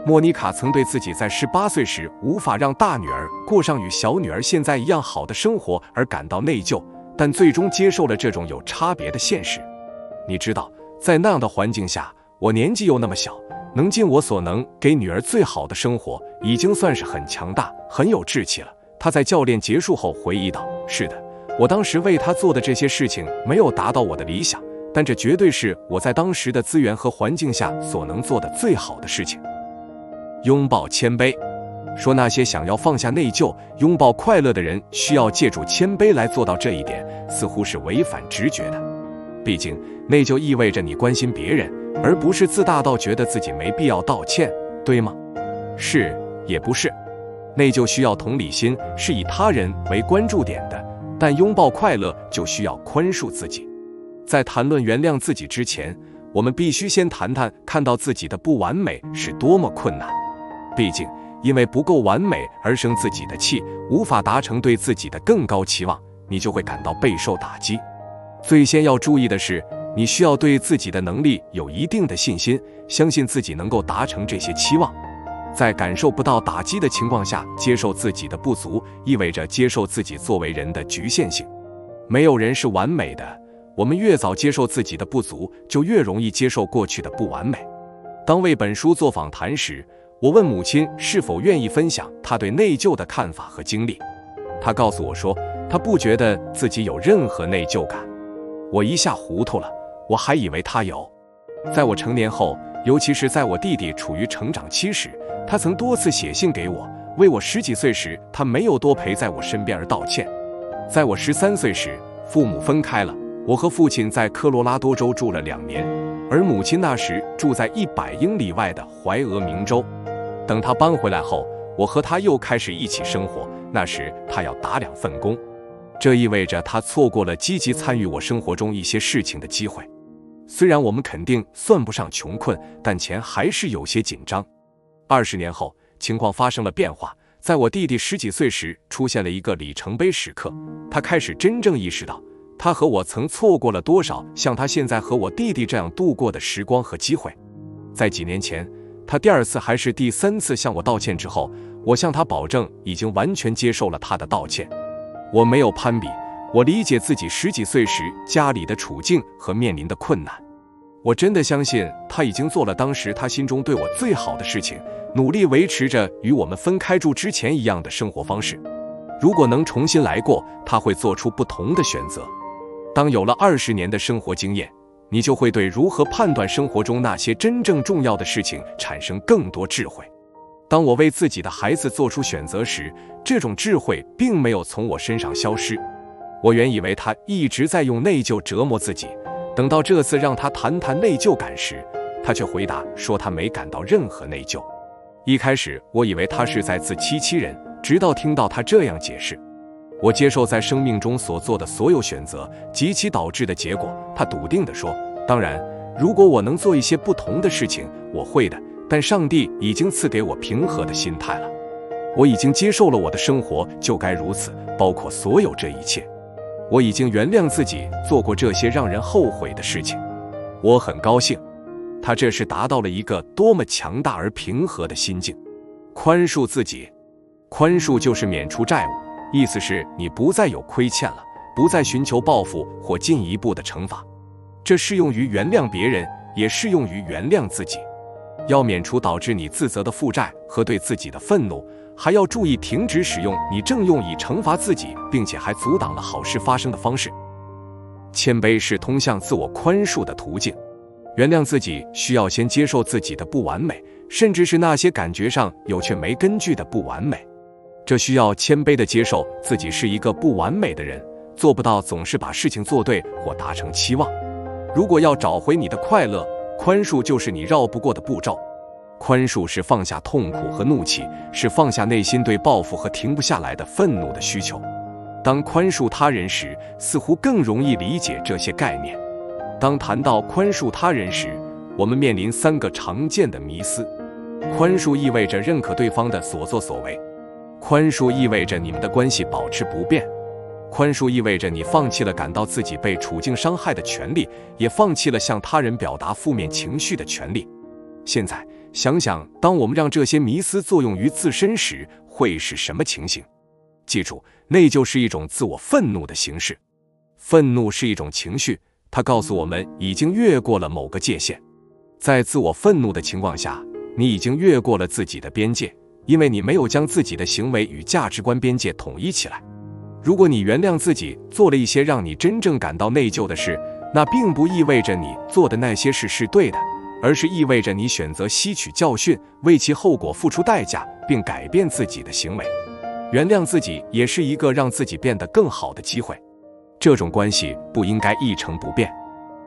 莫妮卡曾对自己在18岁时无法让大女儿过上与小女儿现在一样好的生活而感到内疚，但最终接受了这种有差别的现实。你知道，在那样的环境下，我年纪又那么小，能尽我所能给女儿最好的生活，已经算是很强大、很有志气了。她在教练结束后回忆道：“是的，我当时为她做的这些事情没有达到我的理想，但这绝对是我在当时的资源和环境下所能做的最好的事情。”拥抱谦卑。说那些想要放下内疚、拥抱快乐的人需要借助谦卑来做到这一点，似乎是违反直觉的。毕竟，内疚意味着你关心别人，而不是自大到觉得自己没必要道歉，对吗？是，也不是。内疚需要同理心，是以他人为关注点的，但拥抱快乐就需要宽恕自己。在谈论原谅自己之前，我们必须先谈谈看到自己的不完美是多么困难。毕竟，因为不够完美而生自己的气，无法达成对自己的更高期望，你就会感到备受打击。最先要注意的是，你需要对自己的能力有一定的信心，相信自己能够达成这些期望。在感受不到打击的情况下，接受自己的不足，意味着接受自己作为人的局限性。没有人是完美的，我们越早接受自己的不足，就越容易接受过去的不完美。当为本书做访谈时，我问母亲是否愿意分享她对内疚的看法和经历。她告诉我说，她不觉得自己有任何内疚感。我一下糊涂了，我还以为她有。在我成年后，尤其是在我弟弟处于成长期时，他曾多次写信给我，为我10几岁时他没有多陪在我身边而道歉。在我13岁时，父母分开了，我和父亲在科罗拉多州住了2年，而母亲那时住在100英里外的怀俄明州。等她搬回来后，我和她又开始一起生活，那时她要打2份工，这意味着她错过了积极参与我生活中一些事情的机会。虽然我们肯定算不上穷困，但钱还是有些紧张。20年后，情况发生了变化。在我弟弟10几岁时，出现了一个里程碑时刻，他开始真正意识到，他和我曾错过了多少像他现在和我弟弟这样度过的时光和机会。在几年前，他第2次还是第3次向我道歉之后，我向他保证已经完全接受了他的道歉。我没有攀比，我理解自己10几岁时家里的处境和面临的困难。我真的相信他已经做了当时他心中对我最好的事情，努力维持着与我们分开住之前一样的生活方式。如果能重新来过，他会做出不同的选择。当有了20年的生活经验，你就会对如何判断生活中那些真正重要的事情产生更多智慧。当我为自己的孩子做出选择时，这种智慧并没有从我身上消失。我原以为他一直在用内疚折磨自己，等到这次让他谈谈内疚感时，他却回答说他没感到任何内疚。一开始我以为他是在自欺欺人，直到听到他这样解释。我接受在生命中所做的所有选择及其导致的结果，他笃定地说，当然，如果我能做一些不同的事情，我会的，但上帝已经赐给我平和的心态了。我已经接受了我的生活就该如此，包括所有这一切。我已经原谅自己做过这些让人后悔的事情，我很高兴。他这是达到了一个多么强大而平和的心境。宽恕自己，宽恕就是免除债务，意思是你不再有亏欠了，不再寻求报复或进一步的惩罚。这适用于原谅别人，也适用于原谅自己。要免除导致你自责的负债和对自己的愤怒，还要注意停止使用你正用以惩罚自己并且还阻挡了好事发生的方式。谦卑是通向自我宽恕的途径。原谅自己需要先接受自己的不完美，甚至是那些感觉上有却没根据的不完美。这需要谦卑地接受自己是一个不完美的人，做不到总是把事情做对或达成期望。如果要找回你的快乐，宽恕就是你绕不过的步骤。宽恕是放下痛苦和怒气，是放下内心对报复和停不下来的愤怒的需求。当宽恕他人时，似乎更容易理解这些概念。当谈到宽恕他人时，我们面临3个常见的迷思。宽恕意味着认可对方的所作所为，宽恕意味着你们的关系保持不变，宽恕意味着你放弃了感到自己被处境伤害的权利，也放弃了向他人表达负面情绪的权利。现在想想，当我们让这些迷思作用于自身时，会是什么情形？记住，内疚是一种自我愤怒的形式。愤怒是一种情绪，它告诉我们已经越过了某个界限。在自我愤怒的情况下，你已经越过了自己的边界，因为你没有将自己的行为与价值观边界统一起来。如果你原谅自己做了一些让你真正感到内疚的事，那并不意味着你做的那些事是对的，而是意味着你选择吸取教训，为其后果付出代价，并改变自己的行为。原谅自己也是一个让自己变得更好的机会。这种关系不应该一成不变。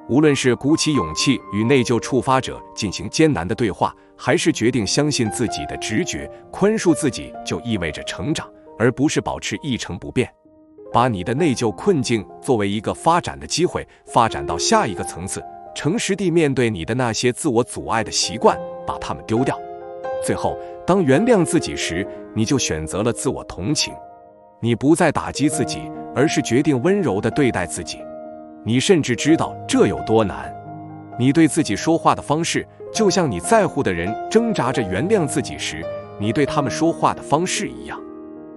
无论是鼓起勇气与内疚触发者进行艰难的对话，还是决定相信自己的直觉，宽恕自己就意味着成长，而不是保持一成不变。把你的内疚困境作为一个发展的机会，发展到下一个层次，诚实地面对你的那些自我阻碍的习惯，把它们丢掉。最后，当原谅自己时，你就选择了自我同情。你不再打击自己，而是决定温柔地对待自己。你甚至知道这有多难。你对自己说话的方式，就像你在乎的人挣扎着原谅自己时，你对他们说话的方式一样。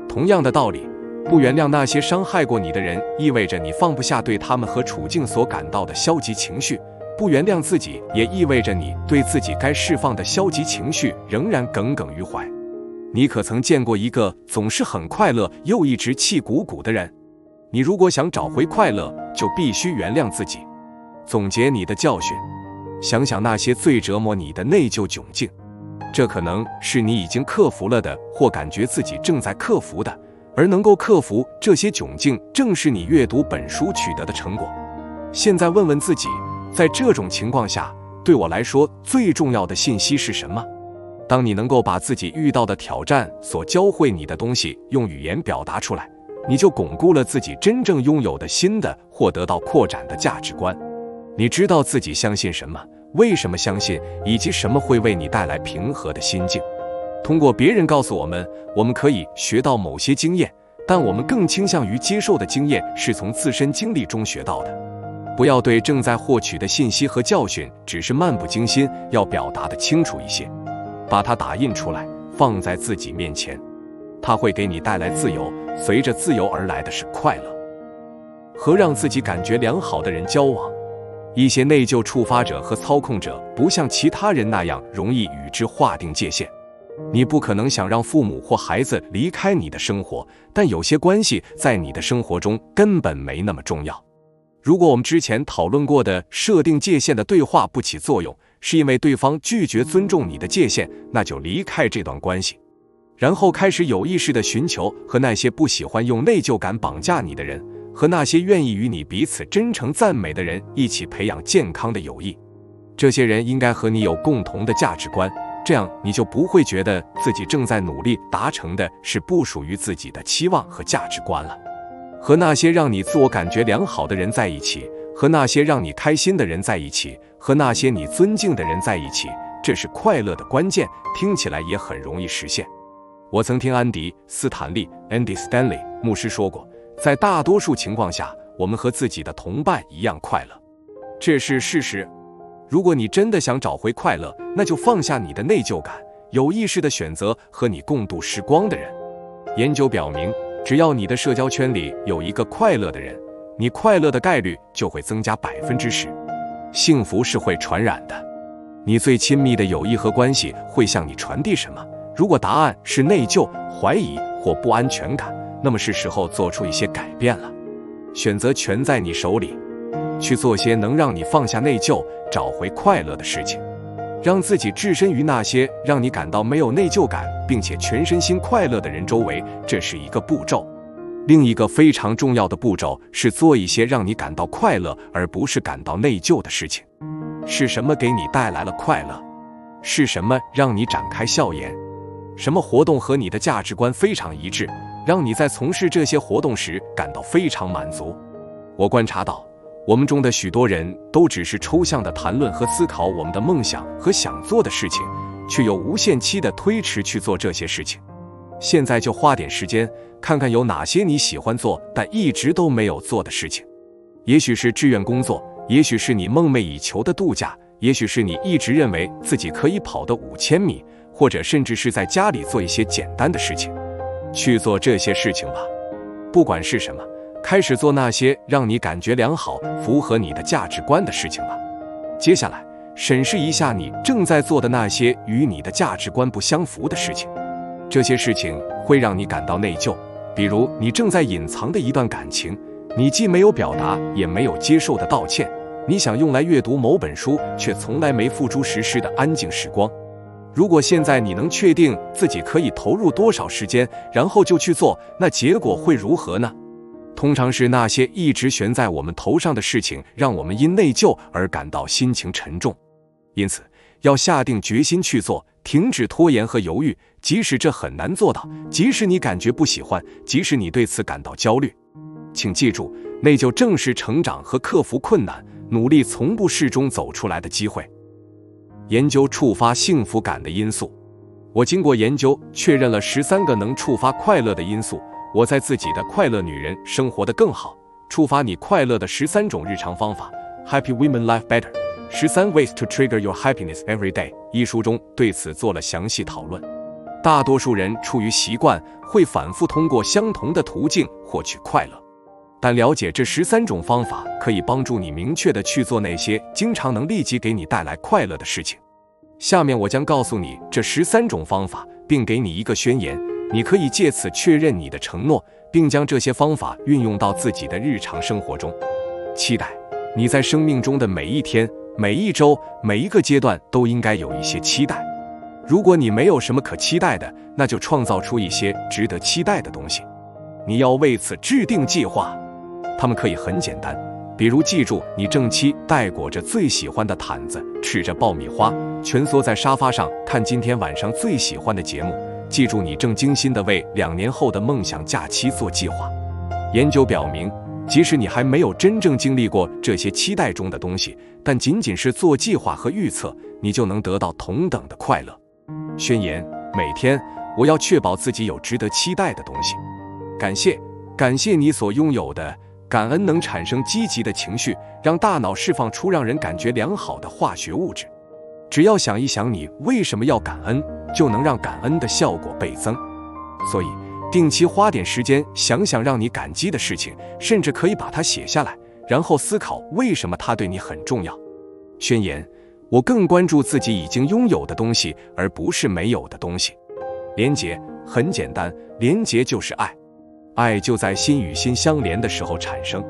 同样的道理，不原谅那些伤害过你的人，意味着你放不下对他们和处境所感到的消极情绪。不原谅自己，也意味着你对自己该释放的消极情绪仍然耿耿于怀。你可曾见过一个总是很快乐又一直气鼓鼓的人？你如果想找回快乐，就必须原谅自己。总结你的教训，想想那些最折磨你的内疚窘境，这可能是你已经克服了的，或感觉自己正在克服的。而能够克服这些窘境，正是你阅读本书取得的成果。现在问问自己，在这种情况下，对我来说最重要的信息是什么？当你能够把自己遇到的挑战所教会你的东西用语言表达出来，你就巩固了自己真正拥有的新的或得到扩展的价值观。你知道自己相信什么，为什么相信，以及什么会为你带来平和的心境。通过别人告诉我们，我们可以学到某些经验，但我们更倾向于接受的经验是从自身经历中学到的。不要对正在获取的信息和教训只是漫不经心，要表达得清楚一些，把它打印出来，放在自己面前。它会给你带来自由，随着自由而来的是快乐。和让自己感觉良好的人交往。一些内疚触发者和操控者不像其他人那样容易与之划定界限。你不可能想让父母或孩子离开你的生活，但有些关系在你的生活中根本没那么重要。如果我们之前讨论过的设定界限的对话不起作用，是因为对方拒绝尊重你的界限，那就离开这段关系，然后开始有意识地寻求和那些不喜欢用内疚感绑架你的人，和那些愿意与你彼此真诚赞美的人一起培养健康的友谊。这些人应该和你有共同的价值观，这样你就不会觉得自己正在努力达成的是不属于自己的期望和价值观了。和那些让你自我感觉良好的人在一起，和那些让你开心的人在一起，和那些你尊敬的人在一起，这是快乐的关键，听起来也很容易实现。我曾听安迪·斯坦利 （Andy Stanley） 牧师说过，在大多数情况下，我们和自己的同伴一样快乐，这是事实。如果你真的想找回快乐，那就放下你的内疚感，有意识地选择和你共度时光的人。研究表明，只要你的社交圈里有一个快乐的人，你快乐的概率就会增加10%。幸福是会传染的。你最亲密的友谊和关系会向你传递什么？如果答案是内疚、怀疑或不安全感，那么是时候做出一些改变了。选择权在你手里，去做些能让你放下内疚、找回快乐的事情，让自己置身于那些让你感到没有内疚感并且全身心快乐的人周围，这是一个步骤。另一个非常重要的步骤是做一些让你感到快乐而不是感到内疚的事情。是什么给你带来了快乐？是什么让你展开笑颜？什么活动和你的价值观非常一致，让你在从事这些活动时感到非常满足？我观察到，我们中的许多人都只是抽象地谈论和思考我们的梦想和想做的事情，却又无限期地推迟去做这些事情。现在就花点时间，看看有哪些你喜欢做但一直都没有做的事情。也许是志愿工作，也许是你梦寐以求的度假，也许是你一直认为自己可以跑的5000米，或者甚至是在家里做一些简单的事情。去做这些事情吧，不管是什么，开始做那些让你感觉良好、符合你的价值观的事情吧。接下来，审视一下你正在做的那些与你的价值观不相符的事情。这些事情会让你感到内疚，比如你正在隐藏的一段感情，你既没有表达也没有接受的道歉，你想用来阅读某本书却从来没付诸实施的安静时光。如果现在你能确定自己可以投入多少时间，然后就去做，那结果会如何呢？通常是那些一直悬在我们头上的事情，让我们因内疚而感到心情沉重。因此，要下定决心去做，停止拖延和犹豫，即使这很难做到，即使你感觉不喜欢，即使你对此感到焦虑。请记住，内疚正是成长和克服困难、努力从不适中走出来的机会。研究触发幸福感的因素。我经过研究确认了13个能触发快乐的因素，我在自己的快乐女人生活得更好，触发你快乐的13种日常方法 Happy Women Life Better 13 Ways to Trigger Your Happiness Every Day 一书中对此做了详细讨论。大多数人出于习惯会反复通过相同的途径获取快乐，但了解这13种方法可以帮助你明确地去做那些经常能立即给你带来快乐的事情。下面我将告诉你这13种方法，并给你一个宣言，你可以借此确认你的承诺，并将这些方法运用到自己的日常生活中。期待你在生命中的每一天、每一周、每一个阶段都应该有一些期待。如果你没有什么可期待的，那就创造出一些值得期待的东西。你要为此制定计划，它们可以很简单，比如记住你正期待裹着最喜欢的毯子，吃着爆米花，蜷缩在沙发上看今天晚上最喜欢的节目。记住你正精心地为2年后的梦想假期做计划。研究表明，即使你还没有真正经历过这些期待中的东西，但仅仅是做计划和预测，你就能得到同等的快乐。宣言：每天我要确保自己有值得期待的东西。感谢你所拥有的，感恩能产生积极的情绪，让大脑释放出让人感觉良好的化学物质。只要想一想你为什么要感恩，就能让感恩的效果倍增。所以定期花点时间想想让你感激的事情，甚至可以把它写下来，然后思考为什么它对你很重要。宣言：我更关注自己已经拥有的东西，而不是没有的东西。连结：很简单，连结就是爱，爱就在心与心相连的时候产生。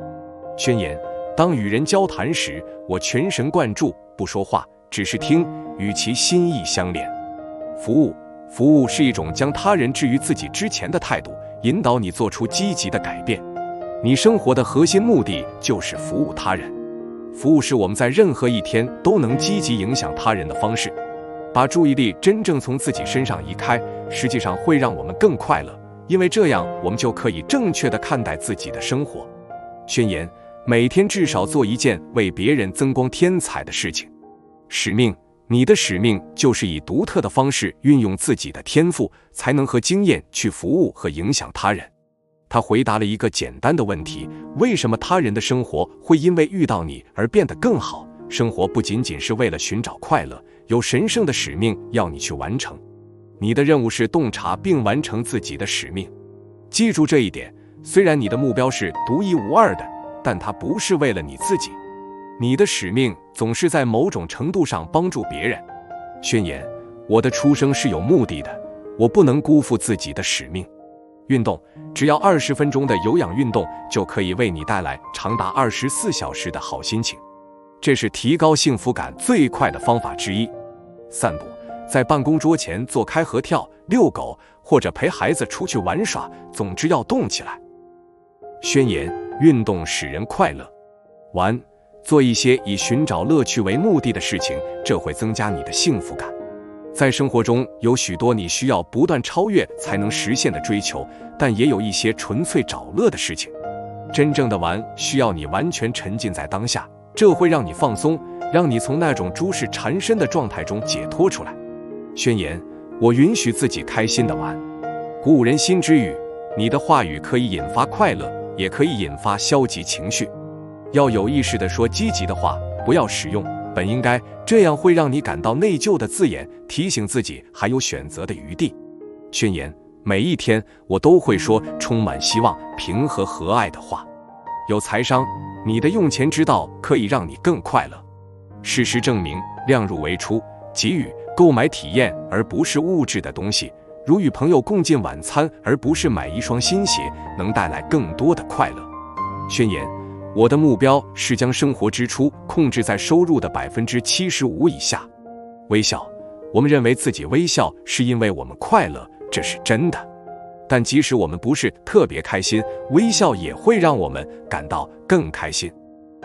宣言：当与人交谈时，我全神贯注，不说话，只是听，与其心意相连。服务是一种将他人置于自己之前的态度，引导你做出积极的改变。你生活的核心目的就是服务他人。服务是我们在任何一天都能积极影响他人的方式。把注意力真正从自己身上移开，实际上会让我们更快乐，因为这样我们就可以正确地看待自己的生活。宣言：每天至少做一件为别人增光添彩的事情。使命：你的使命就是以独特的方式运用自己的天赋、才能和经验去服务和影响他人。他回答了一个简单的问题：为什么他人的生活会因为遇到你而变得更好？生活不仅仅是为了寻找快乐，有神圣的使命要你去完成。你的任务是洞察并完成自己的使命。记住这一点，虽然你的目标是独一无二的，但它不是为了你自己。你的使命总是在某种程度上帮助别人。宣言：我的出生是有目的的，我不能辜负自己的使命。运动：只要20分钟的有氧运动就可以为你带来长达24小时的好心情，这是提高幸福感最快的方法之一。散步：在办公桌前做开合跳、遛狗，或者陪孩子出去玩耍，总之要动起来。宣言：运动使人快乐。做一些以寻找乐趣为目的的事情，这会增加你的幸福感。在生活中有许多你需要不断超越才能实现的追求，但也有一些纯粹找乐的事情。真正的玩需要你完全沉浸在当下，这会让你放松，让你从那种诸事缠身的状态中解脱出来。宣言：我允许自己开心的玩。鼓舞人心之语：你的话语可以引发快乐，也可以引发消极情绪。要有意识地说积极的话，不要使用本应该，这样会让你感到内疚的字眼，提醒自己还有选择的余地。宣言：每一天我都会说充满希望、平和和蔼的话。有财商：你的用钱之道可以让你更快乐。事实证明，量入为出，给予、购买体验而不是物质的东西，如与朋友共进晚餐而不是买一双新鞋，能带来更多的快乐。宣言：我的目标是将生活支出控制在收入的75%以下。微笑：我们认为自己微笑是因为我们快乐，这是真的。但即使我们不是特别开心，微笑也会让我们感到更开心。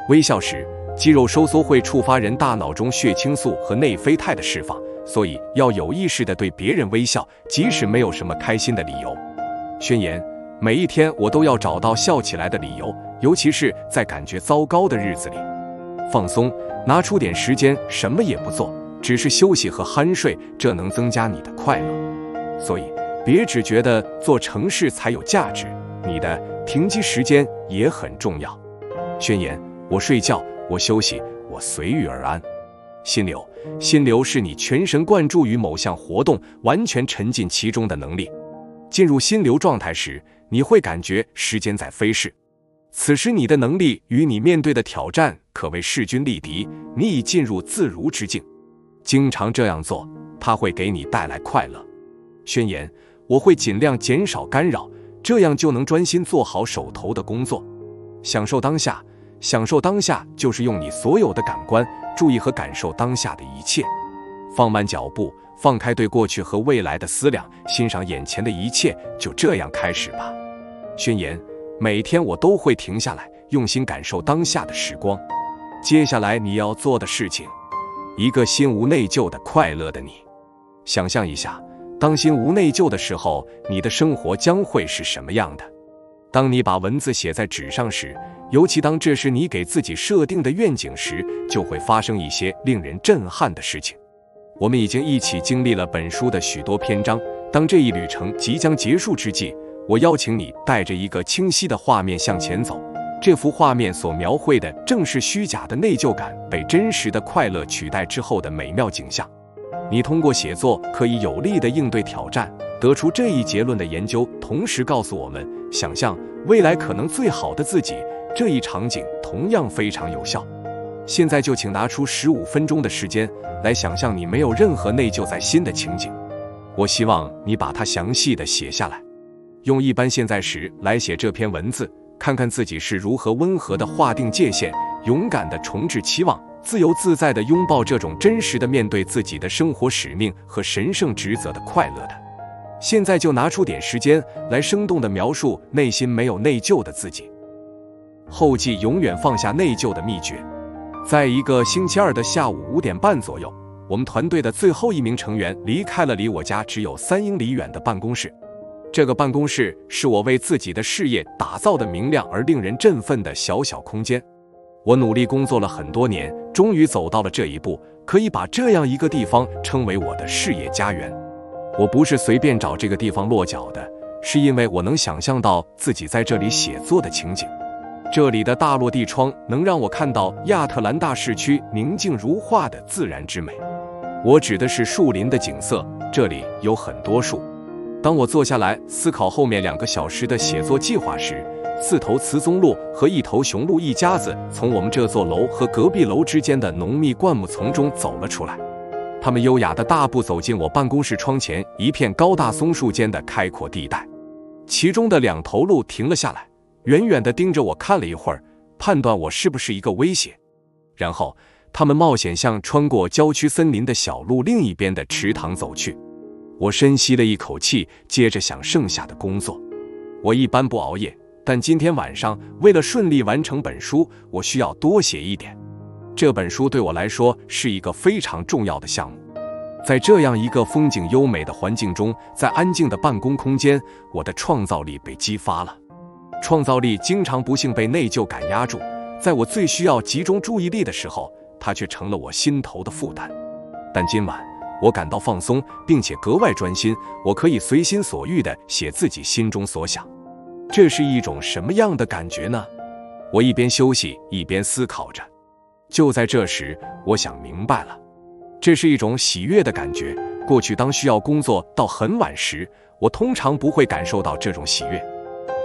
微笑时，肌肉收缩会触发人大脑中血清素和内啡肽的释放，所以要有意识地对别人微笑，即使没有什么开心的理由。宣言：每一天我都要找到笑起来的理由，尤其是在感觉糟糕的日子里。放松：拿出点时间什么也不做，只是休息和酣睡，这能增加你的快乐。所以别只觉得做成事才有价值，你的停机时间也很重要。宣言：我睡觉，我休息，我随遇而安。心流，心流是你全神贯注于某项活动，完全沉浸其中的能力。进入心流状态时，你会感觉时间在飞逝，此时你的能力与你面对的挑战可谓势均力敌，你已进入自如之境。经常这样做，它会给你带来快乐。宣言：我会尽量减少干扰，这样就能专心做好手头的工作。享受当下，享受当下就是用你所有的感官注意和感受当下的一切。放慢脚步，放开对过去和未来的思量，欣赏眼前的一切，就这样开始吧。宣言：每天我都会停下来，用心感受当下的时光。接下来你要做的事情，一个心无内疚的快乐的你。想象一下，当心无内疚的时候，你的生活将会是什么样的？当你把文字写在纸上时，尤其当这是你给自己设定的愿景时，就会发生一些令人震撼的事情。我们已经一起经历了本书的许多篇章，当这一旅程即将结束之际，我邀请你带着一个清晰的画面向前走。这幅画面所描绘的正是虚假的内疚感被真实的快乐取代之后的美妙景象。你通过写作可以有力地应对挑战，得出这一结论的研究同时告诉我们，想象未来可能最好的自己这一场景同样非常有效。现在就请拿出15分钟的时间来想象你没有任何内疚在心的情景。我希望你把它详细地写下来，用一般现在时来写这篇文字，看看自己是如何温和地划定界限，勇敢地重置期望，自由自在地拥抱这种真实地面对自己的生活使命和神圣职责的快乐的。现在就拿出点时间来生动地描述内心没有内疚的自己。后记：永远放下内疚的秘诀。在一个星期二的下午5点半左右，我们团队的最后一名成员离开了离我家只有3英里远的办公室。这个办公室是我为自己的事业打造的明亮而令人振奋的小小空间。我努力工作了很多年，终于走到了这一步，可以把这样一个地方称为我的事业家园。我不是随便找这个地方落脚的，是因为我能想象到自己在这里写作的情景。这里的大落地窗能让我看到亚特兰大市区宁静如画的自然之美。我指的是树林的景色，这里有很多树。当我坐下来思考后面2个小时的写作计划时，4头雌棕鹿和1头雄鹿一家子从我们这座楼和隔壁楼之间的浓密灌木丛中走了出来。他们优雅地大步走进我办公室窗前一片高大松树间的开阔地带。其中的2头鹿停了下来，远远地盯着我看了一会儿，判断我是不是一个威胁。然后他们冒险向穿过郊区森林的小路另一边的池塘走去。我深吸了一口气，接着想剩下的工作。我一般不熬夜，但今天晚上为了顺利完成本书，我需要多写一点。这本书对我来说是一个非常重要的项目。在这样一个风景优美的环境中，在安静的办公空间，我的创造力被激发了。创造力经常不幸被内疚感压住，在我最需要集中注意力的时候，它却成了我心头的负担。但今晚我感到放松，并且格外专心，我可以随心所欲地写自己心中所想。这是一种什么样的感觉呢？我一边休息一边思考着。就在这时，我想明白了，这是一种喜悦的感觉。过去当需要工作到很晚时，我通常不会感受到这种喜悦。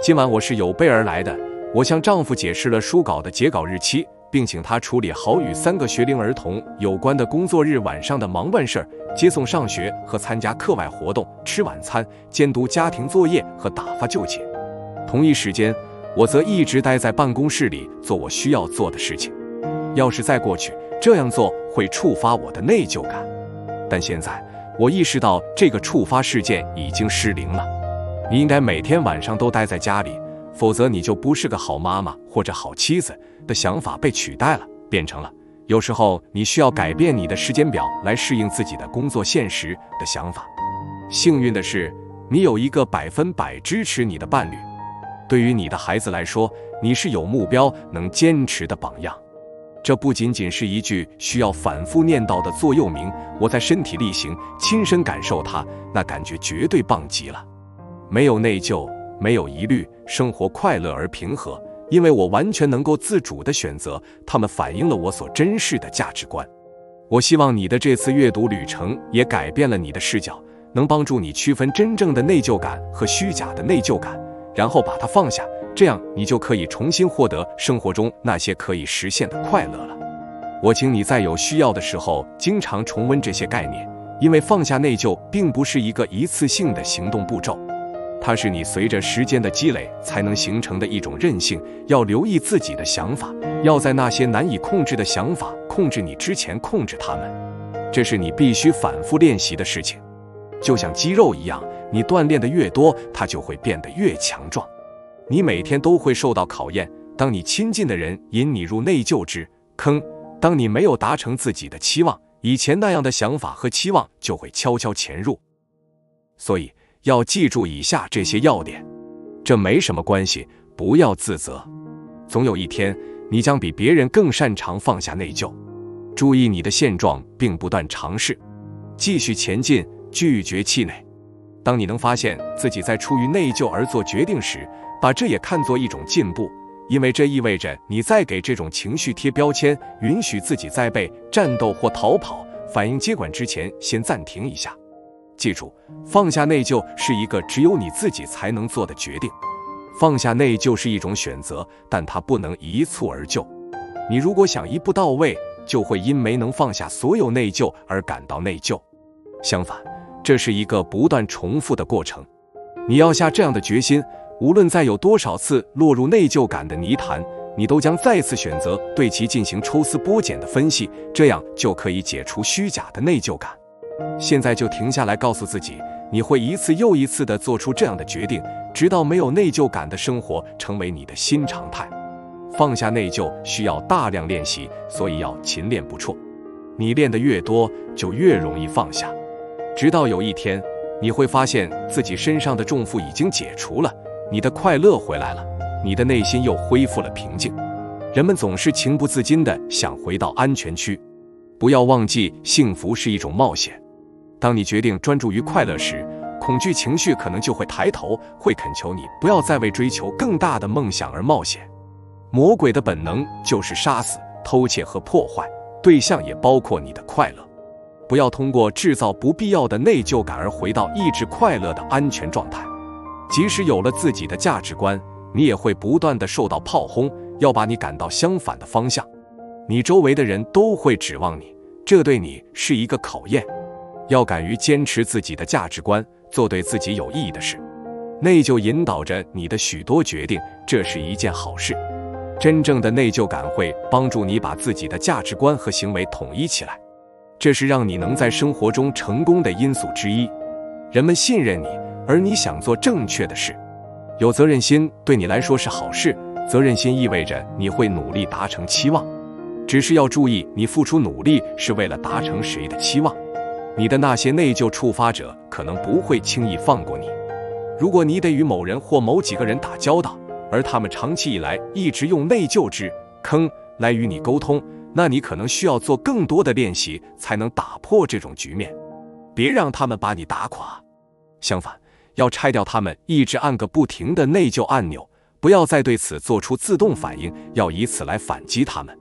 今晚我是有备而来的，我向丈夫解释了书稿的截稿日期，并请他处理好与3个学龄儿童有关的工作日晚上的忙乱事儿，接送上学和参加课外活动，吃晚餐，监督家庭作业和打发就寝。同一时间，我则一直待在办公室里做我需要做的事情。要是再过去，这样做会触发我的内疚感。但现在，我意识到这个触发事件已经失灵了。你应该每天晚上都待在家里，否则你就不是个好妈妈或者好妻子的想法被取代了，变成了有时候你需要改变你的时间表来适应自己的工作现实的想法。幸运的是，你有一个100%支持你的伴侣。对于你的孩子来说，你是有目标、能坚持的榜样。这不仅仅是一句需要反复念叨的座右铭，我在身体力行，亲身感受它，那感觉绝对棒极了。没有内疚，没有疑虑，生活快乐而平和，因为我完全能够自主地选择，它们反映了我所珍视的价值观。我希望你的这次阅读旅程也改变了你的视角，能帮助你区分真正的内疚感和虚假的内疚感，然后把它放下，这样你就可以重新获得生活中那些可以实现的快乐了。我请你在有需要的时候经常重温这些概念，因为放下内疚并不是一个一次性的行动步骤，它是你随着时间的积累才能形成的一种韧性。要留意自己的想法，要在那些难以控制的想法控制你之前控制它们，这是你必须反复练习的事情。就像肌肉一样，你锻炼的越多，它就会变得越强壮。你每天都会受到考验，当你亲近的人引你入内疚之坑，当你没有达成自己的期望，以前那样的想法和期望就会悄悄潜入。所以要记住以下这些要点，这没什么关系，不要自责。总有一天，你将比别人更擅长放下内疚。注意你的现状，并不断尝试，继续前进，拒绝气馁。当你能发现自己在出于内疚而做决定时，把这也看作一种进步，因为这意味着你在给这种情绪贴标签，允许自己在被战斗或逃跑反应接管之前先暂停一下。记住，放下内疚是一个只有你自己才能做的决定。放下内疚是一种选择，但它不能一蹴而就。你如果想一步到位，就会因没能放下所有内疚而感到内疚。相反，这是一个不断重复的过程。你要下这样的决心，无论再有多少次落入内疚感的泥潭，你都将再次选择对其进行抽丝剥茧的分析，这样就可以解除虚假的内疚感。现在就停下来，告诉自己，你会一次又一次地做出这样的决定，直到没有内疚感的生活成为你的新常态。放下内疚需要大量练习，所以要勤练不辍。你练得越多，就越容易放下。直到有一天，你会发现自己身上的重负已经解除了，你的快乐回来了，你的内心又恢复了平静。人们总是情不自禁地想回到安全区。不要忘记，幸福是一种冒险。当你决定专注于快乐时，恐惧情绪可能就会抬头，会恳求你不要再为追求更大的梦想而冒险。魔鬼的本能就是杀死、偷窃和破坏，对象也包括你的快乐。不要通过制造不必要的内疚感而回到抑制快乐的安全状态。即使有了自己的价值观，你也会不断地受到炮轰，要把你赶到相反的方向。你周围的人都会指望你，这对你是一个考验。要敢于坚持自己的价值观，做对自己有意义的事。内疚引导着你的许多决定，这是一件好事。真正的内疚感会帮助你把自己的价值观和行为统一起来，这是让你能在生活中成功的因素之一。人们信任你，而你想做正确的事。有责任心对你来说是好事，责任心意味着你会努力达成期望。只是要注意，你付出努力是为了达成谁的期望。你的那些内疚触发者可能不会轻易放过你。如果你得与某人或某几个人打交道，而他们长期以来一直用内疚之坑来与你沟通，那你可能需要做更多的练习才能打破这种局面。别让他们把你打垮，相反，要拆掉他们一直按个不停的内疚按钮，不要再对此做出自动反应，要以此来反击他们。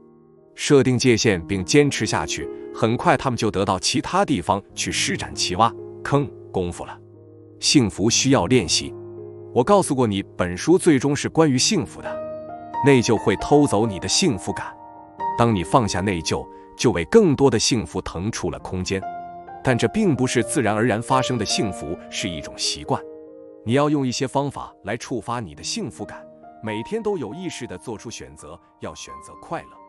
设定界限并坚持下去，很快他们就得到其他地方去施展其挖坑功夫了。幸福需要练习。我告诉过你，本书最终是关于幸福的。内疚会偷走你的幸福感，当你放下内疚，就为更多的幸福腾出了空间。但这并不是自然而然发生的幸福，是一种习惯。你要用一些方法来触发你的幸福感，每天都有意识地做出选择，要选择快乐。